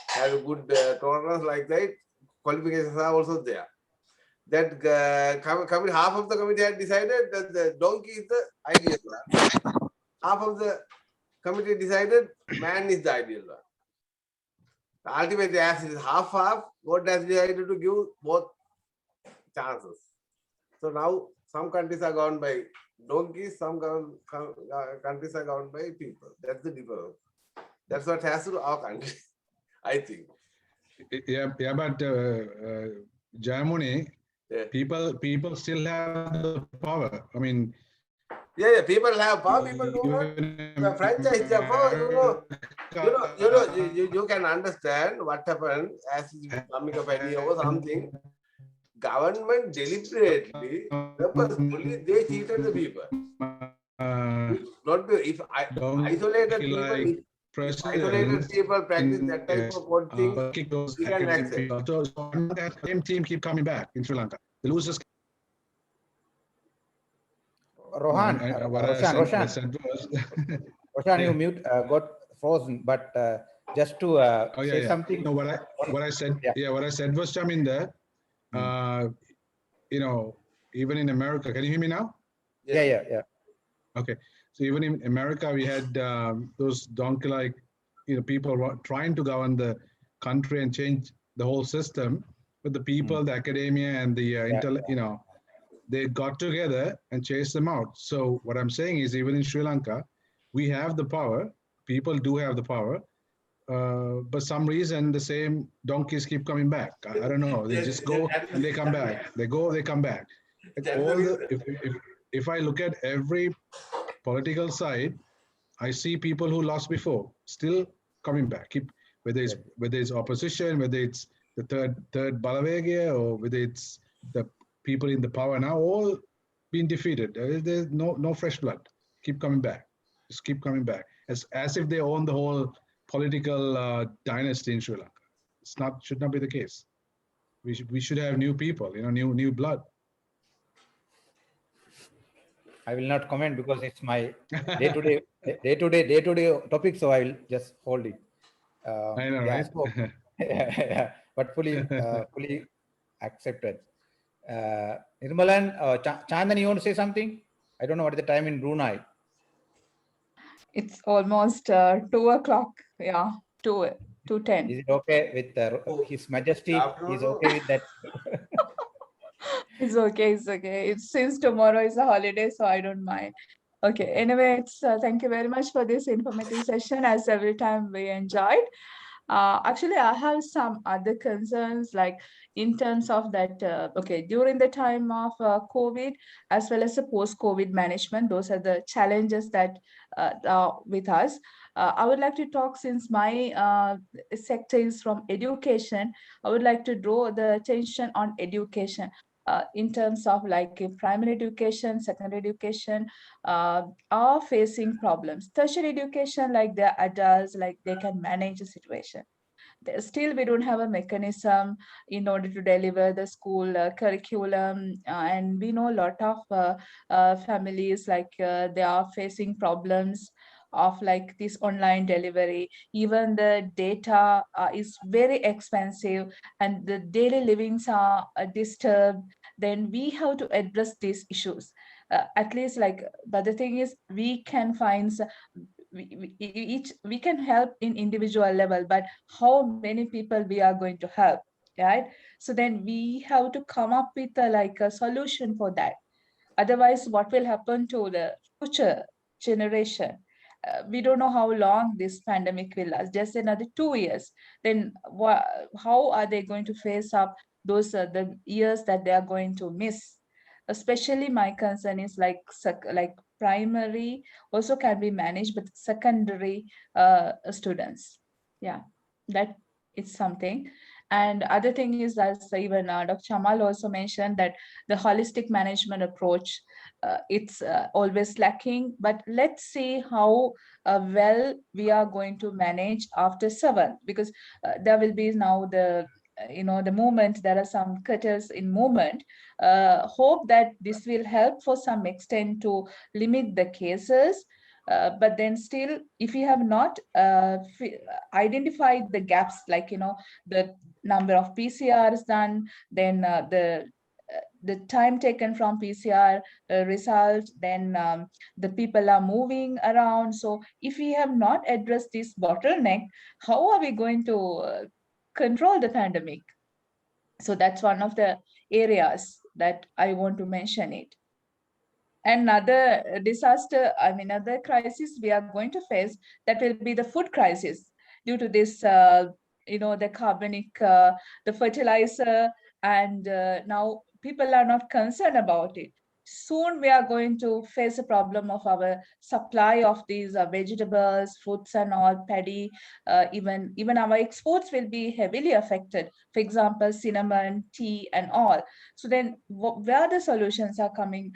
have a good tolerance like that. Qualifications are also there. That half of the committee had decided that the donkey is the ideal one. Half of the committee decided man is the ideal one. Ultimately, as it is half, God has decided to give both chances. So now some countries are governed by donkeys, some countries are governed by people. That's the difference. That's what has to do our country, I think. Yeah, but Jamuni, people still have the power. I mean, yeah, people have power. People do not. The franchise, you can understand what happened as becoming a penny or something. Government deliberately, purposefully, they cheated the people. Not if isolated people. isolated people practice that type of one thing, we can accept. So the same team keep coming back in Sri Lanka. The losers. Rohan, Roshan, Roshan, you mute, got frozen, but just to say something. No, what I said, what I said was, Chaminda, you know, even in America, can you hear me now? Yeah. Okay, so even in America, we had those donkey-like, you know, people trying to govern the country and change the whole system, but the people, the academia, and the you know, they got together and chased them out. So what I'm saying is, even in Sri Lanka, we have the power. People do have the power, but some reason the same donkeys keep coming back. I don't know. They just go and they come back. They go, they come back. Like all the, if I look at every political side, I see people who lost before still coming back. Whether it's opposition, whether it's the third Balavegia, or whether it's the people in the power now, all been defeated. There's no fresh blood. Keep coming back. Just keep coming back. As if they own the whole political dynasty in Sri Lanka. Should not be the case. We should have new people, you know, new blood. I will not comment because it's my day-to-day topic, so I will just hold it. I know, right? So, but fully accepted. Nirmalan, Chandani, you want to say something? I don't know what is the time in Brunei. It's almost 2 o'clock. Yeah, 2:10. Is it okay with His Majesty? Is okay with that? It's okay. It's since tomorrow is a holiday, so I don't mind. Okay. Anyway, thank you very much for this informative session. As every time we enjoyed. Actually, I have some other concerns, like in terms of that. Okay, during the time of COVID, as well as the post-COVID management, those are the challenges that are with us. I would like to talk, since my sector is from education. I would like to draw the attention on education. In terms of like primary education, secondary education are facing problems. Tertiary education, like they're adults, like they can manage the situation. Still, we don't have a mechanism in order to deliver the school curriculum, and we know a lot of families, like they are facing problems of like this online delivery. Even the data is very expensive, and the daily livings are disturbed. Then we have to address these issues. At least, like, but the thing is, we can find we can help in individual level, but how many people we are going to help, right? So then we have to come up with a solution for that. Otherwise, what will happen to the future generation? We don't know how long this pandemic will last. Just another 2 years. Then how are they going to face up those the years that they are going to miss? Especially my concern is like primary also can be managed, but secondary students. Yeah, that is something. And other thing is, as even Dr. Chamal also mentioned, that the holistic management approach, it's always lacking. But let's see how well we are going to manage after 7, because there will be now the the movement. There are some cutters in movement. Hope that this will help for some extent to limit the cases. But then still, if we have not identified the gaps, like the number of PCRs done, then the time taken from PCR result, then the people are moving around. So if we have not addressed this bottleneck, how are we going to control the pandemic? So that's one of the areas that I want to mention it. Another disaster, another crisis we are going to face, that will be the food crisis due to this, the carbonic, the fertilizer, and now people are not concerned about it. soon we are going to face a problem of our supply of these vegetables, fruits and all, paddy, even our exports will be heavily affected. For example, cinnamon, tea and all. So then where the solutions are coming?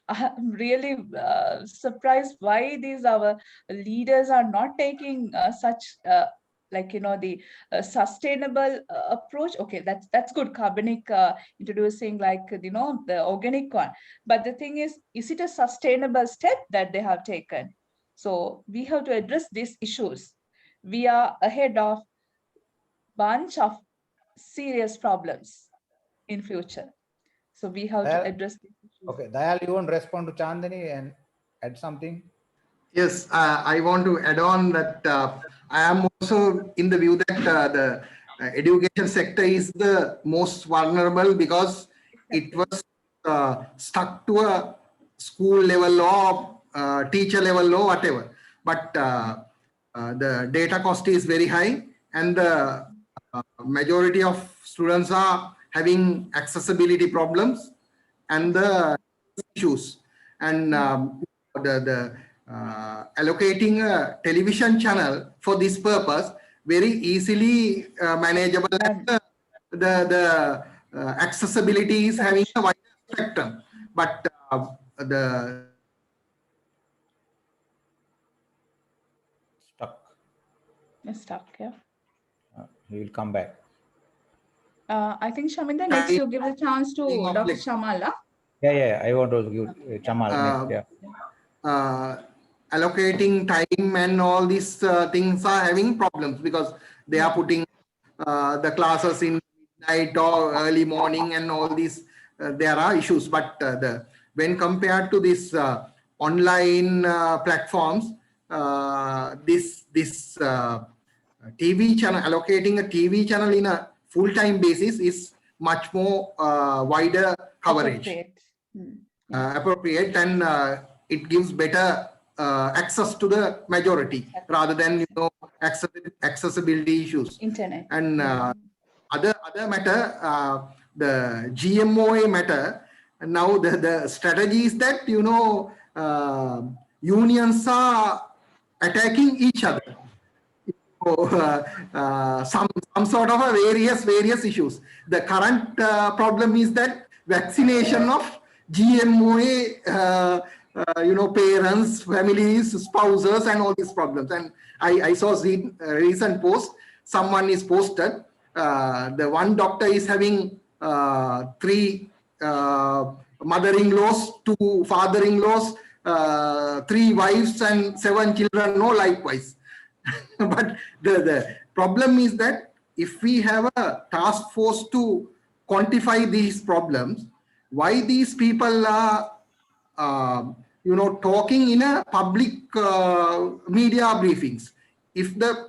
I'm really surprised why these our leaders are not taking such the sustainable approach. Okay, that's good, carbonic introducing the organic one, but the thing is it a sustainable step that they have taken? So we have to address these issues. We are ahead of bunch of serious problems in future, so we have to address these issues. Okay, Dayal, you want to respond to Chandani and add something? Yes, I want to add on that I am also in the view that the education sector is the most vulnerable because it was stuck to a school level or teacher level or whatever. But the data cost is very high and the majority of students are having accessibility problems and the issues. And allocating a television channel for this purpose very easily manageable. The accessibility is having a wider spectrum, but the stuck. Yeah. He will come back. I think Shaminda, next you give a chance to Dr. Shamala. Yeah, I want to give Chamal next. Yeah. Allocating time and all these things are having problems because they are putting the classes in midnight or early morning and all these. There are issues, but when compared to this online platforms, this TV channel, allocating a TV channel in a full-time basis is much more wider coverage, appropriate, and it gives better access to the majority rather than accessibility issues. Internet. And other matter, the GMOA matter. Now the strategy is that unions are attacking each other. Some sort of a various issues. The current problem is that vaccination of GMOA parents, families, spouses, and all these problems. And I saw the recent post. Someone is posted. The one doctor is having 3 mother-in-laws, 2 father-in-laws, 3 wives, and 7 children. No, likewise. But the problem is that if we have a task force to quantify these problems, why these people are talking in a public media briefings? If the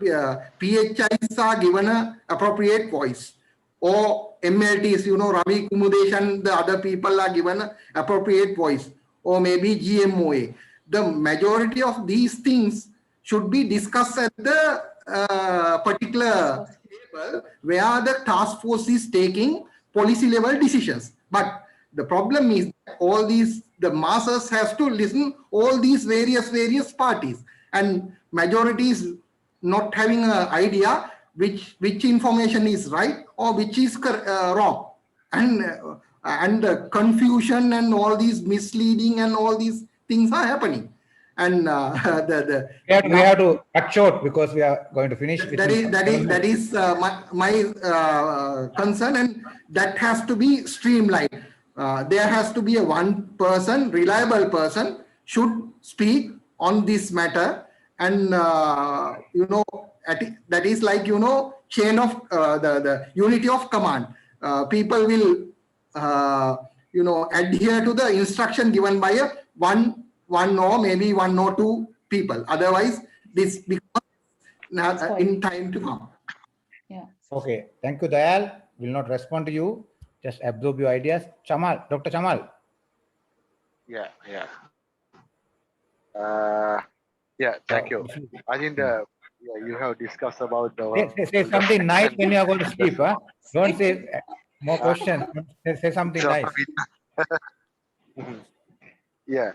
PHIs are given an appropriate voice, or MLTs, Ravi Kumudesh and the other people are given an appropriate voice, or maybe GMOA, the majority of these things should be discussed at the particular level where the task force is taking policy level decisions. But the problem is that all these, the masses has to listen all these various parties, and majority is not having an idea which information is right or which is wrong, and the confusion and all these misleading and all these things are happening. And we have to cut short because we are going to finish. That is my concern, and that has to be streamlined. There has to be a one person, reliable person, should speak on this matter, and that is like chain of the unity of command. People will adhere to the instruction given by a one or maybe 1 or 2 people. Otherwise, this becomes in time to come. Yeah. Okay. Thank you, Dayal. Will not respond to you. Just absorb your ideas. Chamal, Dr. Chamal. Yeah. Thank you. I think you have discussed about the. Say something nice when you are going to sleep. Huh? Don't say more questions. Say something nice. Mhm. Yeah.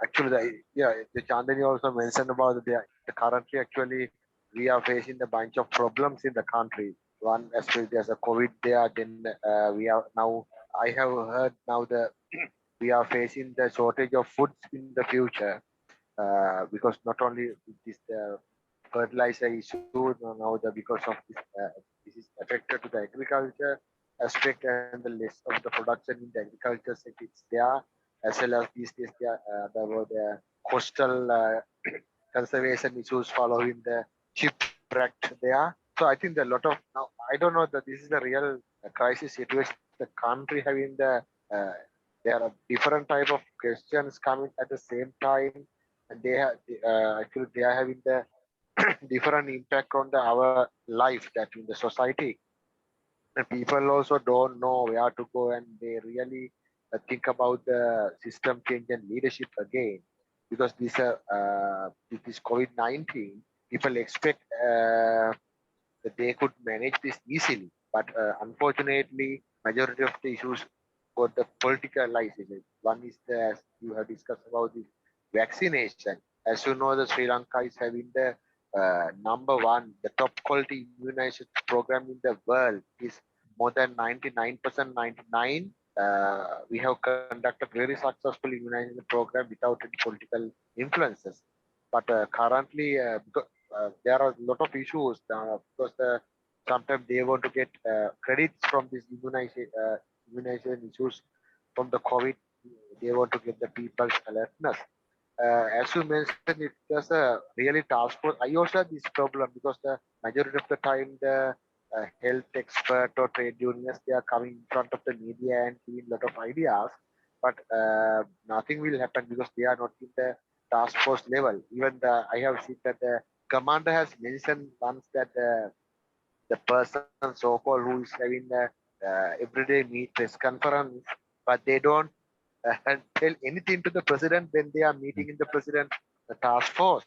Actually, the Chandani also mentioned about the currently actually we are facing a bunch of problems in the country. One aspect there's a COVID there. Then we are now. I have heard now the we are facing the shortage of foods in the future because not only this fertilizer issue now the because of this is affected to the agriculture aspect and the less of the production in the agriculture sector it's there as well as these days there were the coastal conservation issues following the shipwreck there. So I think there are a lot of now I don't know that this is the real crisis situation the country having the uh, there are different type of questions coming at the same time and they have I feel they are having the different impact on our life that in the society and people also don't know where to go and they really think about the system change and leadership again because this COVID-19 people expect that they could manage this easily but unfortunately majority of the issues got the politicalization. One is the as you have discussed about the vaccination. As you know, the Sri Lanka is having the number one, the top quality immunization program in the world is more than 99%, 99. We have conducted very successful immunization program without any political influences. But currently, because, there are a lot of issues because sometimes they want to get credits from this immunization issues from the COVID. They want to get the people's alertness. As you mentioned, it was a really task force. I also had this problem because the majority of the time the health expert or trade unions they are coming in front of the media and giving a lot of ideas, but nothing will happen because they are not in the task force level. Even I have seen that the commander has mentioned once that the person so-called who is having the everyday meet press conference, but they don't tell anything to the president when they are meeting in the president task force.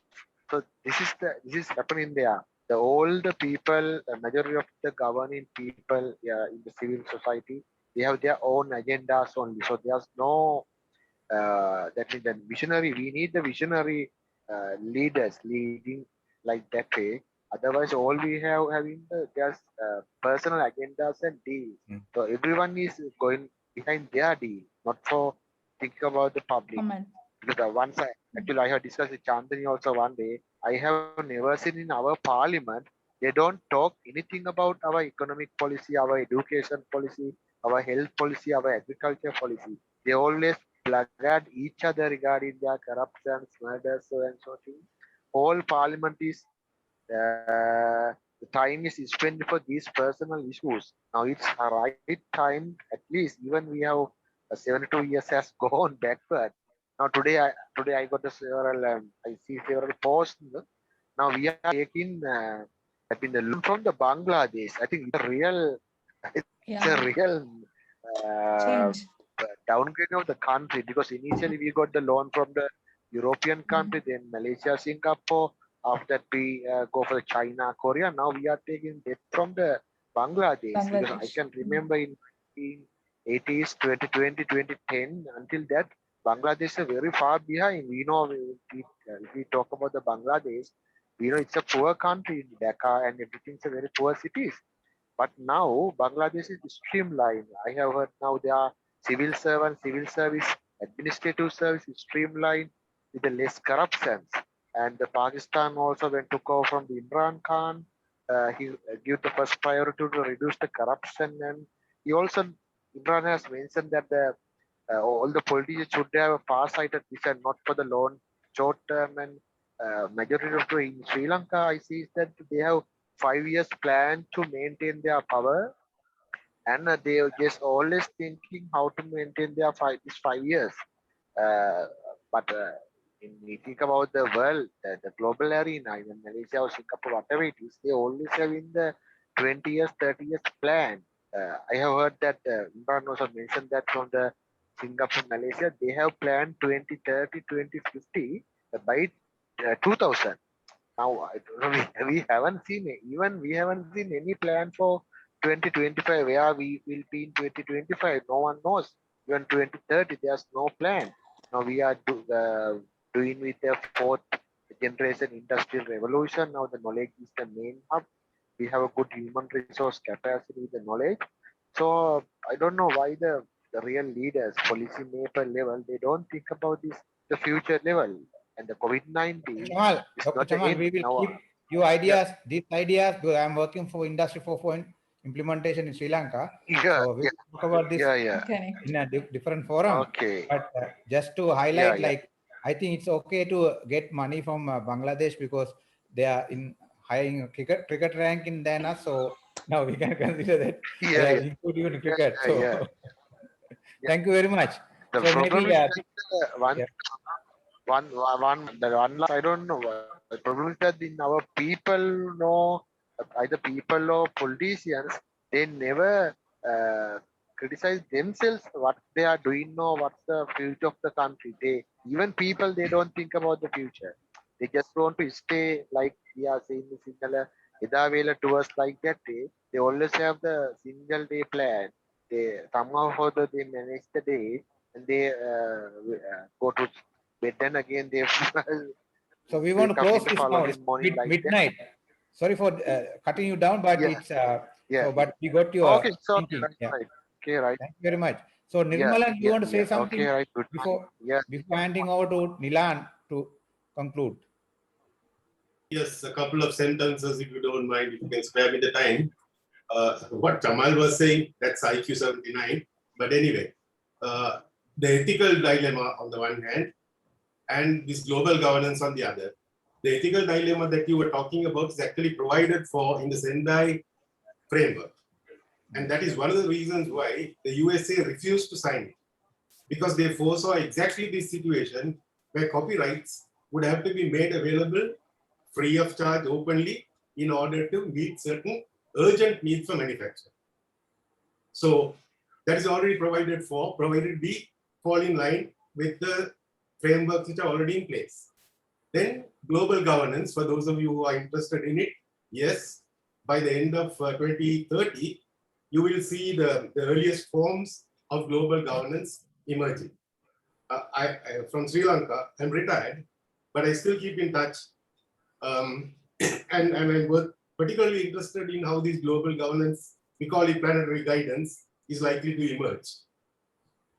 So this is happening there. The older people, the majority of the governing people in the civil society, they have their own agendas only. So there's no that means the visionary. We need the visionary leaders leading like that way. Otherwise, all we have having there's personal agendas and deals. So everyone is going behind their deal, not for thinking about the public. Comment. Because once actually I have discussed with Chandani also one day. I have never seen in our parliament they don't talk anything about our economic policy, our education policy, our health policy, our agriculture policy. They always placard each other regarding their corruptions, murders, so and so things. All parliament is the time is spent for these personal issues. Now it's a right time, at least even we have 72 years has gone backward. Now today I got several I see several posts. Now we are taking I mean the loan from the Bangladesh. I think it's a real it's a real uh, Change. downgrade of the country because initially we got the loan from the European country, then Malaysia, Singapore. After that, we go for China, Korea. Now we are taking debt from the Bangladesh because I can remember in 1980s, 2020, 2010, until that, Bangladesh is very far behind. We know if we talk about the Bangladesh, we know it's a poor country, Dhaka and everything's a very poor cities. But now Bangladesh is streamlined. I have heard now there are civil servant, civil service, administrative service is streamlined with the less corruptions. And the Pakistan also when took over from the Imran Khan, he gave the first priority to reduce the corruption. And he also, Imran has mentioned that all the politicians should have a far-sighted vision, not for the long, short term. And majority of the in Sri Lanka, I see is that they have 5 years plan to maintain their power, and they are just always thinking how to maintain their these 5 years. Uh, but in we think about the world, the global arena, even Malaysia or Singapore, whatever it is, they always have in the 20 years, 30 years plan. I have heard that Imran also mentioned that from the Singapore, Malaysia, they have planned 2030, 2050 by 2000. Now, I don't know, we haven't seen it. Even we haven't seen any plan for 2025 where we will be in 2025. No one knows. even 2030, there's no plan. Now we are doing with the fourth generation industrial revolution. Now the knowledge is the main hub. We have a good human resource capacity with the knowledge. So I don't know why the real leaders, policy maker level, they don't think about this, the future level. And the COVID-19 Chamal, is Dr. not the Chamal, end. we will Now, keep your ideas, these ideas, because I'm working for Industry 4.0 implementation in Sri Lanka. So we will talk about this in a different forum. Okay. But just to highlight, like, I think it's okay to get money from Bangladesh because they are in high cricket ranking than us. So now we can consider that they are included in cricket. So thank you very much. The So problem maybe is that one last, I don't know. The problem is that in our people know, either people or politicians, they never criticize themselves what they are doing or what's the future of the country. Even people, they don't think about the future. They just want to stay like we are saying in Sinhala, Ida Vela to us like that day. They always have the single day plan. They somehow or other they manage the day and they go to bed, then again they so we want to wake up close in the this now. following It's morning like midnight. Sorry for cutting you down, but it's so. But we got your okay, so thinking. right. Okay, right. Thank you very much. So Nirmalan, you want to say something Okay, right. Good. before handing over to Nilan to conclude? Yes, a couple of sentences, if you don't mind, if you can spare me the time. What Jamal was saying, that's IQ 79. But anyway, the ethical dilemma on the one hand, and this global governance on the other. The ethical dilemma that you were talking about is actually provided for in the Shandai Framework. And that is one of the reasons why the USA refused to sign it. Because they foresaw exactly this situation where copyrights would have to be made available free of charge openly in order to meet certain urgent needs for manufacture. So that is already provided for, provided we fall in line with the frameworks which are already in place. Then global governance, for those of you who are interested in it, yes, by the end of 2030, you will see the earliest forms of global governance emerging. I from Sri Lanka, I'm retired, but I still keep in touch. And I'm particularly interested in how this global governance, we call it planetary guidance, is likely to emerge.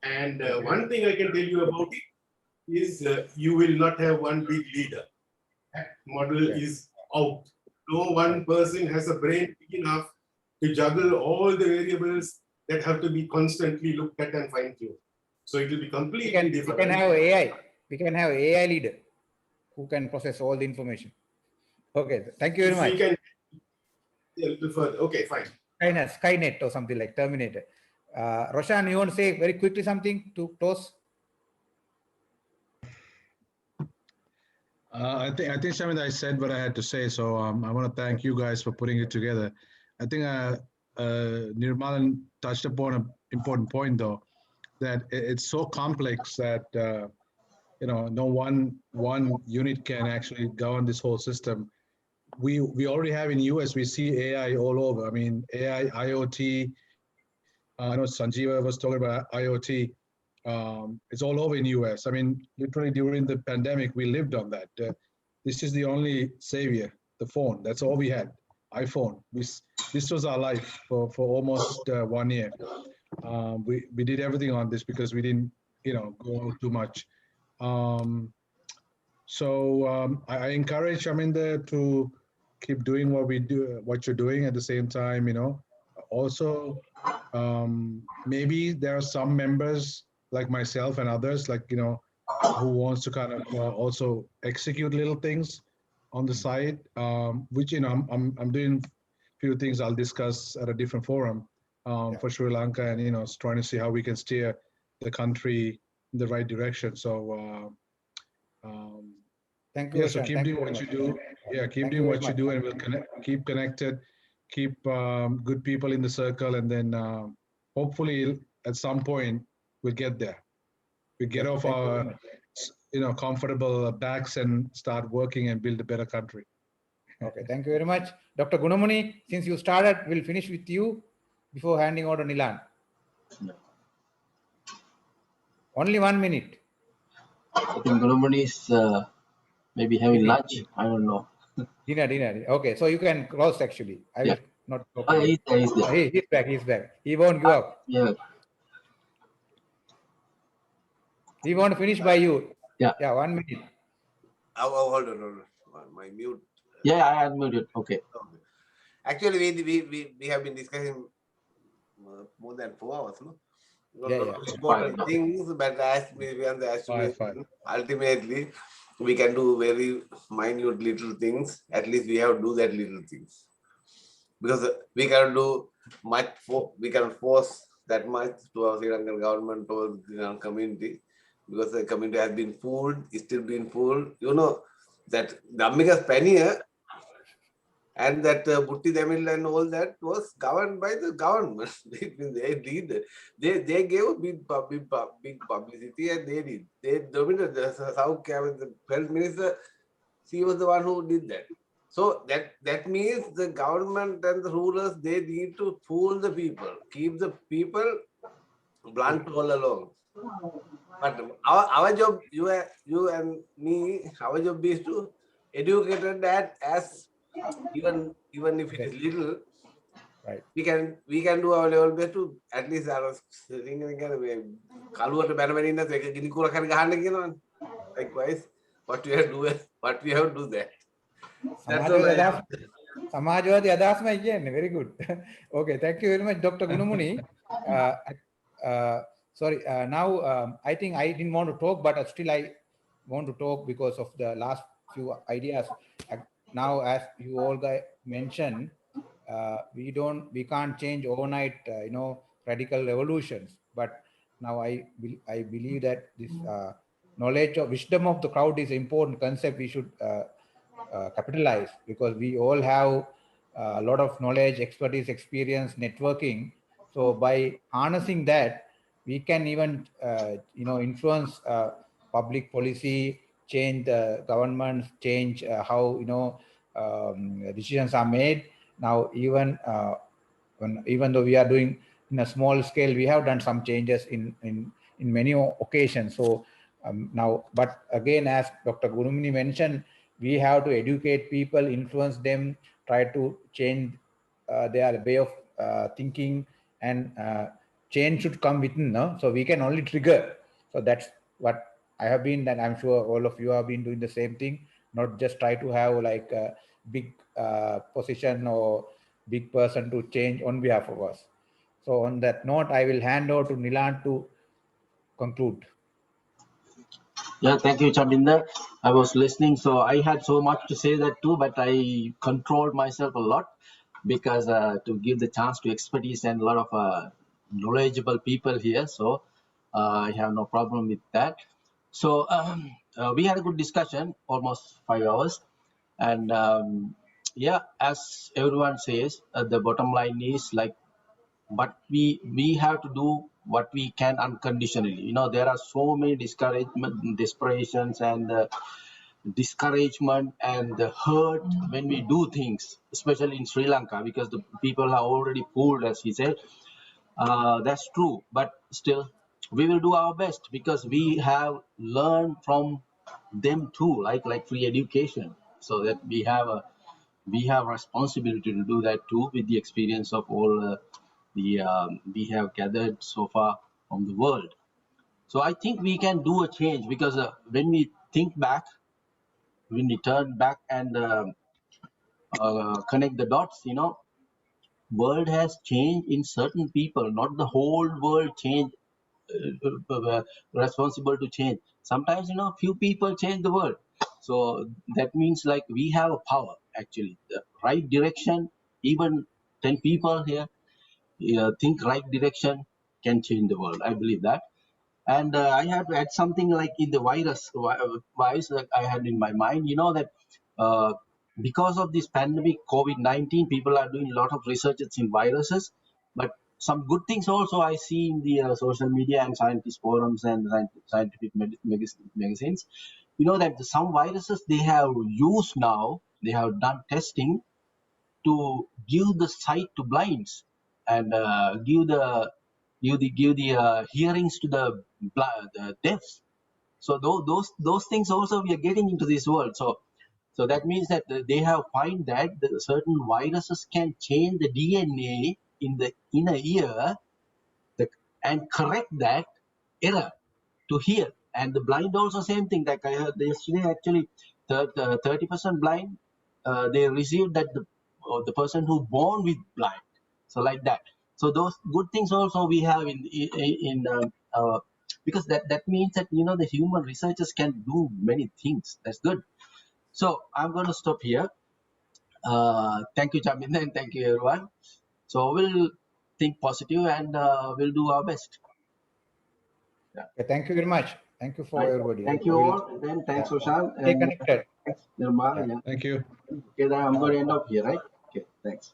And one thing I can tell you about it is you will not have one big leader. That model is out. No one person has a brain big enough to juggle all the variables that have to be constantly looked at and fine-tuned. So it will be completely different. We can have AI. We can have AI leader who can process all the information. Okay, thank you very much. We can, okay, fine. Skynet or something like Terminator. Roshan, you want to say very quickly something to close? I think Shamit, I said what I had to say. So I want to thank you guys for putting it together. I think Nirmalan touched upon an important point, though, that it's so complex that no one unit can actually govern this whole system. We already have in US, we see AI all over. I mean, AI, IoT. I know Sanjeeva was talking about IoT. It's all over in US. I mean, literally during the pandemic, we lived on that. This is the only savior, the phone. That's all we had, iPhone. This was our life for almost 1 year. We did everything on this because we didn't, go out too much. I encourage Aminda to keep doing what you're doing at the same time, Also, maybe there are some members like myself and others, who wants to kind of also execute little things on the side, which I'm doing a few things I'll discuss at a different forum for Sri Lanka, and trying to see how we can steer the country in the right direction. So thank you. So keep doing what you do. Yeah, keep doing what you do, and we'll keep connected, keep good people in the circle, and then hopefully at some point we'll get there. We get off our comfortable backs and start working and build a better country. Okay, thank you very much. Dr. Gunamani, since you started, we'll finish with you before handing over to Nilan. Only 1 minute. I think Gurumani is maybe having lunch. I don't know. Dinner. Okay, so you can close actually. I will Yeah. not talk Oh, again. he's there. He's back. He's back. He won't give up. Yeah. He won't finish by you. Yeah. Yeah, 1 minute. Oh, hold on. My mute. Yeah, I unmuted. Okay. Actually, we have been discussing more than 4 hours, no? Yeah. Important things, but as we are the estimation, ultimately we can do very minute little things. At least we have to do that little things, because we cannot do much. We cannot force that much to our Sri Lankan government or the community, because the community has been fooled, is still being fooled. You know that the Amigas Pania and that Butti Demil and all that was governed by the government. They gave a big publicity, and they did. They dominated the South Cabinet, the health minister. She was the one who did that. So that means the government and the rulers, they need to fool the people, keep the people blunt all along. But our job, you and me, our job is to educate that as even if it is little, right? We can do our level best to at least likewise what we have to do that. That's all I have. Samajwadi Adasma again. Very good. Okay, thank you very much, Dr. Gunumuni. Sorry, now I think I didn't want to talk, but still I want to talk because of the last few ideas. Now, as you all guys mentioned, we can't change overnight, radical revolutions. But now I believe that this knowledge of wisdom of the crowd is an important concept we should capitalize, because we all have a lot of knowledge, expertise, experience, networking. So by harnessing that, we can even influence public policy, change the governments, change how decisions are made. Now even though we are doing in a small scale, we have done some changes in many occasions. So now, but again, as Dr. Gurumini mentioned, we have to educate people, influence them, try to change their way of thinking, and change should come within. No? So we can only trigger. So that's what I have been, and I'm sure all of you have been doing the same thing, not just try to have like a big position or big person to change on behalf of us. So on that note, I will hand over to Nilan to conclude. Yeah, thank you, Chabinder. I was listening, so I had so much to say that too, but I controlled myself a lot because to give the chance to expertise and a lot of knowledgeable people here. So I have no problem with that. So we had a good discussion, almost 5 hours. And yeah, as everyone says, the bottom line is like, but we have to do what we can unconditionally. There are so many discouragement, desperations, and discouragement and the hurt when we do things, especially in Sri Lanka, because the people are already fooled, as he said. That's true, but still we will do our best because we have learned from them too, like free education, so that we have responsibility to do that too, with the experience of all we have gathered so far from the world. So I think we can do a change, because when we think back, when we turn back and connect the dots, world has changed in certain people, not the whole world change, responsible to change. Sometimes, few people change the world. So that means like we have a power, actually, the right direction. Even 10 people here think right direction can change the world. I believe that. And I have to add something like in the virus that I had in my mind, that uh, because of this pandemic, COVID-19, people are doing a lot of researches in viruses, but some good things also I see in the social media and scientist forums and scientific magazines. That some viruses they have used now, they have done testing to give the sight to blinds and give the give the hearings to the deaf. So those things also we are getting into this world. So that means that they have find that certain viruses can change the DNA in a year and correct that error to hear. And the blind also same thing. Like I heard yesterday, actually 30% blind, they received that the person who born with blind. So like that. So those good things also we have in because that means that the human researchers can do many things. That's good. So I'm going to stop here. Thank you, Chaminda, and thank you, everyone. So we'll think positive and we'll do our best. Yeah. Okay, thank you very much. Thank you for everybody. Thank you all. And then thanks, Roshan. Stay connected. Thanks, Nirmal. Thank you. Okay, then I'm going to end up here, right? Okay, thanks.